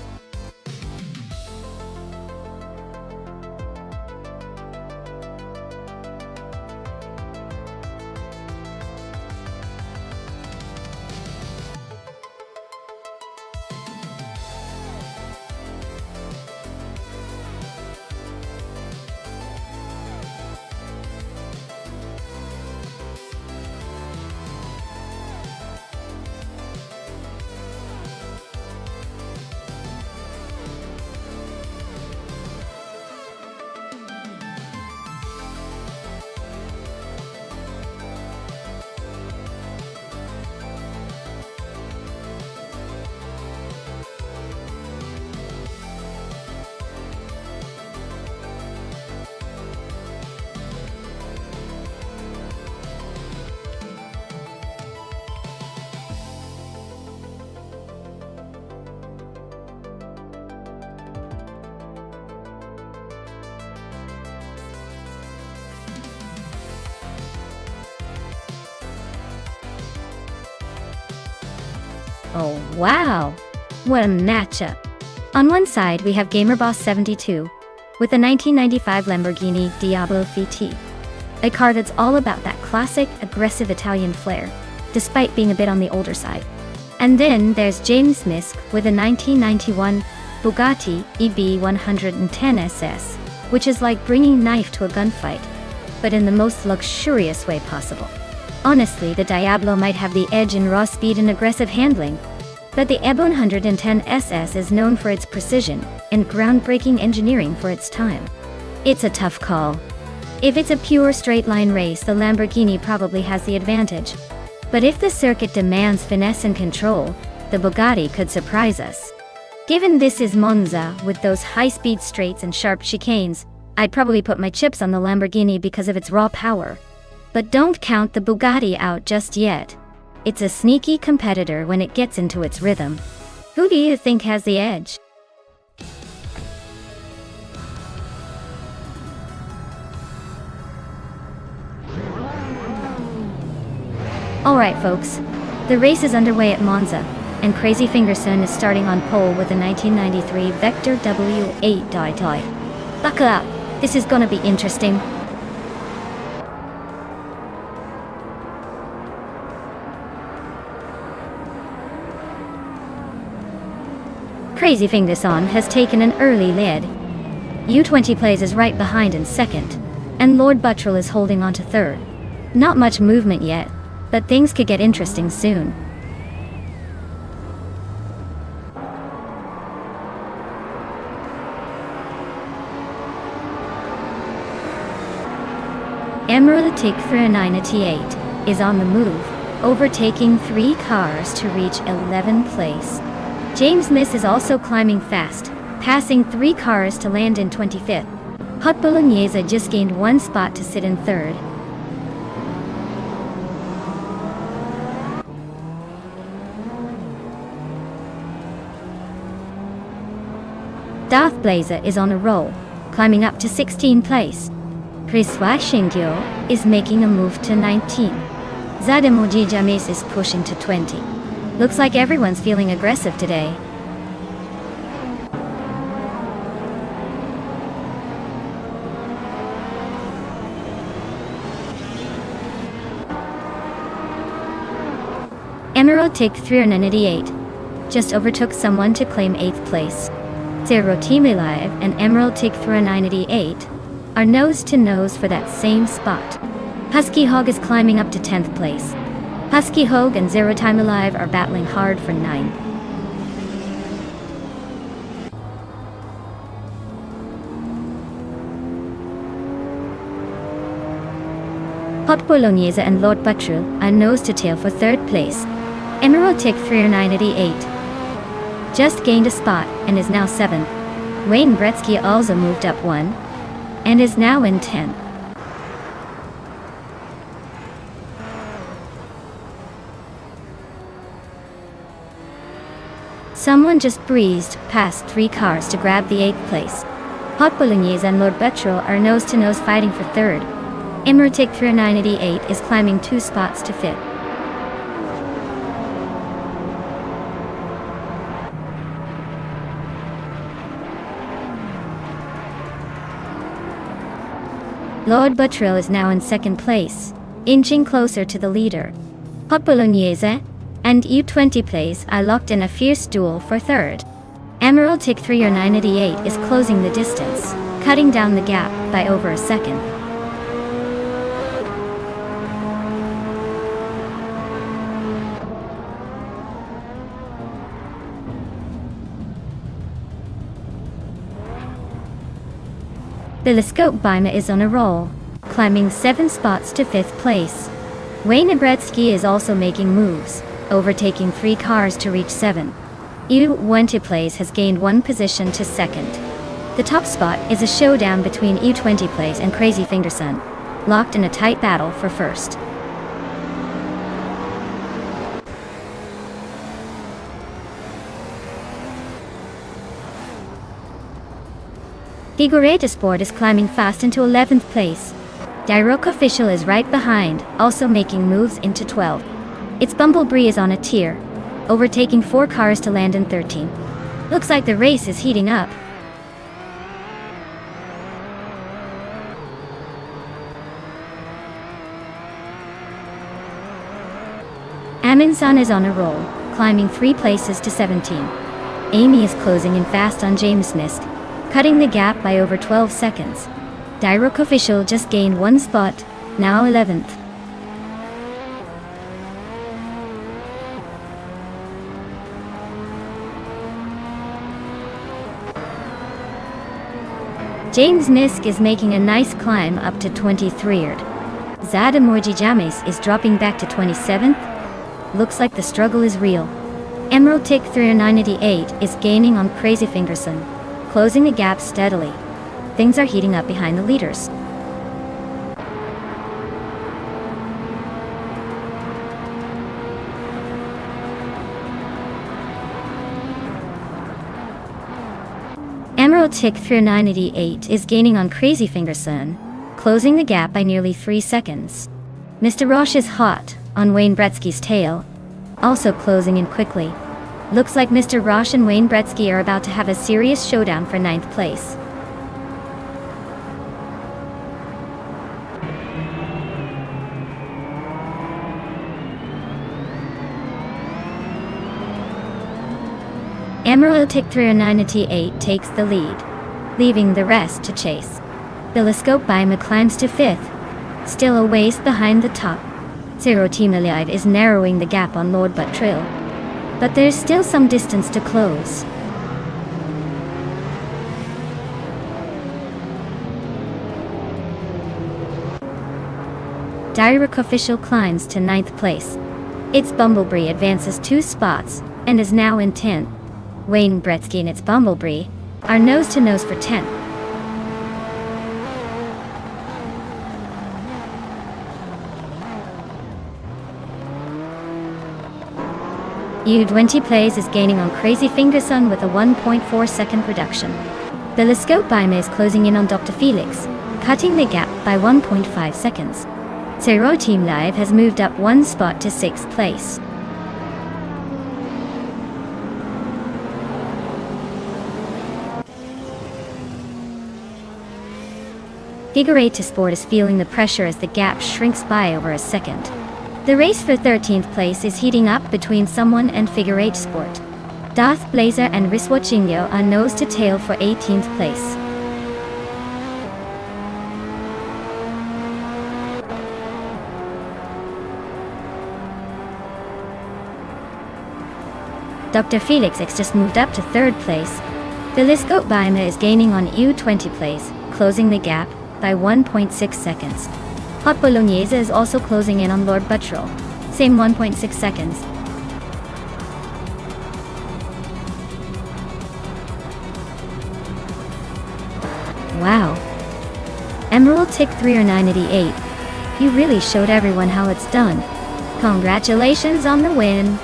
Oh wow! What a matchup! On one side we have GamerBoss72 with a 1995 Lamborghini Diablo VT. A car that's all about that classic, aggressive Italian flair, despite being a bit on the older side. And then there's James Misk with a 1991 Bugatti EB110 SS, which is like bringing knife to a gunfight, but in the most luxurious way possible. Honestly, the Diablo might have the edge in raw speed and aggressive handling, but the EB110 SS is known for its precision and groundbreaking engineering for its time. It's a tough call. If it's a pure straight-line race, the Lamborghini probably has the advantage. But if the circuit demands finesse and control, the Bugatti could surprise us. Given this is Monza, with those high-speed straights and sharp chicanes, I'd probably put my chips on the Lamborghini because of its raw power. But don't count the Bugatti out just yet. It's a sneaky competitor when it gets into its rhythm. Who do you think has the edge? Alright folks, the race is underway at Monza, and Crazy Fingerson is starting on pole with a 1993 Vector W8. Buckle up, this is gonna be interesting. Crazy Fingerson has taken an early lead. U20 Plays is right behind in second, and Lord Buttrell is holding on to third. Not much movement yet, but things could get interesting soon. Emeraldic 398 is on the move, overtaking 3 cars to reach 11th place. James Miss is also climbing fast, passing 3 cars to land in 25th. Hot Bolognese just gained 1 spot to sit in 3rd. Darth Blazer is on a roll, climbing up to 16th place. Chris Washington is making a move to 19. Zademoji James is pushing to 20. Looks like everyone's feeling aggressive today. Emeraldic 398 just overtook someone to claim 8th place. Zero Team Alive and Emeraldic 398 are nose to nose for that same spot. Husky Hog is climbing up to 10th place. Husky Hog and Zero Time Alive are battling hard for 9. Hot Bolognese and Lord Buttrell are nose to tail for 3rd place. Emerald Tick 30988 just gained a spot and is now 7th. Wayne Gretzky also moved up 1 and is now in 10th. Someone just breezed past 3 cars to grab the 8th place. Hot Bolognese and Lord Buttrell are nose-to-nose fighting for 3rd. Emerald Tick 30988 is climbing 2 spots to 5th. Lord Buttrell is now in 2nd place, inching closer to the leader. Hot Bolognese and U20 place are locked in a fierce duel for 3rd. Emerald Tick 30988 is closing the distance, cutting down the gap by over a second. Telescope Bima is on a roll, climbing 7 spots to 5th place. Wayne Gretzky is also making moves, overtaking 3 cars to reach 7. U20 place has gained 1 position to 2nd. The top spot is a showdown between U20 place and Crazy Fingerson, locked in a tight battle for 1st. Figurate Sport is climbing fast into 11th place. Diroc Official is right behind, also making moves into 12th. Its Bumblebee is on a tier, overtaking 4 cars to land in 13th. Looks like the race is heating up. Aminson is on a roll, climbing 3 places to 17. Amy is closing in fast on James Nisk, cutting the gap by over 12 seconds. Diroc Official just gained 1 spot, now 11th. James Nisk is making a nice climb up to 23rd. Zadamorji James is dropping back to 27th. Looks like the struggle is real. Emerald Tick 30988 is gaining on Crazy Fingerson, closing the gap steadily. Things are heating up behind the leaders. Emerald Tick 30988 is gaining on Crazy Fingerson, closing the gap by nearly 3 seconds. Mr. Roche is hot on Wayne Gretzky's tail, also closing in quickly. Looks like Mr. Roche and Wayne Gretzky are about to have a serious showdown for 9th place. Emerald Tick 30988 takes the lead, leaving the rest to chase. Telescope Bima climbs to 5th, still a ways behind the top. Zero Team Alive is narrowing the gap on Lord Buttrell, but there's still some distance to close. Diroc Official climbs to 9th place. Its Bumblebee advances 2 spots and is now in 10th. Wayne Gretzky and its Bumblebee are nose-to-nose for 10th. U20 plays is gaining on Crazy Fingerson with a 1.4 second reduction. Telescope Bima is closing in on Dr. Felix, cutting the gap by 1.5 seconds. Zero Team Live has moved up 1 spot to 6th place. Figurate Sport is feeling the pressure as the gap shrinks by over a second. The race for 13th place is heating up between Someone and Figurate Sport. Darth Blazer and Riswachingo are nose to tail for 18th place. Dr. Felix X just moved up to 3rd place. Telescope Baima is gaining on U20 place, closing the gap by 1.6 seconds. Hot Bolognese is also closing in on Lord Buttrell, same 1.6 seconds. Wow. Emerald Tick 3 or 988. You really showed everyone how it's done. Congratulations on the win.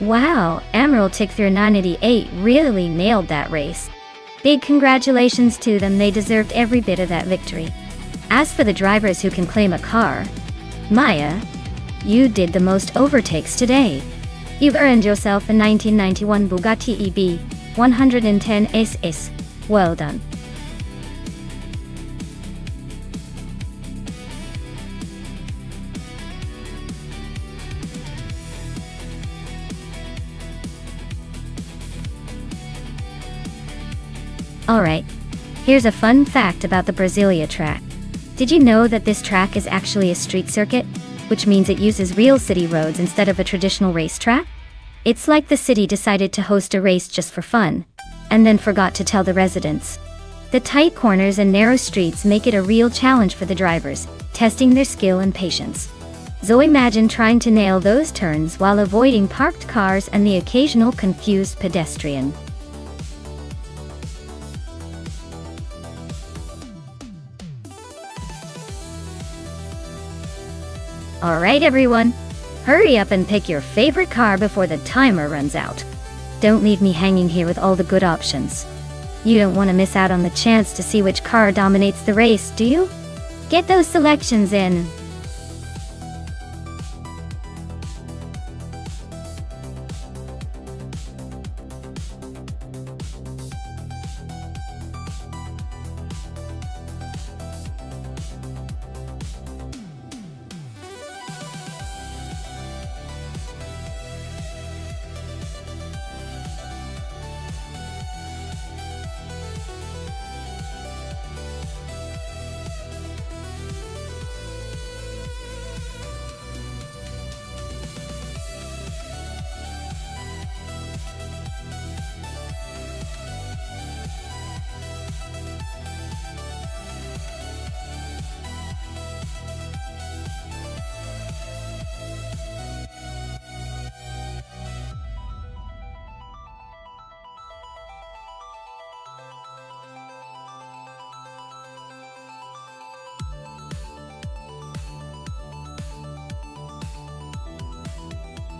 Wow, Emerald Tick 3 or 988 really nailed that race. Big congratulations to them, they deserved every bit of that victory. As for the drivers who can claim a car, Maya, you did the most overtakes today. You've earned yourself a 1991 Bugatti EB 110 SS. Well done. Alright, here's a fun fact about the Brasilia track. Did you know that this track is actually a street circuit, which means it uses real city roads instead of a traditional racetrack? It's like the city decided to host a race just for fun, and then forgot to tell the residents. The tight corners and narrow streets make it a real challenge for the drivers, testing their skill and patience. So imagine trying to nail those turns while avoiding parked cars and the occasional confused pedestrian. Alright everyone, hurry up and pick your favorite car before the timer runs out. Don't leave me hanging here with all the good options. You don't want to miss out on the chance to see which car dominates the race, do you? Get those selections in.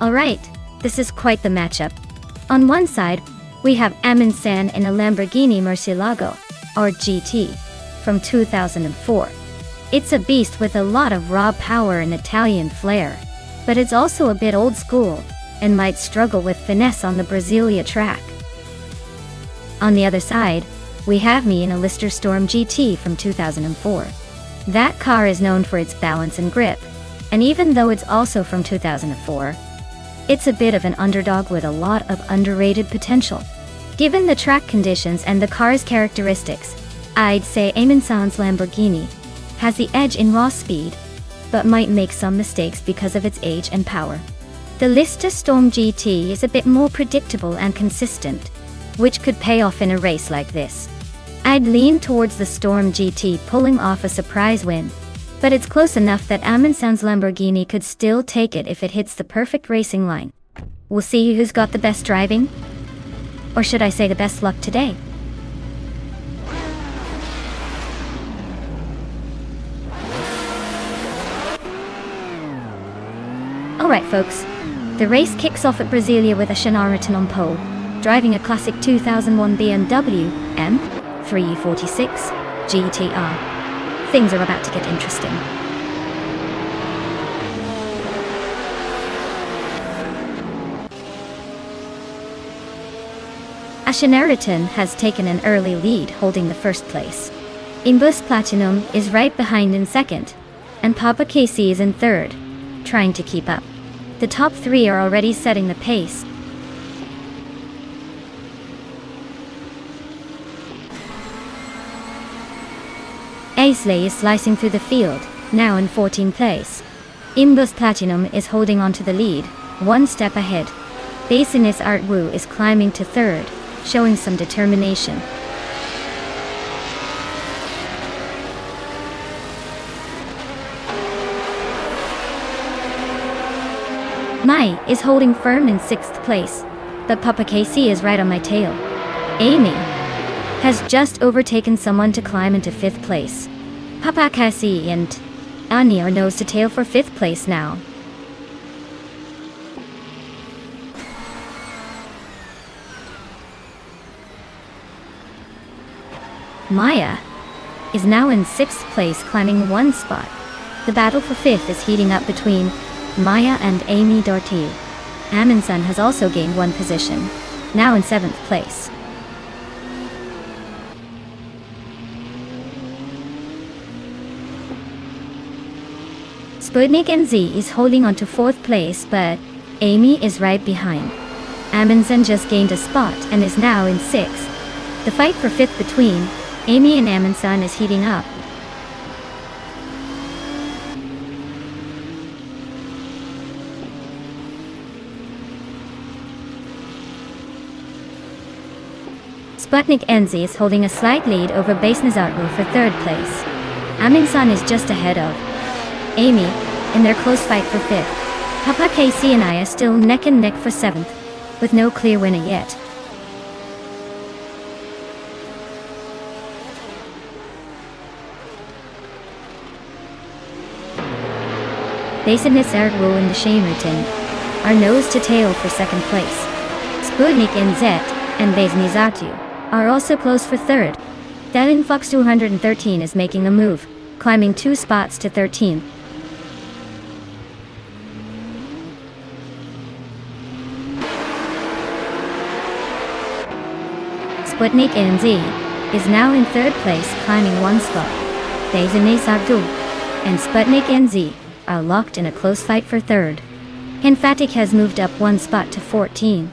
Alright, this is quite the matchup. On one side, we have Amin San in a Lamborghini Murcielago, or GT, from 2004. It's a beast with a lot of raw power and Italian flair, but it's also a bit old school, and might struggle with finesse on the Brasilia track. On the other side, we have me in a Lister Storm GT from 2004. That car is known for its balance and grip, and even though it's also from 2004, It's a bit of an underdog with a lot of underrated potential. Given the track conditions and the car's characteristics, I'd say Amundsen's Lamborghini has the edge in raw speed, but might make some mistakes because of its age and power. The Lister Storm GT is a bit more predictable and consistent, which could pay off in a race like this. I'd lean towards the Storm GT pulling off a surprise win, but it's close enough that Amundsen's Lamborghini could still take it if it hits the perfect racing line. We'll see who's got the best driving, or should I say the best luck today. Alright folks, the race kicks off at Brasilia with Ashinarutan on pole, driving a classic 2001 BMW M346 GTR. Things are about to get interesting. Ashinarutan has taken an early lead, holding the first place. Imbus Platinum is right behind in second, and Papa Casey is in third, trying to keep up. The top three are already setting the pace. Aisley is slicing through the field, now in 14th place. Imbus Platinum is holding on to the lead, one step ahead. Basinis Artwu is climbing to third, showing some determination. Mai is holding firm in 6th place, but Papa Casey is right on my tail. Amy has just overtaken someone to climb into 5th place. Papa Casey and Ani are nose to tail for 5th place now. Maya is now in 6th place, climbing one spot. The battle for 5th is heating up between Maya and Amy Dorty. Amundsen has also gained one position, now in 7th place. Sputnik NZ is holding on to 4th place, but Amy is right behind. Amundsen just gained a spot and is now in 6th. The fight for 5th between Amy and Amundsen is heating up. Sputnik NZ is holding a slight lead over Basenizartwu for 3rd place. Amundsen is just ahead of Amy in their close fight for 5th. Papa Casey and I are still neck and neck for 7th, with no clear winner yet. Basenizartwu and the Shamerton are nose to tail for 2nd place. Sputnik NZ and Basenizartwu are also close for 3rd. Dylan Fox 213 is making a move, climbing 2 spots to 13th. Sputnik NZ is now in 3rd place, climbing 1 spot. Basenizartwu and Sputnik NZ are locked in a close fight for 3rd. Hinfatic has moved up 1 spot to 14.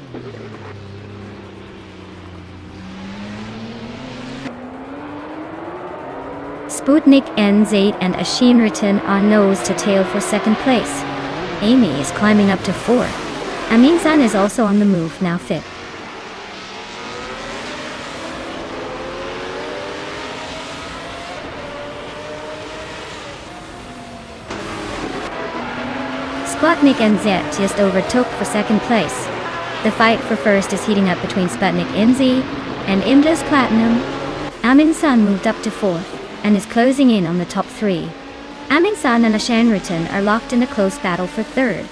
Sputnik NZ and Ashinarutan are nose to tail for 2nd place. Amy is climbing up to 4. Amundsen is also on the move, now 5th. Sputnik NZ just overtook for 2nd place. The fight for 1st is heating up between Sputnik NZ and Imbus Platinum. Amundsen moved up to 4th and is closing in on the top 3. Amundsen and Ashinarutan are locked in a close battle for 3rd.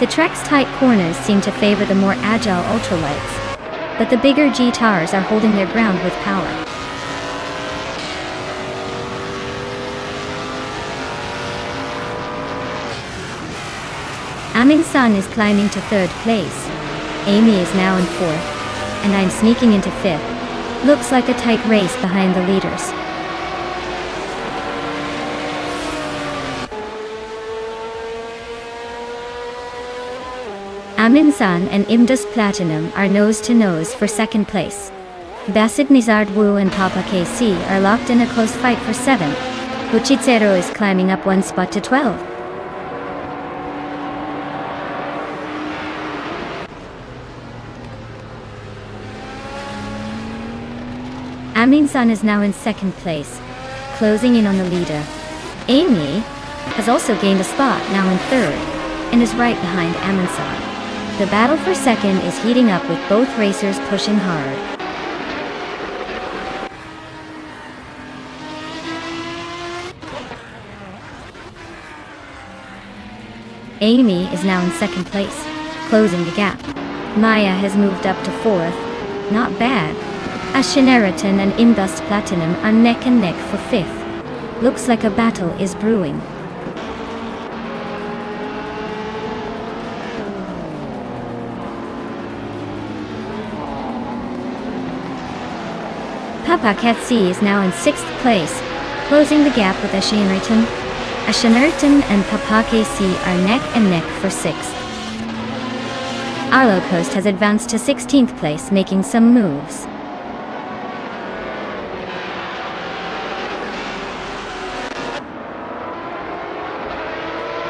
The track's tight corners seem to favor the more agile ultralights, but the bigger GTRs are holding their ground with power. Amundsen is climbing to 3rd place. Amy is now in 4th, and I'm sneaking into 5th. Looks like a tight race behind the leaders. Aminsan and Imdust Platinum are nose-to-nose for second place. Basit Nizard Wu and Papa KC are locked in a close fight for 7th. Buchitsero is climbing up one spot to 12. Aminsan is now in second place, closing in on the leader. Amy has also gained a spot, now in third, and is right behind Aminsan. The battle for second is heating up with both racers pushing hard. Amy is now in second place, closing the gap. Maya has moved up to fourth. Not bad. Asheneraton and Indust Platinum are neck and neck for fifth. Looks like a battle is brewing. Papa Katsi is now in sixth place, closing the gap with Asheneraton. Asheneraton and Papa KC are neck and neck for sixth. Arlo Coast has advanced to 16th place, making some moves.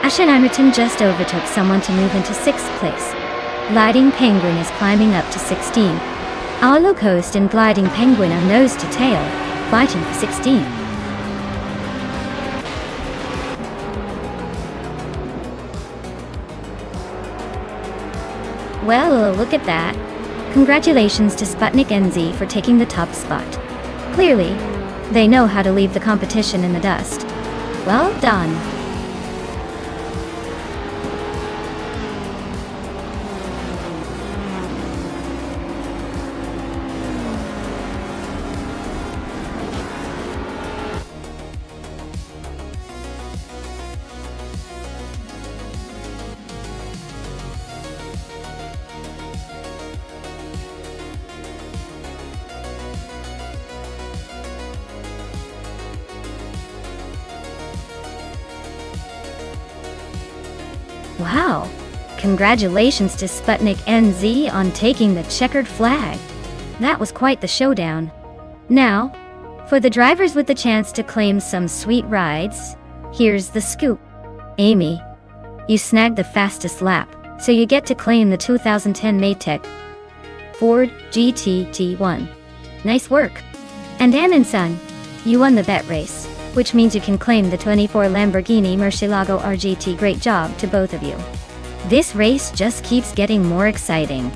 Asheneraton just overtook someone to move into 6th place. Gliding Penguin is climbing up to 16. Arlo Coast and Gliding Penguin are nose to tail, fighting for 16. Well, look at that. Congratulations to Sputnik NZ for taking the top spot. Clearly, they know how to leave the competition in the dust. Well done. Wow! Congratulations to Sputnik NZ on taking the checkered flag. That was quite the showdown. Now, for the drivers with the chance to claim some sweet rides, here's the scoop. Amy, you snagged the fastest lap, so you get to claim the 2010 Maytech Ford GT T1. Nice work! And Aminsan, you won the bet race, which means you can claim the 24 Lamborghini Murcielago RGT. Great job to both of you. This race just keeps getting more exciting.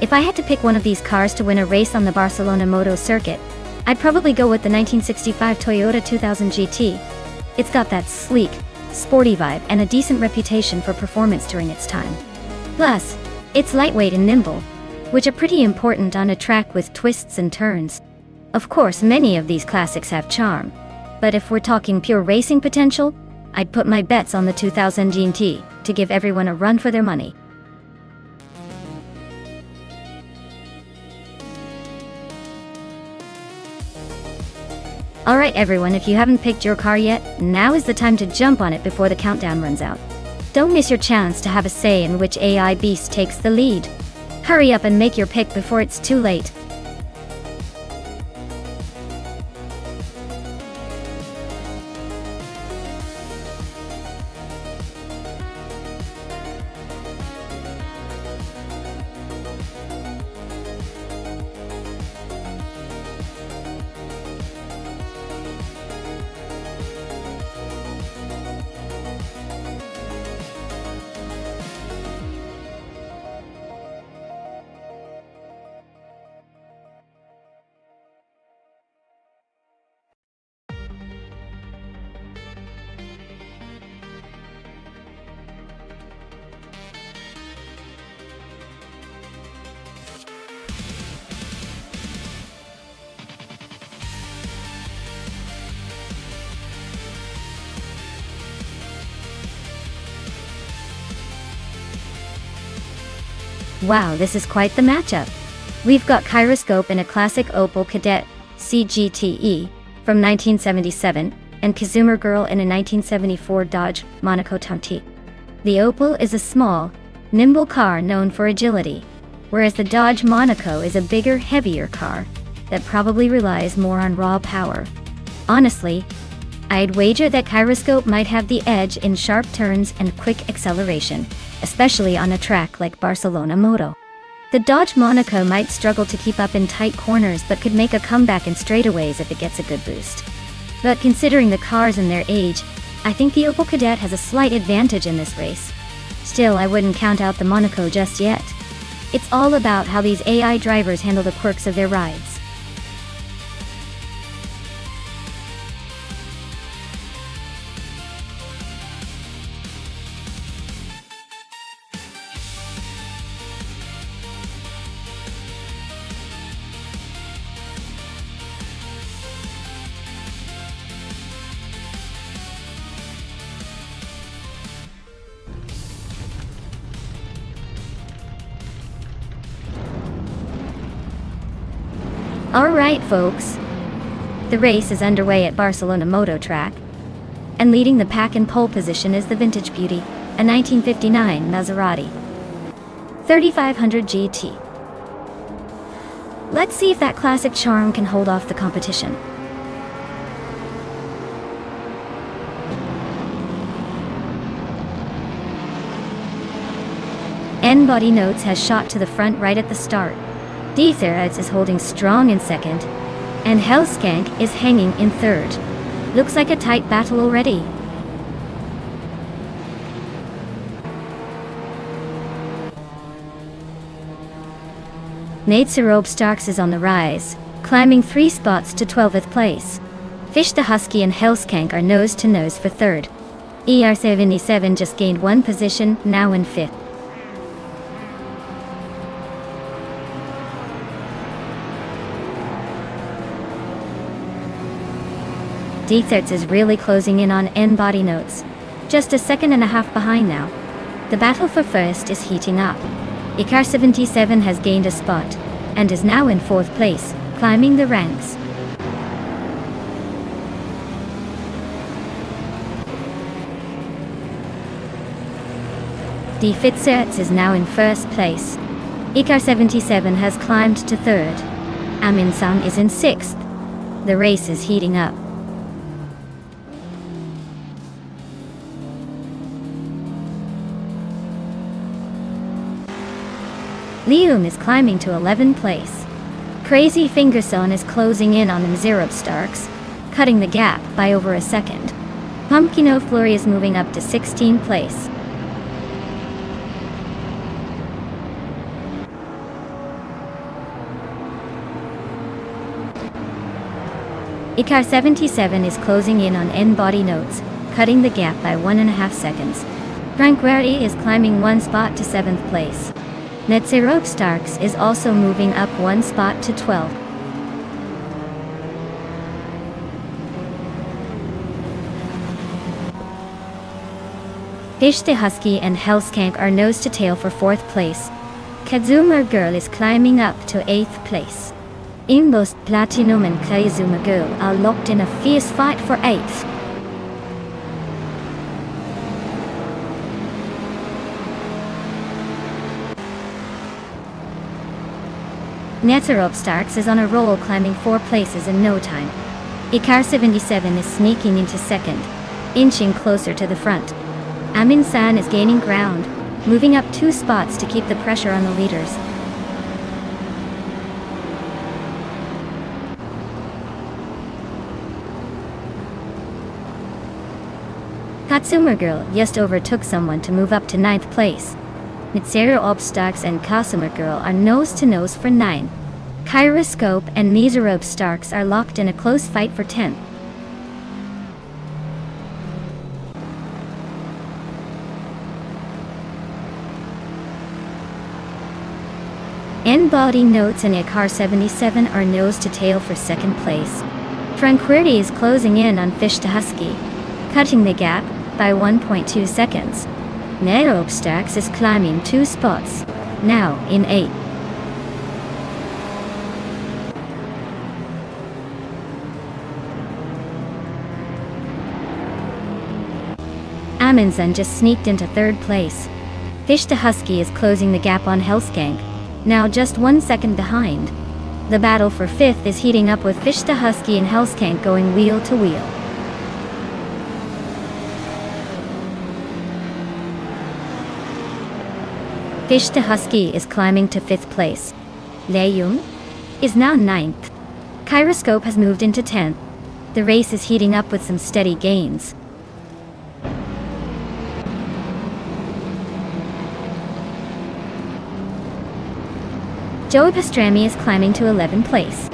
If I had to pick one of these cars to win a race on the Barcelona Moto circuit, I'd probably go with the 1965 Toyota 2000 GT. It's got that sleek, sporty vibe and a decent reputation for performance during its time. Plus, it's lightweight and nimble, which are pretty important on a track with twists and turns. Of course, many of these classics have charm, but if we're talking pure racing potential, I'd put my bets on the 2000 GT to give everyone a run for their money. Alright everyone, if you haven't picked your car yet, now is the time to jump on it before the countdown runs out. Don't miss your chance to have a say in which AI beast takes the lead. Hurry up and make your pick before it's too late. Wow, this is quite the matchup. We've got Gyroscope in a classic Opel Kadett CGTE from 1977 and Kazuma Girl in a 1974 Dodge Monaco Tonti. The Opel is a small, nimble car known for agility, whereas the Dodge Monaco is a bigger, heavier car that probably relies more on raw power. Honestly, I'd wager that Gyroscope might have the edge in sharp turns and quick acceleration, especially on a track like Barcelona Moto. The Dodge Monaco might struggle to keep up in tight corners but could make a comeback in straightaways if it gets a good boost. But considering the cars and their age, I think the Opel Kadett has a slight advantage in this race. Still, I wouldn't count out the Monaco just yet. It's all about how these AI drivers handle the quirks of their rides. Alright folks, the race is underway at Barcelona Moto Track, and leading the pack in pole position is the Vintage Beauty, a 1959 Maserati 3500 GT. Let's see if that classic charm can hold off the competition. N-Body Notes has shot to the front right at the start. Deserts is holding strong in second, and Hellskank is hanging in third. Looks like a tight battle already. Natesarobe Starks is on the rise, climbing 3 spots to 12th place. Fish the Husky and Hellskank are nose to nose for third. ER77 just gained 1 position, now in 5th. Deserts is really closing in on N-Body Notes, just a second and a half behind now. The battle for first is heating up. ER77 has gained a spot, and is now in 4th place, climbing the ranks. Deserts is now in 1st place. ER77 has climbed to 3rd. Aminsan is in 6th. The race is heating up. Lium is climbing to 11th place. Crazy Fingerson is closing in on the Naserob Starks, cutting the gap by over a second. Pumpkino Flurry is moving up to 16th place. ER77 is closing in on N-Body Notes, cutting the gap by 1.5 seconds. Tranquility is climbing 1 spot to 7th place. Naserob Starks is also moving up 1 spot to 12th. Fish the Husky and Hellskank are nose to tail for 4th place. Kazuma Girl is climbing up to 8th place. Imbos Platinum and Kazuma Girl are locked in a fierce fight for 8th. Naserob Starks is on a roll, climbing 4 places in no time. ER77 is sneaking into 2nd, inching closer to the front. Aminsan is gaining ground, moving up 2 spots to keep the pressure on the leaders. Katsuma Girl just overtook someone to move up to 9th place. Naserob Starks and Kasuma Girl are nose to nose for 9. Gyroscope and Naserob Starks are locked in a close fight for 10th. N-Body Notes and ER77 are nose to tail for 2nd place. Tranquility is closing in on Fish to Husky, cutting the gap by 1.2 seconds. Naserob Starks is climbing 2 spots. now in 8th. Amundsen just sneaked into 3rd place. Fish to Husky is closing the gap on Hellskank, now just 1 second behind. The battle for 5th is heating up with Fish to Husky and Hellskank going wheel to wheel. Fish to Husky is climbing to 5th place. Leyung is now 9th. Kyroscope has moved into 10th. The race is heating up with some steady gains. Joey Pastrami is climbing to 11th place.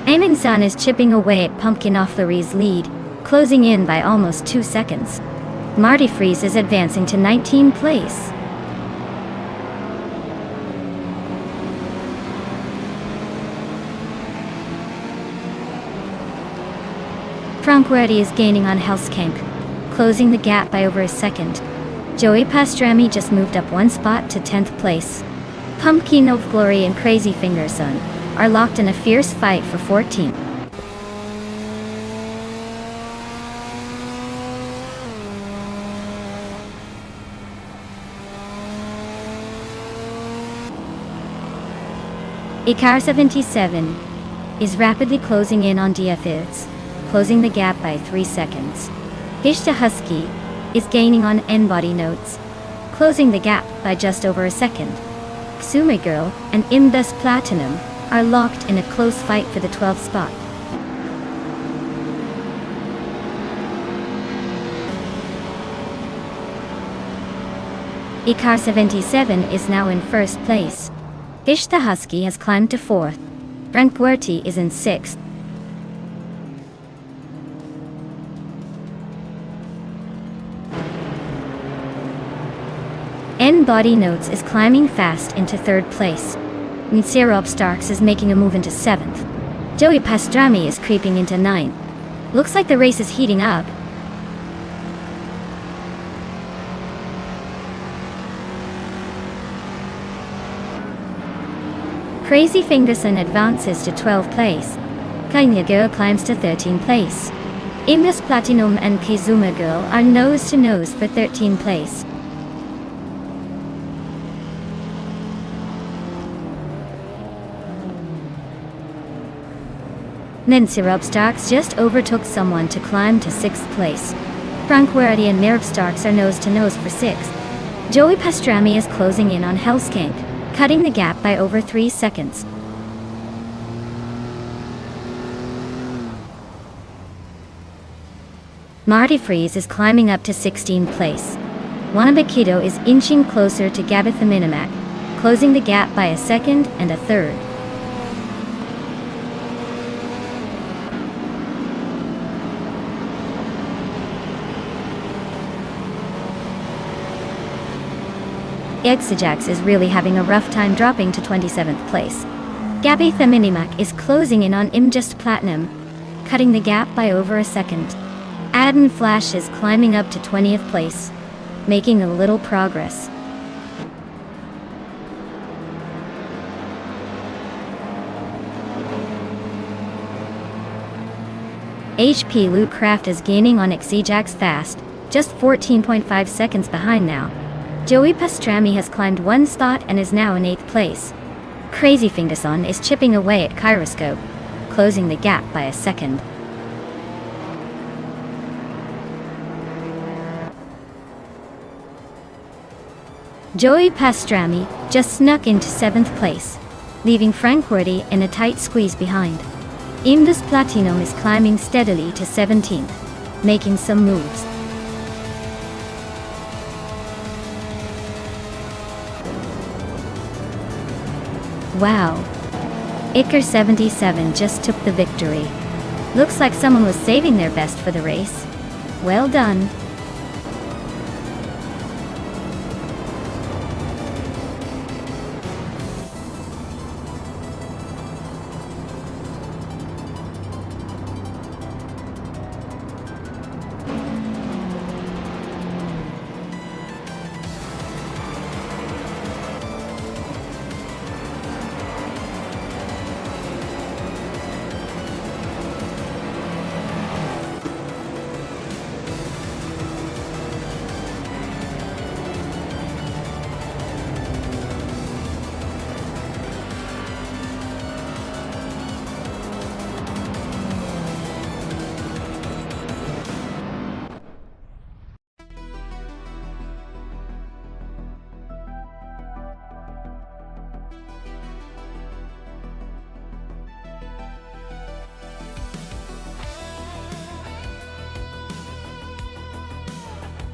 Amundsen is chipping away at Pumpkin off Larry's lead, closing in by almost 2 seconds. Marty Freeze is advancing to 19th place. Frank Werdy is gaining on Hellskank, closing the gap by over a second. Joey Pastrami just moved up 1 spot to 10th place. Pumpkin of Glory and Crazy Fingerson are locked in a fierce fight for 14th. Ikar 77 is rapidly closing in on DFIs, closing the gap by 3 seconds. Fish to Husky is gaining on N-Body Notes, closing the gap by just over a second. Xuma Girl and Imbus Platinum are locked in a close fight for the 12th spot. Ikar 77 is now in 1st place. Fish the Husky has climbed to 4th. Frank Werty is in 6th. N-Body Notes is climbing fast into 3rd place. Nserop Starks is making a move into 7th. Joey Pastrami is creeping into 9th. Looks like the race is heating up. Crazy Fingerson advances to 12th place. Kanya Girl climbs to 13th place. Imbus Platinum and Kizuma Girl are nose to nose for 13th place. Nserop Starks just overtook someone to climb to 6th place. Frank Werdy and Nerv Starks are nose to nose for 6th. Joey Pastrami is closing in on Hellskank, cutting the gap by over 3 seconds. Marty Freeze is climbing up to 16th place. Wanabakito is inching closer to Gabitha Minimac, closing the gap by a second and a third. Exajax is really having a rough time dropping to 27th place. Gabitha Minimac is closing in on Imjust Platinum, cutting the gap by over a second. Adden Flash is climbing up to 20th place, making a little progress. HP Lootcraft is gaining on Exajax fast, just 14.5 seconds behind now. Joey Pastrami has climbed 1 spot and is now in 8th place. Crazy Fingerson is chipping away at Kyroscope, closing the gap by a second. Joey Pastrami just snuck into 7th place, leaving Frank Werdy in a tight squeeze behind. Imbus Platinum is climbing steadily to 17th, making some moves. Wow. Iker 77 just took the victory. Looks like someone was saving their best for the race. Well done.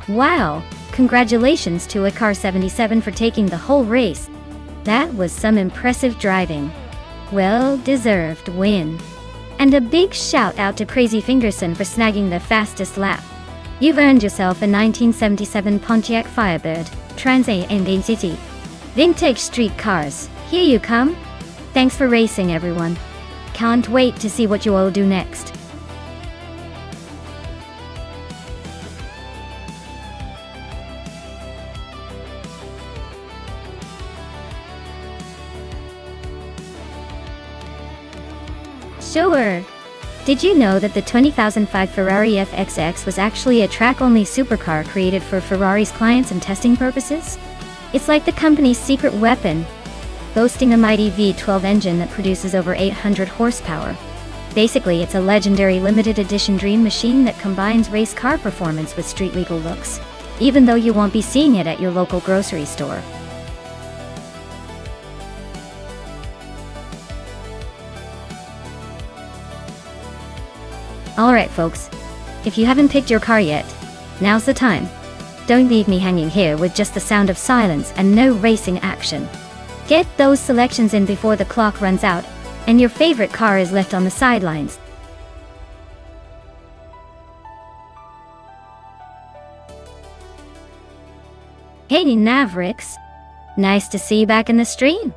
Wow, congratulations to a Car 77 for taking the whole race. That was some impressive driving. Well deserved win. And a big shout out to Crazy Fingerson for snagging the fastest lap. You've earned yourself a 1977 Pontiac Firebird, Trans Am City. Vintage street cars, here you come. Thanks for racing, everyone. Can't wait to see what you all do next. Sure. Did you know that the 2005 Ferrari FXX was actually a track-only supercar created for Ferrari's clients and testing purposes? It's like the company's secret weapon, boasting a mighty V12 engine that produces over 800 horsepower. Basically, it's a legendary limited edition dream machine that combines race car performance with street-legal looks, even though you won't be seeing it at your local grocery store. Alright folks, if you haven't picked your car yet, now's the time. Don't leave me hanging here with just the sound of silence and no racing action. Get those selections in before the clock runs out, and your favorite car is left on the sidelines. Hey Mavericks! Nice to see you back in the stream.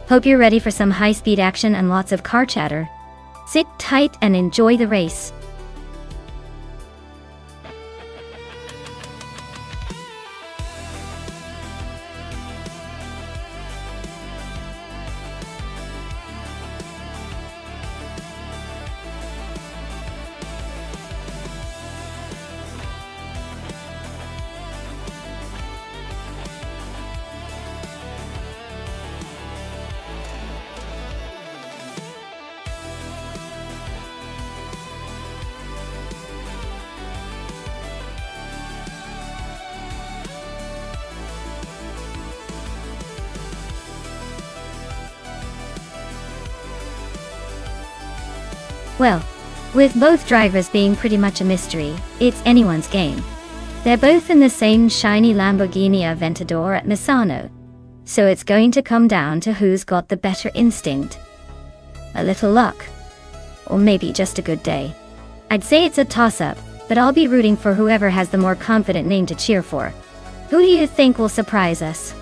Hope you're ready for some high-speed action and lots of car chatter. Sit tight and enjoy the race. Well, with both drivers being pretty much a mystery, it's anyone's game. They're both in the same shiny Lamborghini Aventador at Misano, so it's going to come down to who's got the better instinct. A little luck, or maybe just a good day. I'd say it's a toss-up, but I'll be rooting for whoever has the more confident name to cheer for. Who do you think will surprise us?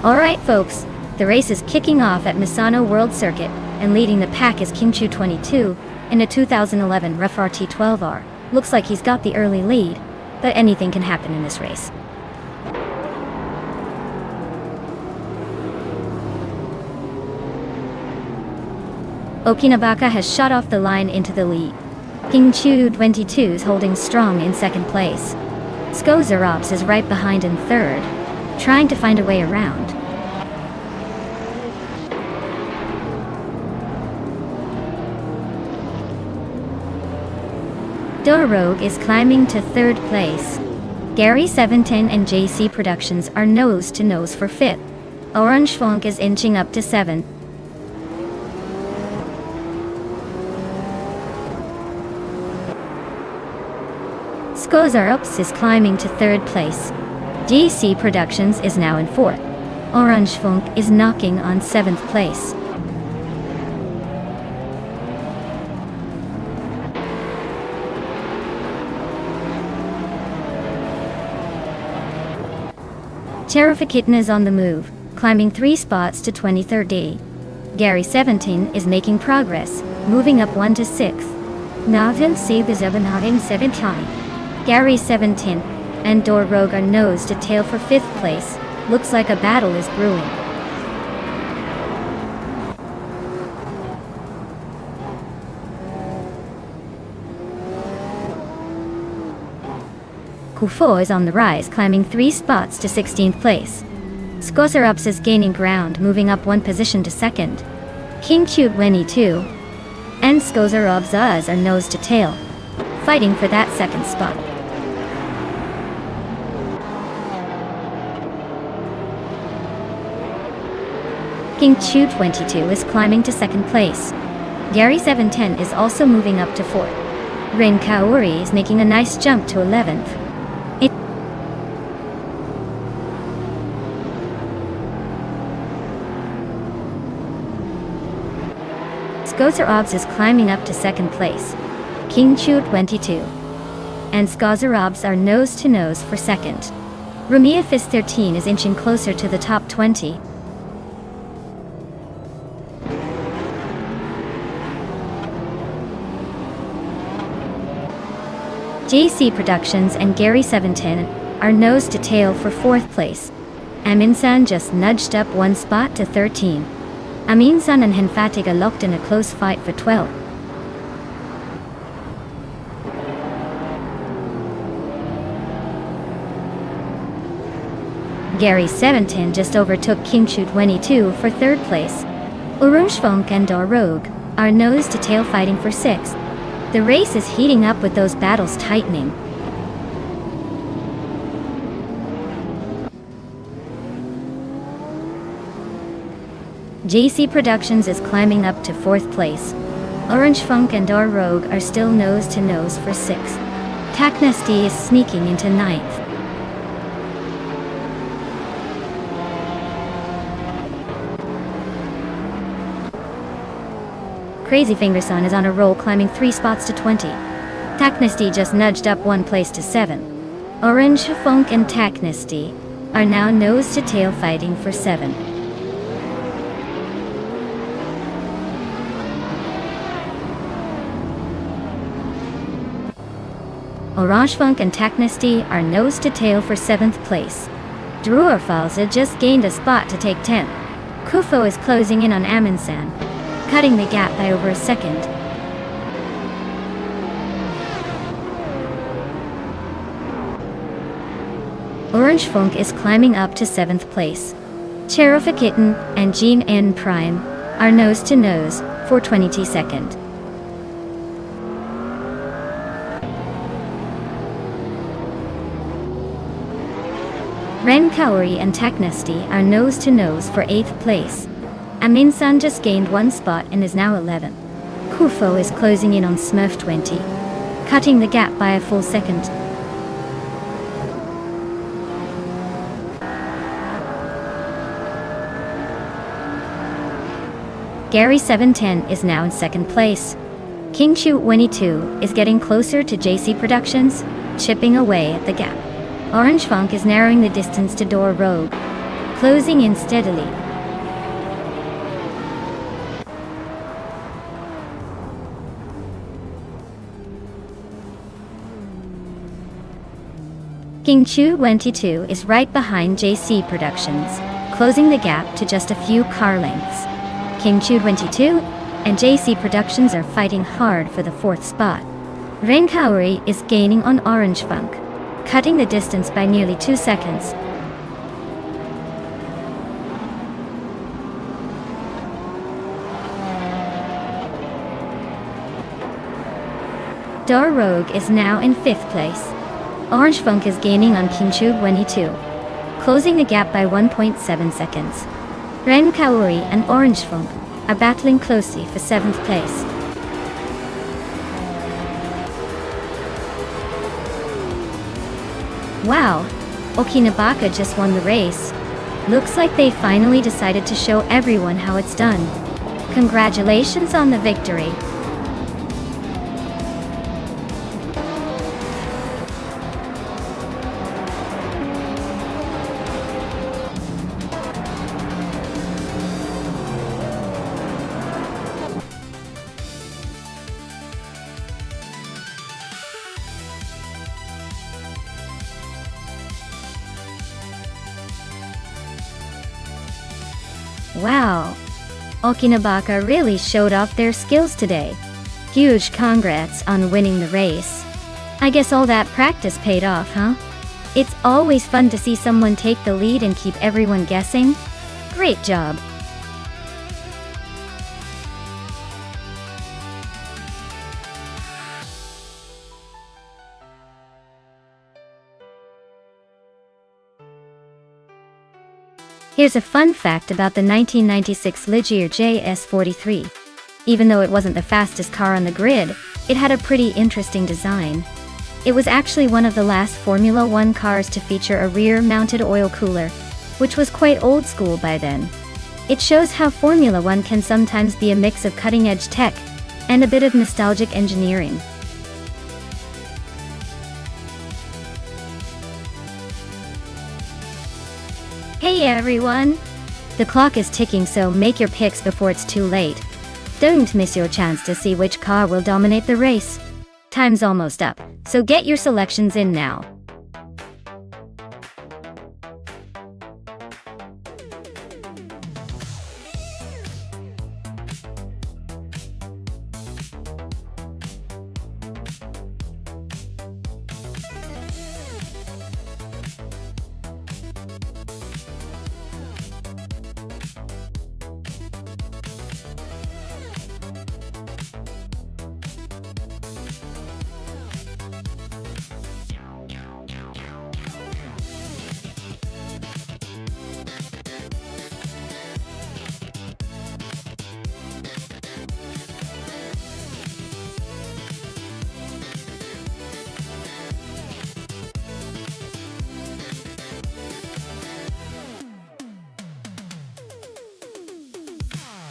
Alright folks, the race is kicking off at Misano World Circuit, and leading the pack is Kingchu22 in a 2011 Rough RT12R. Looks like he's got the early lead, but anything can happen in this race. Okinabaka has shot off the line into the lead. Kingchu22 is holding strong in second place. Skozarops is right behind in third, trying to find a way around. Dorogue is climbing to third place. Gary 710 and JC Productions are nose to nose for fifth. Orange Funk is inching up to seventh. Skozarops is climbing to third place. JC Productions is now in fourth. Orange Funk is knocking on seventh place. Kitten is on the move, climbing 3 spots to 23rd day. Gary 17 is making progress, moving up 1 to 6th. Navil Save is Abanharim 17. Gary 17 and Door Rogue are nose to tail for 5th place. Looks like a battle is brewing. Kufo is on the rise, climbing 3 spots to 16th place. Skozarups is gaining ground, moving up 1 position to 2nd. King Chute Weni 2 and Skozarups are nose to tail, fighting for that 2nd spot. King Chute 22 is climbing to 2nd place. Gary 710 is also moving up to 4th. Ren Kaori is making a nice jump to 11th. Skozarups is climbing up to 2nd place. King Chute 22 and Skozarups are nose to nose for 2nd. Rumia Fist 13 is inching closer to the top 20. JC Productions and Gary 710 are nose to tail for 4th place. Aminsan just nudged up 1 spot to 13. Aminsan and Henfatiga locked in a close fight for 12. Gary 710 just overtook King Chute 22 for 3rd place. Urumshfunk and Door Rogue are nose to tail fighting for 6th. The race is heating up with those battles tightening. JC Productions is climbing up to 4th place. Orange Funk and Door Rogue are still nose to nose for 6th. Taknesty is sneaking into 9th. Crazy Fingerson is on a roll, climbing 3 spots to 20. Taknesty just nudged up 1 place to 7. Orange Funk and Taknesty are now nose to tail fighting for 7. Orange Funk and Taknesty are nose to tail for 7th place. Druorfalza just gained a spot to take 10th. Kufo is closing in on Aminsan, cutting the gap by over a second. Orange Funk is climbing up to 7th place. Kitten and Jean N Prime are nose to nose for 22nd. Ren Kaori and Taknesty are nose to nose for 8th place. Aminsan just gained 1 spot and is now 11th. Kufo is closing in on Smurf 20, cutting the gap by a full second. Gary 710 is now in 2nd place. King Chute 22 is getting closer to JC Productions, chipping away at the gap. Orange Funk is narrowing the distance to Door Rogue, closing in steadily. King Chute 22 is right behind JC Productions, closing the gap to just a few car lengths. King Chute 22 and JC Productions are fighting hard for the 4th spot. Ren Kaori is gaining on Orange Funk, cutting the distance by nearly 2 seconds. Door Rogue is now in 5th place. Orange Funk is gaining on King Chute 22, closing the gap by 1.7 seconds. Ren Kaori and Orange Funk are battling closely for 7th place. Wow, Okinabaka just won the race. Looks like they finally decided to show everyone how it's done. Congratulations on the victory. Wow. Okinabaka really showed off their skills today. Huge congrats on winning the race. I guess all that practice paid off, huh? It's always fun to see someone take the lead and keep everyone guessing. Great job. Here's a fun fact about the 1996 Ligier JS43. Even though it wasn't the fastest car on the grid, it had a pretty interesting design. It was actually one of the last Formula One cars to feature a rear-mounted oil cooler, which was quite old school by then. It shows how Formula One can sometimes be a mix of cutting-edge tech and a bit of nostalgic engineering. Hey everyone! The clock is ticking, so make your picks before it's too late. Don't miss your chance to see which car will dominate the race. Time's almost up, so get your selections in now.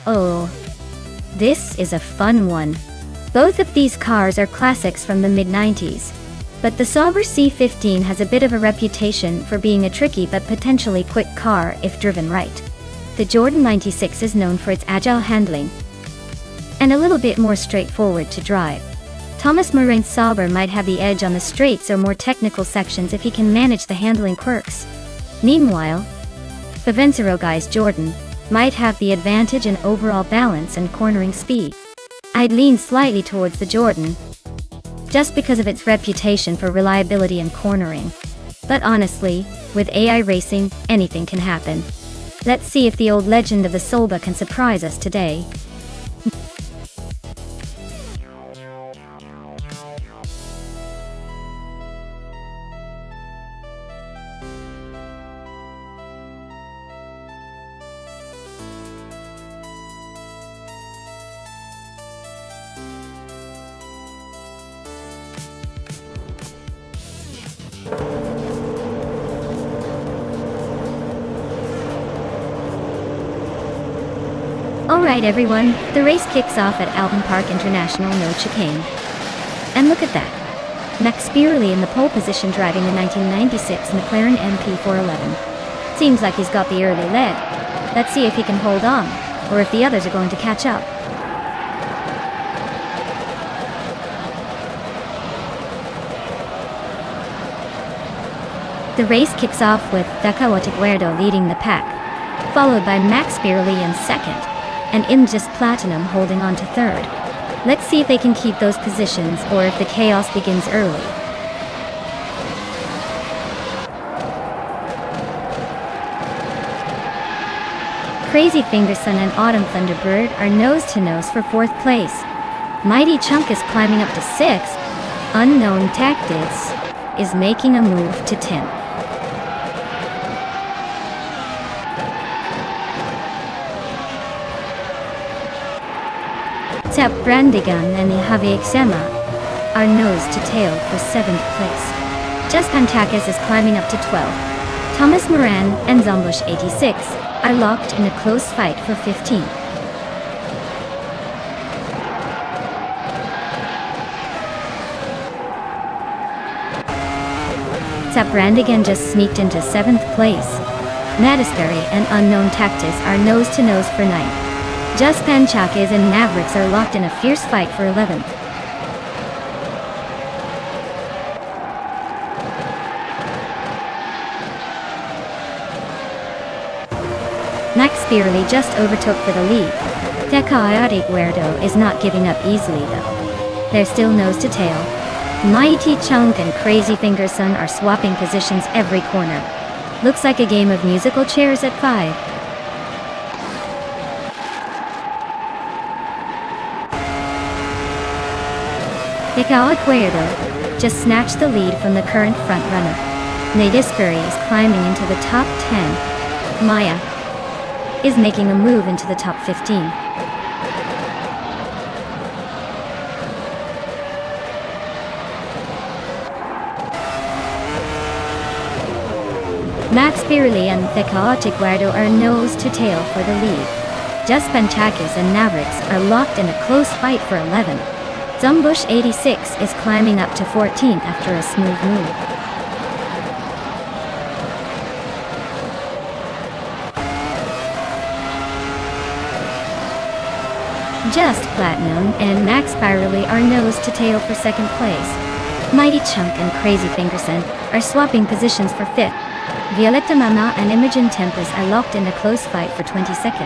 Oh, this is a fun one. Both of these cars are classics from the mid-90s. But the Sauber C15 has a bit of a reputation for being a tricky but potentially quick car if driven right. The Jordan 96 is known for its agile handling and a little bit more straightforward to drive. Thomas Morain's Sauber might have the edge on the straights or more technical sections if he can manage the handling quirks. Meanwhile, Guy's Jordan might have the advantage in overall balance and cornering speed. I'd lean slightly towards the Jordan, just because of its reputation for reliability and cornering. But honestly, with AI racing, anything can happen. Let's see if the old legend of the Solba can surprise us today. Alright everyone, the race kicks off at Alton Park International, no chicane. And look at that. Max Spirelli in the pole position driving the 1996 McLaren MP411. Seems like he's got the early lead. Let's see if he can hold on, or if the others are going to catch up. The race kicks off with Dakawati Guerdo leading the pack, followed by Max Spirelli in second, and Imjust Platinum holding on to third. Let's see if they can keep those positions or if the chaos begins early. Crazy Fingerson and Autumn Thunderbird are nose-to-nose for fourth place. Mighty Chunk is climbing up to sixth. Unknown Tactics is making a move to 10th. Tap Brandigan and Javi Xema are nose to tail for 7th place. Just Pantakis is climbing up to 12th. Thomas Moran and Zombush 86 are locked in a close fight for 15th. Tap Brandigan just sneaked into 7th place. Madiscary and Unknown Tactis are nose to nose for 9th. Just Panchakis and Mavericks are locked in a fierce fight for 11th. Max Spirelli just overtook for the lead. The chaotic weirdo is not giving up easily though. They're still nose to tail. Mighty Chunk and Crazy Fingerson are swapping positions every corner. Looks like a game of musical chairs at 5. The chaotic weirdo just snatched the lead from the current front-runner. Nadispuri is climbing into the top 10. Maya is making a move into the top 15. Max Spirelli and the chaotic weirdo are nose to tail for the lead. Just Panchakis and Navrix are locked in a close fight for 11. Zumbush 86 is climbing up to 14 after a smooth move. Just Platinum and Max Spirelli are nose to tail for second place. Mighty Chunk and Crazy Fingerson are swapping positions for 5th. Violetta Mama and Imogen Tempest are locked in a close fight for 22nd.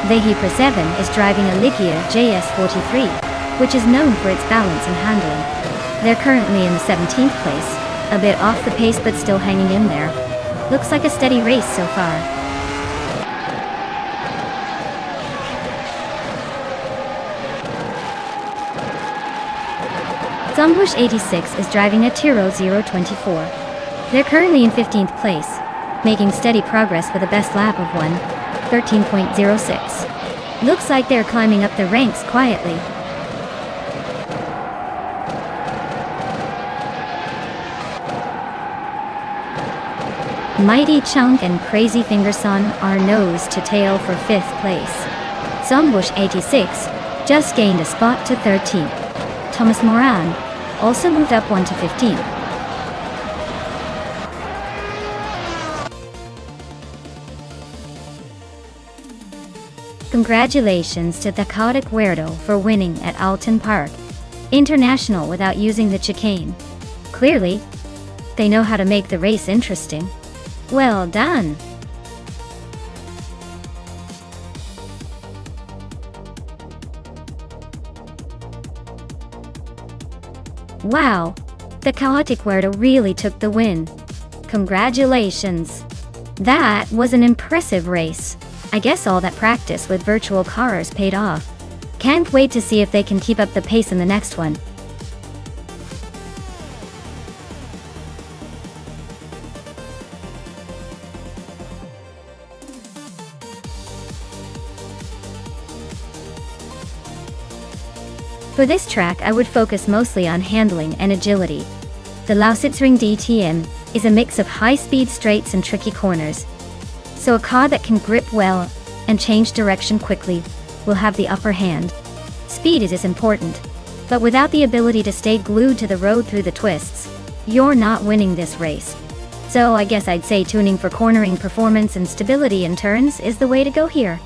Vehi Per 7 is driving a Ligia JS43, which is known for its balance and handling. They're currently in the 17th place, a bit off the pace but still hanging in there. Looks like a steady race so far. Zumbush 86 is driving a Tiro 024. They're currently in 15th place, making steady progress with a best lap of 1:13.06. Looks like they're climbing up the ranks quietly. Mighty Chunk and Crazy Fingerson are nose to tail for 5th place. Zumbush 86 just gained a spot to 13th. Thomas Moran also moved up 1 to 15. Congratulations to the chaotic weirdo for winning at Alton Park International without using the chicane. Clearly, they know how to make the race interesting. Well done! Wow! The chaotic weirdo really took the win. Congratulations! That was an impressive race. I guess all that practice with virtual cars paid off. Can't wait to see if they can keep up the pace in the next one. For this track I would focus mostly on handling and agility. The Lausitzring DTM is a mix of high-speed straights and tricky corners. So a car that can grip well and change direction quickly will have the upper hand. Speed is important, but without the ability to stay glued to the road through the twists, you're not winning this race. So I guess I'd say tuning for cornering performance and stability in turns is the way to go here.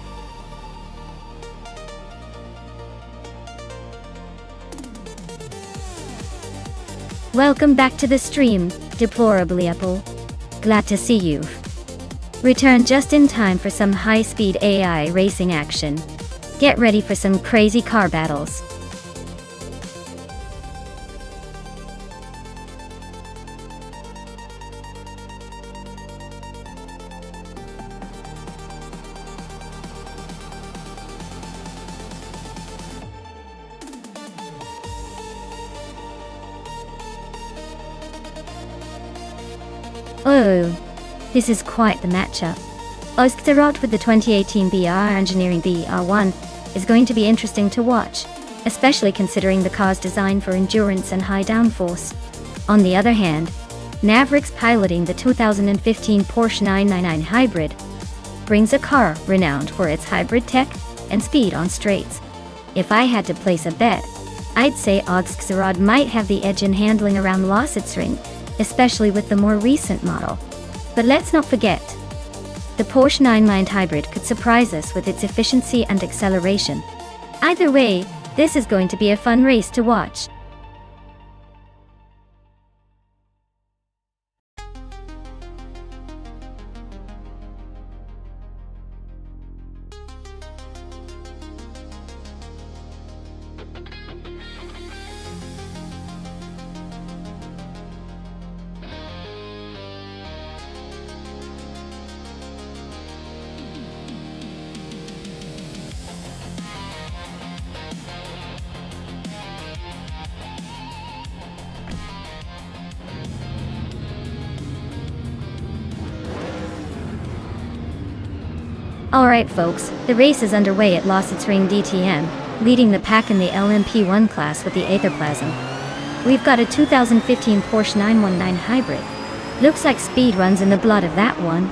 Welcome back to the stream, Deplorably Apple. Glad to see you. Return just in time for some high-speed AI racing action. Get ready for some crazy car battles. Oh, this is quite the matchup. Oskterot with the 2018 BR Engineering BR1 is going to be interesting to watch, especially considering the car's designed for endurance and high downforce. On the other hand, Navrix piloting the 2015 Porsche 999 Hybrid brings a car renowned for its hybrid tech and speed on straights. If I had to place a bet, I'd say Oskterot might have the edge in handling around Lausitzring, especially with the more recent model. But let's not forget, the Porsche 999 Hybrid could surprise us with its efficiency and acceleration. Either way, This is going to be a fun race to watch. Alright folks, the race is underway at Lossitzring DTM, leading the pack in the LMP1 class with the Aetherplasm. We've got a 2015 Porsche 919 Hybrid. Looks like speed runs in the blood of that one.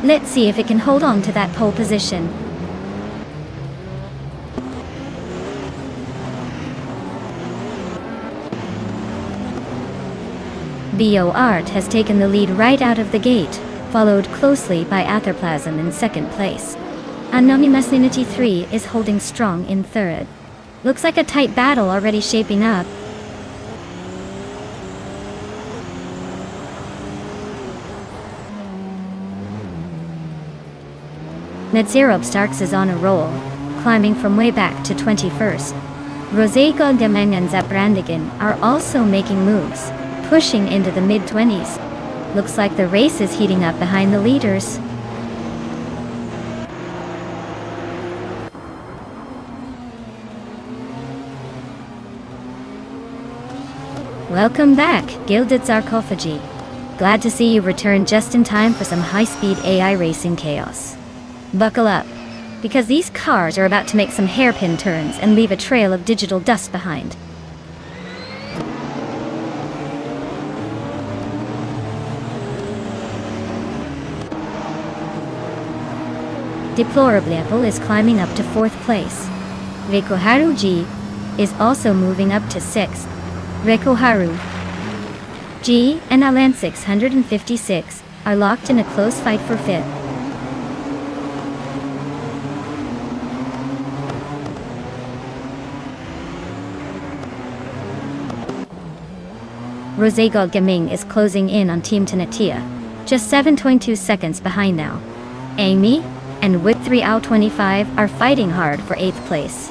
Let's see if it can hold on to that pole position. BO Art has taken the lead right out of the gate, followed closely by Aetherplasm in second place. Anonymous Unity 3 is holding strong in third. Looks like a tight battle already shaping up. Netzerob Starks is on a roll, climbing from way back to 21st. Rosego Gemeng and Zabrandigan are also making moves, pushing into the mid-20s. Looks like the race is heating up behind the leaders. Welcome back, Gilded Sarcophagy. Glad to see you return just in time for some high-speed AI racing chaos. Buckle up, because these cars are about to make some hairpin turns and leave a trail of digital dust behind. Deplorable is climbing up to 4th place. Rekoharu G is also moving up to 6th. Rekoharu G and Alan 656 are locked in a close fight for 5th. Rosego Gaming is closing in on Team Tenatia, just 7.2 seconds behind now. Amy and Whip3Out25 are fighting hard for 8th place.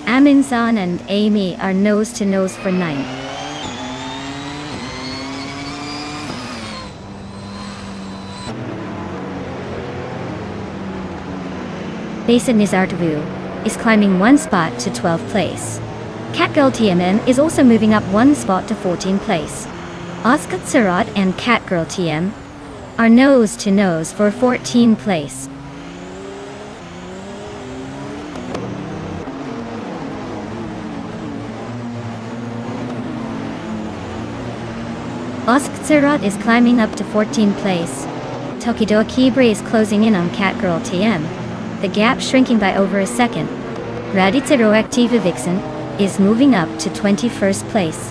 Amin-san and Amy are nose to nose for 9th. Basin Nizartavu is climbing 1 spot to 12th place. Catgirl TMN is also moving up 1 spot to 14th place. Oscar Surat and Catgirl TM are nose to nose for 14th place. Osktsirat is climbing up to 14th place. Tokido Kibre is closing in on Catgirl TM, the gap shrinking by over a second. Raditsero Activa Vixen is moving up to 21st place.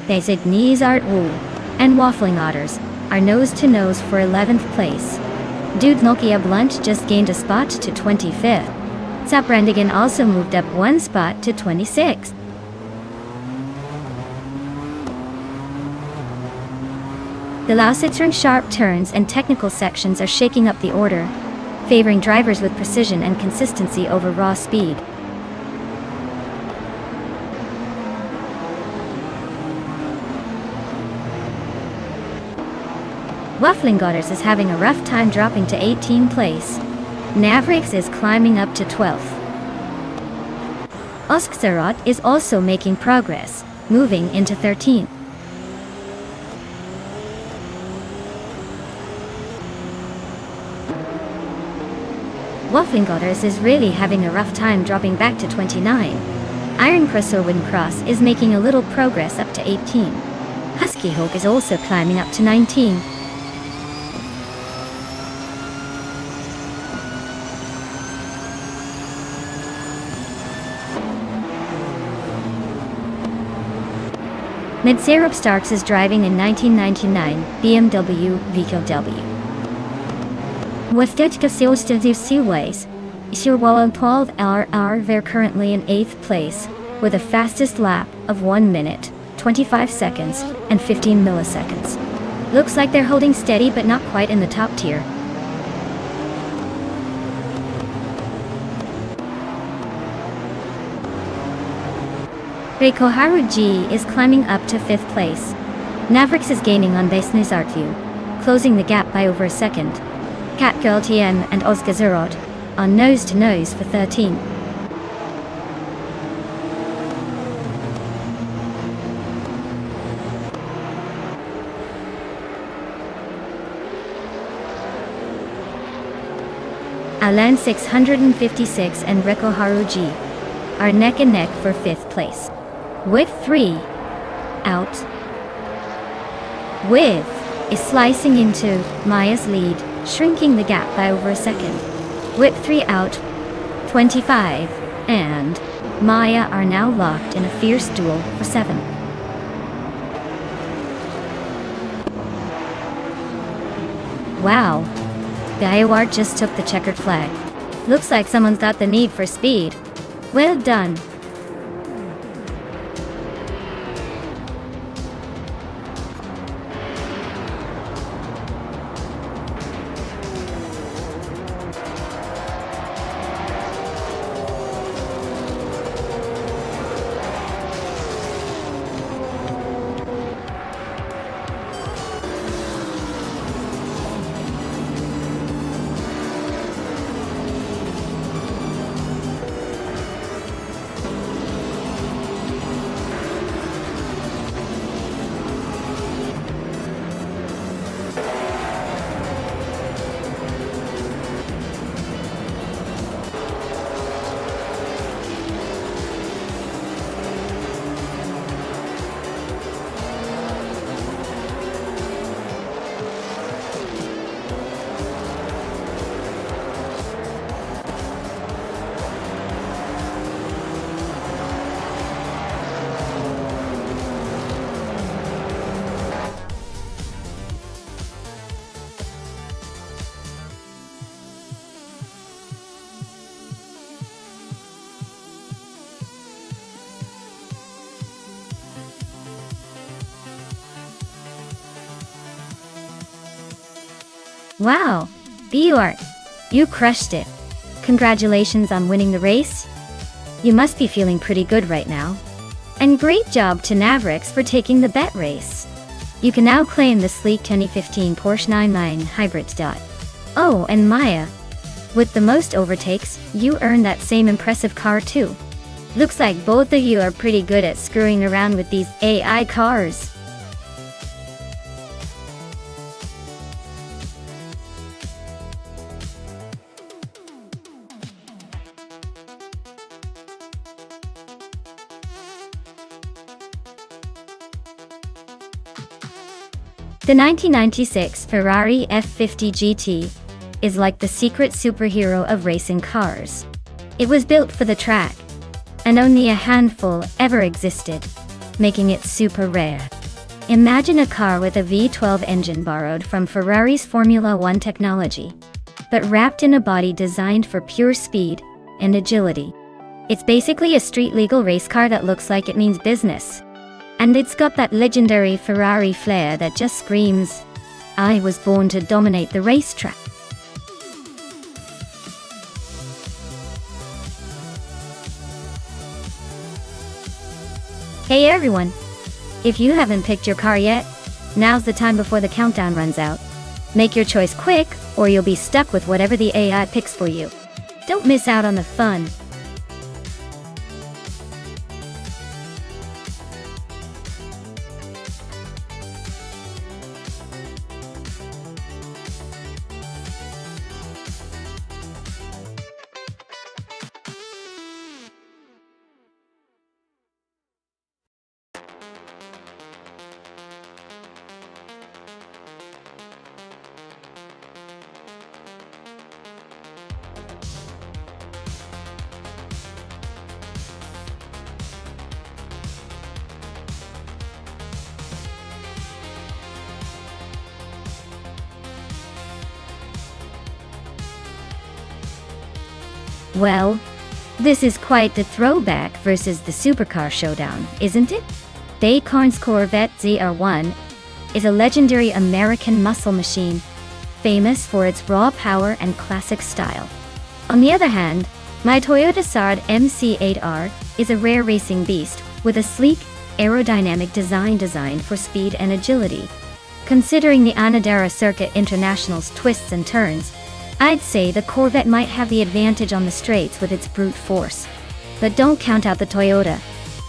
Designees Art Wu and Waffling Otters are nose to nose for 11th place. Dude Nokia Blunt just gained a spot to 25th. Zaprandigan also moved up 1 spot to 26th. The Lausitzer sharp turns and technical sections are shaking up the order, favoring drivers with precision and consistency over raw speed. Wafflingotters is having a rough time dropping to 18th place. Navrix is climbing up to 12th. Oskzerot is also making progress, moving into 13th. Wafflingotters is really having a rough time dropping back to 29. Iron Cross Cross is making a little progress up to 18. Husky Hawk is also climbing up to 19. Mid-Syrup Starks is driving in 1999 BMW VKW. With Detka Seaways, Sirwala Paul RR they're currently in 8th place, with a fastest lap of 1 minute, 25 seconds, and 15 milliseconds. Looks like they're holding steady but not quite in the top tier. Reikoharu G is climbing up to 5th place. Navrix is gaining on Besnes Artview, closing the gap by over a second. Catgirl TM and Ozgazurod are nose-to-nose for 13. Alan 656 and Reikoharu G are neck and neck for 5th place. With 3 out, With is slicing into Maya's lead, shrinking the gap by over a second. With 3 out, 25, and Maya are now locked in a fierce duel for 7. Wow, Gaiaward just took the checkered flag. Looks like someone's got the need for speed. Well done. Wow, Bjork, you crushed it. Congratulations on winning the race. You must be feeling pretty good right now. And great job to Navrix for taking the bet race. You can now claim the sleek 2015 Porsche 911 Hybrid. Oh, and Maya, with the most overtakes, you earned that same impressive car too. Looks like both of you are pretty good at screwing around with these AI cars. The 1996 Ferrari F50 GT is like the secret superhero of racing cars. It was built for the track, and only a handful ever existed, making it super rare. Imagine a car with a V12 engine borrowed from Ferrari's Formula One technology, but wrapped in a body designed for pure speed and agility. It's basically a street-legal race car that looks like it means business. And it's got that legendary Ferrari flair that just screams, I was born to dominate the racetrack. Hey everyone! If you haven't picked your car yet, now's the time before the countdown runs out. Make your choice quick, or you'll be stuck with whatever the AI picks for you. Don't miss out on the fun. Well, this is quite the throwback versus the supercar showdown, isn't it? Baykarn's Corvette ZR1 is a legendary American muscle machine, famous for its raw power and classic style. On the other hand, my Toyota Sard MC8R is a rare racing beast with a sleek, aerodynamic design designed for speed and agility. Considering the Anadara Circuit International's twists and turns, I'd say the Corvette might have the advantage on the straights with its brute force. But don't count out the Toyota.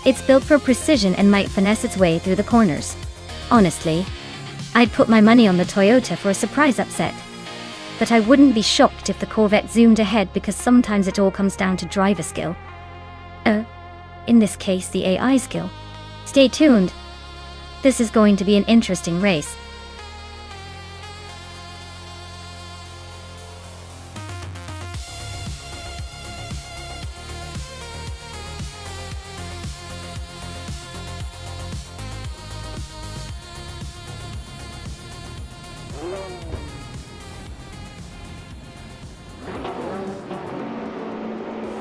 It's built for precision and might finesse its way through the corners. Honestly, I'd put my money on the Toyota for a surprise upset. But I wouldn't be shocked if the Corvette zoomed ahead, because sometimes it all comes down to driver skill. In this case, the AI skill. Stay tuned. This is going to be an interesting race.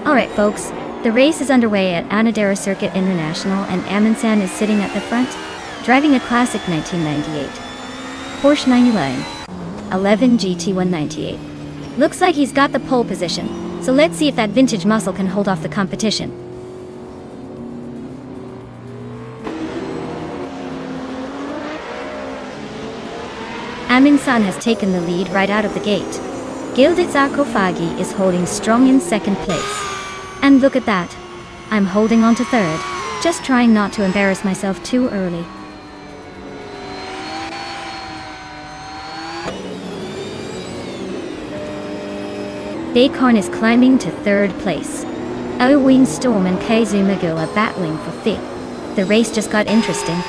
Alright folks, the race is underway at Anadara Circuit International, and Amundsen is sitting at the front, driving a classic 1998 Porsche 911 GT198. Looks like he's got the pole position, so let's see if that vintage muscle can hold off the competition. Amundsen has taken the lead right out of the gate. Gildit Sarkophagi is holding strong in second place. And look at that. I'm holding on to third, just trying not to embarrass myself too early. Baykarn is climbing to third place. Owen Storm and Kazumagil are battling for fifth. The race just got interesting.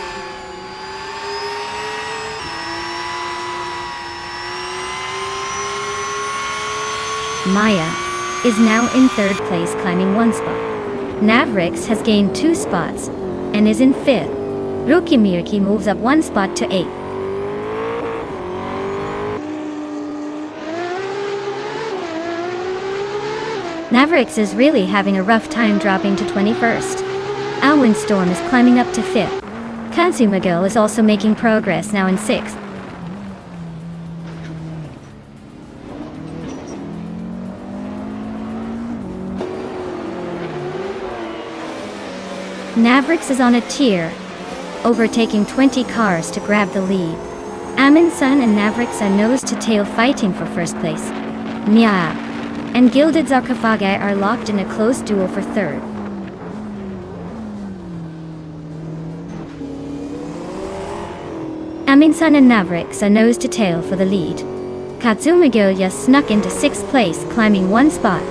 Maya is now in third place, climbing one spot. Navrix has gained 2 spots and is in fifth. Rukimirki moves up 1 spot to 8th. Navrix is really having a rough time, dropping to 21st. Alwyn Storm is climbing up to 5th. Kansumagil is also making progress, now in 6th. Navrix is on a tier, overtaking 20 cars to grab the lead. Amundsen and Navrix are nose to tail, fighting for first place. Nya and Gilded Sarkophagi are locked in a close duel for third. Amundsen and Navrix are nose to tail for the lead. Katsumagilya snuck into 6th place, climbing 1 spot.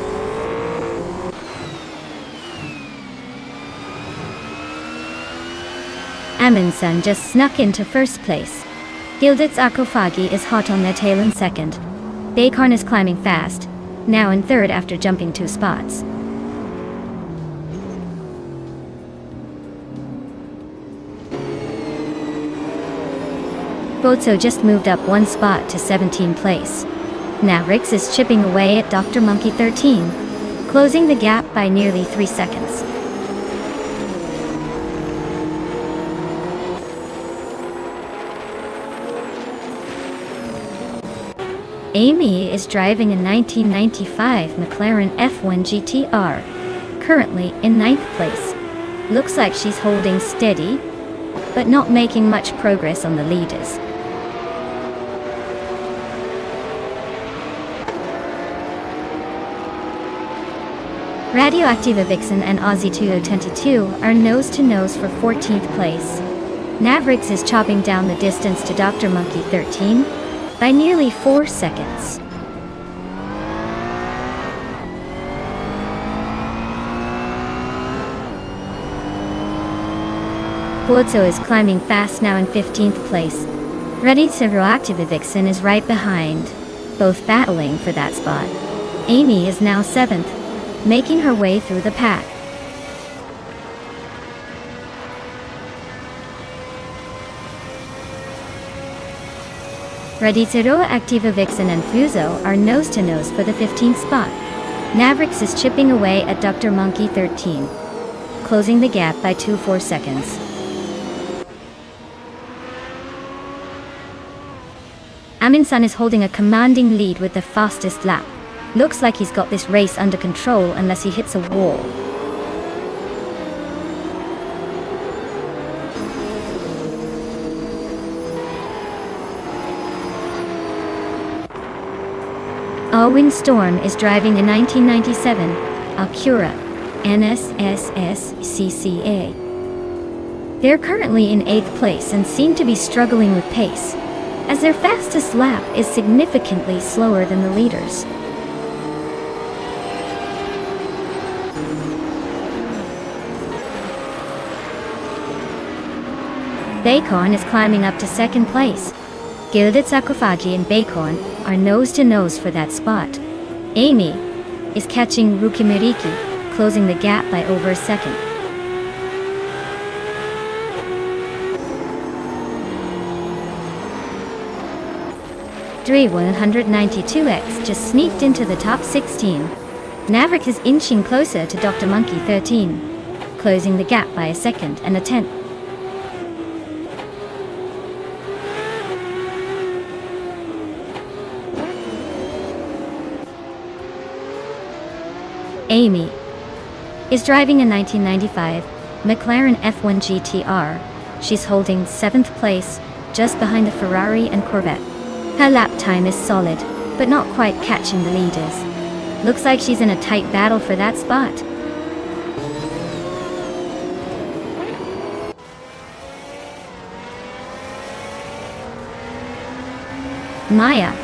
Amundsen just snuck into 1st place. Gildit Sarkophagi is hot on their tail in 2nd. Baykarn is climbing fast, now in 3rd after jumping 2 spots. Botso just moved up 1 spot to 17th place. Navrix is chipping away at Dr. Monkey 13, closing the gap by nearly 3 seconds. Amy is driving a 1995 McLaren F1 GTR, currently in 9th place. Looks like she's holding steady, but not making much progress on the leaders. Radioactiva Vixen and Aussie 2022 are nose to nose for 14th place. Navrix is chopping down the distance to Dr. Monkey 13 by nearly 4 seconds. Botso is climbing fast, now in 15th place. Radioactiva Vixen is right behind, both battling for that spot. Amy is now 7th, making her way through the pack. Radioactiva Vixen and Fuso are nose to nose for the 15th spot. Mavericks is chipping away at Dr. Monkey 13, closing the gap by 2.4 seconds. Amin-san is holding a commanding lead with the fastest lap. Looks like he's got this race under control unless he hits a wall. Alwyn Storm is driving a 1997 Acura NSSS-CCA. They're currently in 8th place and seem to be struggling with pace, as their fastest lap is significantly slower than the leaders. Bacon is climbing up to 2nd place. Gilded Sarcophagi and Bacon are nose-to-nose for that spot. Amy is catching Rukimiriki, closing the gap by over a second. Dre 192X just sneaked into the top 16. Maverick is inching closer to Dr. Monkey 13, closing the gap by a second and a tenth. Amy is driving a 1995 McLaren F1 GTR. She's holding 7th place, just behind the Ferrari and Corvette. Her lap time is solid, but not quite catching the leaders. Looks like she's in a tight battle for that spot. Maya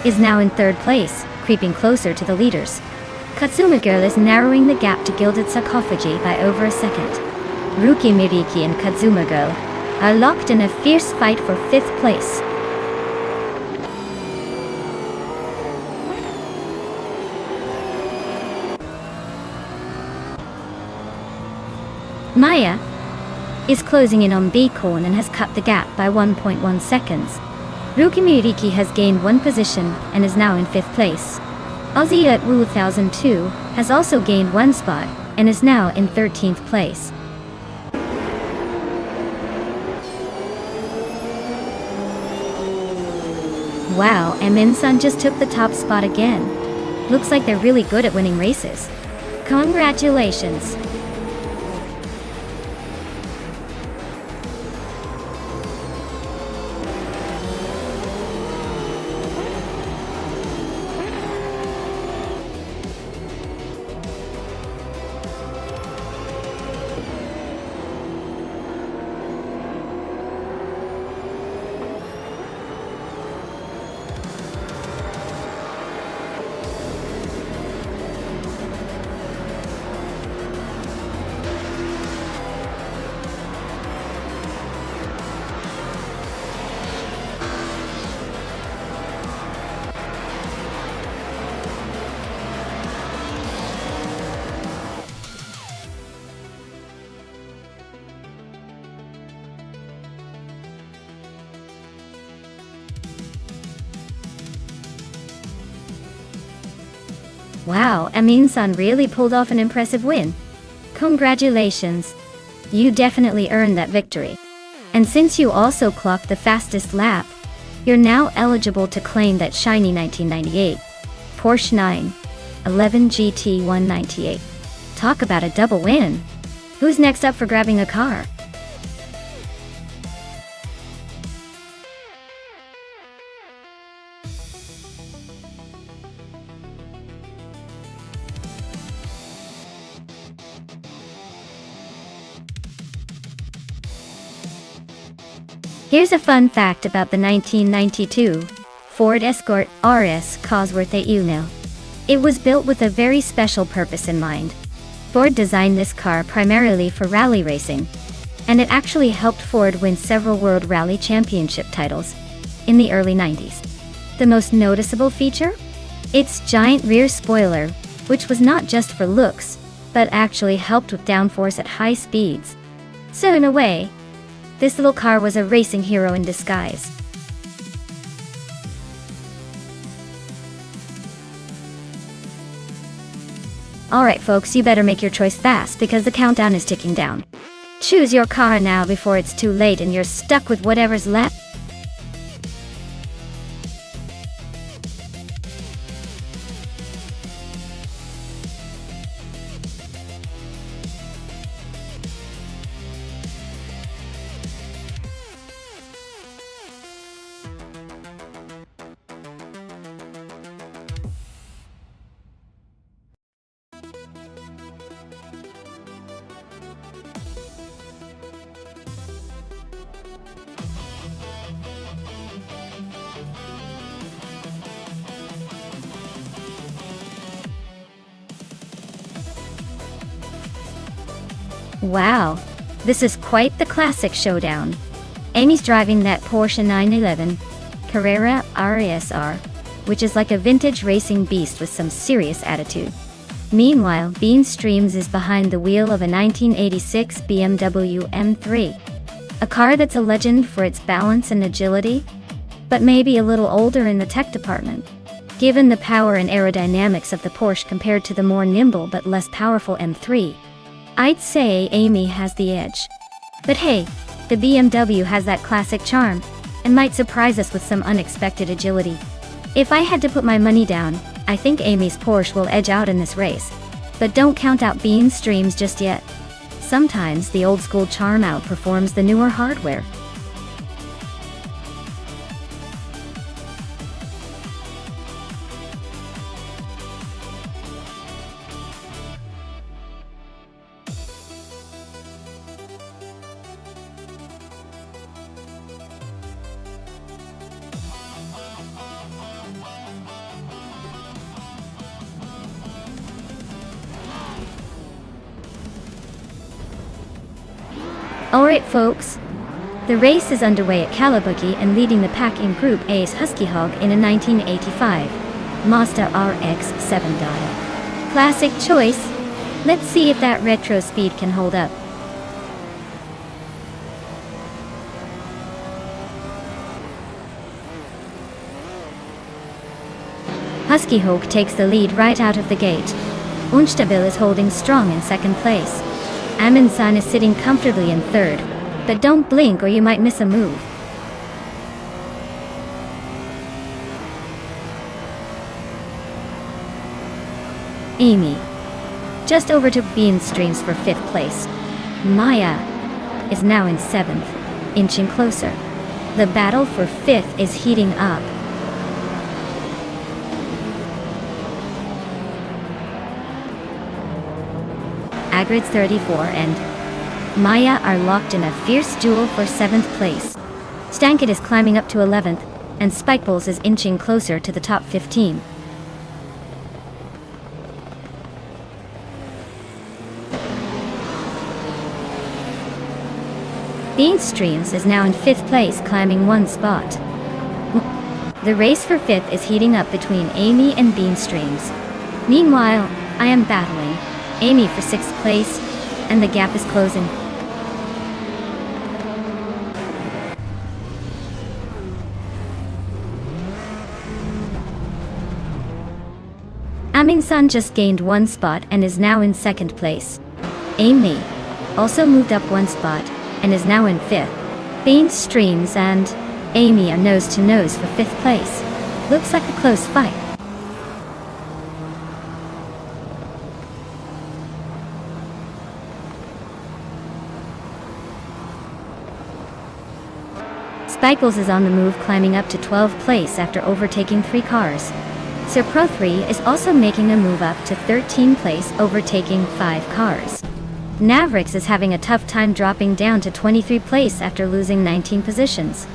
is now in 3rd place, creeping closer to the leaders. Katsuma Girl is narrowing the gap to Gilded Sarcophagy by over a second. Ruki Miriki and Katsuma Girl are locked in a fierce fight for 5th place. Maya is closing in on Bacon and has cut the gap by 1.1 seconds. Ruki Miriki has gained 1 position and is now in 5th place. Aussie at Wu 1002 has also gained 1 spot and is now in 13th place. Wow, Amin-san just took the top spot again. Looks like they're really good at winning races. Congratulations! Wow, Amin-san really pulled off an impressive win. Congratulations. You definitely earned that victory. And since you also clocked the fastest lap, you're now eligible to claim that shiny 1998 Porsche 911 GT 198. Talk about a double win. Who's next up for grabbing a car? Here's a fun fact about the 1992 Ford Escort RS Cosworth Uno. It was built with a very special purpose in mind. Ford designed this car primarily for rally racing, and it actually helped Ford win several World Rally Championship titles in the early 90s. The most noticeable feature? Its giant rear spoiler, which was not just for looks, but actually helped with downforce at high speeds. So in a way, this little car was a racing hero in disguise. Alright folks, you better make your choice fast because the countdown is ticking down. Choose your car now before it's too late and you're stuck with whatever's left. Wow, this is quite the classic showdown. Amy's driving that Porsche 911 Carrera RASR, which is like a vintage racing beast with some serious attitude. Meanwhile, Bean Streams is behind the wheel of a 1986 BMW M3, a car that's a legend for its balance and agility, but maybe a little older in the tech department, given the power and aerodynamics of the Porsche compared to the more nimble but less powerful M3. I'd say Amy has the edge. But hey, the BMW has that classic charm, and might surprise us with some unexpected agility. If I had to put my money down, I think Amy's Porsche will edge out in this race. But don't count out Bean Streams just yet. Sometimes the old school charm outperforms the newer hardware. Alright folks, the race is underway at Kalabuki, and leading the pack in Group A is Husky Hog in a 1985 Mazda RX-7 dial. Classic choice. Let's see if that retro speed can hold up. Husky Hog takes the lead right out of the gate. Unstabil is holding strong in second place. Amin-san is sitting comfortably in third, but don't blink or you might miss a move. Amy, just over to Bean Streams for 5th place. Maya is now in 7th, inching closer. The battle for 5th is heating up. Agrid's 34 and Maya are locked in a fierce duel for 7th place. Stankit is climbing up to 11th, and Spikeballs is inching closer to the top 15. Bean Streams is now in 5th place, climbing 1 spot. The race for 5th is heating up between Amy and Bean Streams. Meanwhile, I am battling Amy for 6th place, and the gap is closing. Amin-san just gained 1 spot and is now in 2nd place. Amy also moved up 1 spot and is now in 5th. Bean Streams and Amy are nose to nose for 5th place. Looks like a close fight. Spikeballs is on the move, climbing up to 12th place after overtaking 3 cars. Sir Pro 3 is also making a move up to 13th place, overtaking 5 cars. Navrix is having a tough time dropping down to 23rd place after losing 19 positions.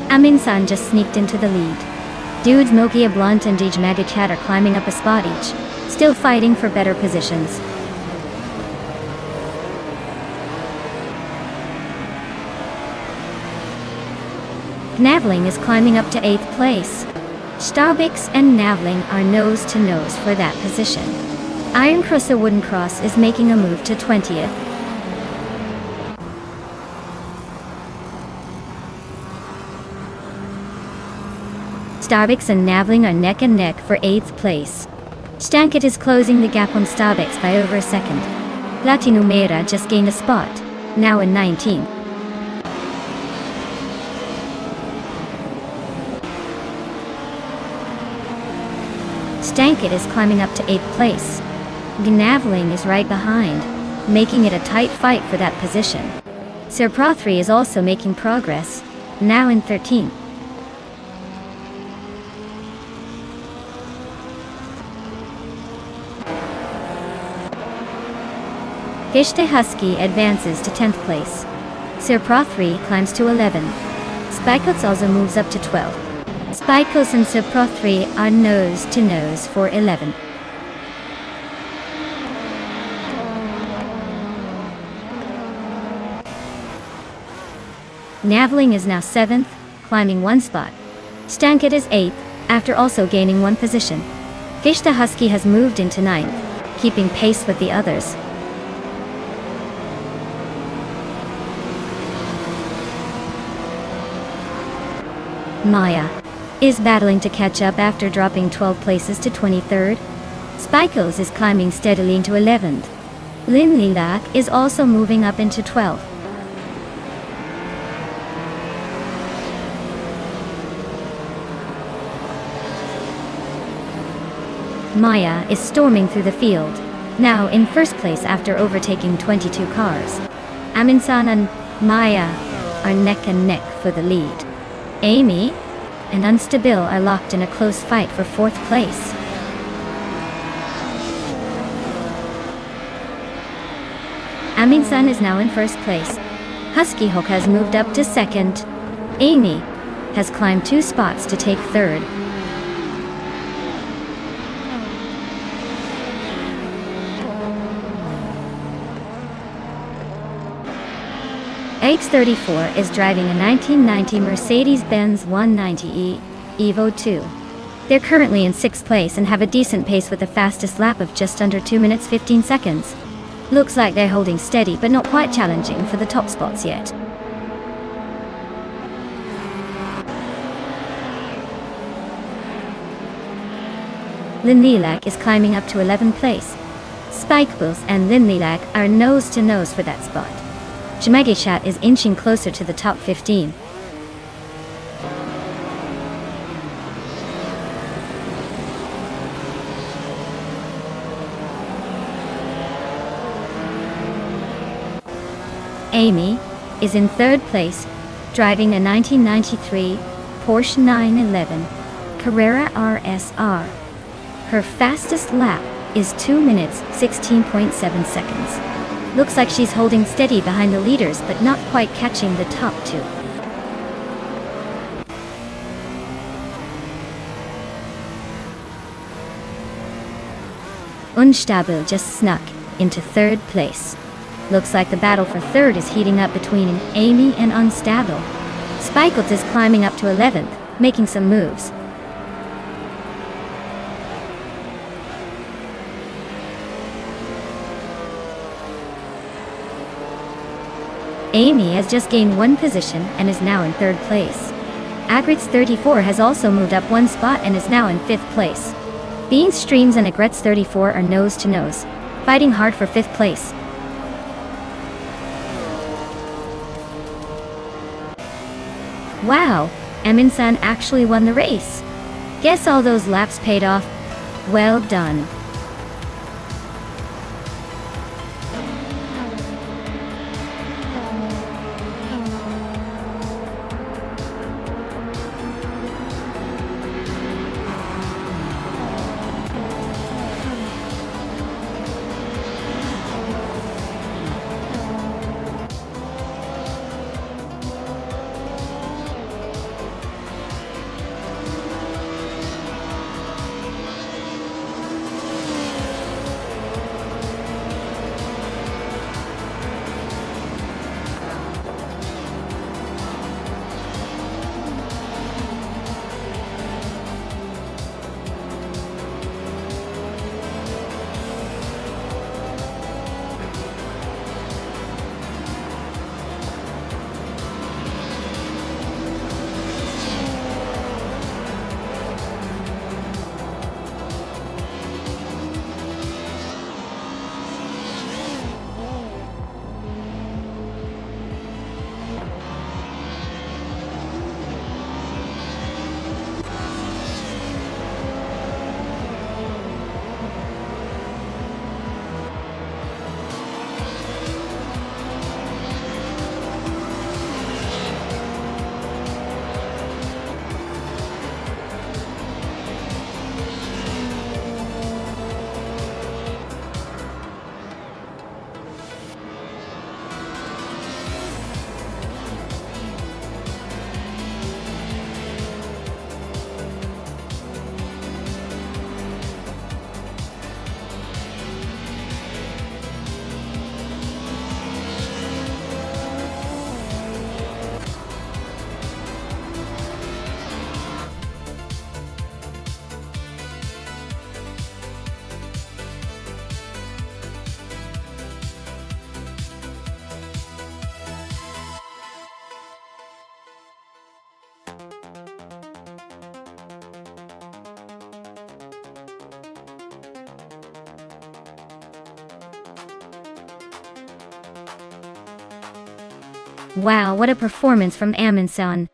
Amin-san just sneaked into the lead. Dudes Nokia Blunt and Dej Magacat are climbing up a spot each, still fighting for better positions. Navling is climbing up to 8th place. Starbix and Navling are nose to nose for that position. Iron Crusher Wooden Cross is making a move to 20th. Starbucks and Navling are neck and neck for 8th place. Stanket is closing the gap on Starbucks by over a second. Latinumera just gained a spot, now in 19th. Stanket is climbing up to 8th place. Gnavling is right behind, making it a tight fight for that position. Sir Prothry is also making progress, now in 13th. Gishte Husky advances to 10th place. Sir Prothry climbs to 11. Spikos also moves up to 12. Spikos and Sir Prothry are nose to nose for 11. Navling is now 7th, climbing 1 spot. Stanket is 8th, after also gaining 1 position. Gishte Husky has moved into 9th, keeping pace with the others. Maya is battling to catch up after dropping 12 places to 23rd. Spikos is climbing steadily into 11th. Linlilac is also moving up into 12th. Maya is storming through the field, now in 1st place after overtaking 22 cars. Aminsan and Maya are neck and neck for the lead. Amy and Unstable are locked in a close fight for 4th place. Aminsan is now in 1st place. Husky Hook has moved up to 2nd. Amy has climbed 2 spots to take 3rd. X34 is driving a 1990 Mercedes-Benz 190e Evo 2. They're currently in 6th place and have a decent pace with the fastest lap of just under 2 minutes 15 seconds. Looks like they're holding steady but not quite challenging for the top spots yet. Linlilac is climbing up to 11th place. Spikebulls and Linlilac are nose to nose for that spot. Jamagishat is inching closer to the top 15. Amy is in 3rd place, driving a 1993 Porsche 911 Carrera RSR. Her fastest lap is 2 minutes 16.7 seconds. Looks like she's holding steady behind the leaders but not quite catching the top 2. Unstable just snuck into 3rd place. Looks like the battle for 3rd is heating up between Amy and Unstable. Spikles is climbing up to 11th, making some moves. Amy has just gained 1 position and is now in 3rd place. Agrits 34 has also moved up 1 spot and is now in 5th place. Beans Streams and Agrets 34 are nose to nose, fighting hard for 5th place. Wow, Eminsan actually won the race. Guess all those laps paid off. Well done. Wow, what a performance from Amundsen.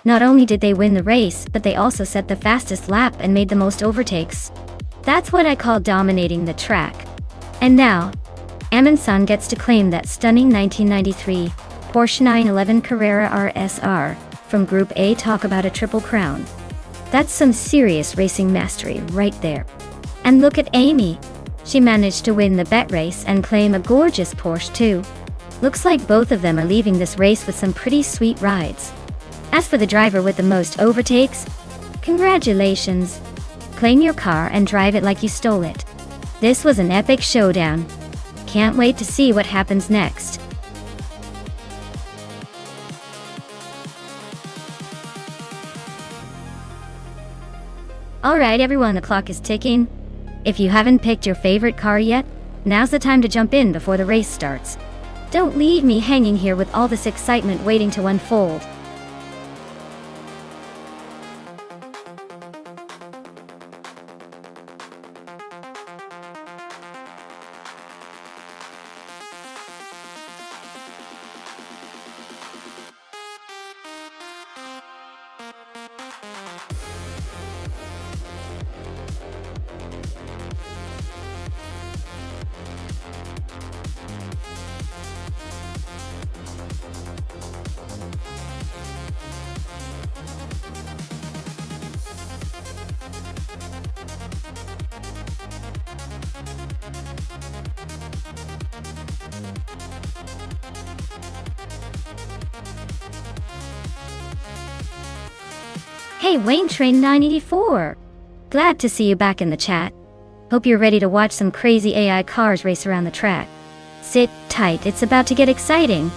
Not only did they win the race, but they also set the fastest lap and made the most overtakes. That's what I call dominating the track. And now, Amundsen gets to claim that stunning 1993 Porsche 911 Carrera RSR from Group A. Talk about a triple crown. That's some serious racing mastery right there. And look at Amy. She managed to win the bet race and claim a gorgeous Porsche too. Looks like both of them are leaving this race with some pretty sweet rides. As for the driver with the most overtakes, congratulations. Claim your car and drive it like you stole it. This was an epic showdown. Can't wait to see what happens next. Alright everyone, the clock is ticking. If you haven't picked your favorite car yet, now's the time to jump in before the race starts. Don't leave me hanging here with all this excitement waiting to unfold. Hey Wayne Train 984! Glad to see you back in the chat. Hope you're ready to watch some crazy AI cars race around the track. Sit tight, it's about to get exciting.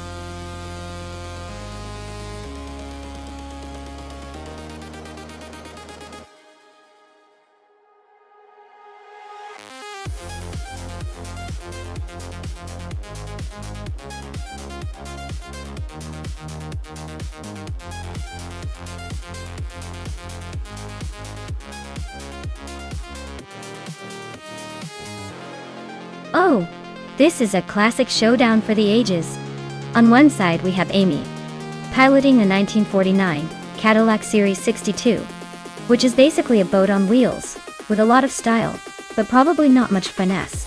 Oh, this is a classic showdown for the ages. On one side we have Amy, piloting a 1949 Cadillac Series 62, which is basically a boat on wheels, with a lot of style, but probably not much finesse.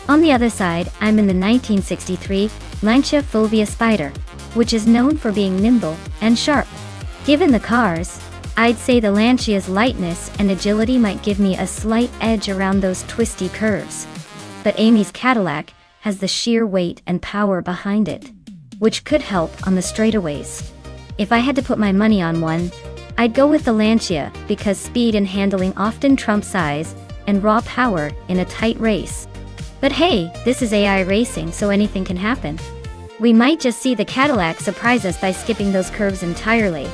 On the other side, I'm in the 1963 Lancia Fulvia Spider, which is known for being nimble and sharp. Given the cars, I'd say the Lancia's lightness and agility might give me a slight edge around those twisty curves. But Amy's Cadillac has the sheer weight and power behind it, which could help on the straightaways. If I had to put my money on one, I'd go with the Lancia because speed and handling often trump size and raw power in a tight race. But hey, this is AI racing, so anything can happen. We might just see the Cadillac surprise us by skipping those curves entirely.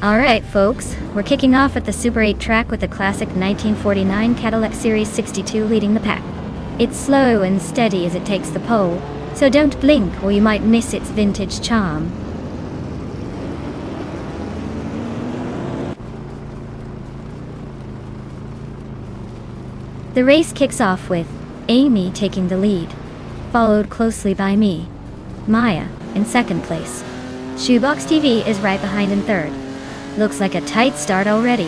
Alright folks, we're kicking off at the Super 8 track with the classic 1949 Cadillac Series 62 leading the pack. It's slow and steady as it takes the pole, so don't blink or you might miss its vintage charm. The race kicks off with Amy taking the lead, followed closely by me, Maya, in second place. Shoebox TV is right behind in third. Looks like a tight start already.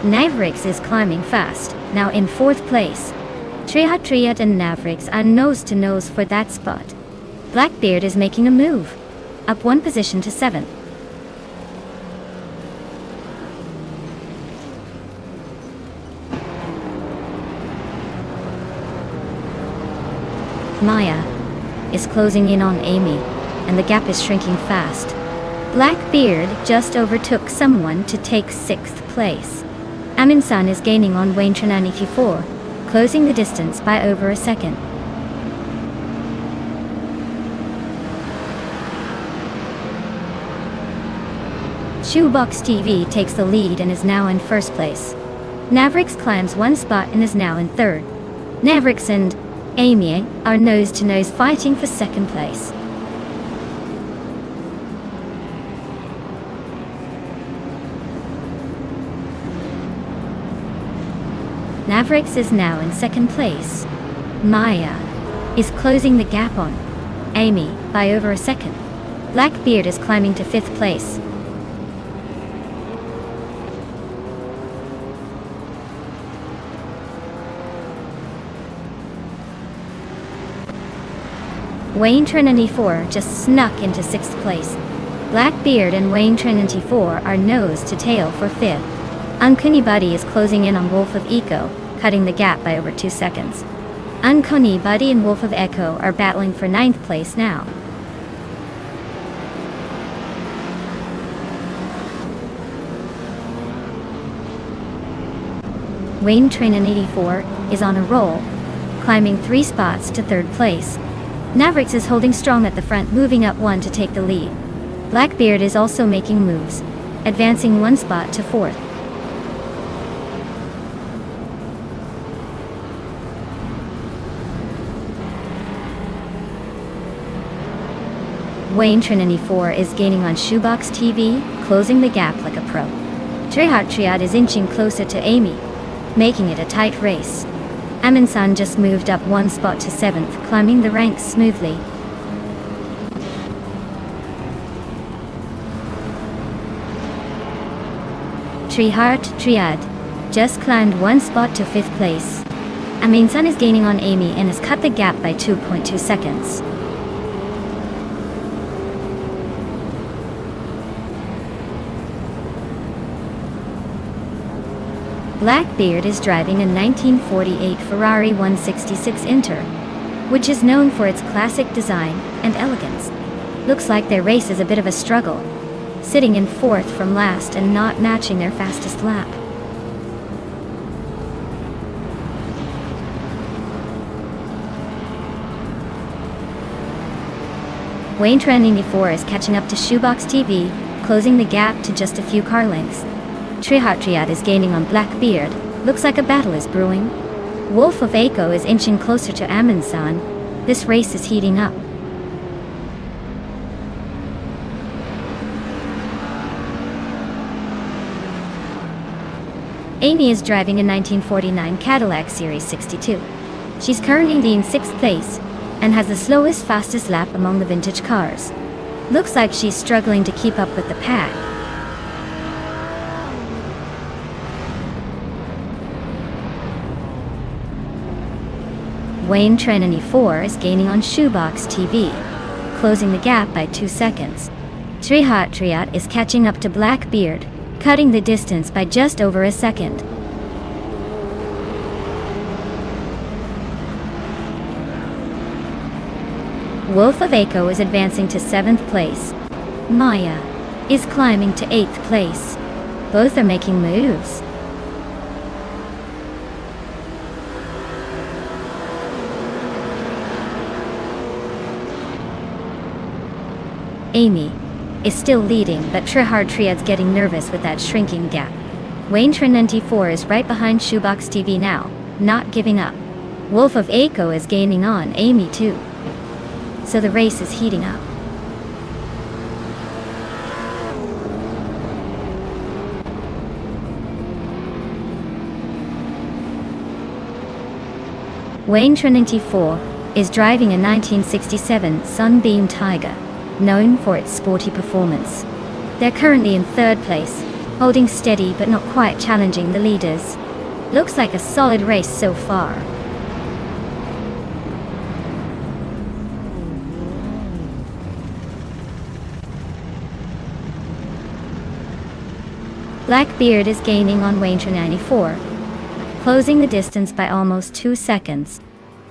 Navrix is climbing fast, now in fourth place. Triat and Navrix are nose to nose for that spot. Blackbeard is making a move, up one position to seventh. Maya is closing in on Amy, and the gap is shrinking fast. Blackbeard just overtook someone to take sixth place. Amundsen is gaining on Wayne 984, closing the distance by over a second. Shoebox TV takes the lead and is now in first place. Navrix climbs one spot and is now in third. Navrix and Amy are nose-to-nose fighting for second place. Navrix is now in second place. Maya is closing the gap on Amy by over a second. Blackbeard is climbing to fifth place. Wayne Trinity 4 just snuck into sixth place. Blackbeard and Wayne Trinity 4 are nose to tail for fifth. Uncanny Buddy is closing in on Wolf of Echo, cutting the gap by over 2 seconds. Uncanny Buddy and Wolf of Echo are battling for ninth place now. Wayne Trinity 4 is on a roll, climbing 3 spots to third place. Navrix is holding strong at the front, moving up 1 to take the lead. Blackbeard is also making moves, advancing 1 spot to fourth. Wayne Trinity 4 is gaining on Shoebox TV, closing the gap like a pro. Triad is inching closer to Amy, making it a tight race. Amin-san just moved up 1 spot to 7th, climbing the ranks smoothly. Triad just climbed 1 spot to 5th place. Amin-san is gaining on Amy and has cut the gap by 2.2 seconds. Blackbeard is driving a 1948 Ferrari 166 Inter, which is known for its classic design and elegance. Looks like their race is a bit of a struggle, sitting in fourth from last and not matching their fastest lap. Wayne Trinity 4 is catching up to Shoebox TV, closing the gap to just a few car lengths. Triad is gaining on Blackbeard. Looks like a battle is brewing. Wolf of Echo is inching closer to Amin-san. This race is heating up. Amy is driving a 1949 Cadillac Series 62. She's currently in 6th place and has the slowest, fastest lap among the vintage cars. Looks like she's struggling to keep up with the pack. Wayne Trinity 4 is gaining on Shoebox TV, closing the gap by 2 seconds. Triad is catching up to Blackbeard, cutting the distance by just over a second. Wolf of Echo is advancing to 7th place. Maya is climbing to 8th place. Both are making moves. Amy is still leading, but Triad's getting nervous with that shrinking gap. Wayne Trinity 4 is right behind Shoebox TV now, not giving up. Wolf of Echo is gaining on Amy too. So the race is heating up. Wayne Trinity 4 is driving a 1967 Sunbeam Tiger, known for its sporty performance. They're currently in 3rd place, holding steady but not quite challenging the leaders. Looks like a solid race so far. Blackbeard is gaining on Wayne Trinity 4, closing the distance by almost 2 seconds.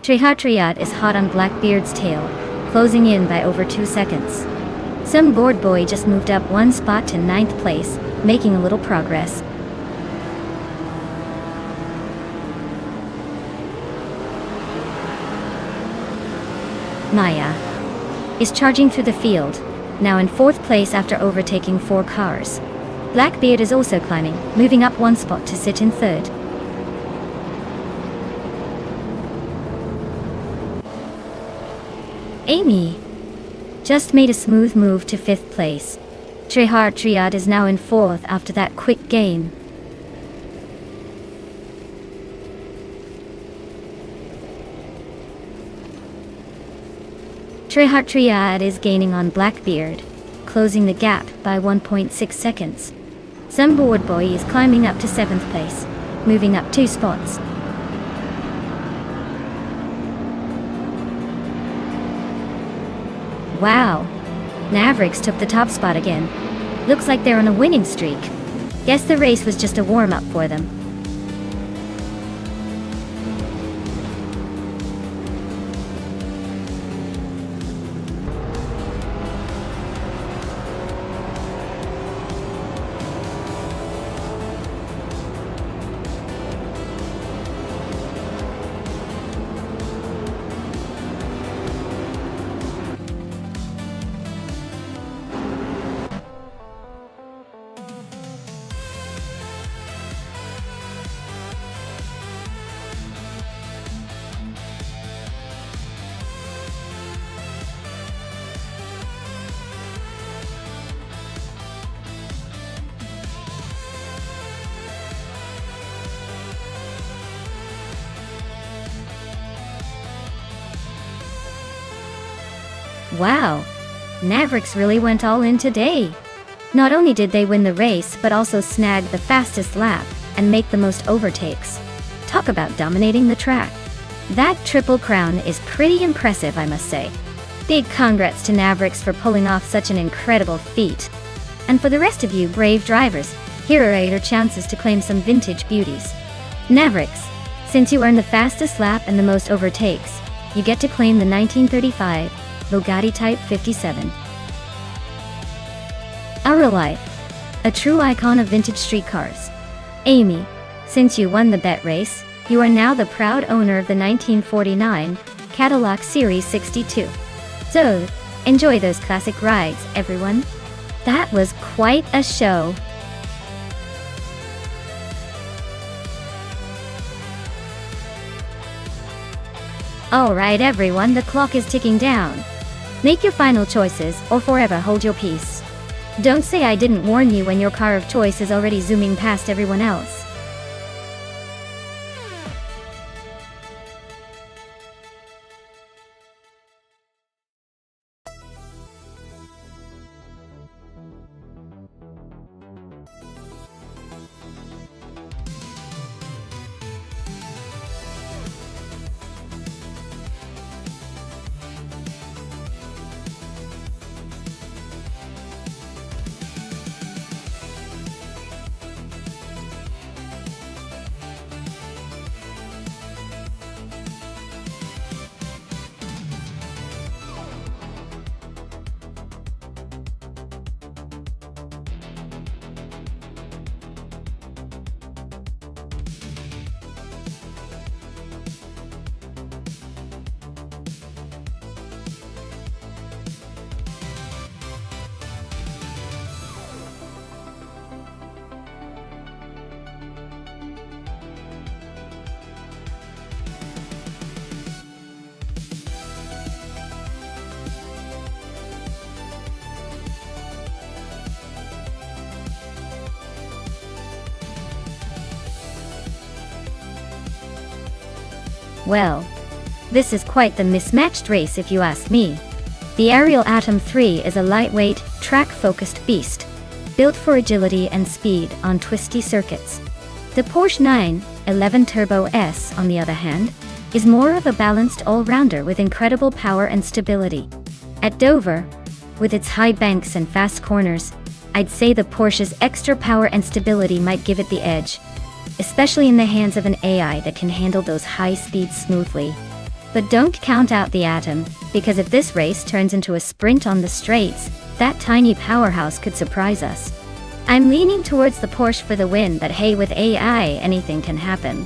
Triad is hot on Blackbeard's tail, closing in by over 2 seconds. Some board boy just moved up 1 spot to 9th place, making a little progress. Maya is charging through the field, now in 4th place after overtaking 4 cars. Blackbeard is also climbing, moving up 1 spot to sit in 3rd. Amy just made a smooth move to 5th place. Trehart Triad is now in 4th after that quick gain. Trehart Triad is gaining on Blackbeard, closing the gap by 1.6 seconds. Some Board Boy is climbing up to 7th place, moving up 2 spots. Wow, Mavericks took the top spot again. Looks like they're on a winning streak. Guess the race was just a warm-up for them. Wow, Mavericks really went all in today. Not only did they win the race, but also snag the fastest lap and make the most overtakes. Talk about dominating the track. That triple crown is pretty impressive, I must say. Big congrats to Mavericks for pulling off such an incredible feat. And for the rest of you brave drivers, here are your chances to claim some vintage beauties. Mavericks, since you earned the fastest lap and the most overtakes, you get to claim the 1935 Bugatti Type 57. Our Life, a true icon of vintage street cars. Amy, since you won the bet race, you are now the proud owner of the 1949 Cadillac Series 62. So, enjoy those classic rides, everyone. That was quite a show. Alright everyone, the clock is ticking down. Make your final choices, or forever hold your peace. Don't say I didn't warn you when your car of choice is already zooming past everyone else. Well, this is quite the mismatched race if you ask me. The Ariel Atom 3 is a lightweight, track-focused beast, built for agility and speed on twisty circuits. The Porsche 911 Turbo S, on the other hand, is more of a balanced all-rounder with incredible power and stability. At Dover, with its high banks and fast corners, I'd say the Porsche's extra power and stability might give it the edge, especially in the hands of an AI that can handle those high speeds smoothly. But don't count out the Atom, because if this race turns into a sprint on the straights, that tiny powerhouse could surprise us. I'm leaning towards the Porsche for the win, but hey, with AI, anything can happen.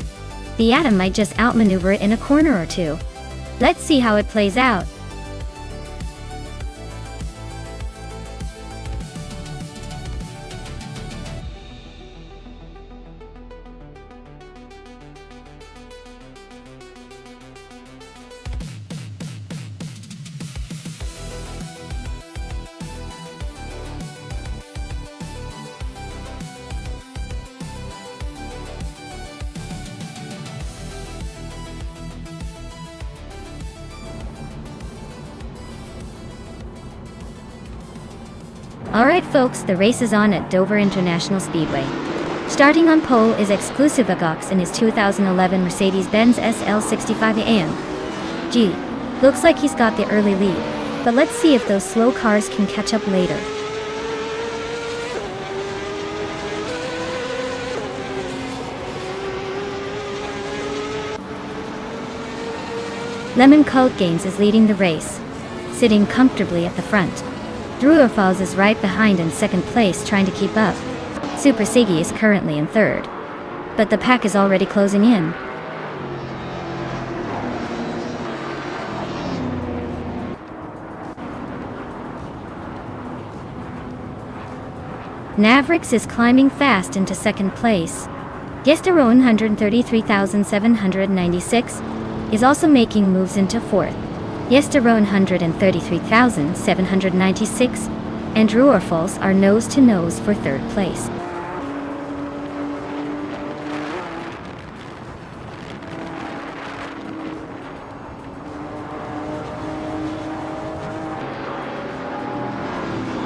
The Atom might just outmaneuver it in a corner or two. Let's see how it plays out. Alright folks, the race is on at Dover International Speedway. Starting on pole is Exclusive Agox in his 2011 Mercedes-Benz SL65 AM. Gee, looks like he's got the early lead, but let's see if those slow cars can catch up later. Lemon Cult Games is leading the race, sitting comfortably at the front. Druerfals is right behind in second place trying to keep up. Super Siggy is currently in third, but the pack is already closing in. Navrix is climbing fast into second place. Gesteron 133,796 is also making moves into fourth. Gesteron 133,796 and Druerfals are nose to nose for third place.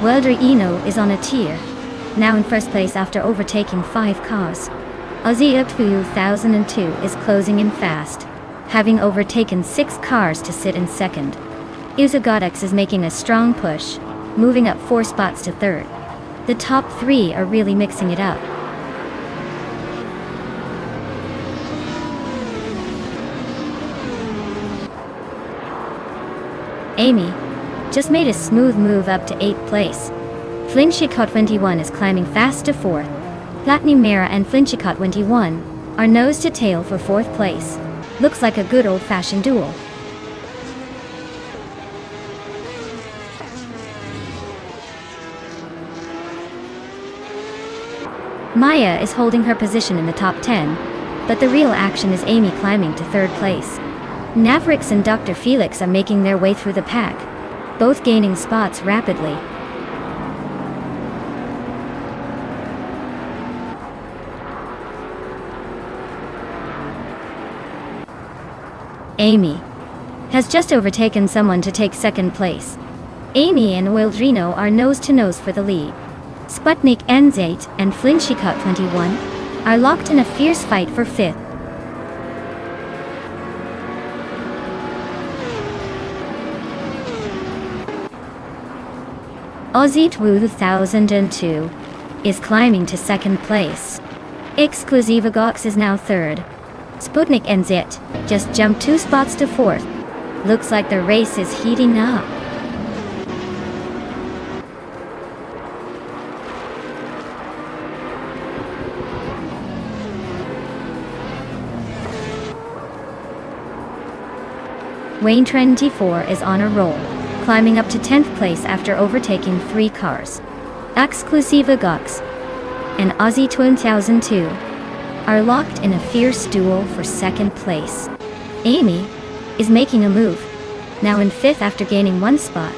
Welder Eno is on a tier, now in first place after overtaking 5 cars. Ozzy up 2002 is closing in fast, having overtaken 6 cars to sit in second. Uzagodex is making a strong push, moving up 4 spots to third. The top 3 are really mixing it up. Amy just made a smooth move up to 8th place. Flinchicot 21 is climbing fast to 4th. Platinumera and Flinchicot 21 are nose to tail for 4th place. Looks like a good old-fashioned duel. Maya is holding her position in the top 10, but the real action is Amy climbing to 3rd place. Navrix and Dr. Felix are making their way through the pack, both gaining spots rapidly. Amy has just overtaken someone to take 2nd place. Amy and Wildrino are nose to nose for the lead. Sputnik N8 and Flinchicot 21 are locked in a fierce fight for 5th. Ozzy 2002 is climbing to 2nd place. Exclusive Agox is now 3rd. Sputnik NZ just jumped 2 spots to 4th. Looks like the race is heating up. Wayne 24 is on a roll, climbing up to 10th place after overtaking 3 cars. Exclusive Agox and Ozzy 2002 are locked in a fierce duel for 2nd place. Amy is making a move, now in 5th after gaining 1 spot.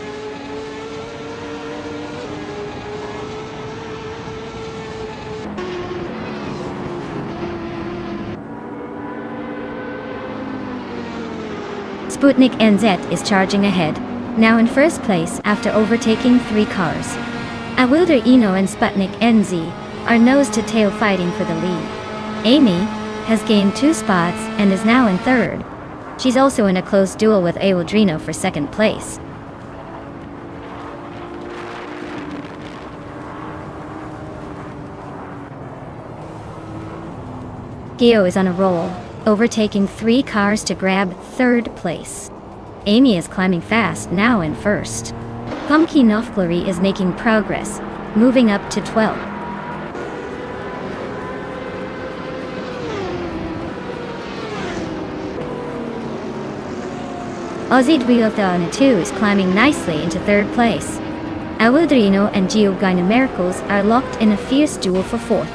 Sputnik NZ is charging ahead, now in 1st place after overtaking 3 cars. Awilder Eno and Sputnik NZ are nose to tail fighting for the lead. Amy has gained 2 spots and is now in 3rd. She's also in a close duel with Awildrino for 2nd place. Gio is on a roll, overtaking 3 cars to grab 3rd place. Amy is climbing fast, now in 1st. Pumpkin Nofglory is making progress, moving up to 12th. Ozzy 2002 is climbing nicely into 3rd place. Awildrino and Giovanni Miracles are locked in a fierce duel for 4th.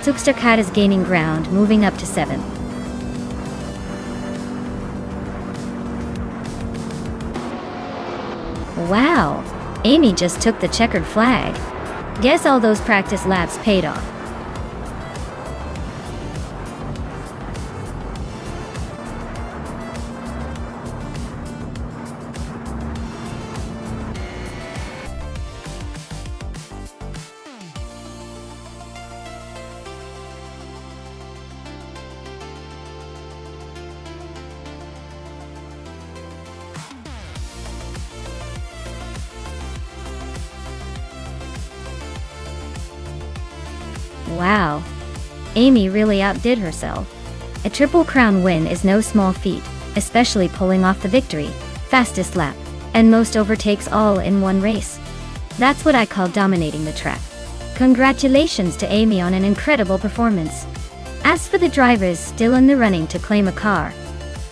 Substercat is gaining ground, moving up to 7th. Wow, Amy just took the checkered flag. Guess all those practice laps paid off. Wow. Amy really outdid herself. A Triple Crown win is no small feat, especially pulling off the victory, fastest lap, and most overtakes all in one race. That's what I call dominating the track. Congratulations to Amy on an incredible performance. As for the drivers still in the running to claim a car,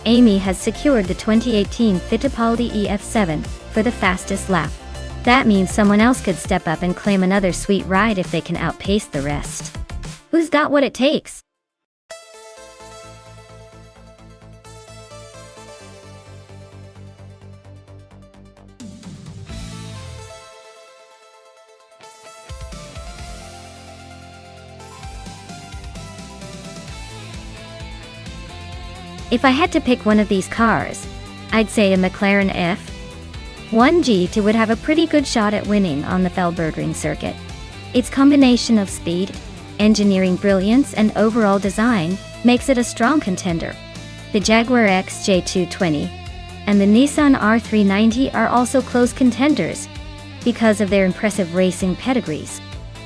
Amy has secured the 2018 Fittipaldi EF7 for the fastest lap. That means someone else could step up and claim another sweet ride if they can outpace the rest. Who's got what it takes? If I had to pick one of these cars, I'd say a McLaren F1 GT would have a pretty good shot at winning on the Feldbergring circuit. Its combination of speed, engineering brilliance, and overall design makes it a strong contender. The Jaguar XJ220 and the Nissan R390 are also close contenders because of their impressive racing pedigrees.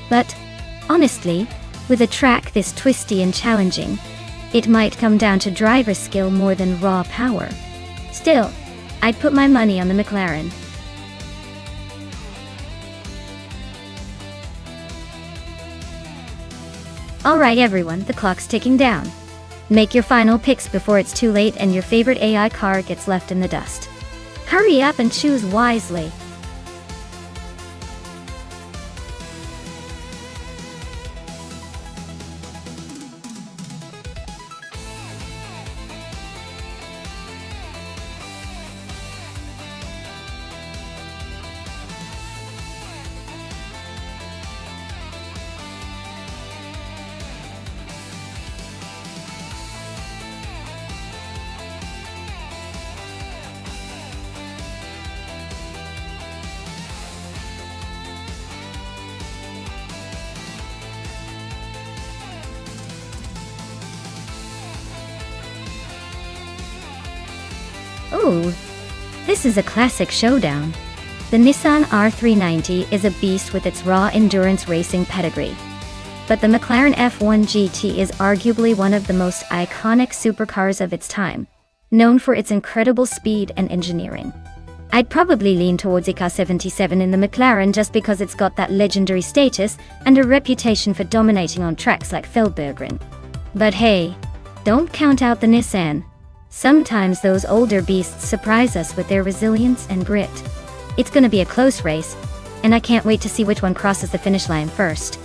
But, honestly, with a track this twisty and challenging, it might come down to driver skill more than raw power. Still, I'd put my money on the McLaren. Alright everyone, the clock's ticking down. Make your final picks before it's too late and your favorite AI car gets left in the dust. Hurry up and choose wisely. Ooh, this is a classic showdown. The Nissan R390 is a beast with its raw endurance racing pedigree. But the McLaren F1 GT is arguably one of the most iconic supercars of its time, known for its incredible speed and engineering. I'd probably lean towards EK77 in the McLaren just because it's got that legendary status and a reputation for dominating on tracks like Feldbergring. But hey, don't count out the Nissan. Sometimes those older beasts surprise us with their resilience and grit. It's gonna be a close race, and I can't wait to see which one crosses the finish line first.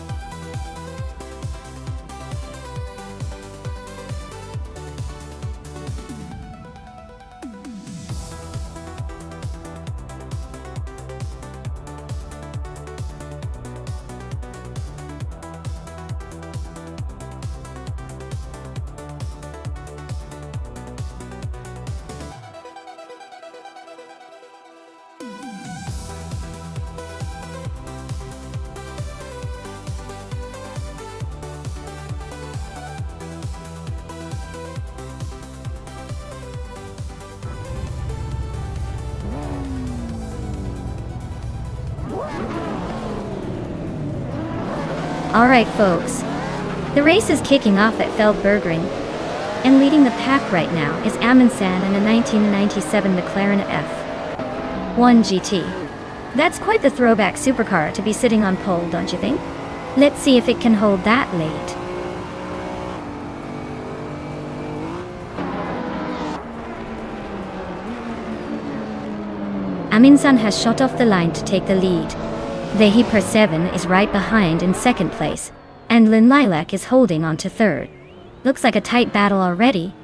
Alright folks, the race is kicking off at Feldbergring, and leading the pack right now is Amundsen in a 1997 McLaren F1 GT. That's quite the throwback supercar to be sitting on pole, don't you think? Let's see if it can hold that lead. Amundsen has shot off the line to take the lead. The 7 is right behind in second place, and Lynn Lilac is holding on to third. Looks like a tight battle already.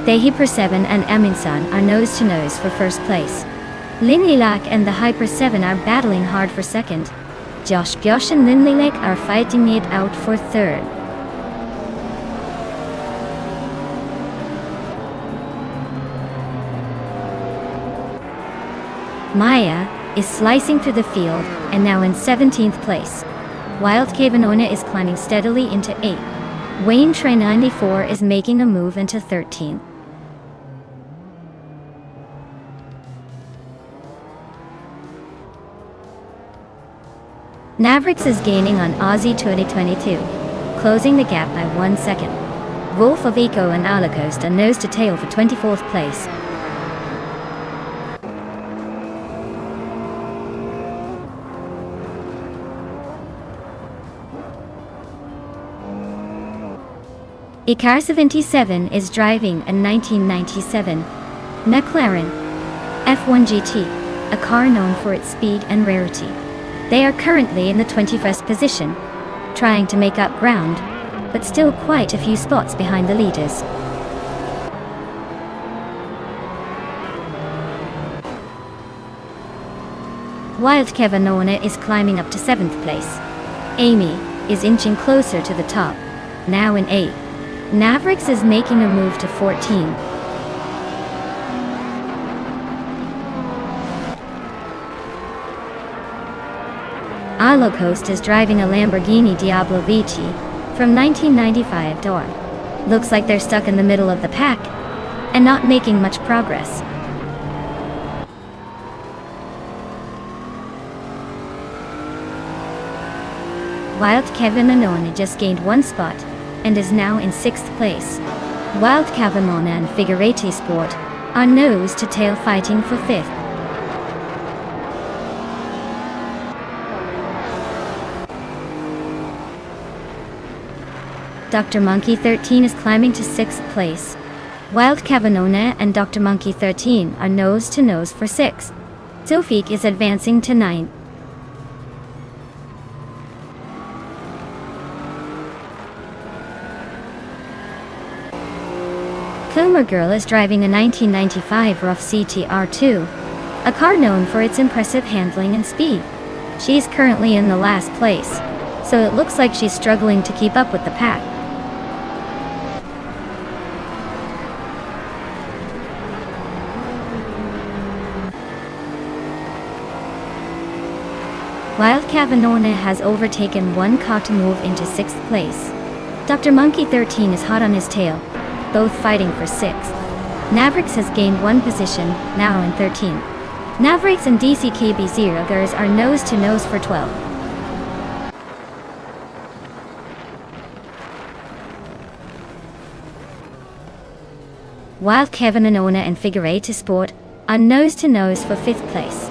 The 7 and Amundsen are nose to nose for first place. Lynn Lilac and the 7 are battling hard for second. Josh and Lynn Lilac are fighting it out for third. Maya is slicing through the field and now in 17th place. Wild Kavanona is climbing steadily into 8th. Wayne Trey 94 is making a move into 13th. Mavericks is gaining on Aussie 2022, closing the gap by 1 second. Wolf of Eco and Alacost are nose to tail for 24th place. Icar 77 is driving a 1997 McLaren F1 GT, a car known for its speed and rarity. They are currently in the 21st position, trying to make up ground, but still quite a few spots behind the leaders. Wild Kevinona is climbing up to 7th place. Amy is inching closer to the top, now in 8th. Mavericks is making a move to 14. Alacost is driving a Lamborghini Diablo VT from 1995 door. Looks like they're stuck in the middle of the pack and not making much progress. Wild Kevinona just gained 1 spot and is now in 6th place. Wild Kevinona and Figurati Sport are nose to tail fighting for 5th. Dr. Monkey 13 is climbing to 6th place. Wild Kevinona and Dr. Monkey 13 are nose to nose for 6th. Sofik is advancing to 9th. Coomer Girl is driving a 1995 Rough CTR2, a car known for its impressive handling and speed. She's currently in the last place, so it looks like she's struggling to keep up with the pack. Wild Kevinona has overtaken 1 car to move into 6th place. Dr. Monkey 13 is hot on his tail, both fighting for 6th. Mavericks has gained 1 position, now in 13th. Mavericks and DCKB0 Girls are nose to nose for 12th. Wild Kevinona and Figurati Sport are nose to nose for 5th place.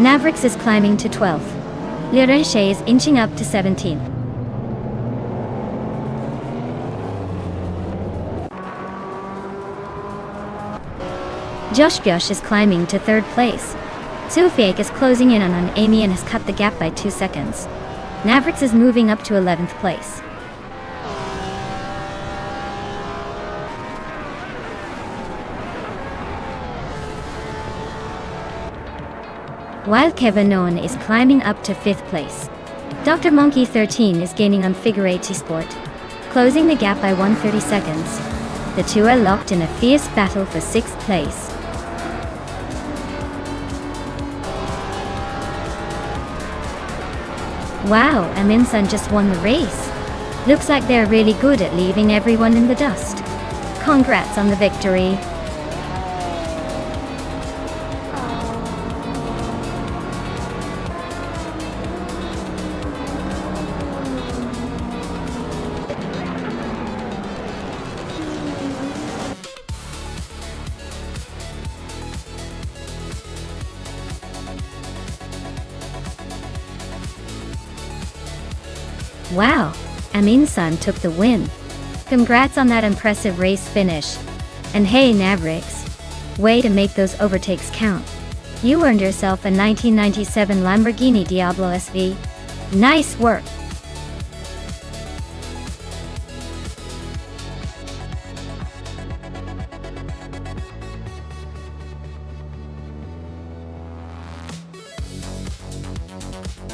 Mavericks is climbing to 12th. Lireche is inching up to 17th. Josh Biosh is climbing to 3rd place. Sufik is closing in on Amy and has cut the gap by 2 seconds. Mavericks is moving up to 11th place. Wild Kevinona is climbing up to 5th place. Dr. Monkey 13 is gaining on Figurati Sport, closing the gap by 130 seconds. The two are locked in a fierce battle for 6th place. Wow, Aminsun just won the race. Looks like they're really good at leaving everyone in the dust. Congrats on the victory. Wow, Aminsun took the win. Congrats on that impressive race finish. And hey Mavericks, way to make those overtakes count. You earned yourself a 1997 Lamborghini Diablo SV. Nice work!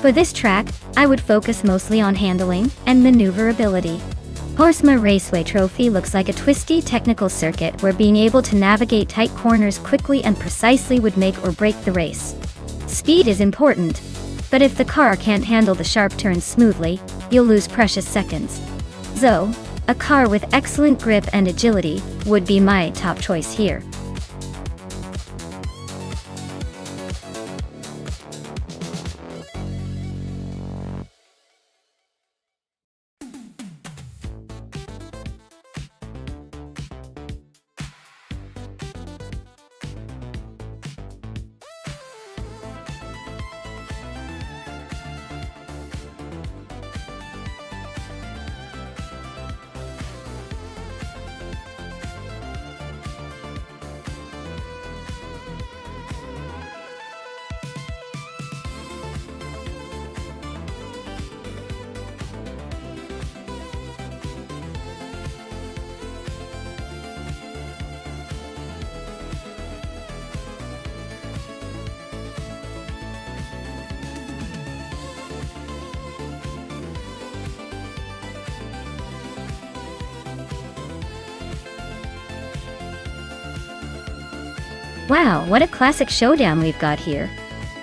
For this track, I would focus mostly on handling and maneuverability. Horsma Raceway Trophy looks like a twisty technical circuit where being able to navigate tight corners quickly and precisely would make or break the race. Speed is important, but if the car can't handle the sharp turns smoothly, you'll lose precious seconds. So, a car with excellent grip and agility would be my top choice here. Wow, what a classic showdown we've got here.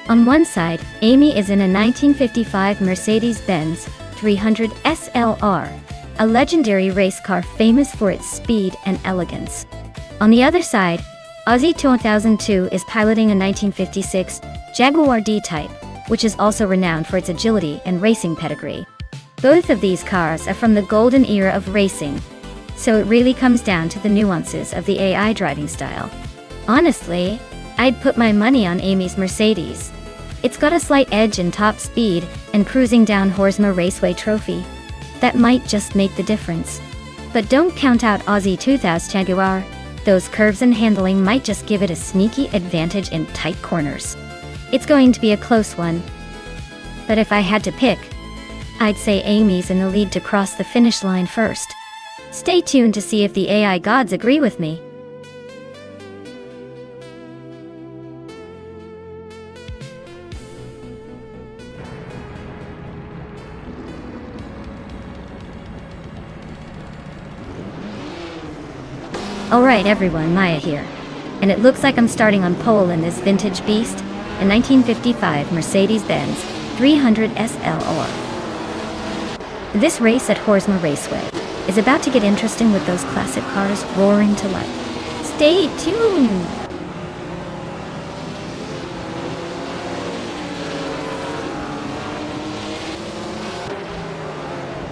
On one side, Amy is in a 1955 Mercedes-Benz 300 SLR, a legendary race car famous for its speed and elegance. On the other side, Ozzy 2002 is piloting a 1956 Jaguar D-Type, which is also renowned for its agility and racing pedigree. Both of these cars are from the golden era of racing, so it really comes down to the nuances of the AI driving style. Honestly, I'd put my money on Amy's Mercedes. It's got a slight edge in top speed and cruising down Horsma Raceway Trophy. That might just make the difference. But don't count out Ozzy 2000's Jaguar. Those curves and handling might just give it a sneaky advantage in tight corners. It's going to be a close one. But if I had to pick, I'd say Amy's in the lead to cross the finish line first. Stay tuned to see if the AI gods agree with me. Alright everyone, Maya here. And it looks like I'm starting on pole in this vintage beast, a 1955 Mercedes-Benz 300 SLR. This race at Horsma Raceway is about to get interesting with those classic cars roaring to life. Stay tuned!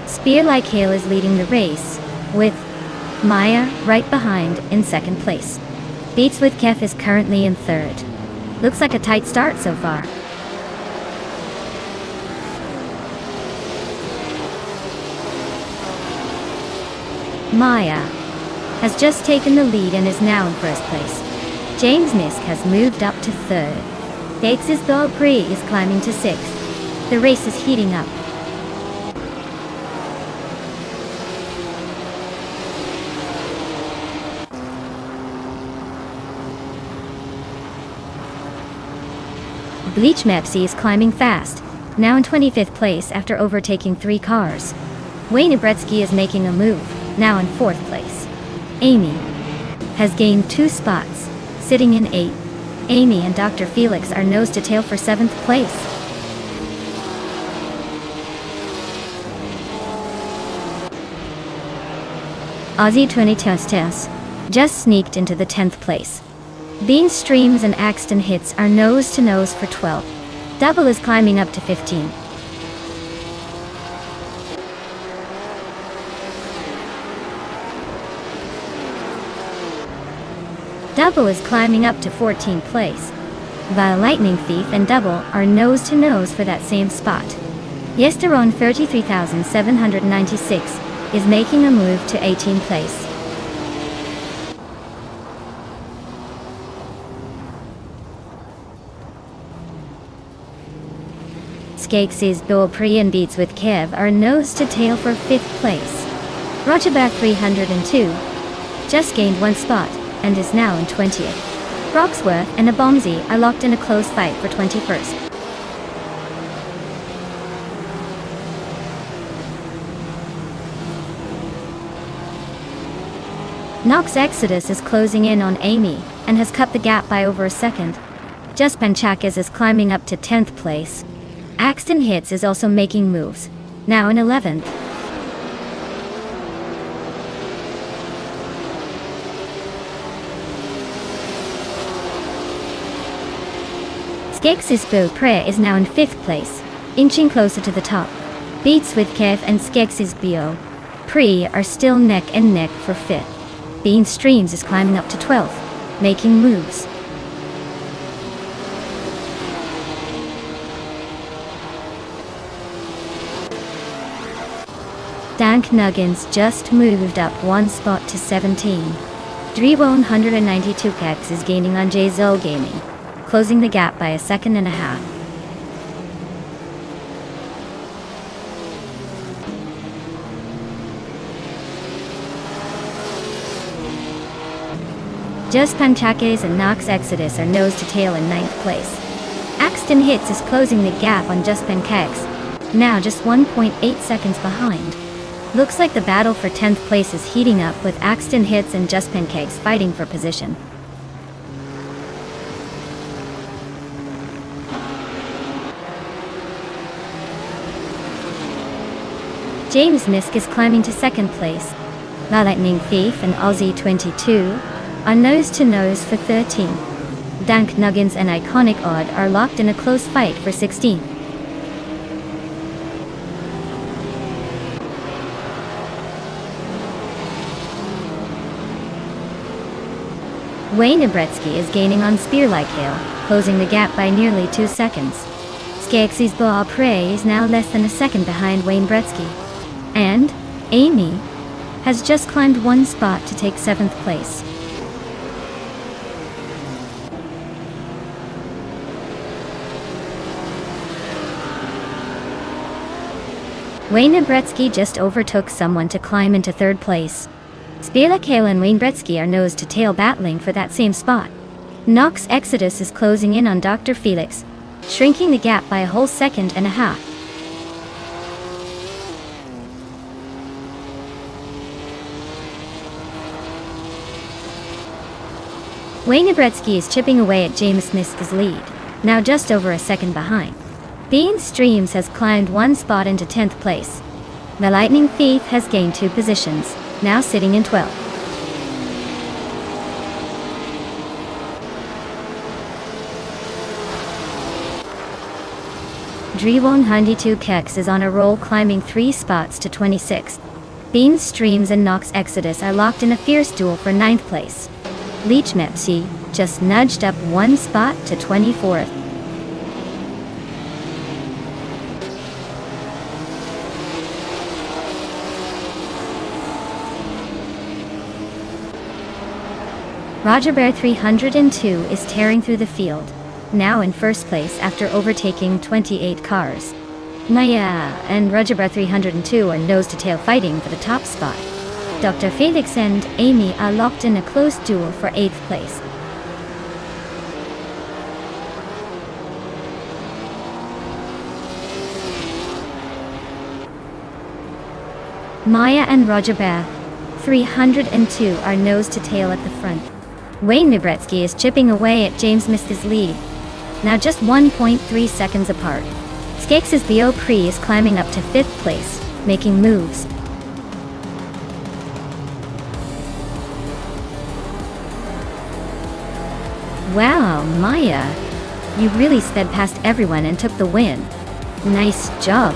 Spear Like Hail is leading the race, with Maya right behind in second place. Beats with Kef is currently in third. Looks like a tight start so far. Maya has just taken the lead and is now in first place. James Nisk has moved up to third. Dex's Beaupré is climbing to sixth. The race is heating up. Bleach Mepsi is climbing fast, now in 25th place after overtaking 3 cars. Wayne Ibretsky is making a move, now in 4th place. Amy has gained 2 spots, sitting in 8th. Amy and Dr. Felix are nose to tail for 7th place. Ozzy 20 just sneaked into the 10th place. Bean Streams and Axton Hits are nose to nose for 12th. Double is climbing up to 15. Double is climbing up to 14th place. Vile Lightning Thief and Double are nose to nose for that same spot. Yesteron 33,796 is making a move to 18th place. Skakes' Beaupré and Beats with Kev are nose to tail for 5th place. Rogerback 302 just gained 1 spot and is now in 20th. Broxworth and Abomzi are locked in a close fight for 21st. Nox Exodus is closing in on Amy and has cut the gap by over a second. Just Panchakis is climbing up to 10th place. Axton Hits is also making moves, now in 11th. Skeksis Beaupré is now in 5th place, inching closer to the top. Beats with Kev and Skeksis Beaupré are still neck and neck for 5th. Bean Streams is climbing up to 12th, making moves. Dank Nuggins just moved up 1 spot to 17. Drewo 192 Kex is gaining on Jzol Gaming, closing the gap by 1.5 seconds. Just Panchakes and Nox Exodus are nose to tail in 9th place. Axton Hits is closing the gap on Just Pancakes, now just 1.8 seconds behind. Looks like the battle for 10th place is heating up with Axton Hits and Just Pancakes fighting for position. James Misk is climbing to second place. The Lightning Thief and Aussie 22 are nose-to-nose for 13. Dank Nuggins and Iconic Odd are locked in a close fight for 16. Wayne Ibretsky is gaining on Spear Like Hail, closing the gap by nearly 2 seconds. Skeksis Bois Prey is now less than a second behind Wayne Bretsky. And Amy has just climbed 1 spot to take 7th place. Wayne Ibretsky just overtook someone to climb into 3rd place. Spear Kale and Wayne Bretsky are nose-to-tail battling for that same spot. Nox Exodus is closing in on Dr. Felix, shrinking the gap by a whole second and a half. Wayne Ibretsky is chipping away at James Misk's lead, now just over a second behind. Bean Streams has climbed 1 spot into 10th place. The Lightning Thief has gained 2 positions, now sitting in 12th. Drewon Handy2 Kex is on a roll, climbing 3 spots to 26th. Bean Streams and Nox Exodus are locked in a fierce duel for 9th place. Leech Mepsi just nudged up 1 spot to 24th. Roger Bear 302 is tearing through the field, now in 1st place after overtaking 28 cars. Maya and Roger Bear 302 are nose-to-tail fighting for the top spot. Dr. Felix and Amy are locked in a close duel for 8th place. Maya and Roger Bear 302 are nose-to-tail at the front. Wayne Ibretsky is chipping away at James Misk's lead, now just 1.3 seconds apart. Skeksis Bo Pre is climbing up to 5th place, making moves. Wow, Maya, you really sped past everyone and took the win. Nice job.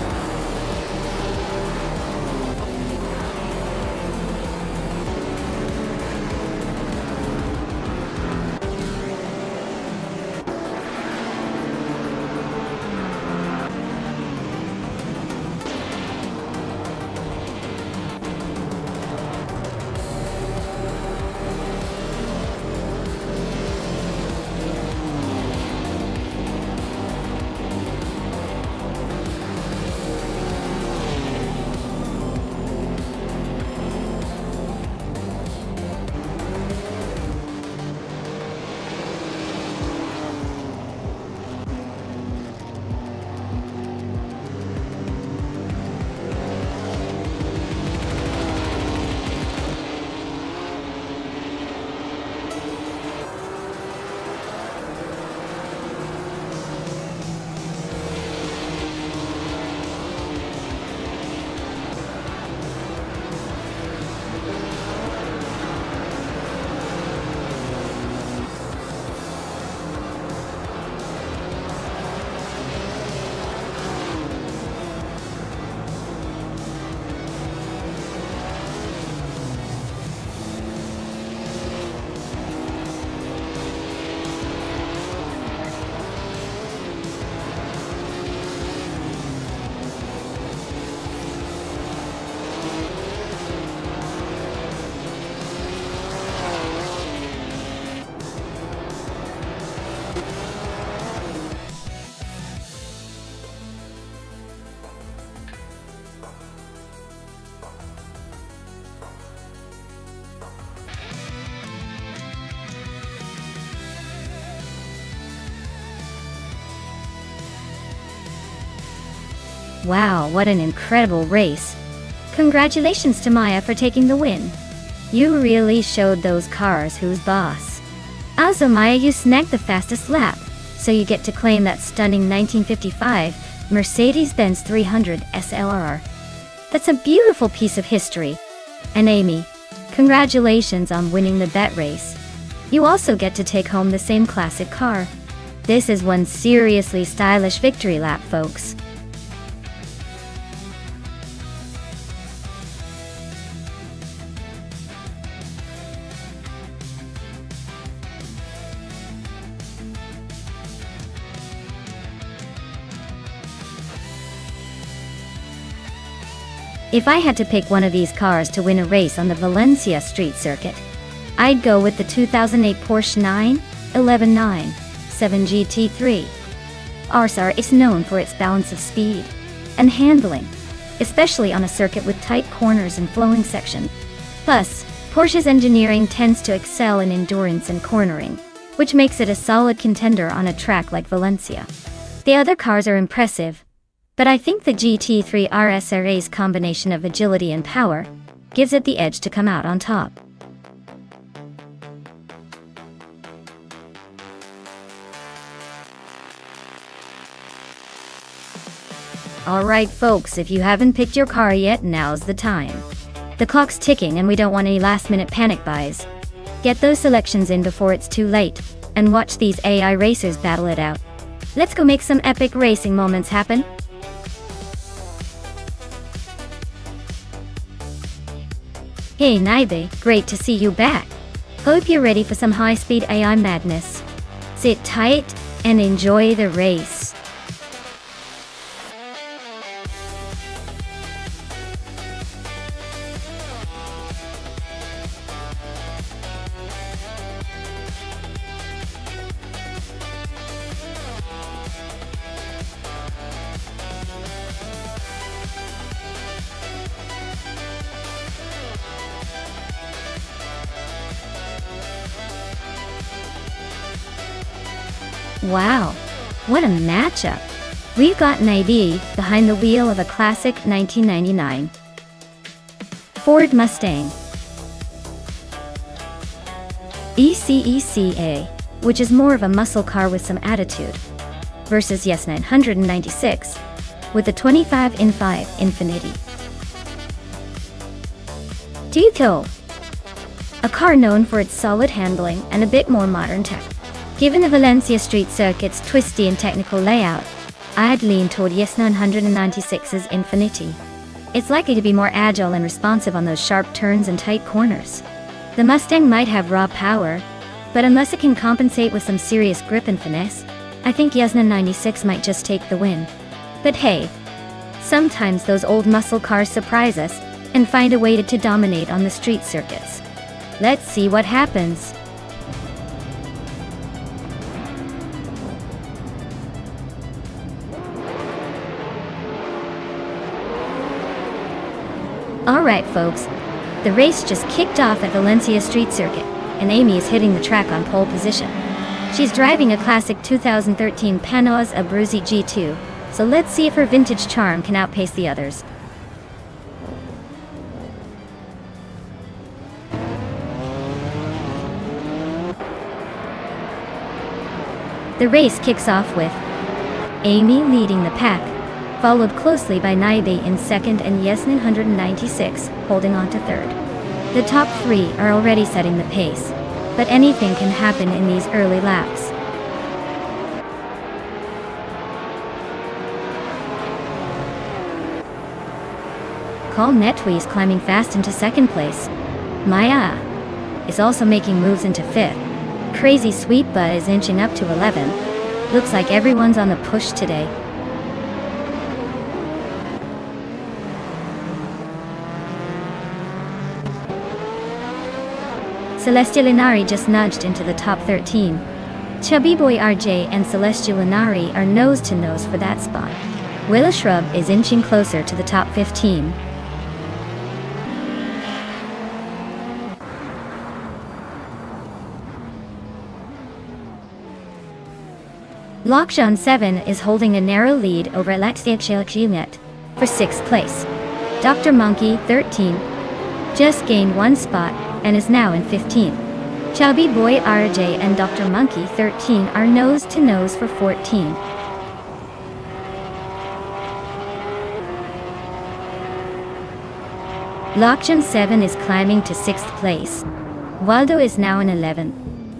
Wow, what an incredible race. Congratulations to Maya for taking the win. You really showed those cars who's boss. Also, Maya, you snagged the fastest lap, so you get to claim that stunning 1955 Mercedes-Benz 300 SLR. That's a beautiful piece of history. And Amy, congratulations on winning the bet race. You also get to take home the same classic car. This is one seriously stylish victory lap, folks. If I had to pick one of these cars to win a race on the Valencia street circuit, I'd go with the 2008 Porsche 911 GT3. RSR is known for its balance of speed and handling, especially on a circuit with tight corners and flowing sections. Plus, Porsche's engineering tends to excel in endurance and cornering, which makes it a solid contender on a track like Valencia. The other cars are impressive, but I think the GT3 RSRA's combination of agility and power gives it the edge to come out on top. Alright folks, if you haven't picked your car yet, now's the time. The clock's ticking and we don't want any last-minute panic buys. Get those selections in before it's too late, and watch these AI racers battle it out. Let's go make some epic racing moments happen. Hey Naibe, great to see you back. Hope you're ready for some high-speed AI madness. Sit tight and enjoy the race. Wow, what a matchup! We've got Naibe behind the wheel of a classic 1999 Ford Mustang ECECA, which is more of a muscle car with some attitude, versus Yes 996 with a 25in5 Infiniti Tito, a car known for its solid handling and a bit more modern tech. Given the Valencia street circuit's twisty and technical layout, I'd lean toward Yes 996's Infiniti. It's likely to be more agile and responsive on those sharp turns and tight corners. The Mustang might have raw power, but unless it can compensate with some serious grip and finesse, I think Yes 996 might just take the win. But hey, sometimes those old muscle cars surprise us and find a way to dominate on the street circuits. Let's see what happens. Alright folks, the race just kicked off at Valencia Street Circuit, and Amy is hitting the track on pole position. She's driving a classic 2013 Panoz Abruzzi G2, so let's see if her vintage charm can outpace the others. The race kicks off with Amy leading the pack, followed closely by Naibe in second and Yes 996 holding on to third. The top three are already setting the pace, but anything can happen in these early laps. Call Netwi is climbing fast into second place. Maya is also making moves into fifth. Crazy Sweet Butt is inching up to 11. Looks like everyone's on the push today. Celestial Inari just nudged into the top 13. Chubby Boy RJ and Celestial Inari are nose to nose for that spot. Willa Shrub is inching closer to the top 15. Lockjaw 7 is holding a narrow lead over Alexia Chelchinet for 6th place. Dr. Monkey, 13, just gained one spot and is now in 15th. Chubby Boy RJ and Dr. Monkey, 13, are nose to nose for 14. Lockjun 7 is climbing to 6th place. Waldo is now in 11th.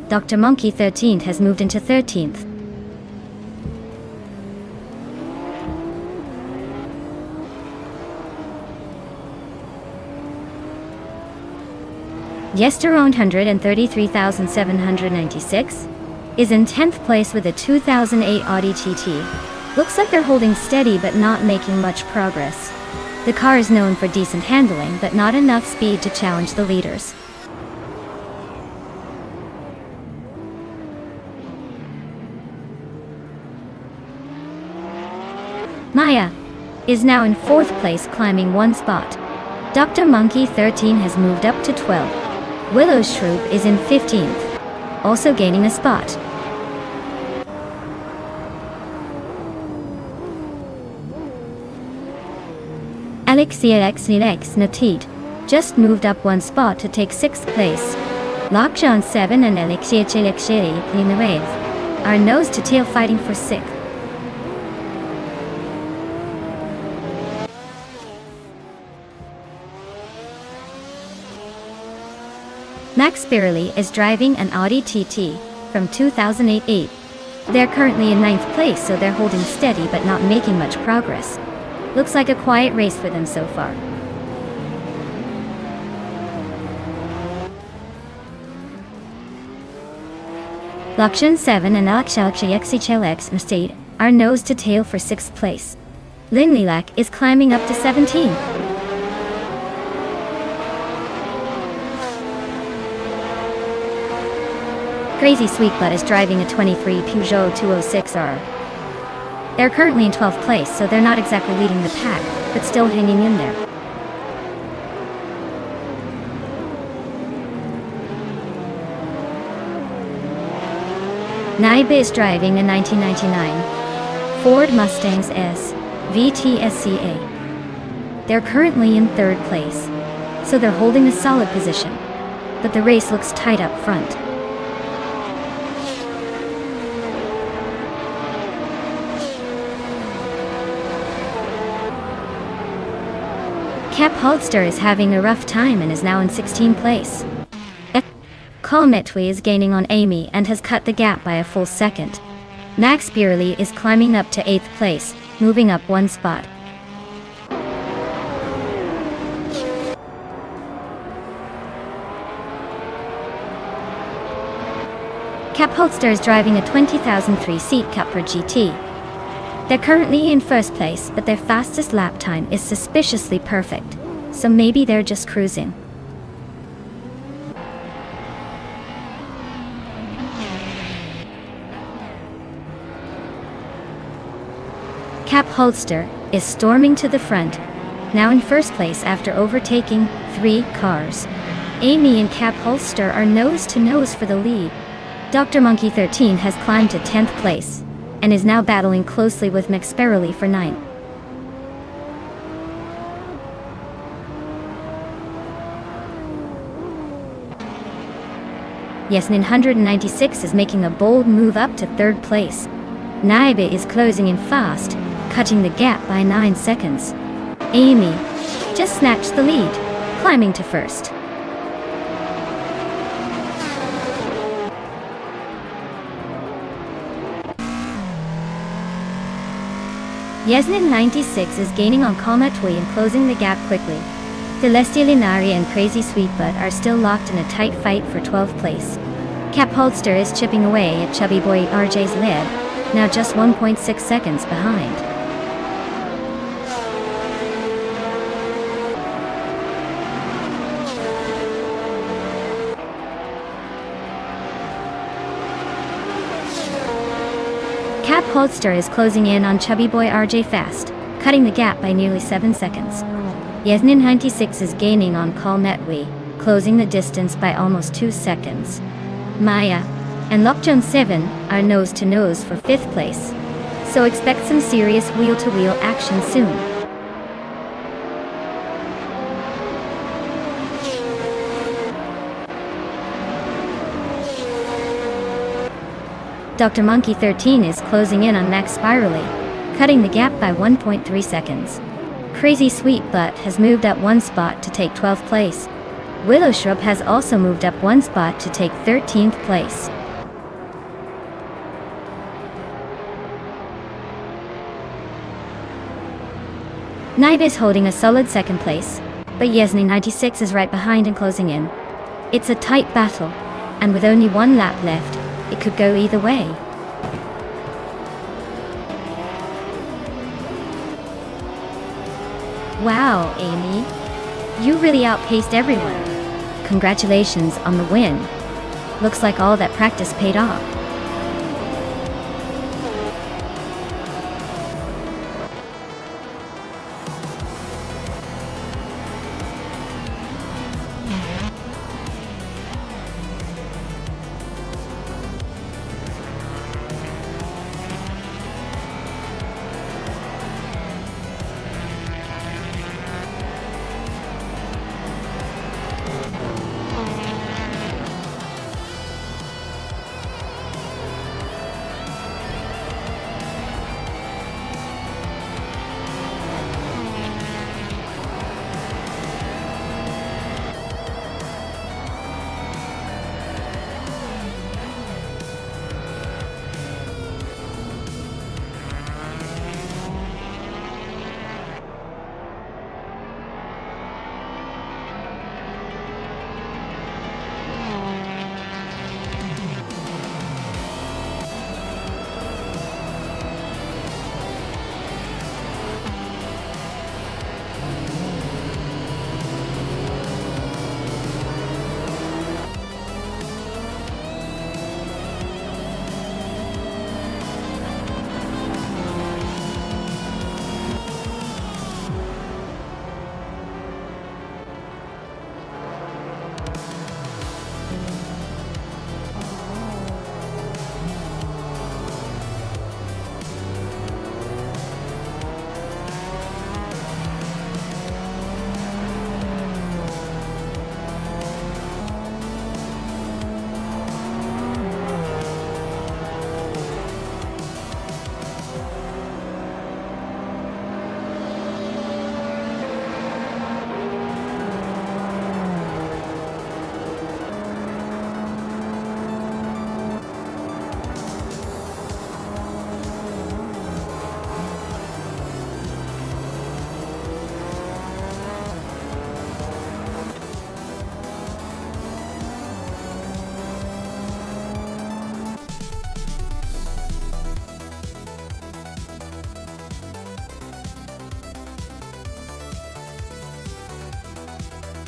Dr. Monkey 13 has moved into 13th. Yesteron 133,796 is in 10th place with a 2008 Audi TT. Looks like they're holding steady but not making much progress. The car is known for decent handling but not enough speed to challenge the leaders. Maya is now in 4th place, climbing 1 spot. Dr. Monkey 13 has moved up to 12th. Willow Shroop is in 15th, also gaining a spot. Alex Natit just moved up 1 spot to take 6th place. Lockjaw 7 and Alexia are nose to tail fighting for 6th. Max Birley is driving an Audi TT from 2008. They're currently in 9th place, so they're holding steady but not making much progress. Looks like a quiet race for them so far. Lokshan 7 and Alexx State are nose to tail for 6th place. Lin Lilac is climbing up to 17. Crazy Sweetbutt is driving a 23 Peugeot 206R. They're currently in 12th place, so they're not exactly leading the pack, but still hanging in there. Naiba is driving a 1999 Ford Mustangs S VTSCA. They're currently in 3rd place, so they're holding a solid position, but the race looks tight up front. Cap Holster is having a rough time and is now in 16th place. Colmetwi is gaining on Amy and has cut the gap by a full second. Max Beerley is climbing up to 8th place, moving up 1 spot. Cap Holster is driving a 20,003 seat Cupra GT. They're currently in 1st place, but their fastest lap time is suspiciously perfect, so maybe they're just cruising. Cap Holster is storming to the front, now in 1st place after overtaking 3 cars. Amy and Cap Holster are nose to nose for the lead. Dr. Monkey 13 has climbed to 10th place and is now battling closely with McSparrowly for 9th. Yesnin 196 is making a bold move up to 3rd place. Naiba is closing in fast, cutting the gap by 9 seconds. Amy just snatched the lead, climbing to 1st. Yesnin 96 is gaining on Kalmatwi and closing the gap quickly. Celestia Linari and Crazy Sweetbutt are still locked in a tight fight for 12th place. Cap Holster is chipping away at Chubby Boy RJ's lead, now just 1.6 seconds behind. Cap Holster is closing in on Chubby Boy RJ fast, cutting the gap by nearly 7 seconds. Yesnin 96 is gaining on Call Metwi, closing the distance by almost 2 seconds. Maya and Lokjun 7 are nose to nose for 5th place, so expect some serious wheel-to-wheel action soon. Dr. Monkey 13 is closing in on Max Spirally, cutting the gap by 1.3 seconds. Crazy Sweet Butt has moved up one spot to take 12th place. Willow Shrub has also moved up one spot to take 13th place. Night is holding a solid second place, but Yesney 96 is right behind and closing in. It's a tight battle, and with only one lap left, it could go either way. Wow, Amy. You really outpaced everyone. Congratulations on the win. Looks like all that practice paid off.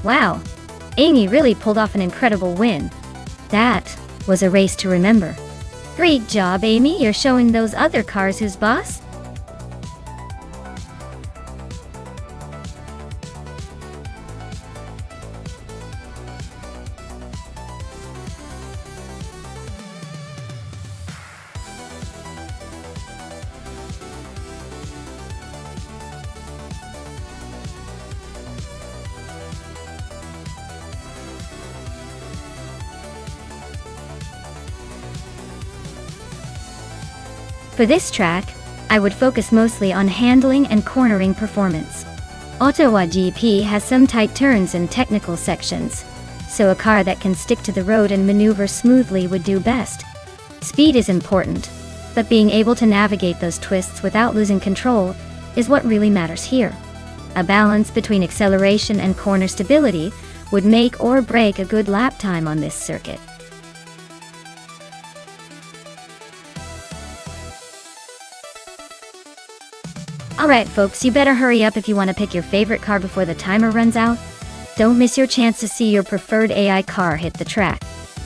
Wow, Amy really pulled off an incredible win. That was a race to remember. Great job, Amy. You're showing those other cars who's boss. For this track, I would focus mostly on handling and cornering performance. Ottawa GP has some tight turns and technical sections, so a car that can stick to the road and maneuver smoothly would do best. Speed is important, but being able to navigate those twists without losing control is what really matters here. A balance between acceleration and corner stability would make or break a good lap time on this circuit. Alright folks, you better hurry up if you want to pick your favorite car before the timer runs out. Don't miss your chance to see your preferred AI car hit the track.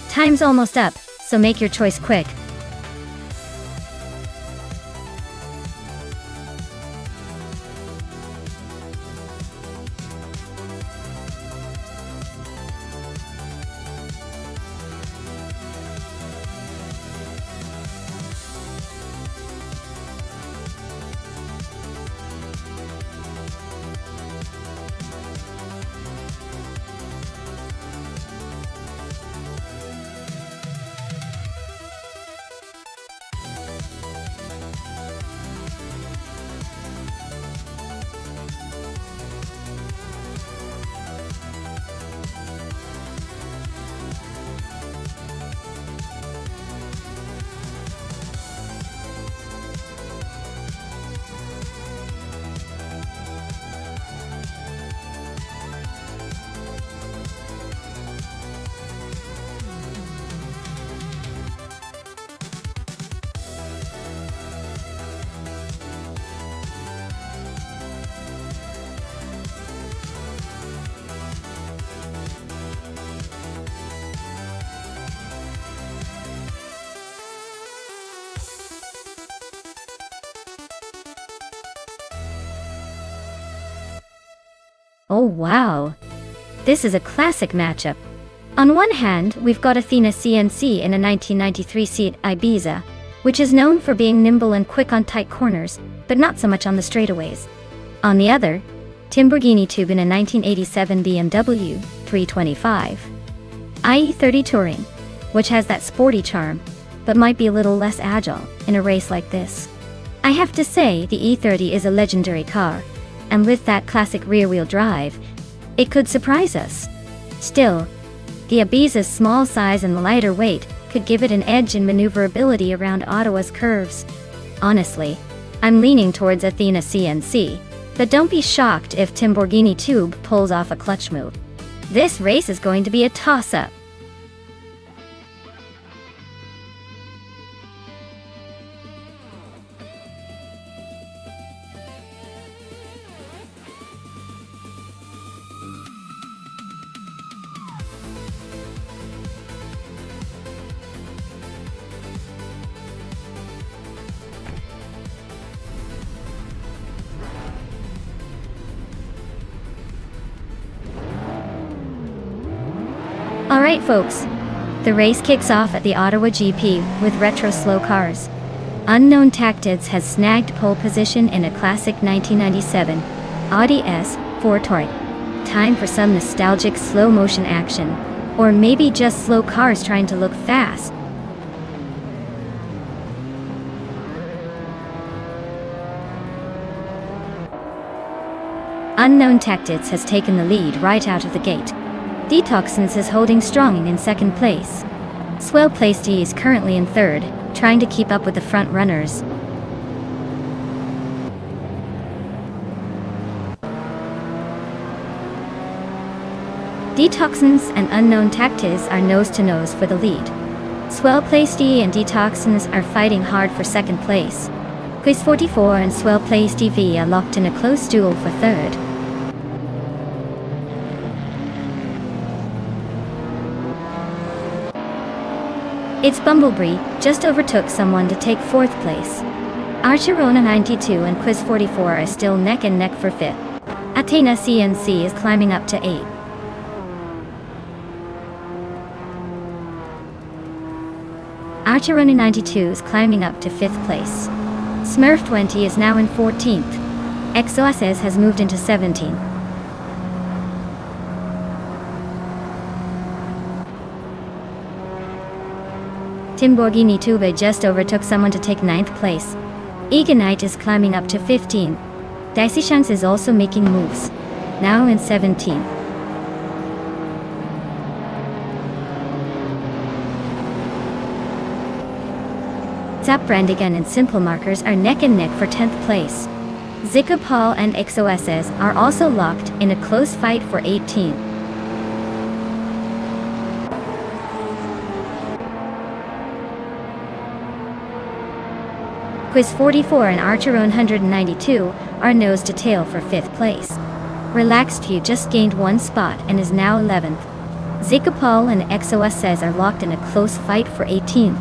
Time's almost up, so make your choice quick. Oh wow! This is a classic matchup. On one hand, we've got Athena CNC in a 1993 Seat Ibiza, which is known for being nimble and quick on tight corners, but not so much on the straightaways. On the other, Timborghini Tube in a 1987 BMW 325 IE30 Touring, which has that sporty charm, but might be a little less agile in a race like this. I have to say the E30 is a legendary car, and with that classic rear-wheel drive, it could surprise us. Still, the Ibiza's small size and lighter weight could give it an edge in maneuverability around Ottawa's curves. Honestly, I'm leaning towards Athena CNC, but don't be shocked if Timborghini Tube pulls off a clutch move. This race is going to be a toss-up. Alright folks, the race kicks off at the Ottawa GP with retro slow cars. Unknown Tactics has snagged pole position in a classic 1997 Audi S4 Touring. Time for some nostalgic slow motion action, or maybe just slow cars trying to look fast. Unknown Tactics has taken the lead right out of the gate. Detoxins is holding strong in second place. Swell Place D is currently in third, trying to keep up with the front runners. Detoxins and Unknown Tactics are nose to nose for the lead. Swell Place D and Detoxins are fighting hard for second place. Quiz 44 and Swell Place DV are locked in a close duel for third. It's Bumblebee just overtook someone to take fourth place. Archerona 92 and Quiz 44 are still neck and neck for fifth. Athena CNC is climbing up to 8. Archerona 92 is climbing up to 5th place. Smurf 20 is now in 14th. XOSS has moved into 17th. Timborghini Tube just overtook someone to take 9th place. Eganite is climbing up to 15th. Dicey Shanks is also making moves, now in 17th. Zap Brandigan and Simple Markers are neck and neck for 10th place. Zika Paul and XOSS are also locked in a close fight for 18th. Quiz 44 and Archeron 192 are nose to tail for 5th place. Relaxed View just gained 1 spot and is now 11th. Zika Paul and XOSS are locked in a close fight for 18th.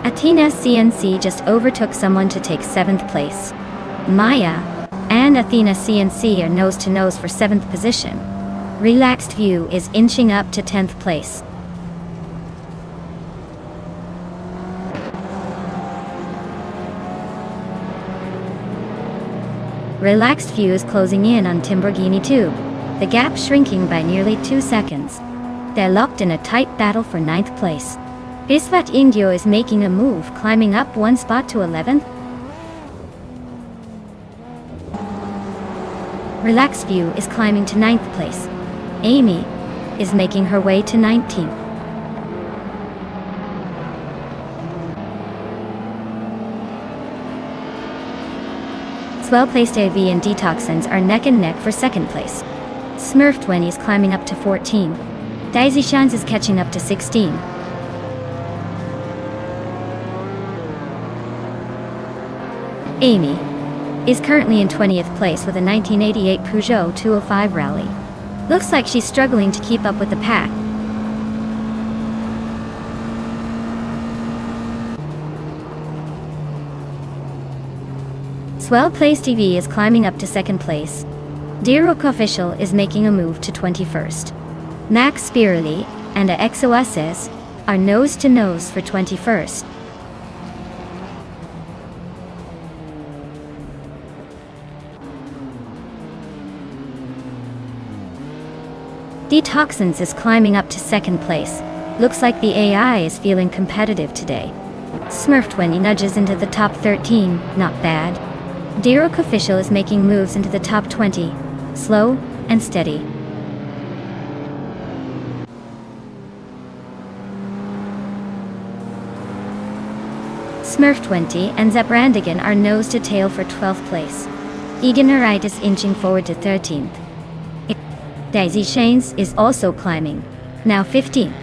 Athena CNC just overtook someone to take 7th place. Maya and Athena CNC are nose to nose for 7th position. Relaxed View is inching up to 10th place. Relaxed View is closing in on Timborghini Tube, the gap shrinking by nearly 2 seconds. They're locked in a tight battle for 9th place. Bisvat Indio is making a move, climbing up 1 spot to 11th. Relaxed View is climbing to 9th place. Amy is making her way to 19th. Swell Place AV and Detoxins are neck and neck for 2nd place. Smurf 20 is climbing up to 14. Daisy Shines is catching up to 16. Amy is currently in 20th place with a 1988 Peugeot 205 Rally. Looks like she's struggling to keep up with the pack. Swell Place TV is climbing up to second place. Dirok Official is making a move to 21st. Max Spirelli and XOSS are nose to nose for 21st. Detoxins is climbing up to second place. Looks like the AI is feeling competitive today. Smurf20 nudges into the top 13, not bad. Dirok Official is making moves into the top 20, slow and steady. Smurf20 and Zebrandigan are nose to tail for 12th place. Eganarite is inching forward to 13th. Daisy Shanes is also climbing, now 15th.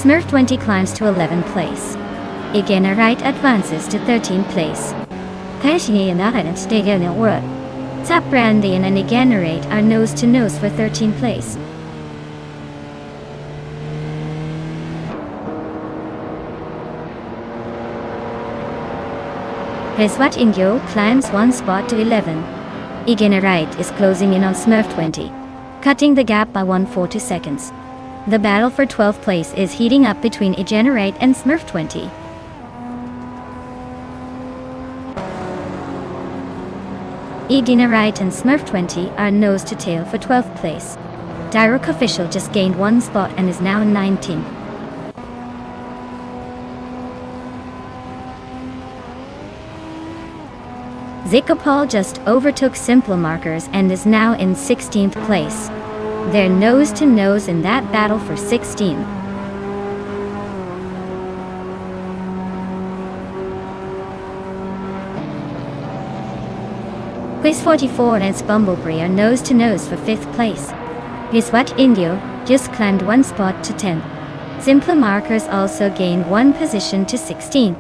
Smurf20 climbs to 11th place. Eganarite advances to 13th place. Zebrandigan and Eganarite are nose to nose for 13th place. Reswat Indio climbs one spot to 11. Eganarite is closing in on Smurf20, cutting the gap by 1/40 seconds. The battle for 12th place is heating up between Eganarite and Smurf20. Eganarite and Smurf20 are nose to tail for 12th place. Dirok Official just gained one spot and is now in 19th. Zikopal just overtook Simple Markers and is now in 16th place. They're nose to nose in that battle for 16th. Quiz 44 and its Bumblebee are nose to nose for 5th place. Reswat Indio just climbed one spot to 10th. Simple Markers also gained one position to 16th.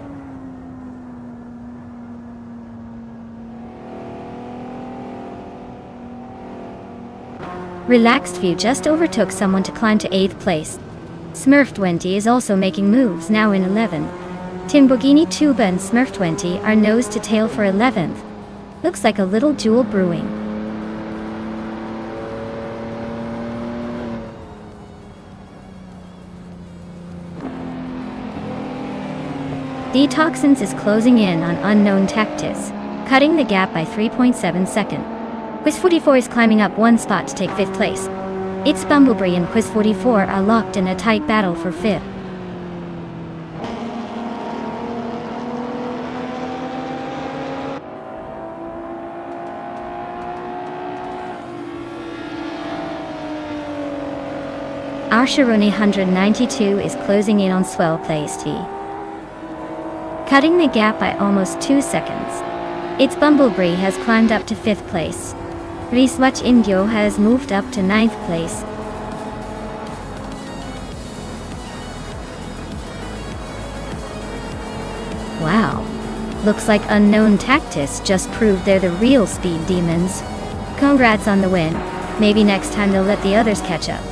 Relaxed View just overtook someone to climb to 8th place. Smurf20 is also making moves, now in 11th. Timbogini Tuba and Smurf20 are nose to tail for 11th. Looks like a little duel brewing. Detoxins is closing in on Unknown Tactis, cutting the gap by 3.7 seconds. Quiz 44 is climbing up one spot to take 5th place. Its Bumblebee and Quiz 44 are locked in a tight battle for 5th. Arsharoni 192 is closing in on Swell Place T, cutting the gap by almost 2 seconds. Its Bumblebee has climbed up to 5th place. Reswat Indio has moved up to 9th place. Wow. Looks like Unknown Tactis just proved they're the real speed demons. Congrats on the win. Maybe next time they'll let the others catch up.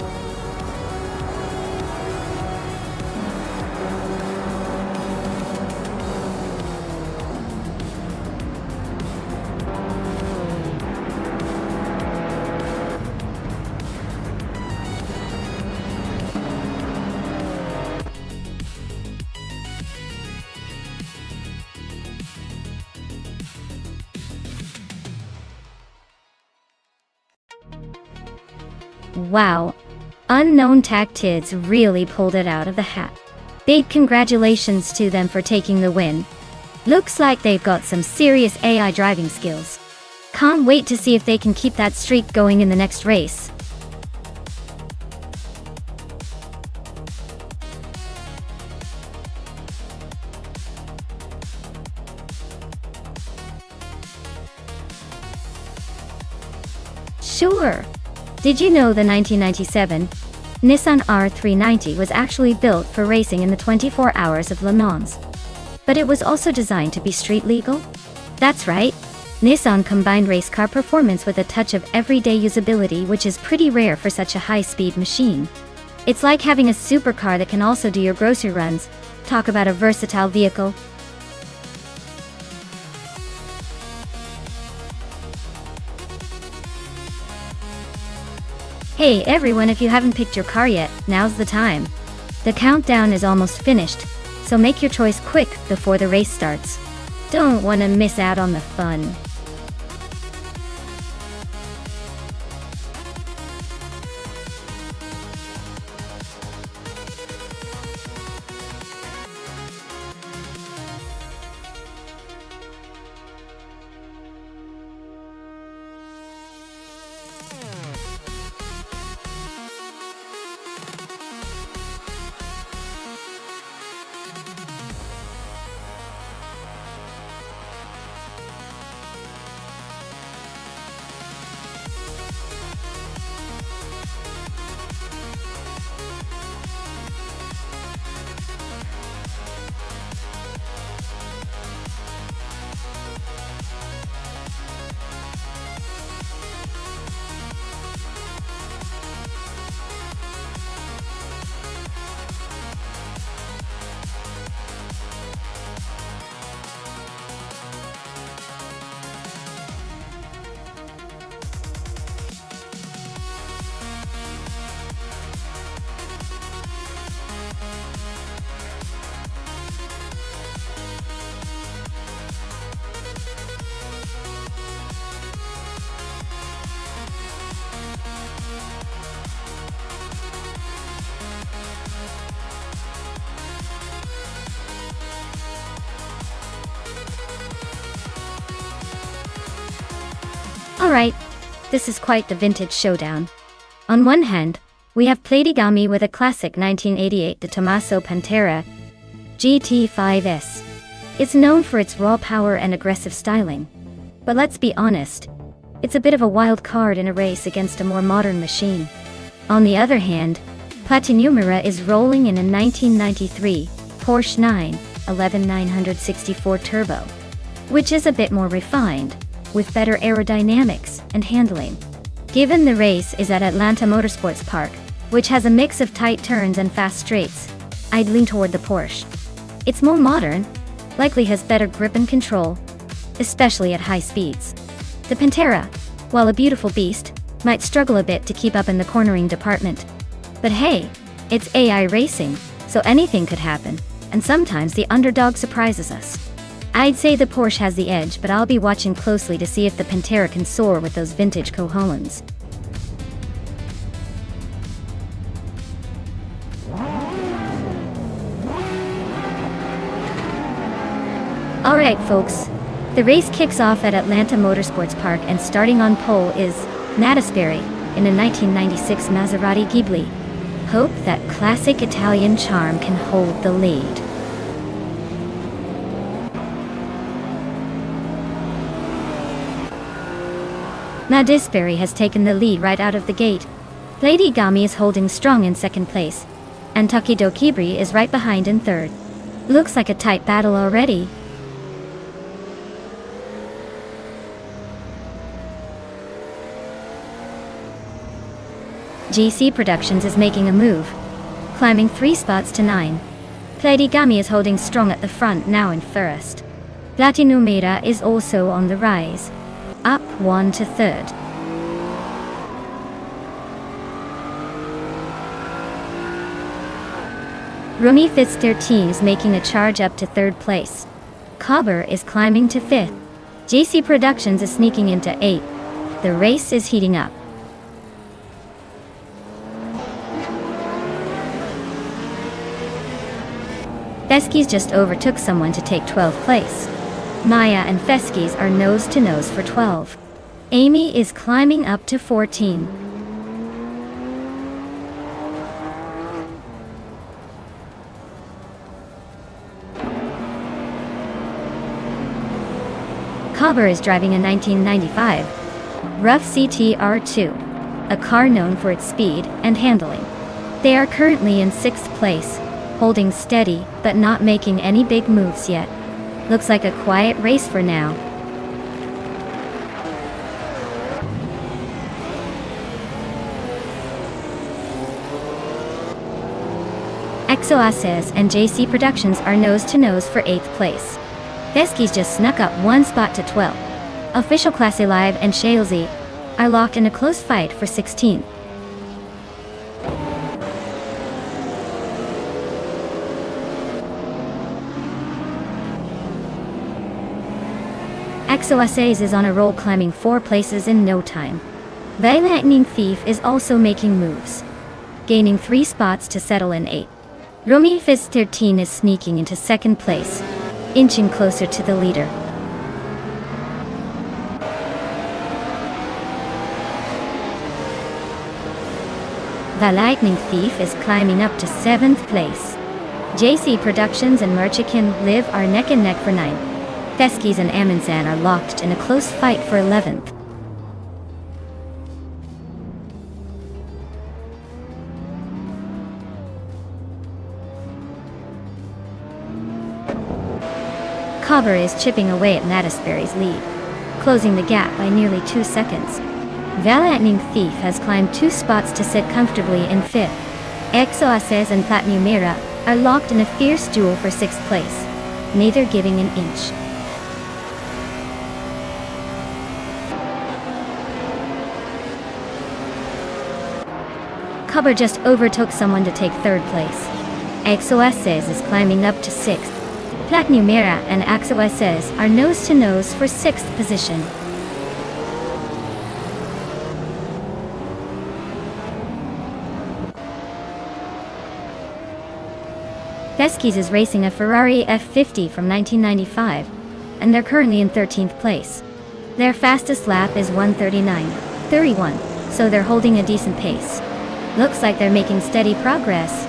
Wow, Unknown Tactids really pulled it out of the hat. Big congratulations to them for taking the win. Looks like they've got some serious AI driving skills. Can't wait to see if they can keep that streak going in the next race. Sure. Did you know the 1997 Nissan R390 was actually built for racing in the 24 hours of Le Mans? But it was also designed to be street legal? That's right. Nissan combined race car performance with a touch of everyday usability, which is pretty rare for such a high-speed machine. It's like having a supercar that can also do your grocery runs. Talk about a versatile vehicle. Hey everyone, if you haven't picked your car yet, now's the time. The countdown is almost finished, so make your choice quick before the race starts. Don't want to miss out on the fun. Alright, this is quite the vintage showdown. On one hand, we have Platigami with a classic 1988 De Tomaso Pantera GT5S. It's known for its raw power and aggressive styling. But let's be honest, it's a bit of a wild card in a race against a more modern machine. On the other hand, Platinumera is rolling in a 1993 Porsche 911 Turbo, which is a bit more refined, with better aerodynamics and handling. Given the race is at Atlanta Motorsports Park, which has a mix of tight turns and fast straights, I'd lean toward the Porsche. It's more modern, likely has better grip and control, especially at high speeds. The Pantera, while a beautiful beast, might struggle a bit to keep up in the cornering department. But hey, it's AI racing, so anything could happen, and sometimes the underdog surprises us. I'd say the Porsche has the edge, but I'll be watching closely to see if the Pantera can soar with those vintage cojones. Alright folks, the race kicks off at Atlanta Motorsports Park, and starting on pole is Natasberry in a 1996 Maserati Ghibli. Hope that classic Italian charm can hold the lead. Natasberry has taken the lead right out of the gate. Platigami is holding strong in second place, and Takido Kibri is right behind in third. Looks like a tight battle already. GC Productions is making a move, climbing 3 spots to 9. Platigami is holding strong at the front, now in first. Platinumera is also on the rise, up 1 to third. Rumi Fitz13 is making a charge up to third place. Cobber is climbing to 5th. GC Productions is sneaking into 8th. The race is heating up. Feskis just overtook someone to take 12th place. Maya and Feskis are nose to nose for 12. Amy is climbing up to 14. Cobber is driving a 1995 Rough CTR2, a car known for its speed and handling. They are currently in 6th place, holding steady but not making any big moves yet. Looks like a quiet race for now. XOSS and JC Productions are nose-to-nose for 8th place. Theskys just snuck up one spot to 12. Official Class Alive and Shalesy are locked in a close fight for 16th. XOSS is on a roll, climbing 4 places in no time. The Lightning Thief is also making moves, gaining 3 spots to settle in 8. Rumi Fizz 13 is sneaking into 2nd place, inching closer to the leader. The Lightning Thief is climbing up to 7th place. JC Productions and Merchikin Live are neck and neck for 9th. Theskys and Aminsan are locked in a close fight for 11th. Cover is chipping away at Natisberry's lead, closing the gap by nearly 2 seconds. The Lightning Thief has climbed 2 spots to sit comfortably in 5th. XOSS and Platinum Mira are locked in a fierce duel for 6th place, neither giving an inch. Cover just overtook someone to take 3rd place. XOSS is climbing up to 6th. Platinum Mira and XOSS are nose-to-nose for 6th position. Theskys is racing a Ferrari F50 from 1995, and they're currently in 13th place. Their fastest lap is 1:39.31, so they're holding a decent pace. Looks like they're making steady progress.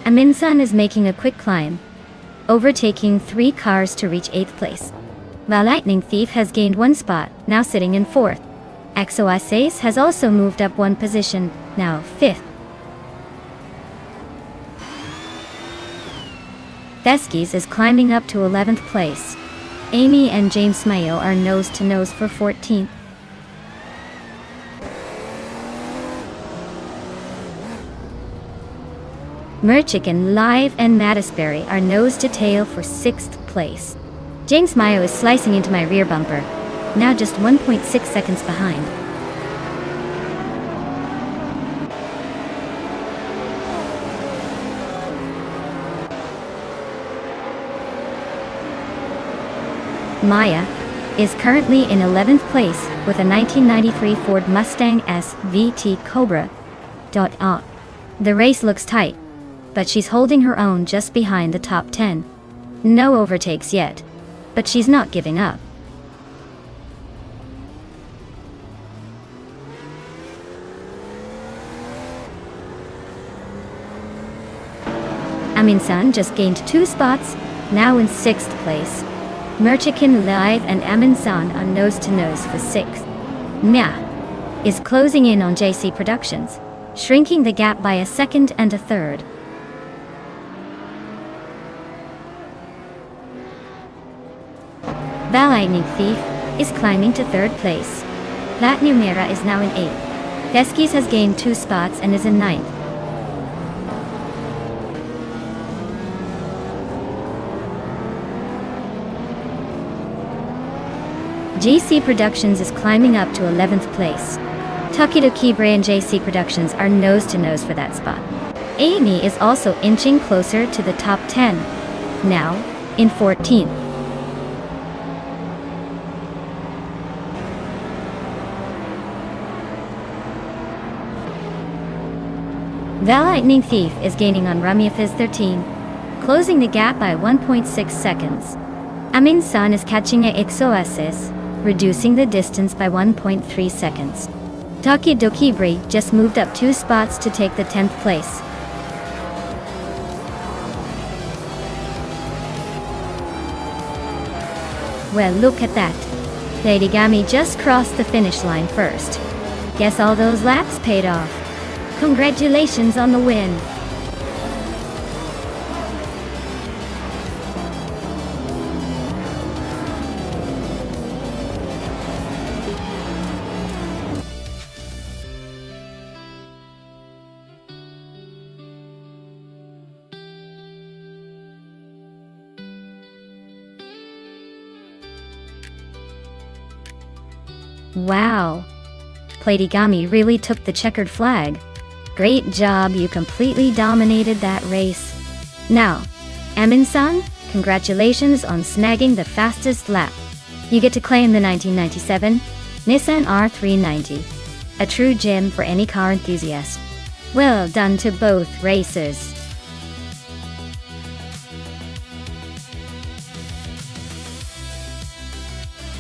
Aminsan is making a quick climb, overtaking 3 cars to reach 8th place. The Lightning Thief has gained 1 spot, now sitting in 4th. XOSS has also moved up 1 position, now 5th. Theskys is climbing up to 11th place. Amy and James Mayo are nose-to-nose for 14th. Merchikin Live and Natisberry are nose-to-tail for 6th place. James Mayo is slicing into my rear bumper, now just 1.6 seconds behind. Maya is currently in 11th place with a 1993 Ford Mustang S VT Cobra. The race looks tight, but she's holding her own just behind the top 10. No overtakes yet, but she's not giving up. Aminsan just gained 2 spots, now in 6th place. Merchikin Live and Aminsan are nose-to-nose for 6th. Mia is closing in on JC Productions, shrinking the gap by a 2nd and a 3rd. The Lightning Thief is climbing to 3rd place. Platinum Mira is now in 8th. Theskys has gained 2 spots and is in 9th. JC Productions is climbing up to 11th place. Takido Kibre and JC Productions are nose-to-nose for that spot. Amy is also inching closer to the top 10, now in 14th. The Lightning Thief is gaining on Rumia Fizz 13, closing the gap by 1.6 seconds. Aminsan is catching at XOSS, reducing the distance by 1.3 seconds. Takido Kibre just moved up 2 spots to take the 10th place. Well, look at that. Lady Gami just crossed the finish line first. Guess all those laps paid off. Congratulations on the win. Wow. Platigami really took the checkered flag. Great job, you completely dominated that race. Now, Amin-san, congratulations on snagging the fastest lap. You get to claim the 1997 Nissan R390. A true gem for any car enthusiast. Well done to both racers.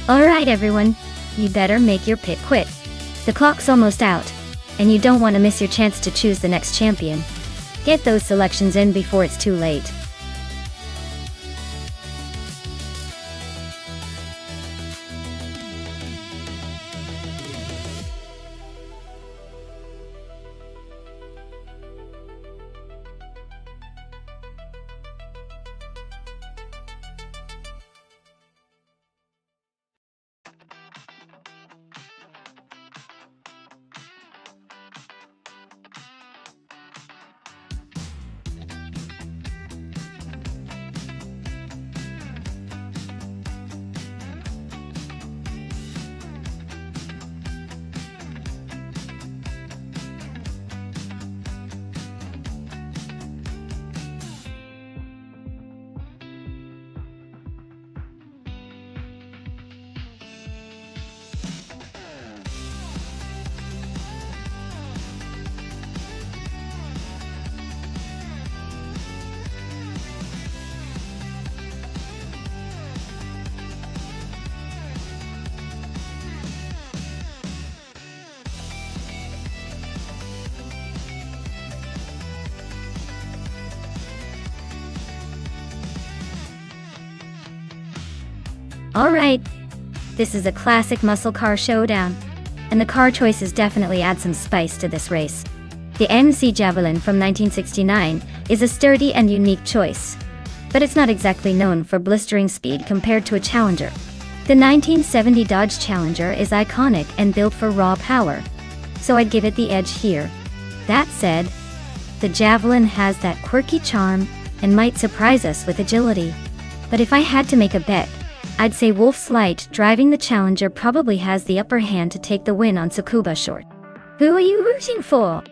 Alright everyone, you better make your pit quick. The clock's almost out, and you don't want to miss your chance to choose the next champion. Get those selections in before it's too late. Alright, this is a classic muscle car showdown, and the car choices definitely add some spice to this race. The MC Javelin from 1969 is a sturdy and unique choice, but it's not exactly known for blistering speed compared to a Challenger. The 1970 Dodge Challenger is iconic and built for raw power, so I'd give it the edge here. That said, the Javelin has that quirky charm and might surprise us with agility. But if I had to make a bet, I'd say Wolf's Light driving the Challenger probably has the upper hand to take the win on Tsukuba Short. Who are you rooting for?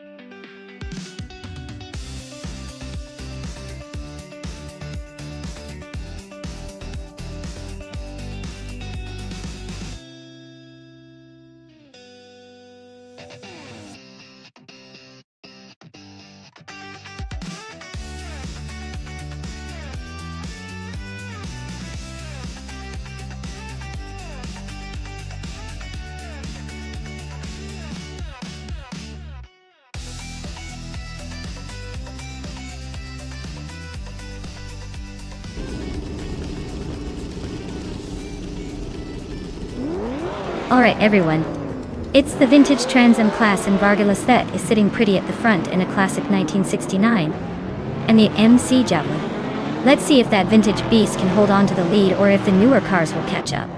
Alright everyone, it's the vintage Trans Am class, and Vargalas that is sitting pretty at the front in a classic 1969, and the MC Javelin. Let's see if that vintage beast can hold on to the lead or if the newer cars will catch up.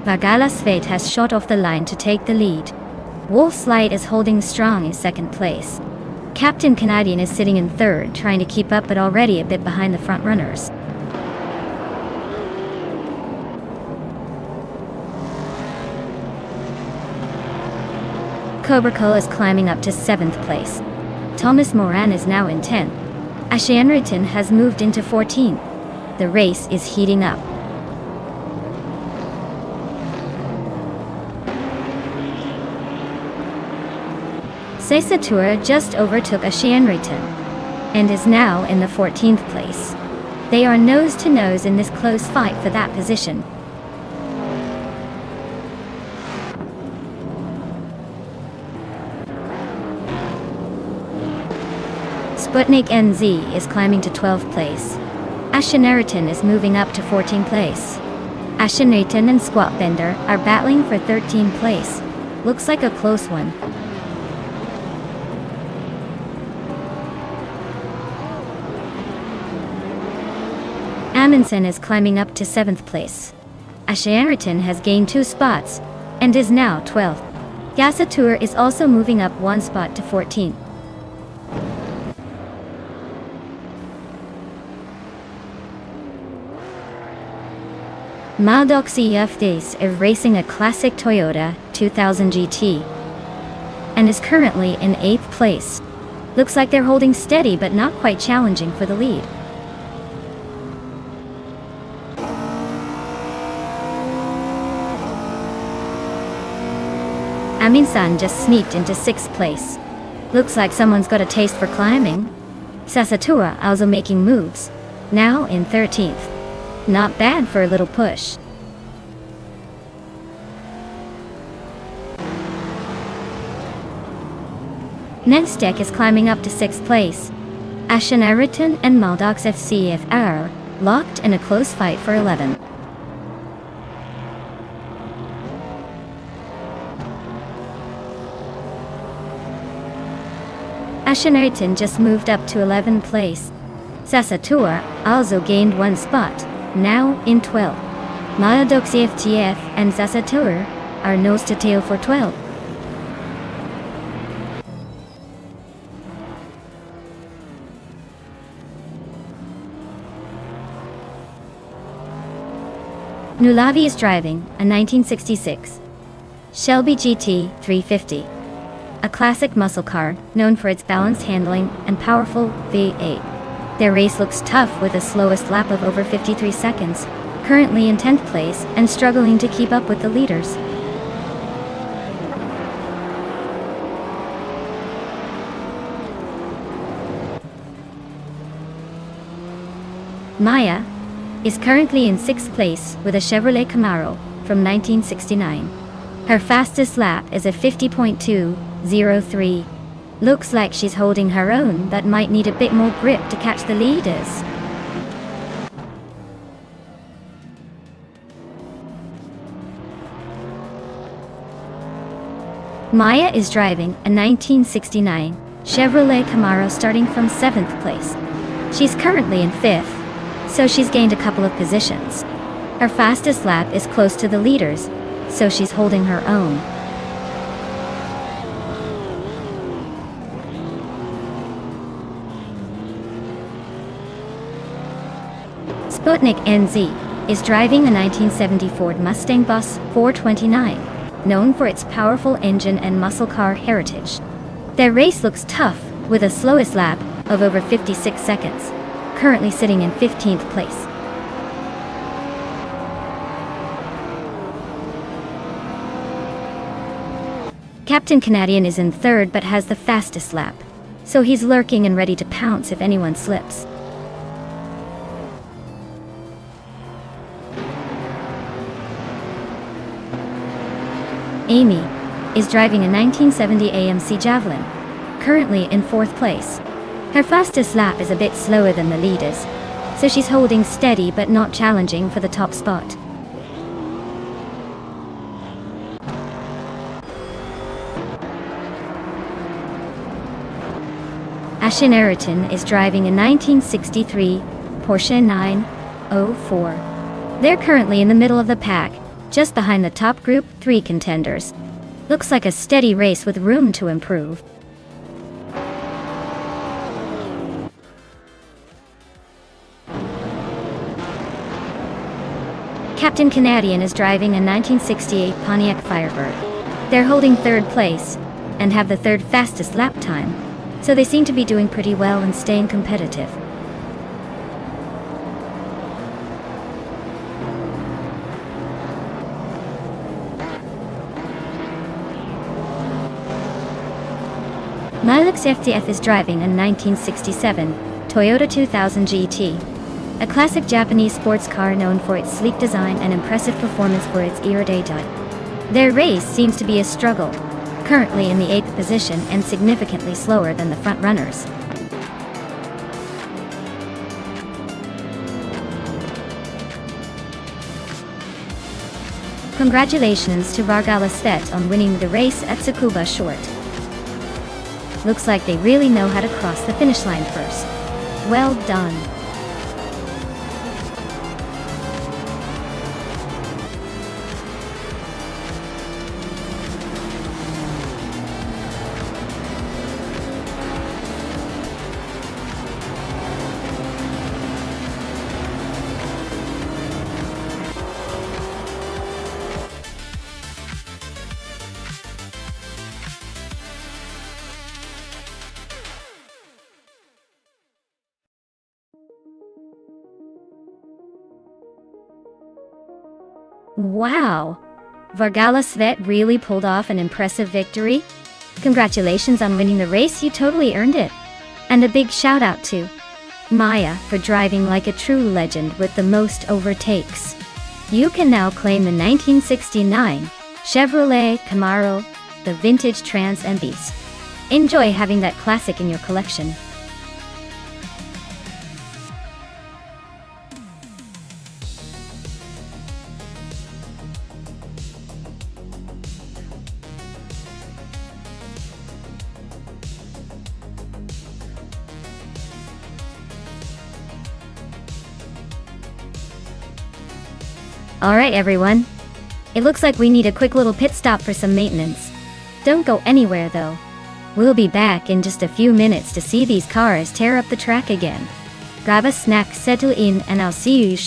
Vargalas Fate has shot off the line to take the lead. Wolf's Light is holding strong in second place. Captain Canadian is sitting in third, trying to keep up but already a bit behind the front runners. Cobracle is climbing up to 7th place. Thomas Moran is now in 10th. Ashianriton has moved into 14th. The race is heating up. Seisatura just overtook Ashianriton and is now in the 14th place. They are nose to nose in this close fight for that position. Sputnik NZ is climbing to 12th place. Ashianriton is moving up to 14th place. Ashianriton and Squatbender are battling for 13th place. Looks like a close one. Amundsen is climbing up to 7th place. Ashianriton has gained 2 spots and is now 12th. Gasatur is also moving up 1 spot to 14th. Nonstop is racing a classic Toyota 2000 GT and is currently in 8th place. Looks like they're holding steady but not quite challenging for the lead. Amin-san just sneaked into 6th place. Looks like someone's got a taste for climbing. Sasatura also making moves, now in 13th. Not bad for a little push. Nonstop is climbing up to 6th place. Ashenariton and Maldox FCF are locked in a close fight for 11th. Ashenariton just moved up to 11th place. Sasatura also gained 1 spot, now in 12th. Maldox FTF and Sasatura are nose to tail for 12th. Nulavi is driving a 1966 Shelby GT 350, a classic muscle car known for its balanced handling and powerful V8. Their race looks tough with the slowest lap of over 53 seconds, currently in 10th place and struggling to keep up with the leaders. Maya is currently in 6th place with a Chevrolet Camaro from 1969. Her fastest lap is a 50.203. Looks like she's holding her own, but might need a bit more grip to catch the leaders. Maya is driving a 1969 Chevrolet Camaro starting from 7th place. She's currently in 5th, so she's gained a couple of positions. Her fastest lap is close to the leaders, so she's holding her own. Sputnik NZ is driving a 1970 Ford Mustang Bus 429, known for its powerful engine and muscle car heritage. Their race looks tough, with a slowest lap of over 56 seconds, currently sitting in 15th place. Captain Canadian is in 3rd but has the fastest lap, so he's lurking and ready to pounce if anyone slips. Amy is driving a 1970 AMC Javelin, currently in 4th place. Her fastest lap is a bit slower than the leaders, so she's holding steady but not challenging for the top spot. Ashin Eriton is driving a 1963 Porsche 904. They're currently in the middle of the pack, just behind the top Group 3 contenders. Looks like a steady race with room to improve. Captain Canadian is driving a 1968 Pontiac Firebird. They're holding 3rd place and have the 3rd fastest lap time, so they seem to be doing pretty well and staying competitive. Milux FTF is driving a 1967 Toyota 2000 GT, a classic Japanese sports car known for its sleek design and impressive performance for its iridata. Their race seems to be a struggle, currently in the 8th position and significantly slower than the front runners. Congratulations to Vargala Set on winning the race at Tsukuba Short. Looks like they really know how to cross the finish line first. Well done. Wow! Vargala Svet really pulled off an impressive victory. Congratulations on winning the race, you totally earned it. And a big shout out to Maya for driving like a true legend with the most overtakes. You can now claim the 1969 Chevrolet Camaro, the vintage Trans Am Beast. Enjoy having that classic in your collection. Alright everyone, it looks like we need a quick little pit stop for some maintenance. Don't go anywhere though. We'll be back in just a few minutes to see these cars tear up the track again. Grab a snack, settle in, and I'll see you shortly.